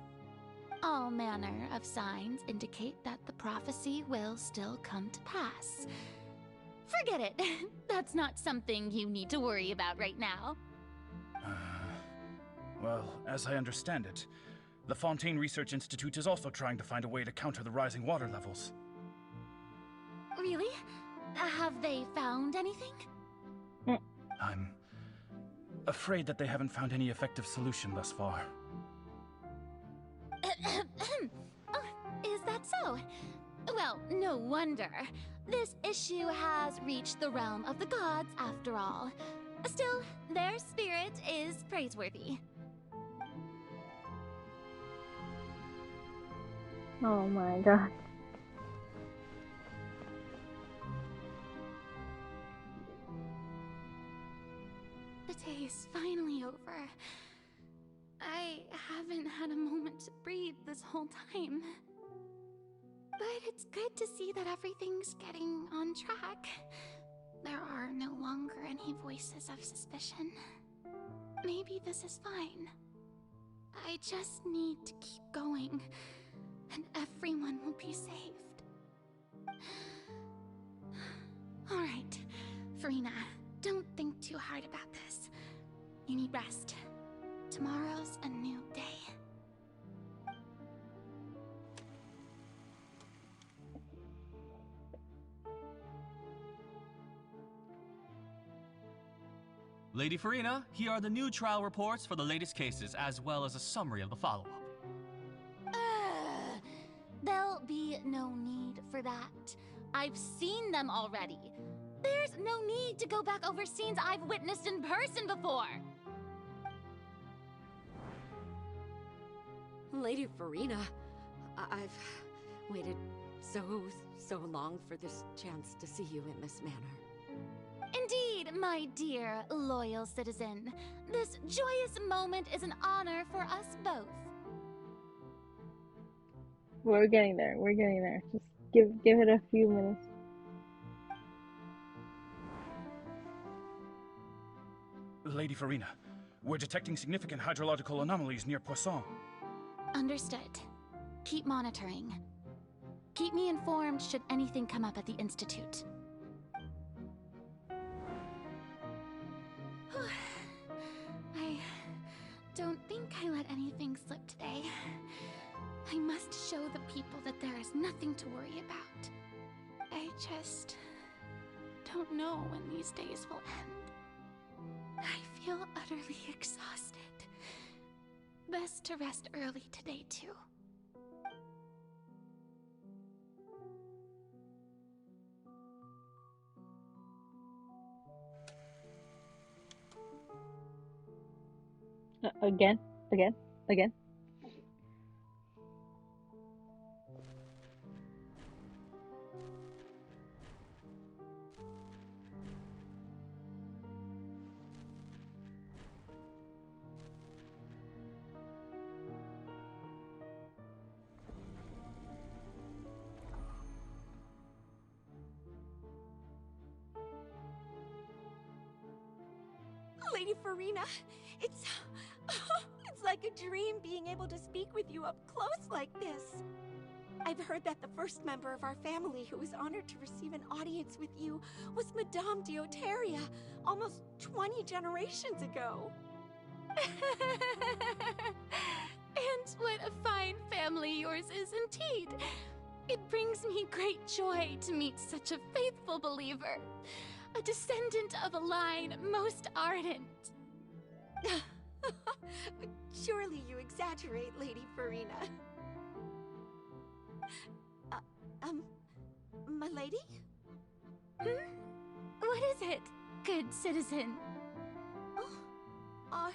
All manner of signs indicate that the prophecy will still come to pass. Forget it. That's not something you need to worry about right now. Well, as I understand it, the Fontaine Research Institute is also trying to find a way to counter the rising water levels. Really? Have they found anything? I'm afraid that they haven't found any effective solution thus far. Is that so? Well, no wonder. This issue has reached the realm of the gods, after all. Still, their spirit is praiseworthy. Oh my god. The day is finally over. I haven't had a moment to breathe this whole time. But it's good to see that everything's getting on track. There are no longer any voices of suspicion. Maybe this is fine. I just need to keep going, and everyone will be saved. Alright, Furina, don't think too hard about this. You need rest. Tomorrow's a new day. Lady Furina, here are the new trial reports for the latest cases, as well as a summary of the follow-up. There'll be no need for that. I've seen them already. There's no need to go back over scenes I've witnessed in person before. Lady Furina, I've waited so long for this chance to see you in this manner. Indeed, my dear, loyal citizen. This joyous moment is an honor for us both. We're getting there. We're getting there. Just give it a few minutes. Lady Furina, we're detecting significant hydrological anomalies near Poisson. Understood. Keep monitoring. Keep me informed should anything come up at the Institute. I don't think I let anything slip today. I must show the people that there is nothing to worry about. I just don't know when these days will end. I feel utterly exhausted. Best to rest early today, too. Again. Lady Furina, it's like a dream being able to speak with you up close like this. I've heard that the first member of our family who was honored to receive an audience with you was Madame Deoteria, almost 20 generations ago. And what a fine family yours is indeed. It brings me great joy to meet such a faithful believer. A descendant of a line most ardent. Surely you exaggerate, Lady Furina. My lady? What is it, good citizen? Oh,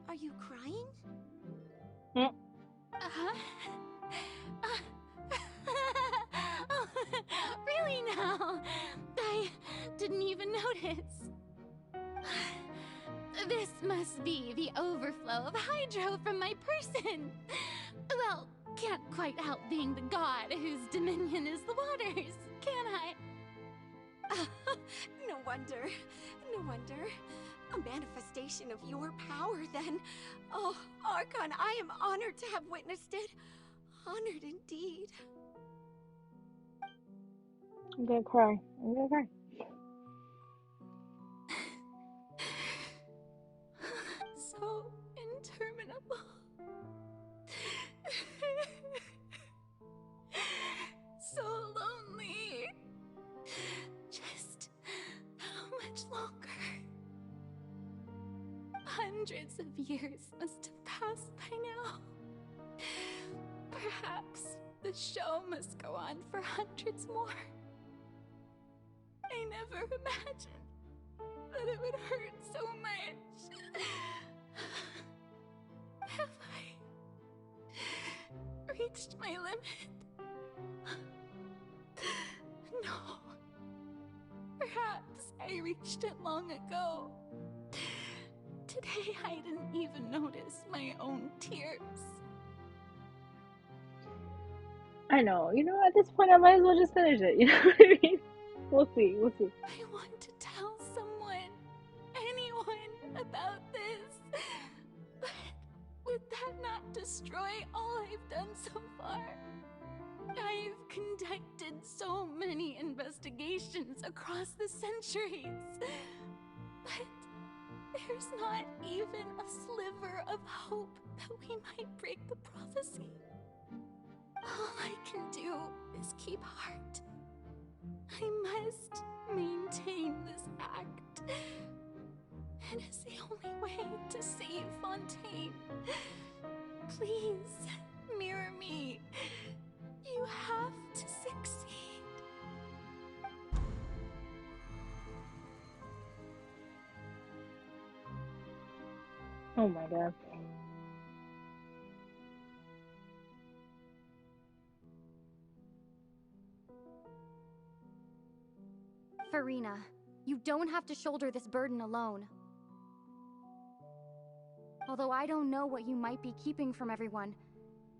are you crying? Oh, really now? I didn't even notice. This must be the overflow of hydro from my person. Well, can't quite help being the god whose dominion is the waters, can I? No wonder. A manifestation of your power, then. Oh, Archon, I am honored to have witnessed it. Honored indeed. I'm gonna cry. So interminable. So lonely. Just how much longer? Hundreds of years must have passed by now. Perhaps the show must go on for hundreds more. I never imagined that it would hurt so much. Have I reached my limit? No. Perhaps I reached it long ago. Today I didn't even notice my own tears. I know. You know, at this point, I might as well just finish it. You know what I mean? We'll see. We'll see. I want to tell someone, anyone, about this. But would that not destroy all I've done so far? I've conducted so many investigations across the centuries. But there's not even a sliver of hope that we might break the prophecy. All I can do is keep heart. I must maintain this act. It is the only way to save Fontaine. Please, mirror me. You have to succeed. Oh my god. Furina, you don't have to shoulder this burden alone. Although I don't know what you might be keeping from everyone,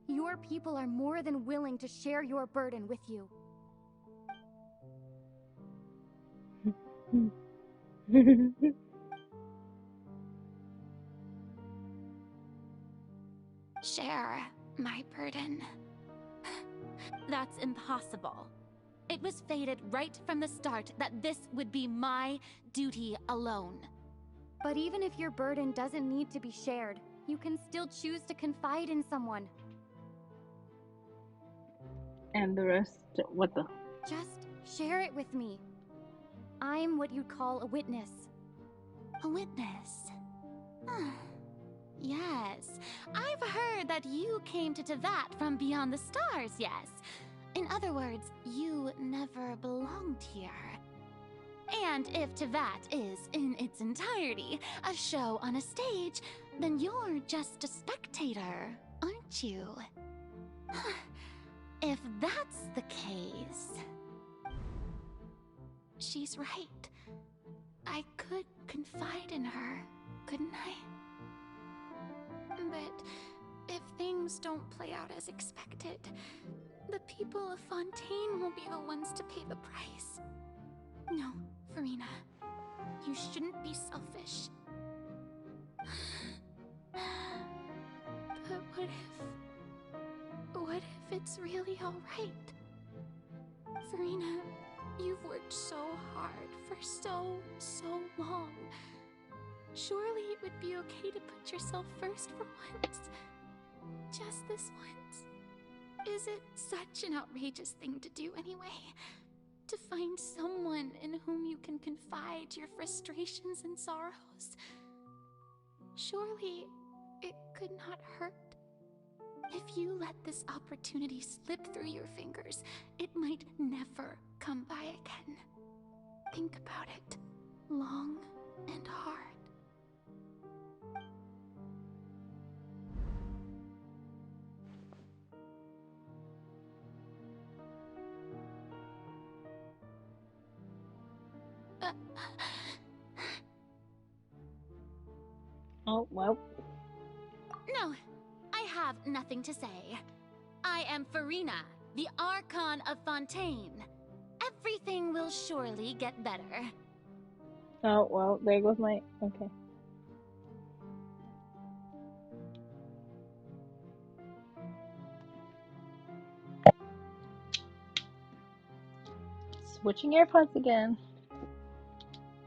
your people are more than willing to share your burden with you. Share my burden. That's impossible. It was fated right from the start that this would be my duty alone. But even if your burden doesn't need to be shared, you can still choose to confide in someone. And the rest, what the? Just share it with me. I'm what you'd call a witness. A witness? Yes, I've heard that you came to Tevat from beyond the stars, yes. In other words, you never belonged here. And if Tevat is, in its entirety, a show on a stage, then you're just a spectator, aren't you? If that's the case... She's right. I could confide in her, couldn't I? But if things don't play out as expected, the people of Fontaine will be the ones to pay the price. No, Furina. You shouldn't be selfish. But what if it's really alright? Furina, you've worked so hard for so long. Surely it would be okay to put yourself first for once. Just this once. Is it such an outrageous thing to do anyway? To find someone in whom you can confide your frustrations and sorrows? Surely it could not hurt. If you let this opportunity slip through your fingers, it might never come by again. Think about it long and hard. Oh, well. No, I have nothing to say. I am Furina, the Archon of Fontaine. Everything will surely get better. Oh, well, there goes my... Okay. Switching AirPods again.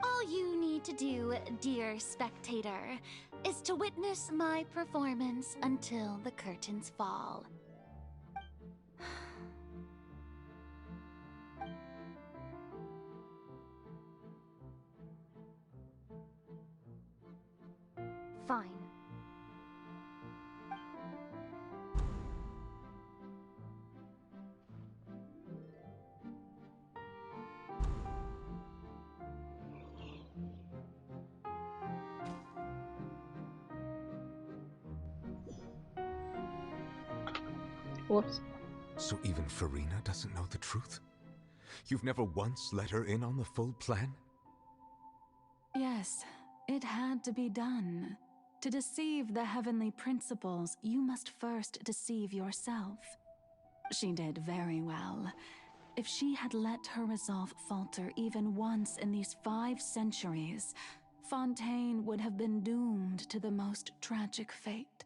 All you need to do, dear spectator, is to witness my performance until the curtains fall. Fine. Whoops. So even Furina doesn't know the truth? You've never once let her in on the full plan? Yes, it had to be done. To deceive the heavenly principles, you must first deceive yourself. She did very well. If she had let her resolve falter even once in these 5 centuries, Fontaine would have been doomed to the most tragic fate.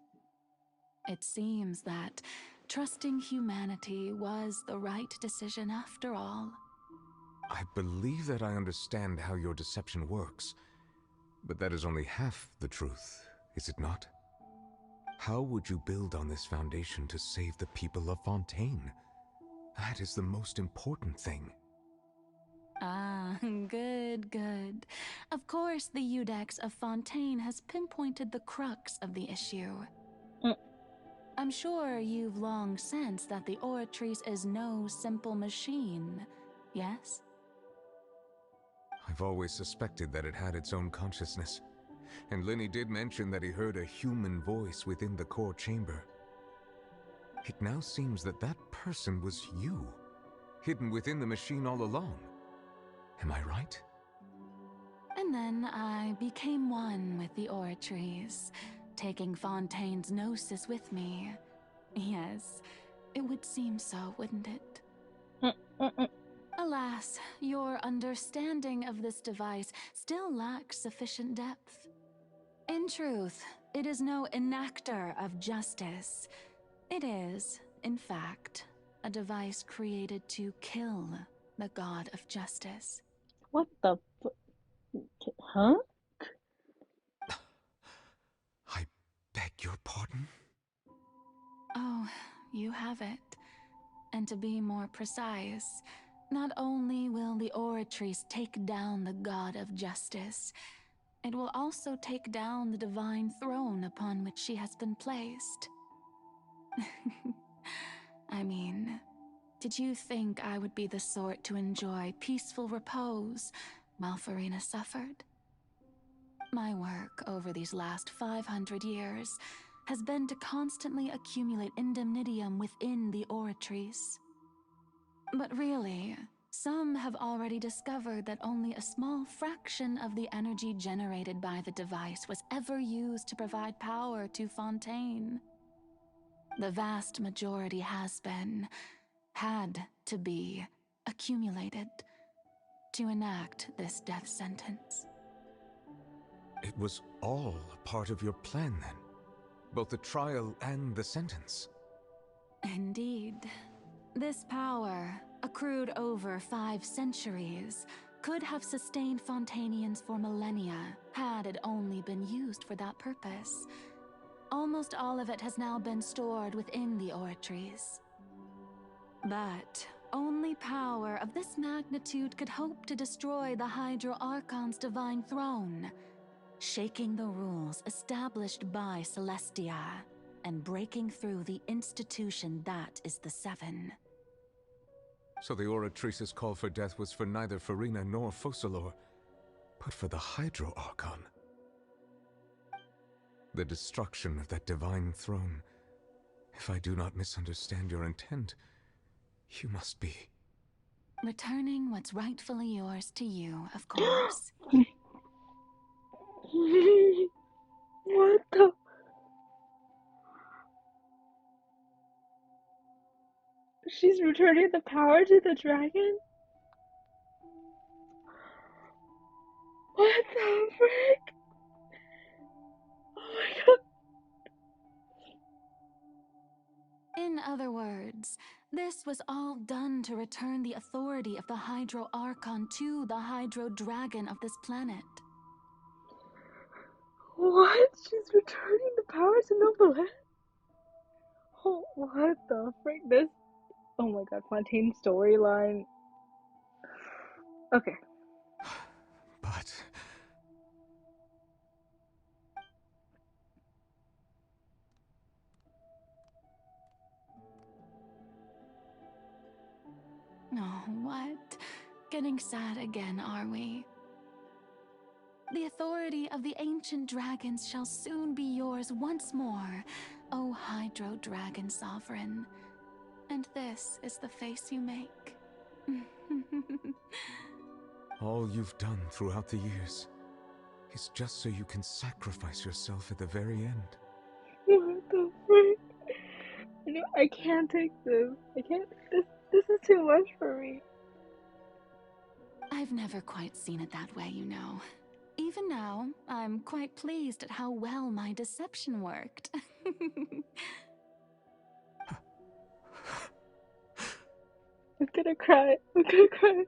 It seems that trusting humanity was the right decision after all. I believe that I understand how your deception works, but that is only half the truth, is it not? How would you build on this foundation to save the people of Fontaine? That is the most important thing. Ah, good. Of course, the Udex of Fontaine has pinpointed the crux of the issue. I'm sure you've long sensed that the Oratrice is no simple machine, yes? I've always suspected that it had its own consciousness, and Lenny did mention that he heard a human voice within the core chamber. It now seems that that person was you, hidden within the machine all along. Am I right? And then I became one with the Oratrice, taking Fontaine's gnosis with me. Yes, it would seem so, wouldn't it? Alas, your understanding of this device still lacks sufficient depth. In truth, it is no enactor of justice. It is, in fact, a device created to kill the god of justice. What the huh? I beg your pardon? Oh, you have it. And to be more precise, not only will the Oratrice take down the god of justice, it will also take down the divine throne upon which she has been placed. I mean, did you think I would be the sort to enjoy peaceful repose while Furina suffered? My work over these last 500 years has been to constantly accumulate indemnitium within the Oratrice. But really, some have already discovered that only a small fraction of the energy generated by the device was ever used to provide power to Fontaine. The vast majority had to be, accumulated to enact this death sentence. It was all part of your plan then? Both the trial and the sentence? Indeed. This power, accrued over 5 centuries, could have sustained Fontainians for millennia had it only been used for that purpose. Almost all of it has now been stored within the Oratrice. But only power of this magnitude could hope to destroy the Hydro Archon's divine throne, shaking the rules established by Celestia and breaking through the institution that is the Seven. So the Oratrice's call for death was for neither Furina nor Focalor, but for the Hydro Archon. The destruction of that divine throne. If I do not misunderstand your intent, you must be... Returning what's rightfully yours to you, of course. What the... She's returning the power to the dragon? What the frick? Oh my god. In other words, this was all done to return the authority of the Hydro Archon to the Hydro Dragon of this planet. What? She's returning the power to Noblesse? Oh, what the frick? This... Oh my god, Fontaine's storyline. Okay. But... Oh, what? Getting sad again, are we? The authority of the ancient dragons shall soon be yours once more, O Hydro Dragon Sovereign. And this is the face you make. all you've done throughout the years is just so you can sacrifice yourself at the very end. What the frick? I can't take this. I can't. This is too much for me. I've never quite seen it that way, you know. Even now, I'm quite pleased at how well my deception worked. I'm gonna cry. I'm gonna cry.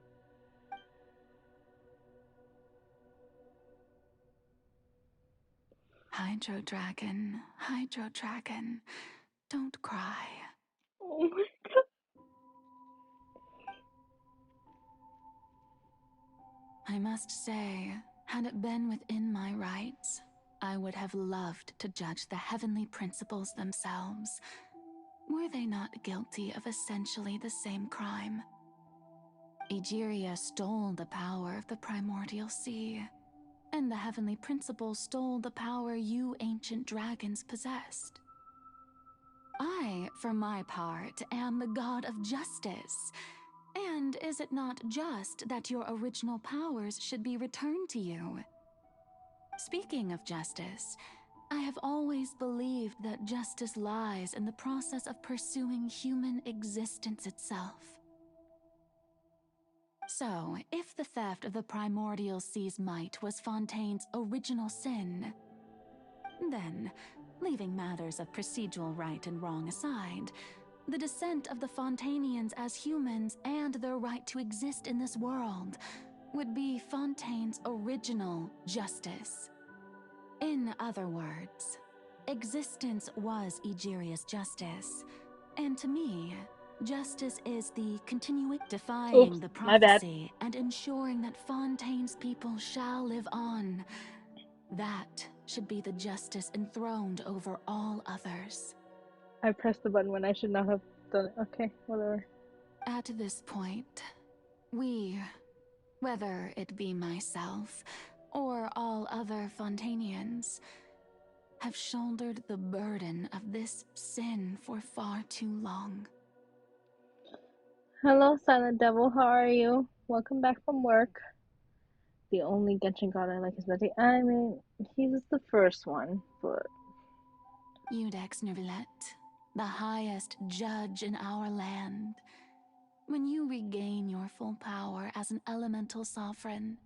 Hydro Dragon, Hydro Dragon, don't cry. Oh my god. I must say, had it been within my rights, I would have loved to judge the heavenly principles themselves. Were they not guilty of essentially the same crime? Egeria stole the power of the primordial sea, and the heavenly principles stole the power you ancient dragons possessed. I, for my part, am the god of justice. And is it not just that your original powers should be returned to you? Speaking of justice, I have always believed that justice lies in the process of pursuing human existence itself. So, if the theft of the primordial sea's might was Fontaine's original sin, then, leaving matters of procedural right and wrong aside, the descent of the Fontanians as humans and their right to exist in this world would be Fontaine's original justice. In other words, existence was Egeria's justice, and to me, justice is the continuing defying Oops, the my bad. prophecy and ensuring that Fontaine's people shall live on. That should be the justice enthroned over all others. I pressed the button when I should not have done it. Okay, whatever. At this point, we, whether it be myself or all other Fontanians, have shouldered the burden of this sin for far too long. Hello, Silent Devil. How are you? Welcome back from work. The only Genshin god I like is Betty. I mean, he's the first one, but... Udex Nervilette, the highest judge in our land. When you regain your full power as an elemental sovereign,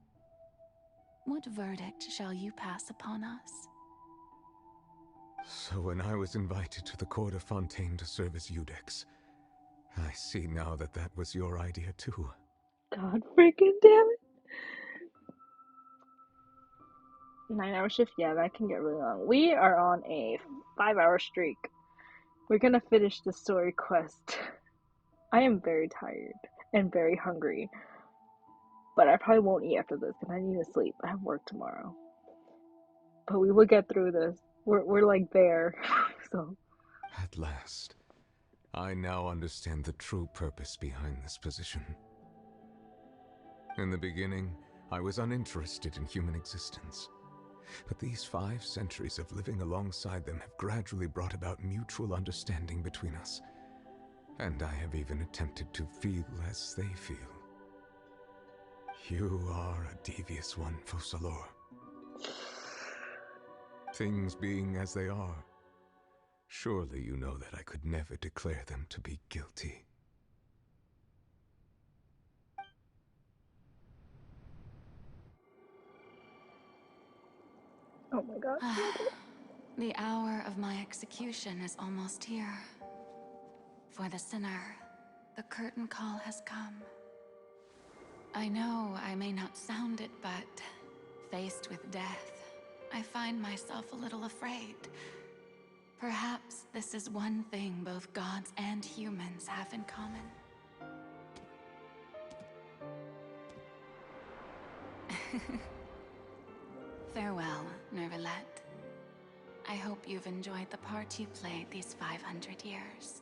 what verdict shall you pass upon us? So when I was invited to the court of Fontaine to serve as Udex, I see now that that was your idea too. God freaking damn it. 9-hour shift? Yeah, that can get really long. We are on a 5-hour streak. We're gonna finish the story quest. I am very tired and very hungry. But I probably won't eat after this because I need to sleep. I have work tomorrow. But we will get through this. We're like there. So. At last, I now understand the true purpose behind this position. In the beginning, I was uninterested in human existence. But these 5 centuries of living alongside them have gradually brought about mutual understanding between us. And I have even attempted to feel as they feel. You are a devious one, Focalors. Things being as they are, surely you know that I could never declare them to be guilty. Oh my god. The hour of my execution is almost here. For the sinner, the curtain call has come. I know I may not sound it, but faced with death, I find myself a little afraid. Perhaps this is one thing both gods and humans have in common. Farewell, Nervilette. I hope you've enjoyed the part you played these 500 years.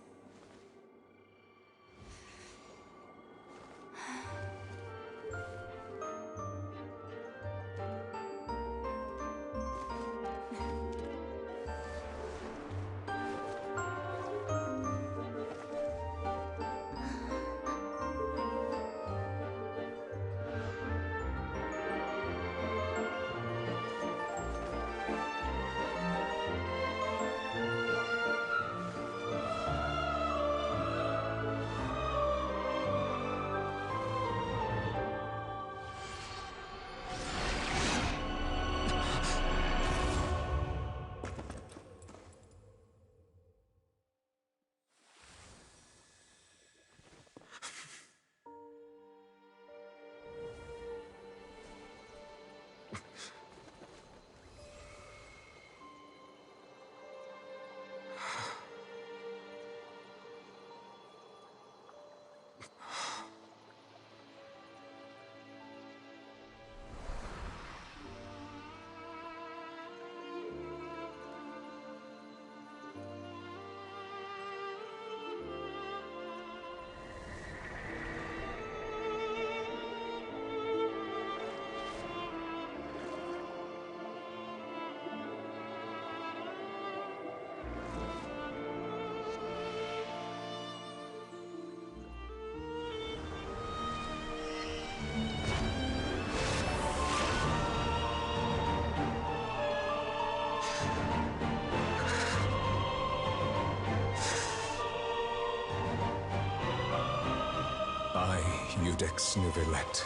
I, Iudex Nuvelet,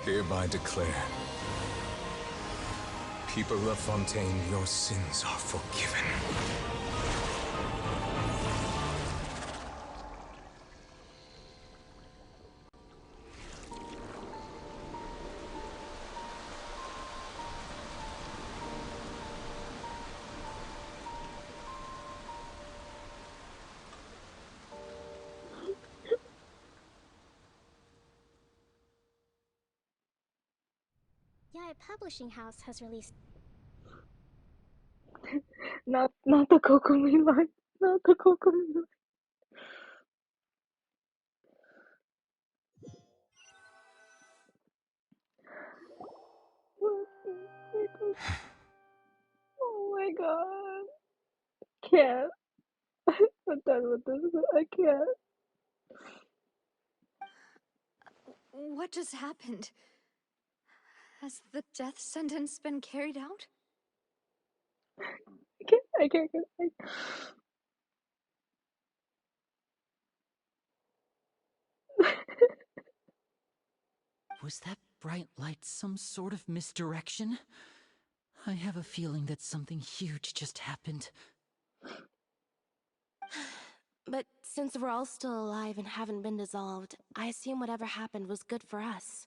hereby declare, people of Fontaine, your sins are forgiven. Yeah, a publishing house has released. Not the Kokomi line. Not the Kokomi line. Oh my god. Can't. I'm done with this. I can't. What just happened? Has the death sentence been carried out? I can't. Was that bright light some sort of misdirection? I have a feeling that something huge just happened. But since we're all still alive and haven't been dissolved, I assume whatever happened was good for us.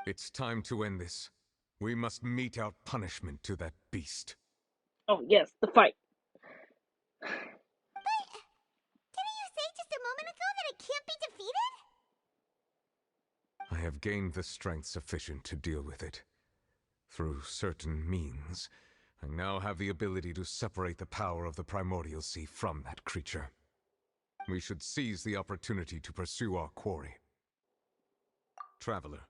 It's time to end this. We must mete out punishment to that beast. Oh yes, the fight. Didn't you say just a moment ago that it can't be defeated? I have gained the strength sufficient to deal with it. Through certain means, I now have the ability to separate the power of the Primordial Sea from that creature. We should seize the opportunity to pursue our quarry. Traveler,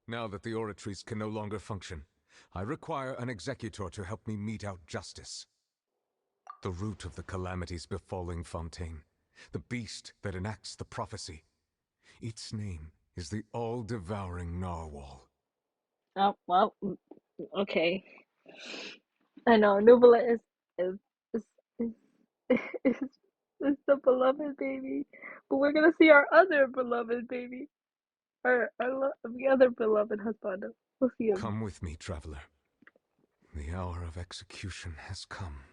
now that the oratories can no longer function, I require an executor to help me mete out justice. The root of the calamities befalling Fontaine, the beast that enacts the prophecy. Its name is the all-devouring Narwhal. Oh well. Okay. I know Nubula is is is, is the beloved baby, but we're gonna see our other beloved baby, the other beloved husband. We'll see him. Come with me, traveler. The hour of execution has come.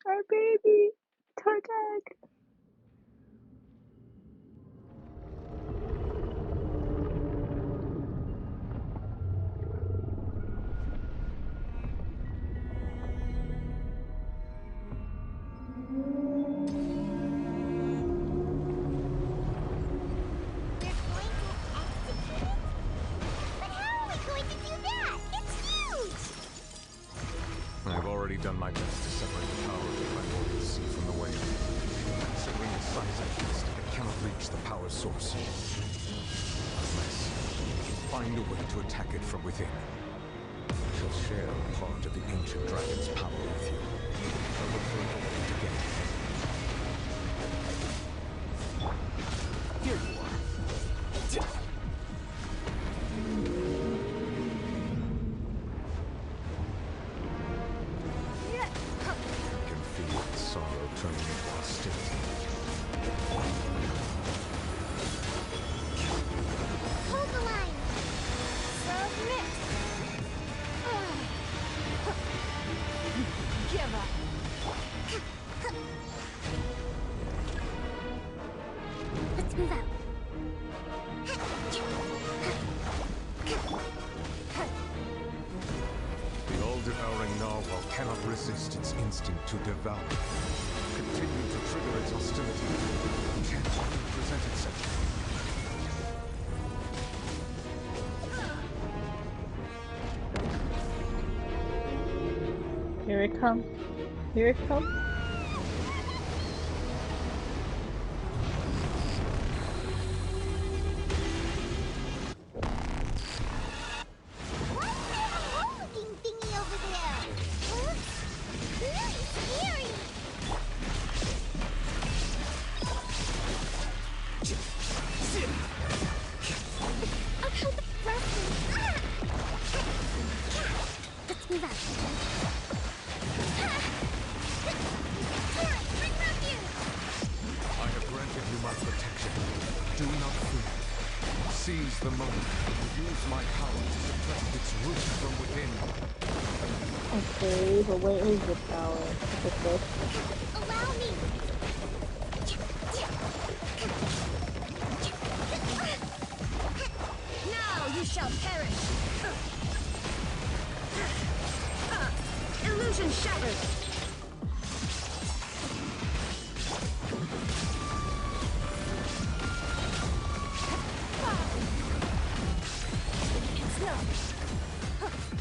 Our baby, Tartag. I've already done my best to separate the power of the Primordial Sea from the wave. Considering the size of the beast, it cannot reach the power source. Unless you can find a way to attack it from within. I shall share a part of the ancient dragon's power with you. I look for an opening to get it. Here you are. I can feel its sorrow turning into hostility. Hold the line. Submit. Give up. Let's move out. The all-devouring narwhal cannot resist its instinct to devour. Continue to trigger its hostility. Chance will present itself. Here it comes. Here it comes. Looking thingy over there. Huh? Very scary. root from within. Okay, but where is the power? Is it this? Allow me! Now you shall perish! Illusion shattered!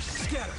Scatter!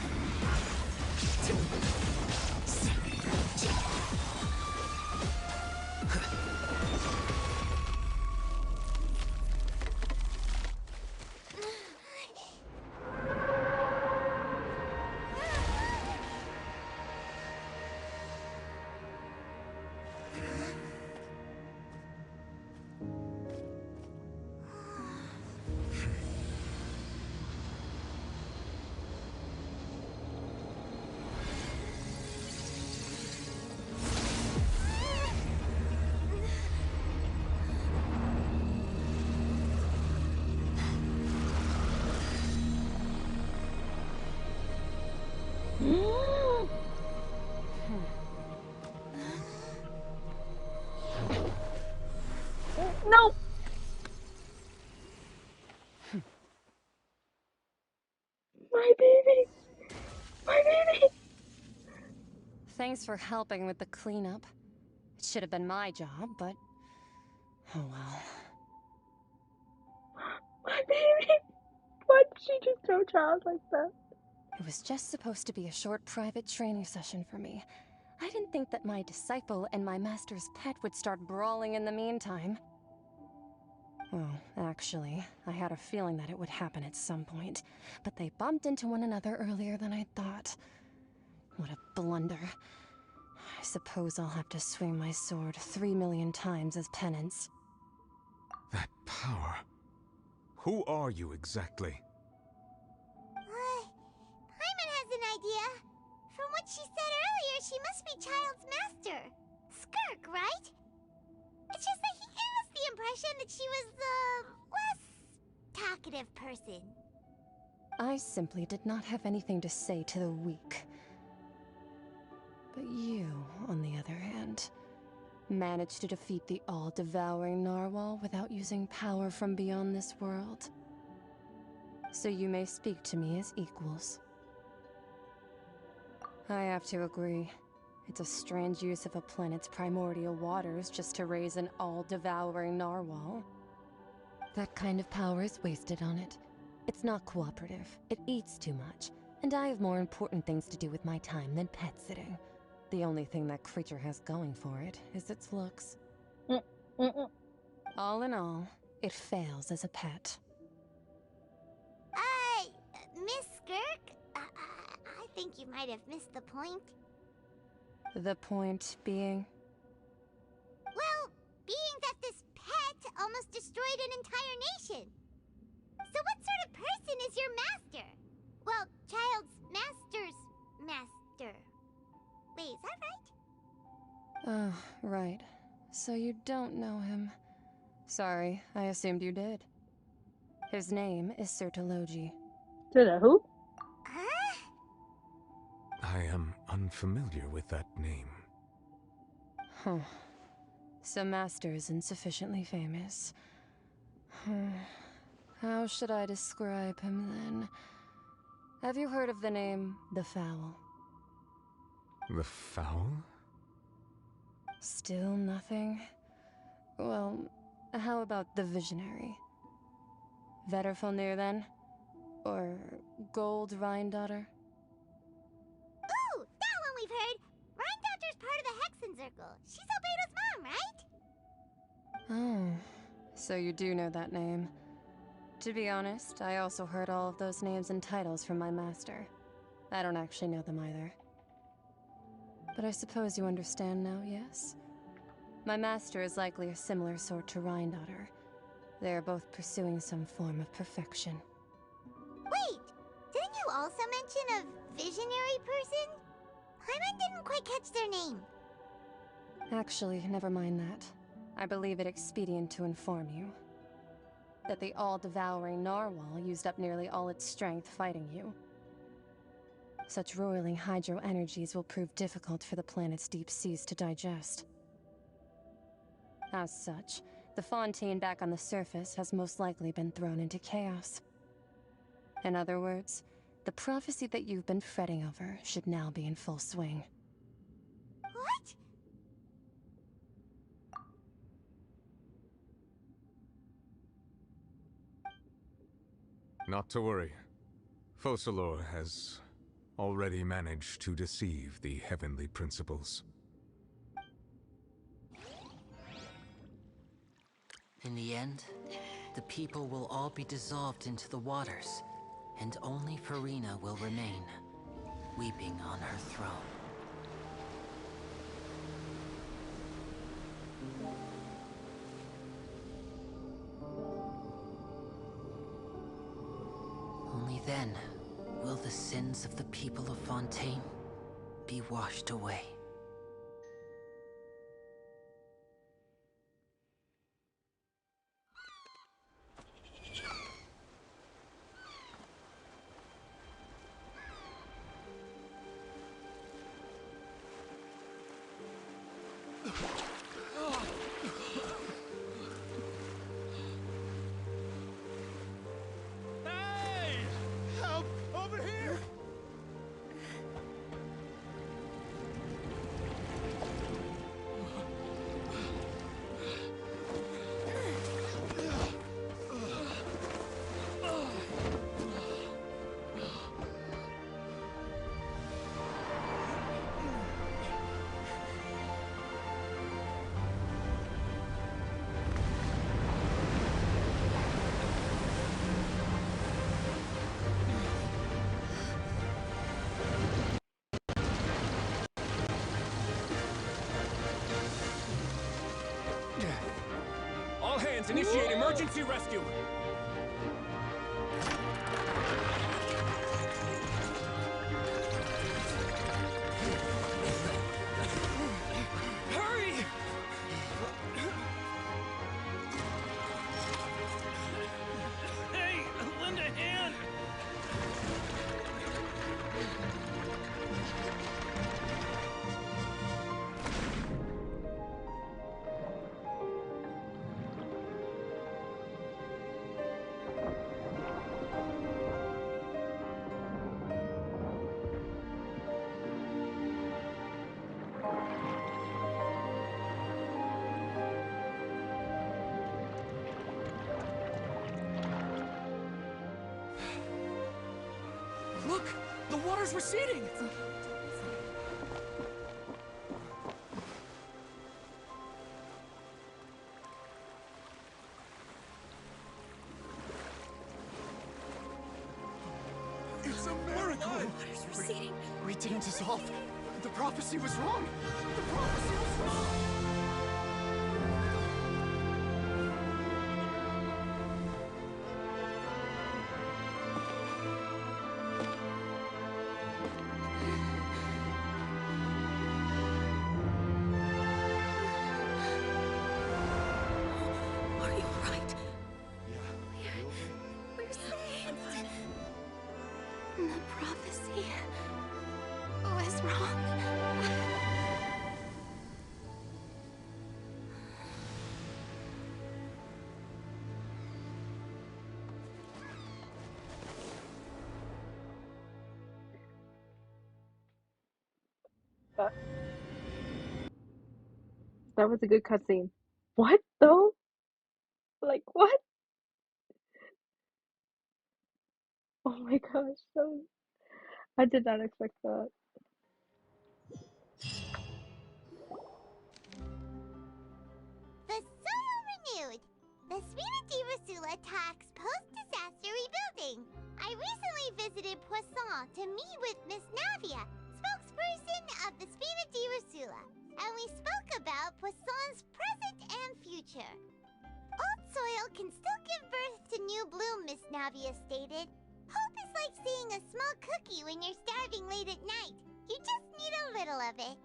No! My baby! My baby! Thanks for helping with the cleanup. It should have been my job, but... oh well. My baby! Why did she just throw Charles like that? It was just supposed to be a short private training session for me. I didn't think that my disciple and my master's pet would start brawling in the meantime. Well, actually, I had a feeling that it would happen at some point, but they bumped into one another earlier than I thought. What a blunder. I suppose I'll have to swing my sword 3 million times as penance. That power. Who are you exactly? Paimon has an idea. From what she said earlier, she must be Child's master. Skirk, right? It's just that he gave us the impression that she was the less talkative person. I simply did not have anything to say to the weak. But you, on the other hand, managed to defeat the all-devouring narwhal without using power from beyond this world. So you may speak to me as equals. I have to agree. It's a strange use of a planet's primordial waters just to raise an all-devouring narwhal. That kind of power is wasted on it. It's not cooperative. It eats too much. And I have more important things to do with my time than pet sitting. The only thing that creature has going for it is its looks. All in all, it fails as a pet. Miss Skirk? I think you might have missed the point. The point being? Well, being that this pet almost destroyed an entire nation. So what sort of person is your master? Well, Child's master's master. Wait, is that right? Oh, right. So you don't know him. Sorry, I assumed you did. His name is Sertologi. Who? I am unfamiliar with that name. Huh. So Master isn't sufficiently famous. How should I describe him then? Have you heard of the name The Fowl? The Fowl? Still nothing? Well, how about the Visionary? Vetterfulnir then? Or Gold Rhine-daughter? Ooh, that one we've heard. Rhine-daughter's part of the Hexen Circle. She's Albedo's mom, right? Oh, so you do know that name. To be honest, I also heard all of those names and titles from my master. I don't actually know them either. But I suppose you understand now, yes? My master is likely a similar sort to Rhine-daughter. They are both pursuing some form of perfection. Wait, didn't you also mention a visionary person? Paimon didn't quite catch their name. Actually, never mind that. I believe it expedient to inform you that the all-devouring narwhal used up nearly all its strength fighting you. Such roiling hydro energies will prove difficult for the planet's deep seas to digest. As such, the Fontaine back on the surface has most likely been thrown into chaos. In other words, the prophecy that you've been fretting over should now be in full swing. What? Not to worry. Focalor has already managed to deceive the heavenly principles. In the end, the people will all be dissolved into the waters, and only Furina will remain, weeping on her throne. Only then will the sins of the people of Fontaine be washed away. Help! Over here! All hands, initiate emergency rescue! Hurry! Hey, lend a hand! Look! The water's receding! It's a miracle! Water's receding. We didn't dissolve. The prophecy was wrong. The prophecy was wrong. Are you alright? We're saved. The prophecy was wrong. That was a good cutscene. What though? Like what? Oh my gosh, I did not expect that. The soul renewed. The Spirit di Rasula attacks post-disaster rebuilding. I recently visited Poisson to meet with Miss Navia, spokesperson of the Spirit di Rasula, and we spoke about Poisson's present and future. Old soil can still give birth to new bloom, Miss Navia stated. Hope is like seeing a small cookie when you're starving late at night. You just need a little of it.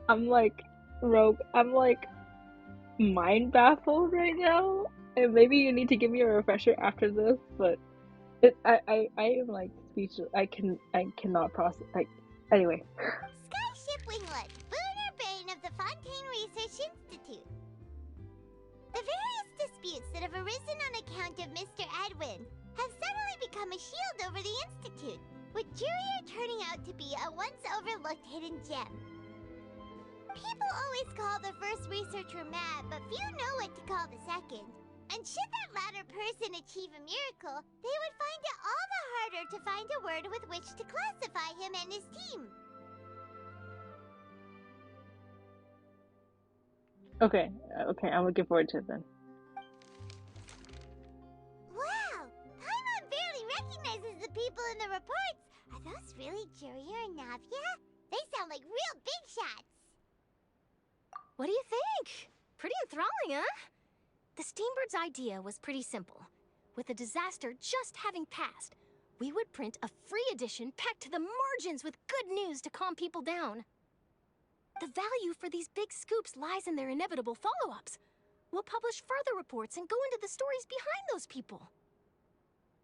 I'm like, Rogue, I'm like mind baffled right now. And maybe you need to give me a refresher after this, but I am like speechless. I cannot process. Like, anyway. Skyship Winglet, Booner Bane of the Fontaine Research Institute. The various disputes that have arisen on account of Mr. Edwin have suddenly become a shield over the Institute, with Jurier turning out to be a once overlooked hidden gem. People always call the first researcher mad, but few know what to call the second. And should that latter person achieve a miracle, they would find it all the harder to find a word with which to classify him and his team. Okay, I'm looking forward to it then. Wow! Paimon barely recognizes the people in the reports. Are those really Jurier and Navia? They sound like real big shots. What do you think? Pretty enthralling, huh? The Steambird's idea was pretty simple. With the disaster just having passed, we would print a free edition packed to the margins with good news to calm people down. The value for these big scoops lies in their inevitable follow-ups. We'll publish further reports and go into the stories behind those people.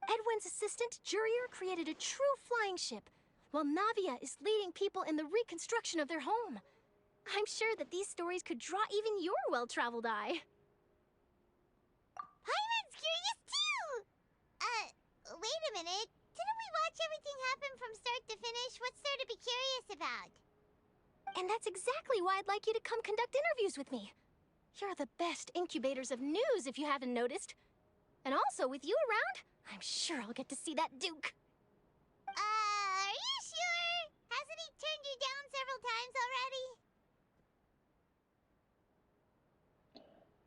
Edwin's assistant, Jurier, created a true flying ship, while Navia is leading people in the reconstruction of their home. I'm sure that these stories could draw even your well-traveled eye. Paimon's curious too! Wait a minute. Didn't we watch everything happen from start to finish? What's there to be curious about? And that's exactly why I'd like you to come conduct interviews with me. You're the best incubators of news, if you haven't noticed. And also, with you around, I'm sure I'll get to see that Duke. Are you sure? Hasn't he turned you down several times already?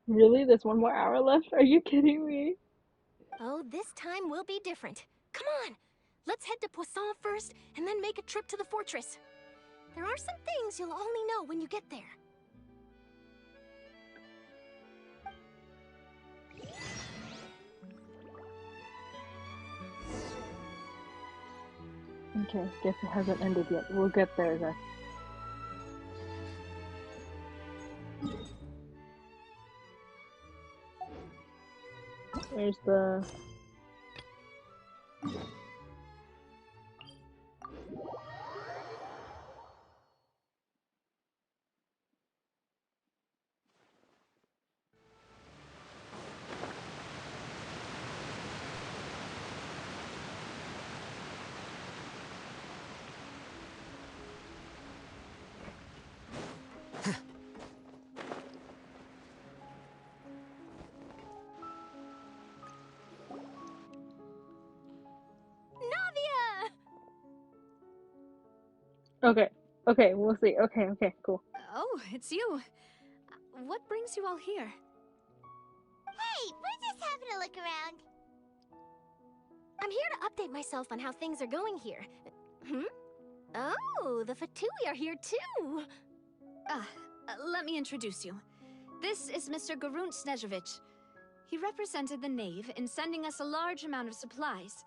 Really? There's 1 more hour left? Are you kidding me? Oh, this time will be different. Come on! Let's head to Poisson first, and then make a trip to the fortress. There are some things you'll only know when you get there. Okay, guess it hasn't ended yet. We'll get there then. Where's the... Navia! Okay, we'll see. Okay, cool. Oh, it's you. What brings you all here? Hey, we're just having a look around. I'm here to update myself on how things are going here. Oh, the Fatui are here too! Let me introduce you. This is Mr. Garunt Snezhevich. He represented the Knave in sending us a large amount of supplies,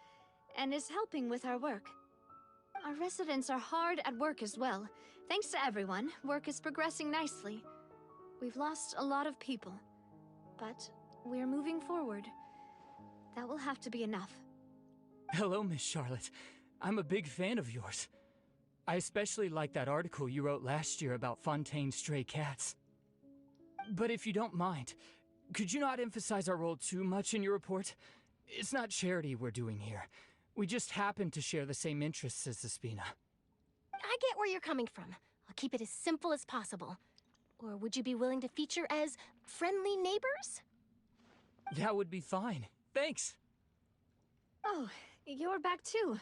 and is helping with our work. Our residents are hard at work as well. Thanks to everyone, work is progressing nicely. We've lost a lot of people, but we're moving forward. That will have to be enough. Hello, Miss Charlotte. I'm a big fan of yours. I especially like that article you wrote last year about Fontaine's stray cats. But if you don't mind, could you not emphasize our role too much in your report? It's not charity we're doing here. We just happen to share the same interests as the Spina. I get where you're coming from. I'll keep it as simple as possible. Or would you be willing to feature as friendly neighbors? That would be fine. Thanks. Oh, you're back too.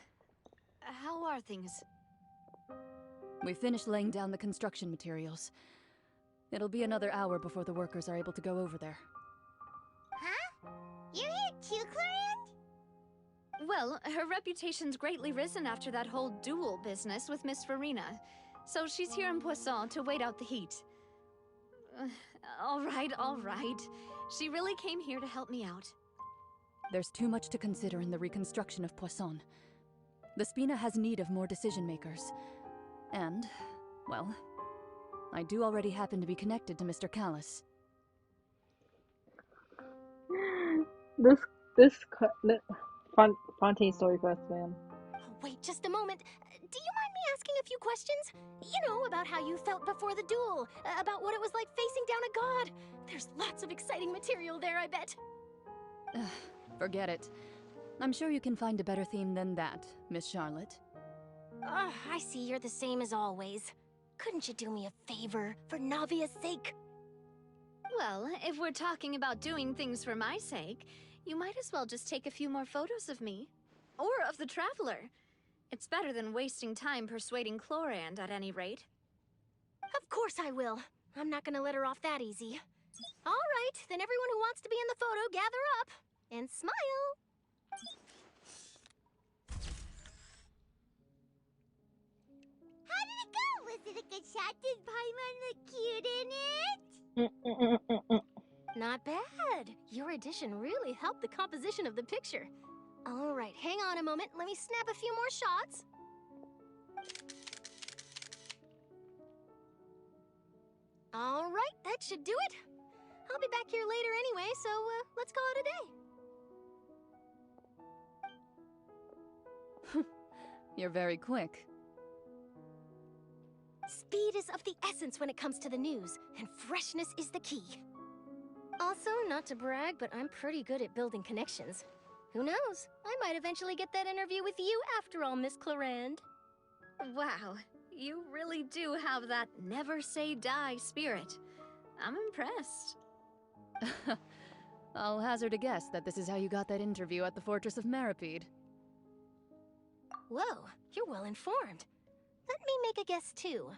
How are things? We finished laying down the construction materials. It'll be another hour before the workers are able to go over there. Huh? You're here too, Clorand? Well, her reputation's greatly risen after that whole duel business with Miss Furina. So she's here in Poisson to wait out the heat. All right. She really came here to help me out. There's too much to consider in the reconstruction of Poisson. The Spina has need of more decision-makers. And, well, I do already happen to be connected to Mr. Callis. This this Fontaine story quest, man. Oh, wait just a moment. Do you mind me asking a few questions? You know, about how you felt before the duel, about what it was like facing down a god. There's lots of exciting material there, I bet. Forget it. I'm sure you can find a better theme than that, Miss Charlotte. I see you're the same as always. Couldn't you do me a favor, for Navia's sake? Well, if we're talking about doing things for my sake, you might as well just take a few more photos of me. Or of the Traveler. It's better than wasting time persuading Chlorand, at any rate. Of course I will. I'm not gonna let her off that easy. All right, then everyone who wants to be in the photo, gather up. And smile! How did it go? Was it a good shot? Did Paimon look cute in it? Not bad. Your addition really helped the composition of the picture. All right, hang on a moment. Let me snap a few more shots. All right, that should do it. I'll be back here later anyway, so let's call it a day. You're very quick. Speed is of the essence when it comes to the news, and freshness is the key. Also, not to brag, but I'm pretty good at building connections. Who knows? I might eventually get that interview with you after all, Miss Chlorand. Wow, you really do have that never say die spirit. I'm impressed. I'll hazard a guess that this is how you got that interview at the Fortress of Meripede. Whoa, you're well informed. Let me make a guess too.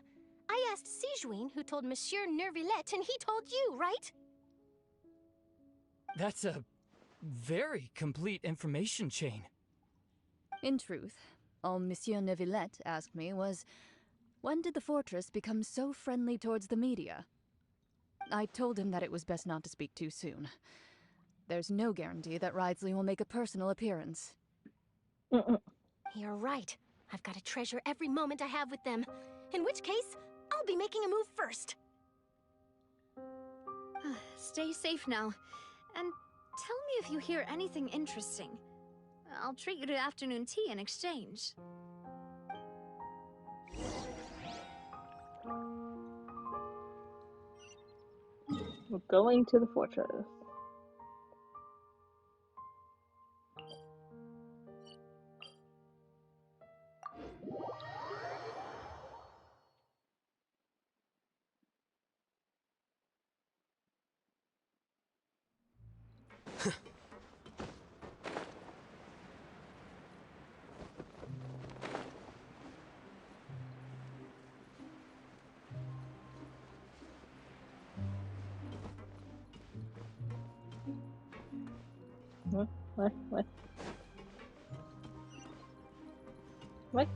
I asked Sijuin, who told Monsieur Nervillet, and he told you, right? That's a very complete information chain. In truth, all Monsieur Neuvillette asked me was, when did the fortress become so friendly towards the media? I told him that it was best not to speak too soon. There's no guarantee that Ridesley will make a personal appearance. You're right. I've got to treasure every moment I have with them. In which case, I'll be making a move first. Stay safe now. And tell me if you hear anything interesting. I'll treat you to afternoon tea in exchange. We're going to the fortress. What? What?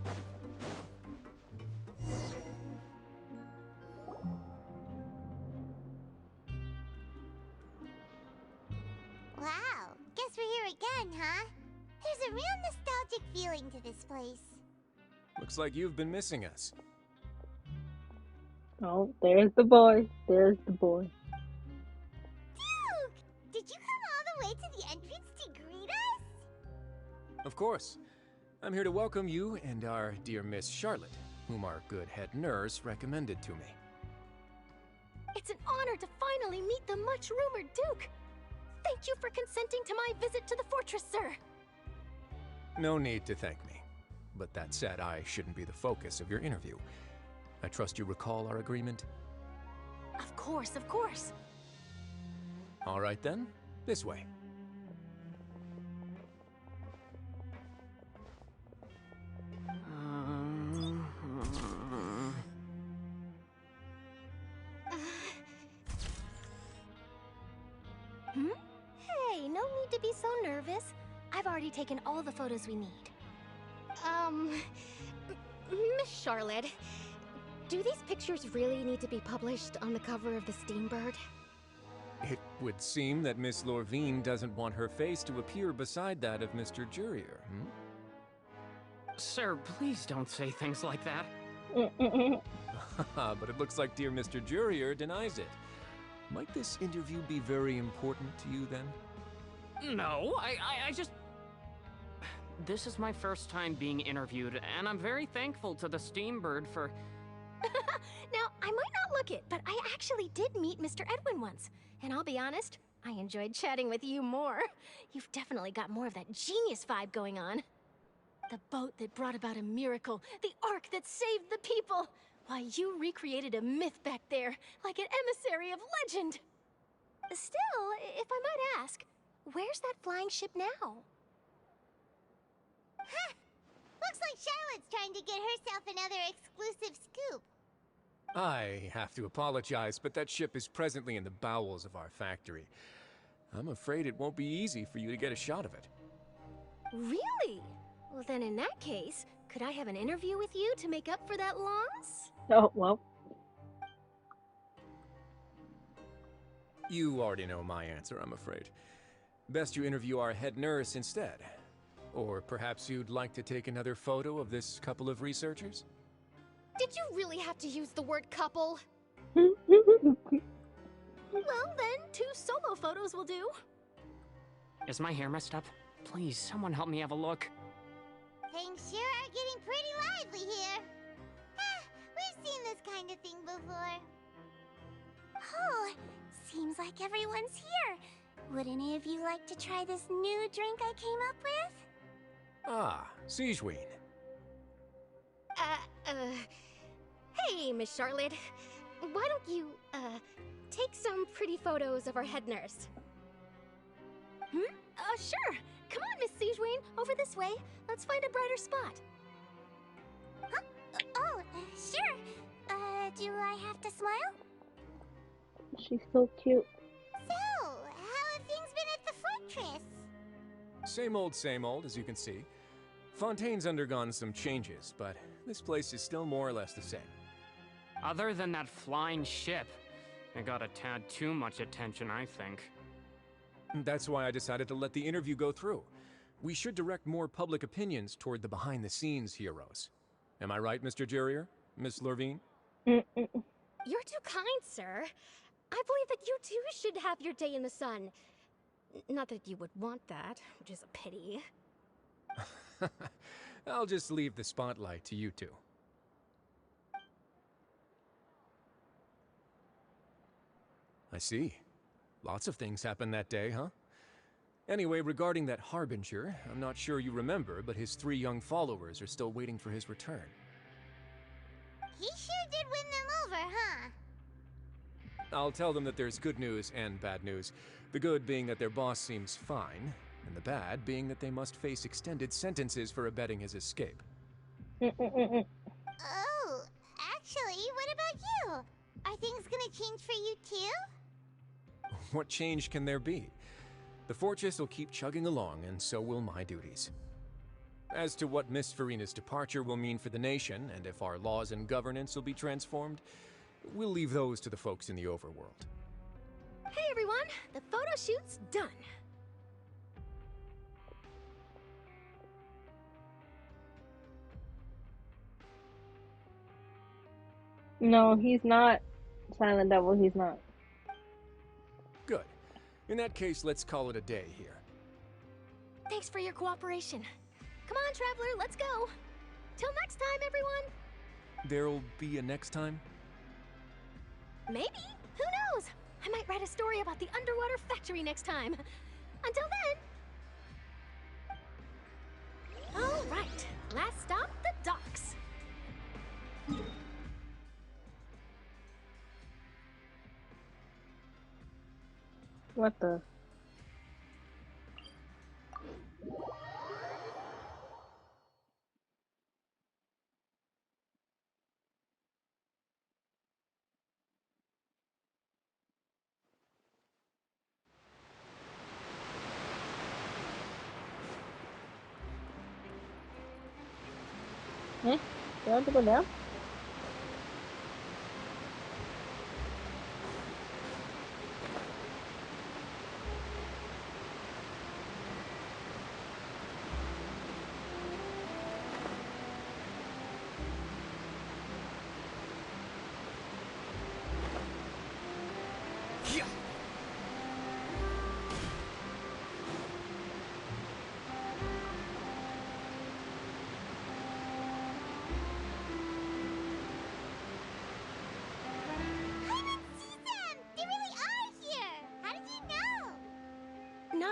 Wow, guess we're here again, huh? There's a real nostalgic feeling to this place. Looks like you've been missing us. Oh, there's the boy. There's the boy. Duke! Did you come all the way to the entrance to greet us? Of course. I'm here to welcome you and our dear Miss Charlotte, whom our good head nurse recommended to me. It's an honor to finally meet the much-rumored Duke. Thank you for consenting to my visit to the fortress, sir. No need to thank me. But that said, I shouldn't be the focus of your interview. I trust you recall our agreement? Of course, of course. All right then, this way. Hey, no need to be so nervous. I've already taken all the photos we need. Miss Charlotte, do these pictures really need to be published on the cover of the Steambird? It would seem that Miss Lorvine doesn't want her face to appear beside that of Mr. Jurier, hmm? Sir, please don't say things like that. But it looks like dear Mr. Jurier denies it. Might this interview be very important to you then? No, I just... This is my first time being interviewed, and I'm very thankful to the Steambird for... Now, I might not look it, but I actually did meet Mr. Edwin once. And I'll be honest, I enjoyed chatting with you more. You've definitely got more of that genius vibe going on. The boat that brought about a miracle, the ark that saved the people. Why, you recreated a myth back there, like an emissary of legend. Still, if I might ask, where's that flying ship now? Huh! Looks like Charlotte's trying to get herself another exclusive scoop. I have to apologize, but that ship is presently in the bowels of our factory. I'm afraid it won't be easy for you to get a shot of it. Really? Well, then in that case, could I have an interview with you to make up for that loss? Oh, well. You already know my answer, I'm afraid. Best you interview our head nurse instead. Or perhaps you'd like to take another photo of this couple of researchers? Did you really have to use the word couple? Well, then, 2 solo photos will do. Is my hair messed up? Please, someone help me have a look. Things sure are getting pretty lively here. We've seen this kind of thing before. Oh, seems like everyone's here. Would any of you like to try this new drink I came up with? Ah, Siegeween. Hey, Miss Charlotte. Why don't you, take some pretty photos of our head nurse? Sure. Come on, Miss Siegeween, over this way. Let's find a brighter spot. Huh? Oh, sure. Do I have to smile? She's so cute. So, how have things been at the fortress? Same old, as you can see. Fontaine's undergone some changes, but this place is still more or less the same. Other than that flying ship, it got a tad too much attention, I think. That's why I decided to let the interview go through. We should direct more public opinions toward the behind-the-scenes heroes. Am I right, Mr. Jurrier? Miss Lurvine? You're too kind, sir. I believe that you too should have your day in the sun. Not that you would want that, which is a pity. I'll just leave the spotlight to you two. I see. Lots of things happened that day, huh? Anyway, regarding that Harbinger, I'm not sure you remember, but his 3 young followers are still waiting for his return. He sure did win them over, huh? I'll tell them that there's good news and bad news. The good being that their boss seems fine, and the bad being that they must face extended sentences for abetting his escape. Oh, actually, what about you? Are things gonna change for you too? What change can there be? The fortress will keep chugging along, and so will my duties. As to what Miss Furina's departure will mean for the nation, and if our laws and governance will be transformed, we'll leave those to the folks in the overworld. Hey everyone, the photo shoot's done. No, he's not. Silent Devil, he's not. Good. In that case, let's call it a day here. Thanks for your cooperation. Come on, Traveler, let's go. Till next time, everyone. There'll be a next time? Maybe. Who knows? I might write a story about the underwater factory next time. Until then. All right. Last stop, the docks. What the? You want to go down?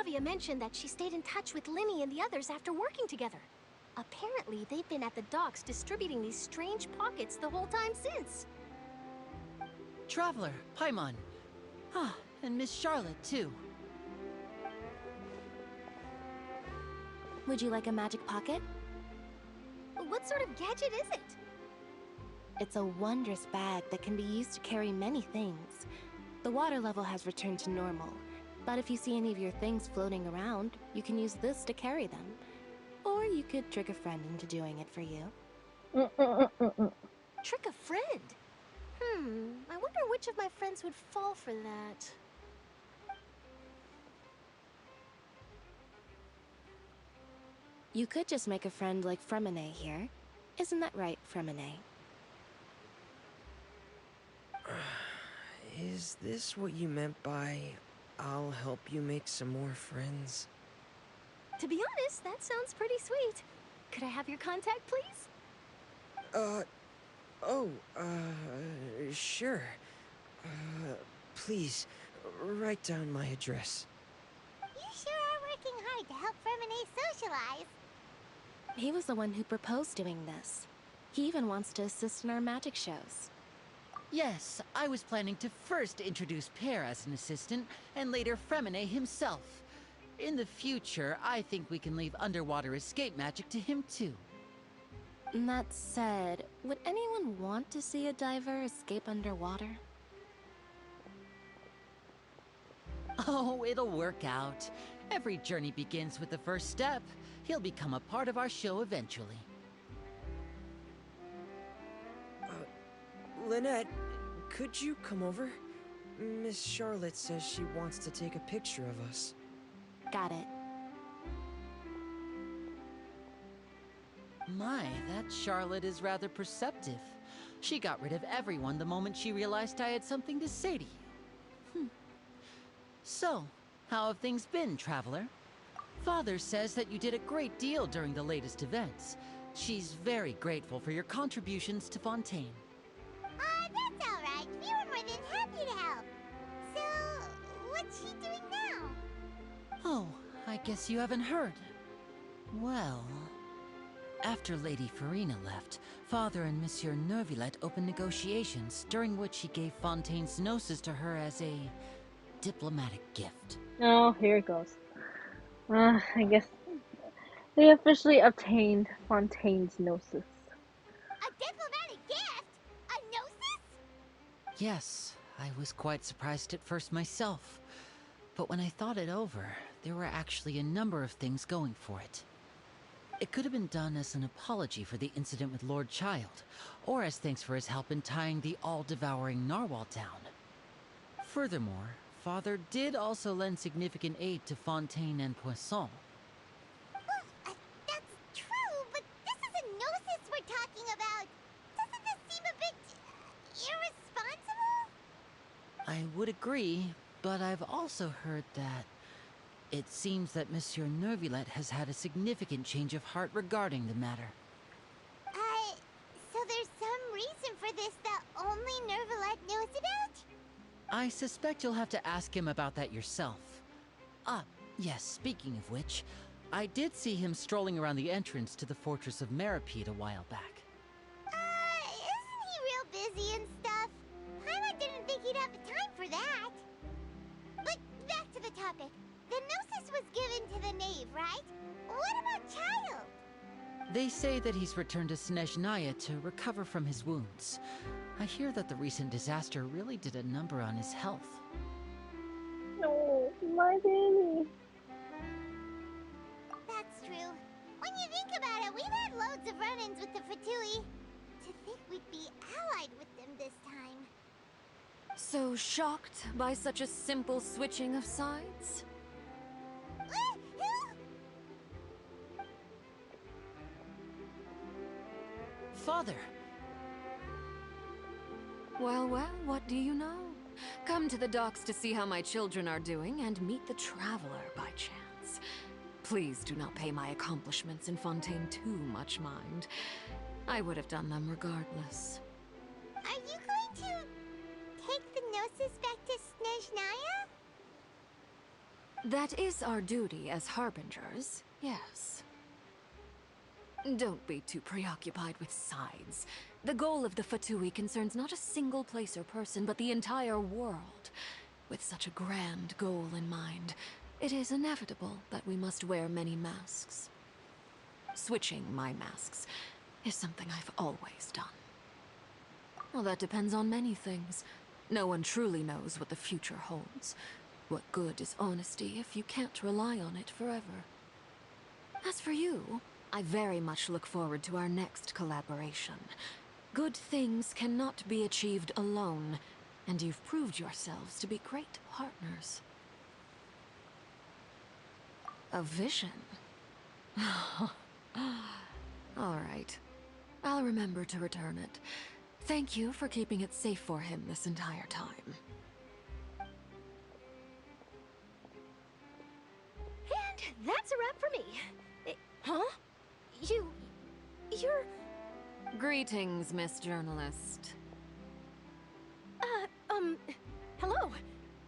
Flavia mentioned that she stayed in touch with Linny and the others after working together. Apparently, they've been at the docks distributing these strange pockets the whole time since. Traveler, Paimon. Ah, and Miss Charlotte, too. Would you like a magic pocket? What sort of gadget is it? It's a wondrous bag that can be used to carry many things. The water level has returned to normal, but if you see any of your things floating around, you can use this to carry them. Or you could trick a friend into doing it for you. Trick a friend? I wonder which of my friends would fall for that. You could just make a friend like Fremine here. Isn't that right, Fremine? Is this what you meant by, I'll help you make some more friends? To be honest, that sounds pretty sweet. Could I have your contact, please? Sure. Please, write down my address. You sure are working hard to help Fremine socialize. He was the one who proposed doing this. He even wants to assist in our magic shows. Yes, I was planning to first introduce Pear as an assistant, and later Fremine himself. In the future, I think we can leave underwater escape magic to him too. That said, would anyone want to see a diver escape underwater? Oh, it'll work out. Every journey begins with the first step. He'll become a part of our show eventually. Lynette, could you come over? Miss Charlotte says she wants to take a picture of us. Got it. My, that Charlotte is rather perceptive. She got rid of everyone the moment she realized I had something to say to you. So, how have things been, Traveler? Father says that you did a great deal during the latest events. She's very grateful for your contributions to Fontaine. That's all right. We were more than happy to help. So, what's she doing now? Oh, I guess you haven't heard. Well, after Lady Furina left, Father and Monsieur Neuvillette opened negotiations, during which he gave Fontaine's gnosis to her as a diplomatic gift. Oh, here it goes. I guess they officially obtained Fontaine's gnosis. A diplomatic gift? A gnosis? Yes, I was quite surprised at first myself. But when I thought it over, there were actually a number of things going for it. It could have been done as an apology for the incident with Lord Child, or as thanks for his help in tying the all-devouring narwhal down. Furthermore, Father did also lend significant aid to Fontaine and Poisson. Well, that's true, but this is a gnosis we're talking about. Doesn't this seem a bit irresponsible? I would agree, but I've also heard that it seems that Monsieur Neuvillette has had a significant change of heart regarding the matter. So there's some reason for this that only Neuvillette knows about? I suspect you'll have to ask him about that yourself. Ah, yes, speaking of which, I did see him strolling around the entrance to the Fortress of Meripede a while back. Isn't he real busy and stuff? Paimon didn't think he'd have the time for that. But back to the topic. The gnosis was given to the knave, right? What about Child? They say that he's returned to Snezhnaya to recover from his wounds. I hear that the recent disaster really did a number on his health. No, my baby. That's true. When you think about it, we've had loads of run-ins with the Fatui. To think we'd be allied with them this time. So shocked by such a simple switching of sides? Father! Well, what do you know? Come to the docks to see how my children are doing and meet the Traveler by chance. Please do not pay my accomplishments in Fontaine too much mind. I would have done them regardless. Are you going to take the gnosis back to Snezhnaya? That is our duty as harbingers, yes. Don't be too preoccupied with sides. The goal of the Fatui concerns not a single place or person, but the entire world. With such a grand goal in mind, it is inevitable that we must wear many masks. Switching my masks is something I've always done. Well, that depends on many things. No one truly knows what the future holds. What good is honesty if you can't rely on it forever? As for you, I very much look forward to our next collaboration. Good things cannot be achieved alone, and you've proved yourselves to be great partners. A vision? All right. I'll remember to return it. Thank you for keeping it safe for him this entire time. And that's a wrap for me. Huh? You're... Greetings, Miss Journalist. Hello.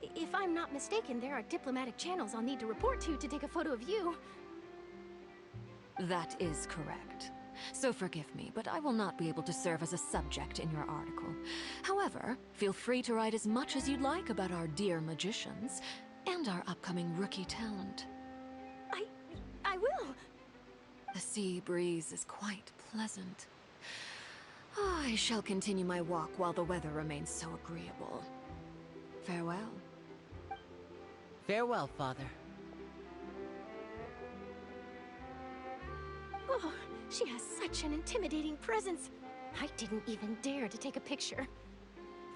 If I'm not mistaken, there are diplomatic channels I'll need to report to take a photo of you. That is correct. So forgive me, but I will not be able to serve as a subject in your article. However, feel free to write as much as you'd like about our dear magicians and our upcoming rookie talent. I will. The sea breeze is quite pleasant. I shall continue my walk while the weather remains so agreeable. Farewell. Farewell, Father. Oh, she has such an intimidating presence. I didn't even dare to take a picture.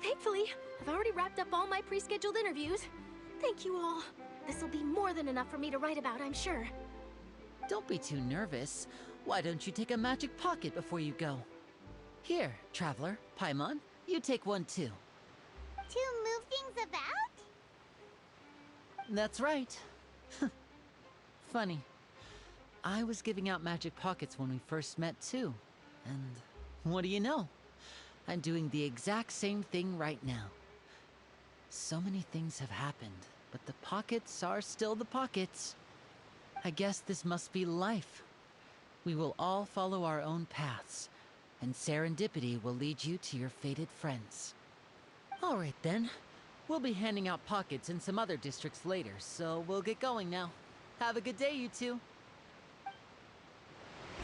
Thankfully, I've already wrapped up all my pre-scheduled interviews. Thank you all. This'll be more than enough for me to write about, I'm sure. Don't be too nervous. Why don't you take a magic pocket before you go? Here, Traveler, Paimon, you take one too. To move things about? That's right. Funny. I was giving out magic pockets when we first met too. And what do you know? I'm doing the exact same thing right now. So many things have happened, but the pockets are still the pockets. I guess this must be life. We will all follow our own paths, and serendipity will lead you to your fated friends. All right then. We'll be handing out pockets in some other districts later, so we'll get going now. Have a good day, you two.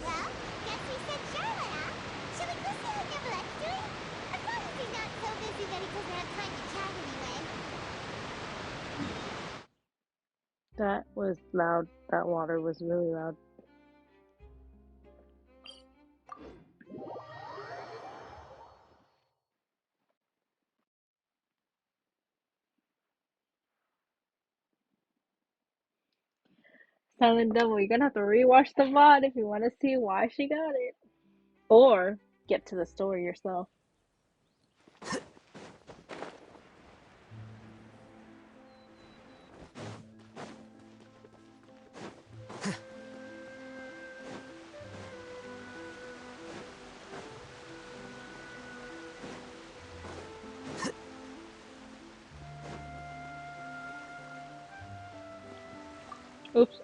Well, guess we said Charlotte, huh? Should we go see what Nicolette's doing? As long as he's not so busy that he doesn't have time to chat anyway. That was loud. That water was really loud. Silent Devil, you're gonna have to rewatch the VOD if you want to see why she got it. Or get to the story yourself. Oops.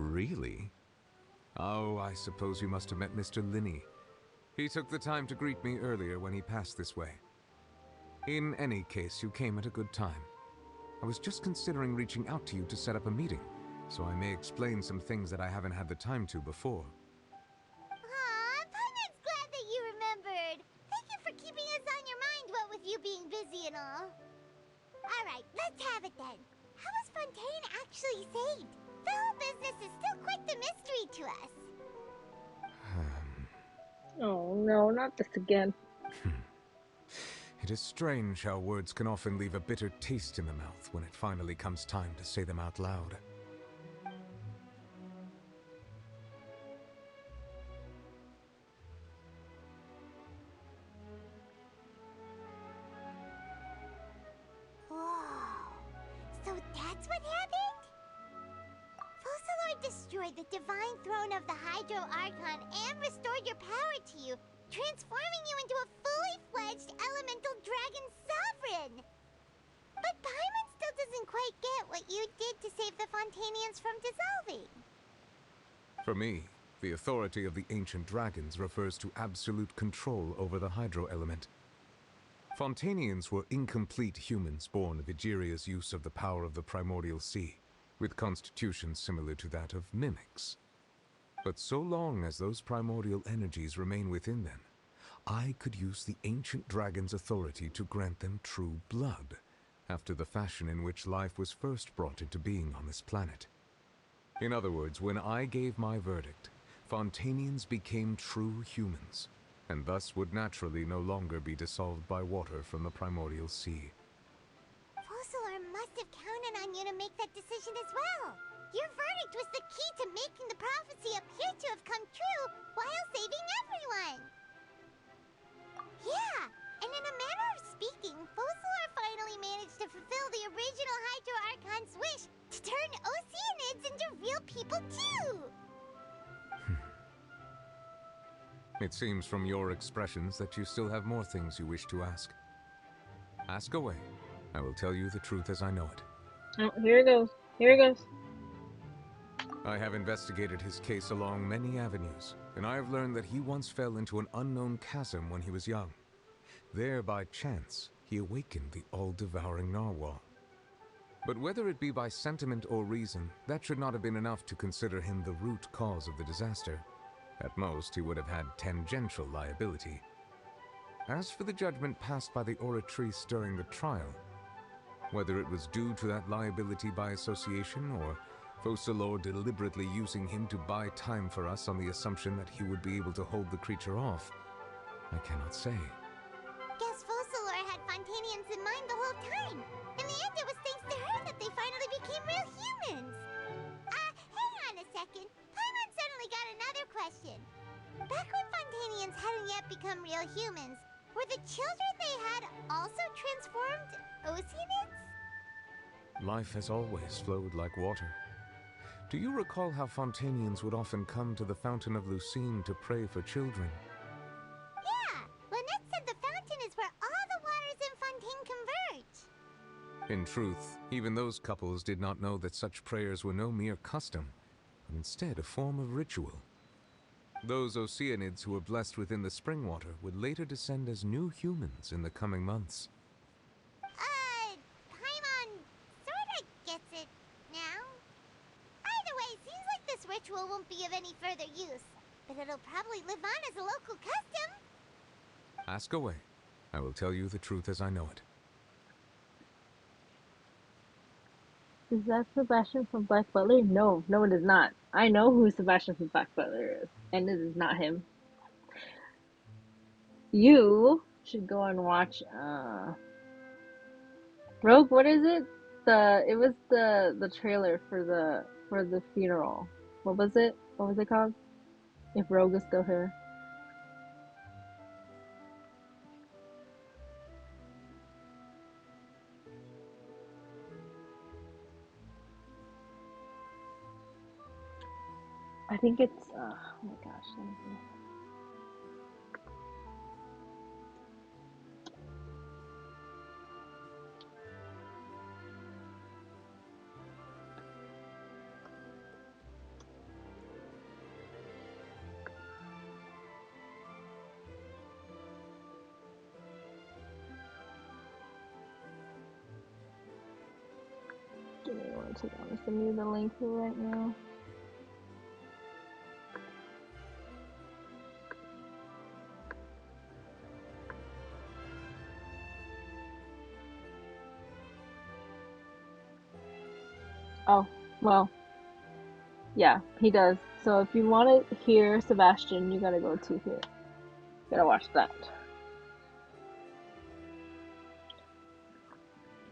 Really? Oh, I suppose you must have met Mr. Linney. He took the time to greet me earlier when he passed this way. In any case, you came at a good time. I was just considering reaching out to you to set up a meeting, so I may explain some things that I haven't had the time to before. Aw, Paimon's glad that you remembered. Thank you for keeping us on your mind, what with you being busy and all. Alright, let's have it then. How was Fontaine actually saved? The whole business is still quite the mystery to us. Oh no, not this again. It is strange how words can often leave a bitter taste in the mouth when it finally comes time to say them out loud. Whoa. So that's what happened? Focalord destroyed the divine throne of the Hydro Archon and restored your power to you, transforming you into a fully fledged elemental dragon sovereign. But Paimon still doesn't quite get what you did to save the Fontanians from dissolving. For me, the authority of the ancient dragons refers to absolute control over the hydro element. Fontanians were incomplete humans born of Egeria's use of the power of the primordial sea, with constitutions similar to that of mimics. But so long as those primordial energies remain within them, I could use the ancient dragon's authority to grant them true blood, after the fashion in which life was first brought into being on this planet. In other words, when I gave my verdict, Fontanians became true humans, and thus would naturally no longer be dissolved by water from the primordial sea. Focalor must have counted on you to make that decision as well. Your verdict was the key to making the prophecy appear to have come true while saving everyone. Yeah, and in a manner of speaking, Focalor finally managed to fulfill the original Hydro Archon's wish to turn Oceanids into real people too! It seems from your expressions that you still have more things you wish to ask. Ask away. I will tell you the truth as I know it. Oh, here it goes. Here it goes. I have investigated his case along many avenues, and I have learned that he once fell into an unknown chasm when he was young. There, by chance, he awakened the all-devouring narwhal. But whether it be by sentiment or reason, that should not have been enough to consider him the root cause of the disaster. At most, he would have had tangential liability. As for the judgment passed by the oratrice during the trial, whether it was due to that liability by association, or Focalor deliberately using him to buy time for us on the assumption that he would be able to hold the creature off, I cannot say. Guess Focalor had Fontanians in mind the whole time. In the end, it was thanks to her that they finally became real humans. Hang on a second. Paimon suddenly got another question. Back when Fontanians hadn't yet become real humans, were the children they had also transformed Oceanids? Life has always flowed like water. Do you recall how Fontanians would often come to the Fountain of Lucine to pray for children? Yeah, Lynette said the fountain is where all the waters in Fontaine converge. In truth, even those couples did not know that such prayers were no mere custom, but instead a form of ritual. Those Oceanids who were blessed within the spring water would later descend as new humans in the coming months. Paimon sorta gets it now. Either way, seems like this ritual won't be of any further use, but it'll probably live on as a local custom. Ask away. I will tell you the truth as I know it. Is that Sebastian from Black Butler? No, no, it is not. I know who Sebastian from Black Butler is, and it is not him. You should go and watch Rogue. What is it? It was the trailer for the funeral. What was it? What was it called? If Rogue is still here. I think it's oh my gosh, let me see. One second, I'm sending you the link right now. Oh, well, yeah, he does. So if you want to hear Sebastian, you gotta go to here. You gotta watch that.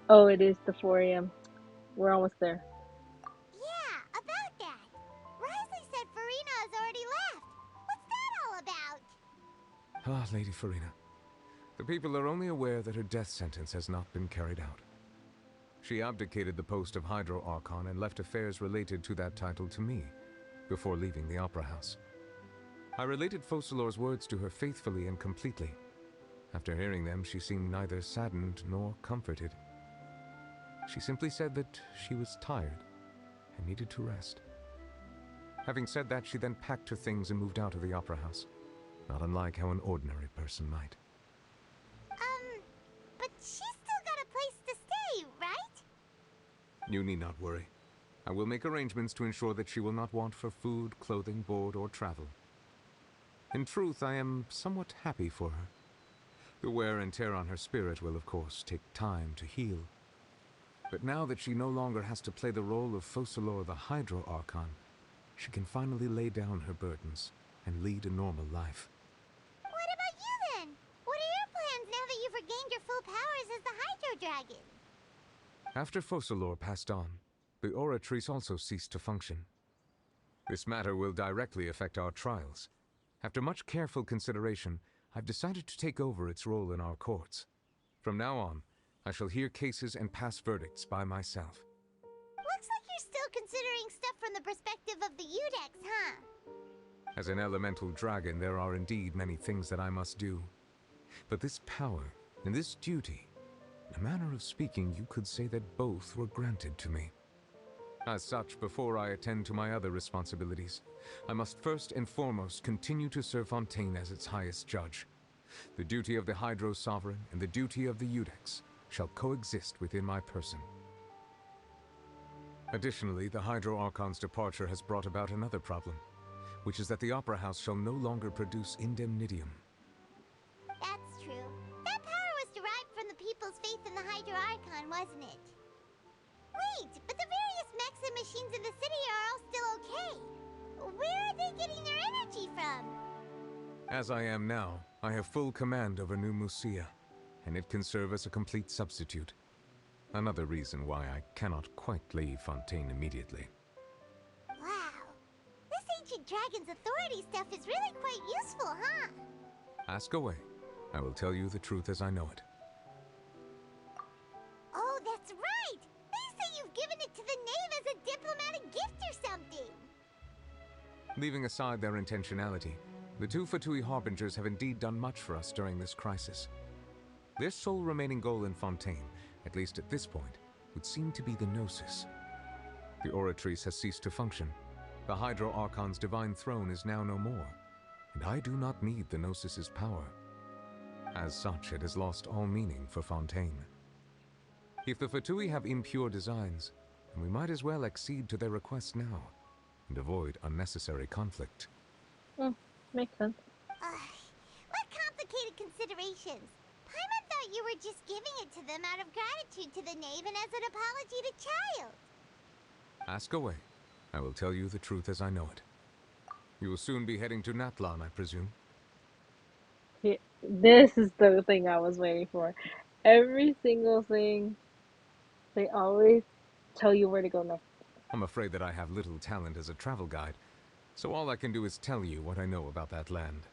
Oh, it is the 4 a.m. We're almost there. Yeah, about that. Risley said Furina has already left. What's that all about? Ah, Lady Furina. The people are only aware that her death sentence has not been carried out. She abdicated the post of Hydro Archon and left affairs related to that title to me, before leaving the Opera House. I related Focalor's words to her faithfully and completely. After hearing them, she seemed neither saddened nor comforted. She simply said that she was tired and needed to rest. Having said that, she then packed her things and moved out of the Opera House, not unlike how an ordinary person might. But she's still got a place to stay, right? You need not worry. I will make arrangements to ensure that she will not want for food, clothing, board, or travel. In truth, I am somewhat happy for her. The wear and tear on her spirit will, of course, take time to heal. But now that she no longer has to play the role of Focalor the Hydro Archon, she can finally lay down her burdens and lead a normal life. What about you then? What are your plans now that you've regained your full powers as the Hydro Dragon? After Focalor passed on, the Oratrice also ceased to function. This matter will directly affect our trials. After much careful consideration, I've decided to take over its role in our courts. From now on, I shall hear cases and pass verdicts by myself. Looks like you're still considering stuff from the perspective of the Udex, huh? As an elemental dragon, there are indeed many things that I must do. But this power and this duty, in a manner of speaking, you could say that both were granted to me. As such, before I attend to my other responsibilities, I must first and foremost continue to serve Fontaine as its highest judge. The duty of the Hydro Sovereign and the duty of the Udex shall coexist within my person. Additionally, the Hydro Archon's departure has brought about another problem, which is that the Opera House shall no longer produce indemnitium. That's true. That power was derived from the people's faith in the Hydro Archon, wasn't it? Wait, but the various mechs and machines in the city are all still okay. Where are they getting their energy from? As I am now, I have full command over New Musia, and it can serve as a complete substitute. Another reason why I cannot quite leave Fontaine immediately. Wow. This ancient dragon's authority stuff is really quite useful, huh? Ask away. I will tell you the truth as I know it. Oh, that's right! They say you've given it to the knave as a diplomatic gift or something! Leaving aside their intentionality, the two Fatui Harbingers have indeed done much for us during this crisis. Their sole remaining goal in Fontaine, at least at this point, would seem to be the Gnosis. The Oratrice has ceased to function. The Hydro Archon's divine throne is now no more, and I do not need the Gnosis's power. As such, it has lost all meaning for Fontaine. If the Fatui have impure designs, then we might as well accede to their request now, and avoid unnecessary conflict. Makes sense. What complicated considerations! Paimon thought you were just giving it to them out of gratitude to the knave and as an apology to Child. Ask away. I will tell you the truth as I know it. You will soon be heading to Natlan, I presume? Yeah, this is the thing I was waiting for. Every single thing, they always tell you where to go next. I'm afraid that I have little talent as a travel guide, so all I can do is tell you what I know about that land.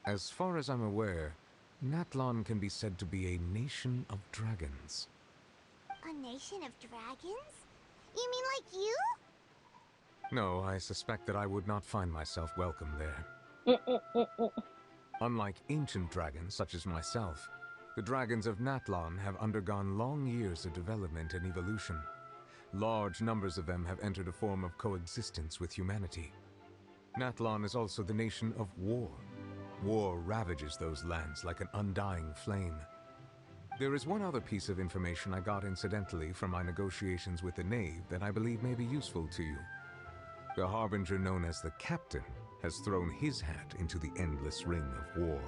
As far as I'm aware, Natlan can be said to be a nation of dragons. A nation of dragons? You mean like you? No, I suspect that I would not find myself welcome there. Unlike ancient dragons such as myself, the dragons of Natlan have undergone long years of development and evolution. Large numbers of them have entered a form of coexistence with humanity. Natlan is also the nation of war. War ravages those lands like an undying flame. There is one other piece of information I got incidentally from my negotiations with the Knave that I believe may be useful to you. The Harbinger known as the Captain has thrown his hat into the endless ring of war.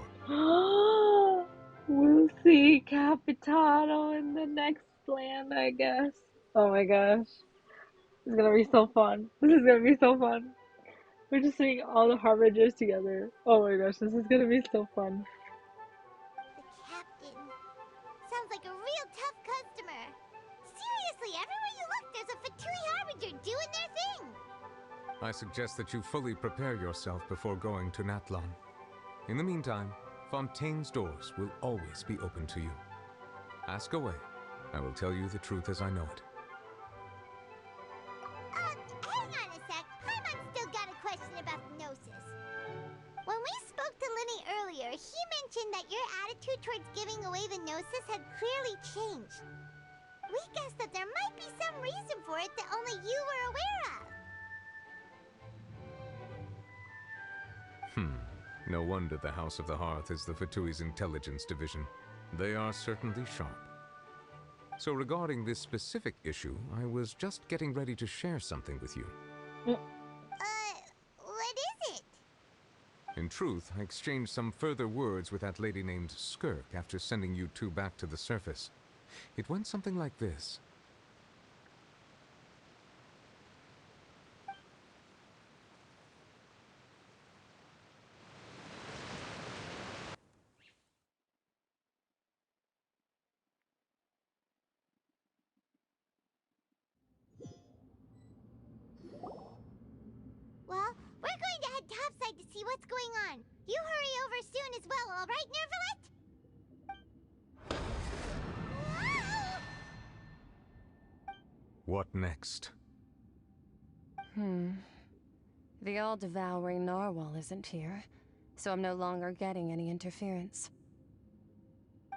We'll see Capitano in the next land, I guess. Oh my gosh. This is gonna be so fun. This is gonna be so fun. We're just seeing all the Harbingers together. Oh my gosh, this is gonna be so fun. The captain. Sounds like a real tough customer. Seriously, everywhere you look, there's a Fatui Harbinger doing their thing. I suggest that you fully prepare yourself before going to Natlan. In the meantime, Fontaine's doors will always be open to you. Ask away. I will tell you the truth as I know it. Hang on a sec. Paimon still got a question about the Gnosis. When we spoke to Linny earlier, he mentioned that your attitude towards giving away the Gnosis had clearly changed. We guessed that there might be some reason for it that only you were aware of. No wonder the House of the Hearth is the Fatui's intelligence division. They are certainly sharp. So regarding this specific issue, I was just getting ready to share something with you. What is it? In truth, I exchanged some further words with that lady named Skirk after sending you two back to the surface. It went something like this. Well, we're going to head topside to see what's going on. You hurry over soon as well, all right, Nervalet? What next? The all-devouring narwhal isn't here, so I'm no longer getting any interference.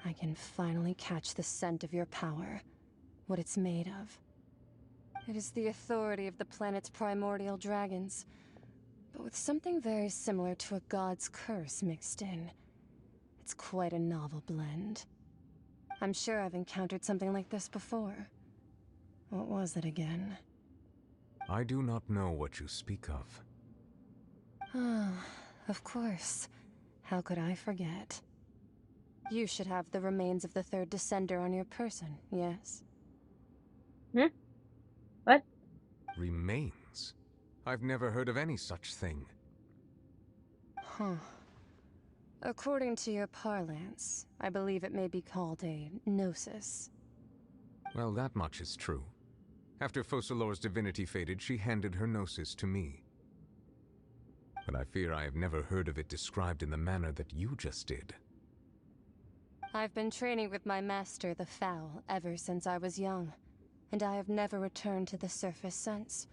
I can finally catch the scent of your power, what it's made of. It is the authority of the planet's primordial dragons, but with something very similar to a god's curse mixed in. It's quite a novel blend. I'm sure I've encountered something like this before. What was it again? I do not know what you speak of. Ah, of course. How could I forget? You should have the remains of the third Descender on your person, yes? What? Remains? I've never heard of any such thing. According to your parlance, I believe it may be called a gnosis. Well, that much is true. After Focalor's divinity faded, she handed her gnosis to me. But I fear I have never heard of it described in the manner that you just did. I've been training with my master, the Foul, ever since I was young, and I have never returned to the surface since.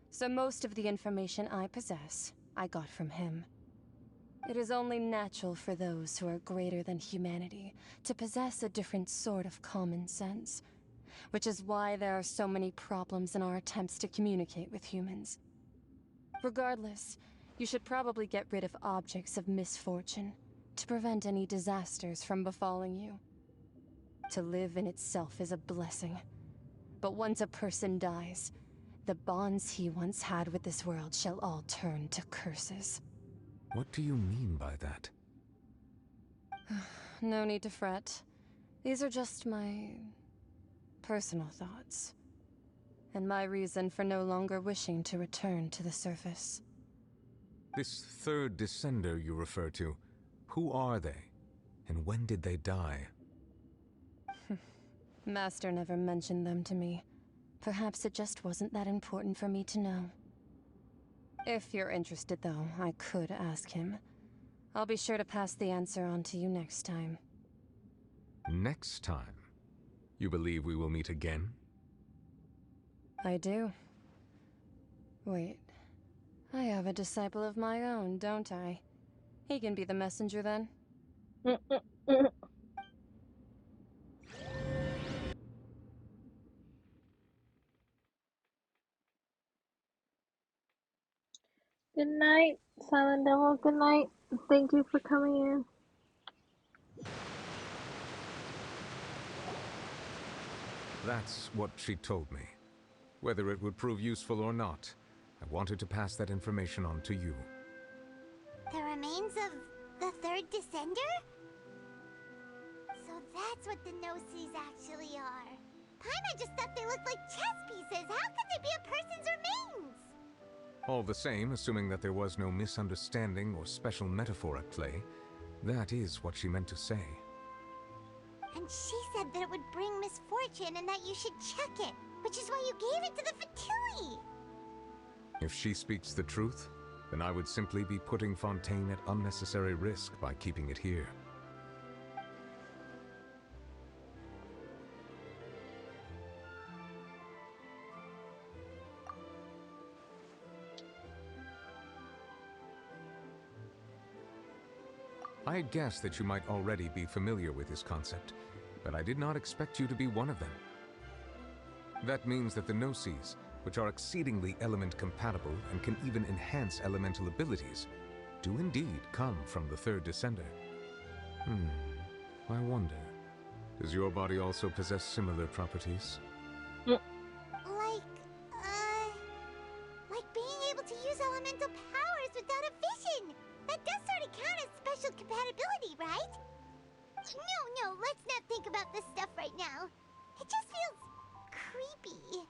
So most of the information I possess, I got from him. It is only natural for those who are greater than humanity to possess a different sort of common sense, which is why there are so many problems in our attempts to communicate with humans. Regardless, you should probably get rid of objects of misfortune to prevent any disasters from befalling you. To live in itself is a blessing, but once a person dies, the bonds he once had with this world shall all turn to curses. What do you mean by that? No need to fret. These are just my personal thoughts, and my reason for no longer wishing to return to the surface. This third Descender you refer to, who are they? And when did they die? Master never mentioned them to me. Perhaps it just wasn't that important for me to know. If you're interested, though, I could ask him. I'll be sure to pass the answer on to you next time. Next time? You believe we will meet again? I do. Wait. I have a disciple of my own, don't I? He can be the messenger then. Good night, Silent Devil. Good night. Thank you for coming in. That's what she told me. Whether it would prove useful or not, I wanted to pass that information on to you. The remains of the third descender? So that's what the Gnosis actually are. Paimon just thought they looked like chess pieces. How could they be a person's remains? All the same, assuming that there was no misunderstanding or special metaphor at play, that is what she meant to say. And she said that it would bring misfortune and that you should check it, which is why you gave it to the Fatui. If she speaks the truth, then I would simply be putting Fontaine at unnecessary risk by keeping it here. I had guessed that you might already be familiar with this concept, but I did not expect you to be one of them. That means that the Gnosis, which are exceedingly element-compatible and can even enhance elemental abilities, do indeed come from the third descender. I wonder, does your body also possess similar properties? Like being able to use elemental powers without a vision. That does sort of count as special compatibility, right? No, let's not think about this stuff right now. It just feels creepy.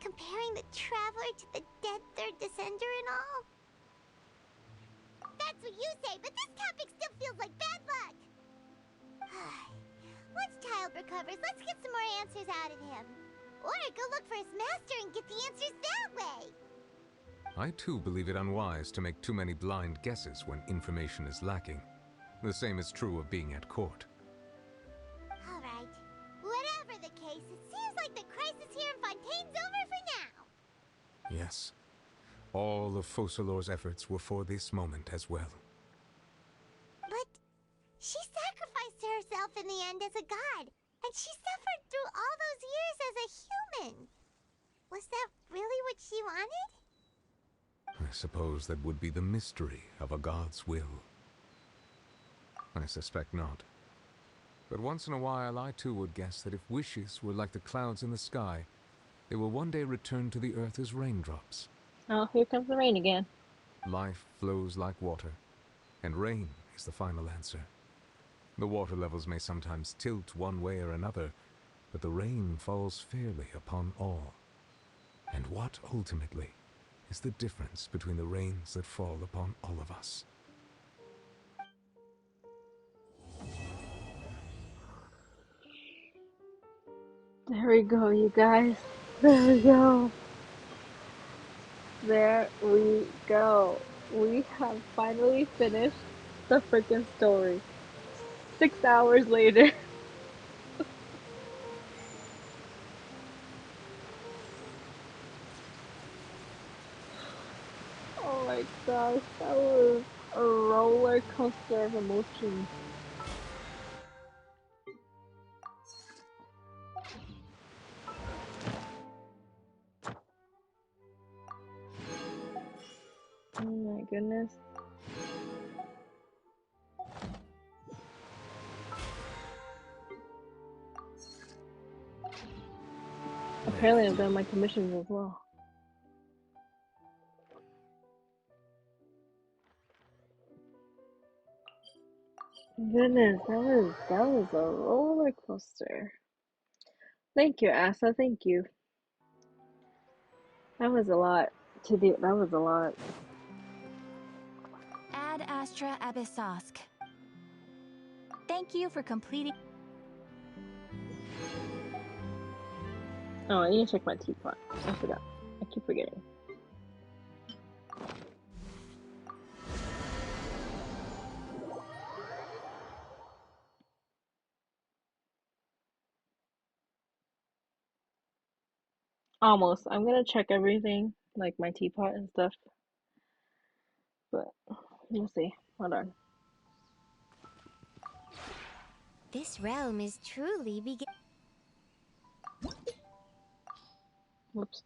Comparing the Traveler to the dead third descender and all. That's what you say, but this topic still feels like bad luck. Once Child recovers, let's get some more answers out of him. Or go look for his master and get the answers that way. I too believe it unwise to make too many blind guesses when information is lacking. The same is true of being at court. Alright. Whatever the case, it seems like the crisis here in Fontaine's over for now. Yes. All of Focalor's efforts were for this moment as well. But she sacrificed herself in the end as a god, and she suffered through all those years as a human. Was that really what she wanted? I suppose that would be the mystery of a god's will. I suspect not. But once in a while I too would guess that if wishes were like the clouds in the sky, they will one day return to the earth as raindrops. Oh, here comes the rain again. Life flows like water, and rain is the final answer. The water levels may sometimes tilt one way or another, but the rain falls fairly upon all. And what, ultimately, is the difference between the rains that fall upon all of us? There we go, you guys. There we go. There we go. We have finally finished the freaking story. 6 hours later. Oh my gosh, that was a roller coaster of emotions. Oh my goodness. Apparently I've done my commissions as well. Goodness, that was a roller coaster. Thank you, Asa, thank you. That was a lot to do. That was a lot. Ad Astra Abyssosk. Thank you for completing. Oh, I need to check my teapot. I forgot. I keep forgetting. Almost. I'm gonna check everything, like my teapot and stuff. But we'll see. Hold on. This realm is truly Whoops.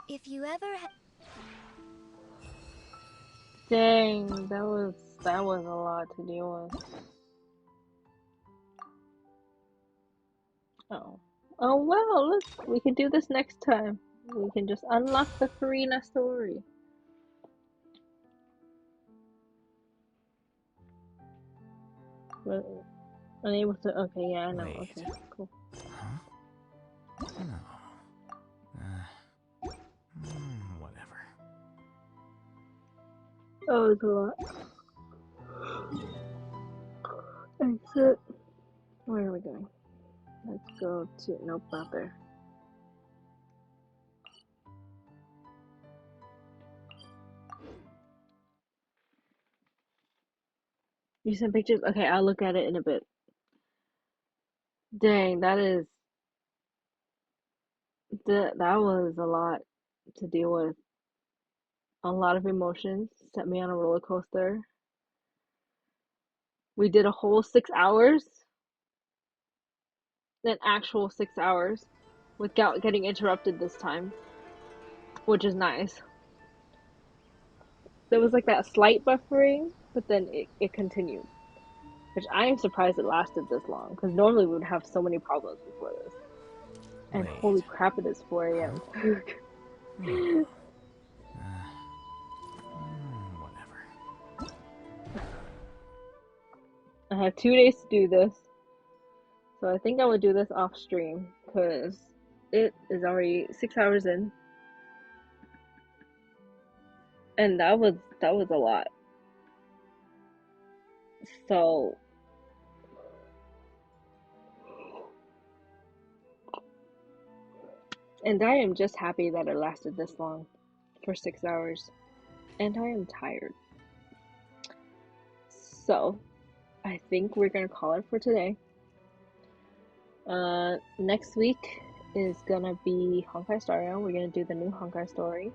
If you ever Dang, that was a lot to deal with. Oh. Oh well, look, we can do this next time. We can just unlock the Furina story. But unable to. Okay, yeah, I know. Wait. Okay, cool. Huh? No. Whatever. Oh, it's a lot. Exit. Where are we going? Let's go to. Nope, not there. You sent pictures? Okay, I'll look at it in a bit. Dang, that was a lot to deal with. A lot of emotions. Set me on a roller coaster. We did a whole 6 hours. An actual 6 hours. Without getting interrupted this time. Which is nice. There was like that slight buffering, but then it continued. Which I am surprised it lasted this long, because normally we would have so many problems before this. And Wait. holy crap, it is 4 a.m. Whatever. I have 2 days to do this. So I think I will do this off stream, because it is already 6 hours in. And that was a lot. So and I am just happy that it lasted this long for 6 hours. And I am tired. So I think we're gonna call it for today. Next week is gonna be Honkai Star Rail. We're gonna do the new Honkai story.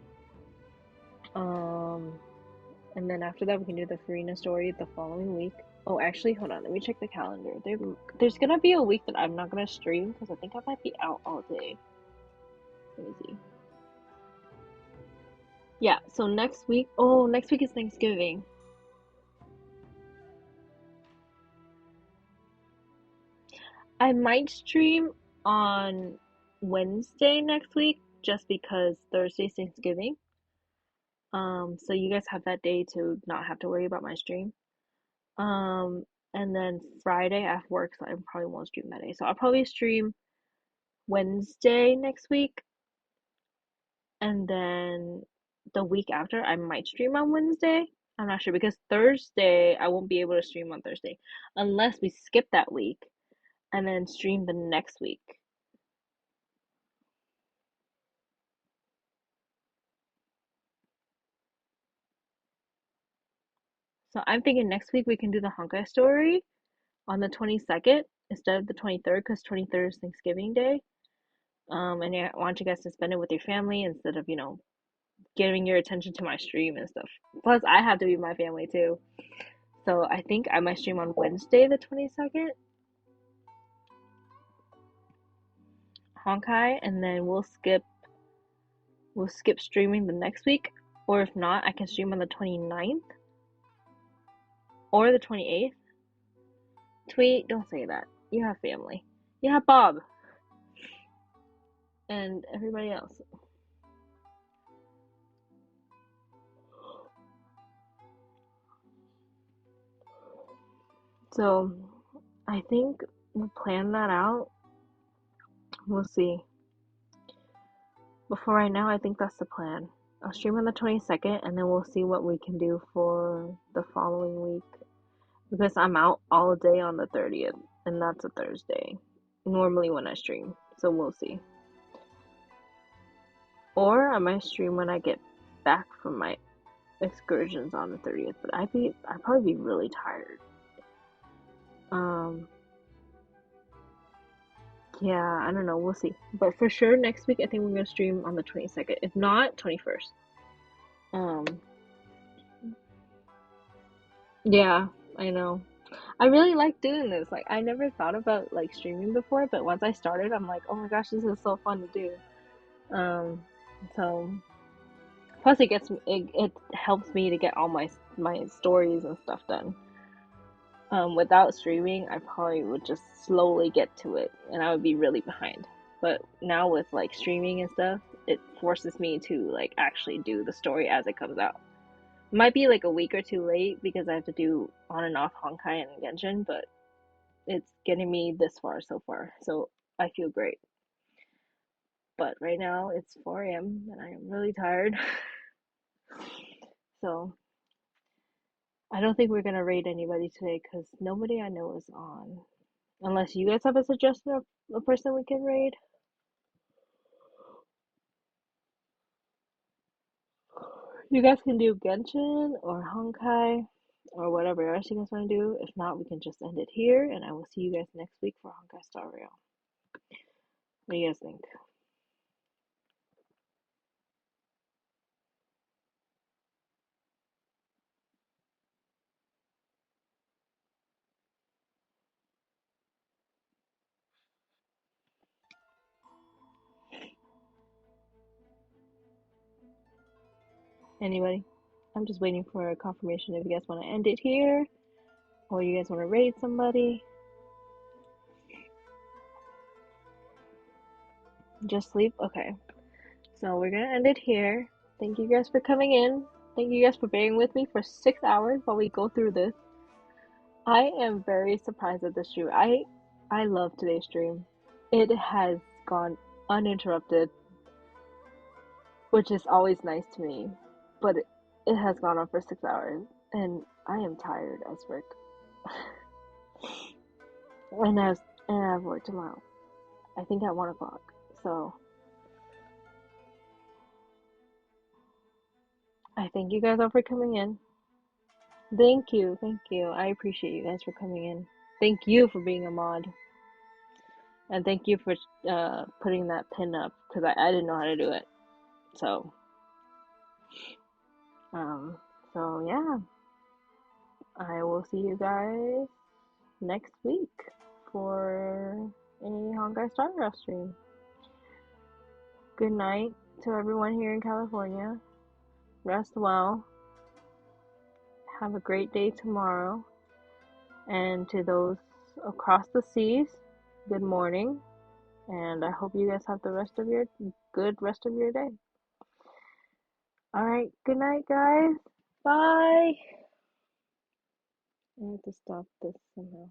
And then after that we can do the Furina story the following week. Oh, actually, hold on. Let me check the calendar. There's gonna be a week that I'm not gonna stream because I think I might be out all day. Let me see. Yeah, so next week. Oh, next week is Thanksgiving. I might stream on Wednesday next week just because Thursday's Thanksgiving. So you guys have that day to not have to worry about my stream. And then Friday I have work, so I probably won't stream that day. So I'll probably stream Wednesday next week, and then the week after I might stream on Wednesday. I'm not sure because Thursday I won't be able to stream on Thursday unless we skip that week and then stream the next week. So I'm thinking next week we can do the Honkai story on the 22nd instead of the 23rd because 23rd is Thanksgiving Day. And I want you guys to spend it with your family instead of, giving your attention to my stream and stuff. Plus, I have to be with my family too. So I think I might stream on Wednesday the 22nd. Honkai, and then we'll skip streaming the next week. Or if not, I can stream on the 29th or the 28th. Tweet, don't say that. You have family. You have Bob. And everybody else. So, I think we'll plan that out. We'll see. But for right now, I think that's the plan. I'll stream on the 22nd, and then we'll see what we can do for the following week. Because I'm out all day on the 30th, and that's a Thursday. Normally when I stream, so we'll see. Or I might stream when I get back from my excursions on the 30th, but I'd probably be really tired. Yeah, I don't know, we'll see. But for sure next week I think we're gonna stream on the 22nd. If not, 21st. Yeah, I know. I really like doing this. Like I never thought about like streaming before, but once I started, I'm like, oh my gosh, this is so fun to do. So Plus, it helps me to get all my stories and stuff done. Without streaming, I probably would just slowly get to it, and I would be really behind. But now with like streaming and stuff, it forces me to like actually do the story as it comes out. It might be like a week or two late because I have to do on and off Honkai and Genshin, but it's getting me this far so far, so I feel great. But right now it's 4 a.m. and I am really tired. So I don't think we're gonna raid anybody today because nobody I know is on. Unless you guys have a suggestion of a person we can raid. You guys can do Genshin or Honkai or whatever else you guys want to do. If not, we can just end it here and I will see you guys next week for Honkai Star Rail. What do you guys think? Anybody? I'm just waiting for a confirmation if you guys want to end it here or you guys want to raid somebody. Just sleep? Okay. So we're gonna end it here. Thank you guys for coming in. Thank you guys for bearing with me for 6 hours while we go through this. I am very surprised at this stream. I love today's stream. It has gone uninterrupted, which is always nice to me. But it has gone on for 6 hours, and I am tired as frick. and I have work tomorrow. I think at 1 o'clock. So I thank you guys all for coming in. Thank you. I appreciate you guys for coming in. Thank you for being a mod. And thank you for putting that pin up, because I didn't know how to do it. So, yeah. I will see you guys next week for a Honkai Star Rail stream. Good night to everyone here in California. Rest well. Have a great day tomorrow. And to those across the seas, good morning. And I hope you guys have the rest of your day. Alright, good night, guys. Bye. I have to stop this somehow.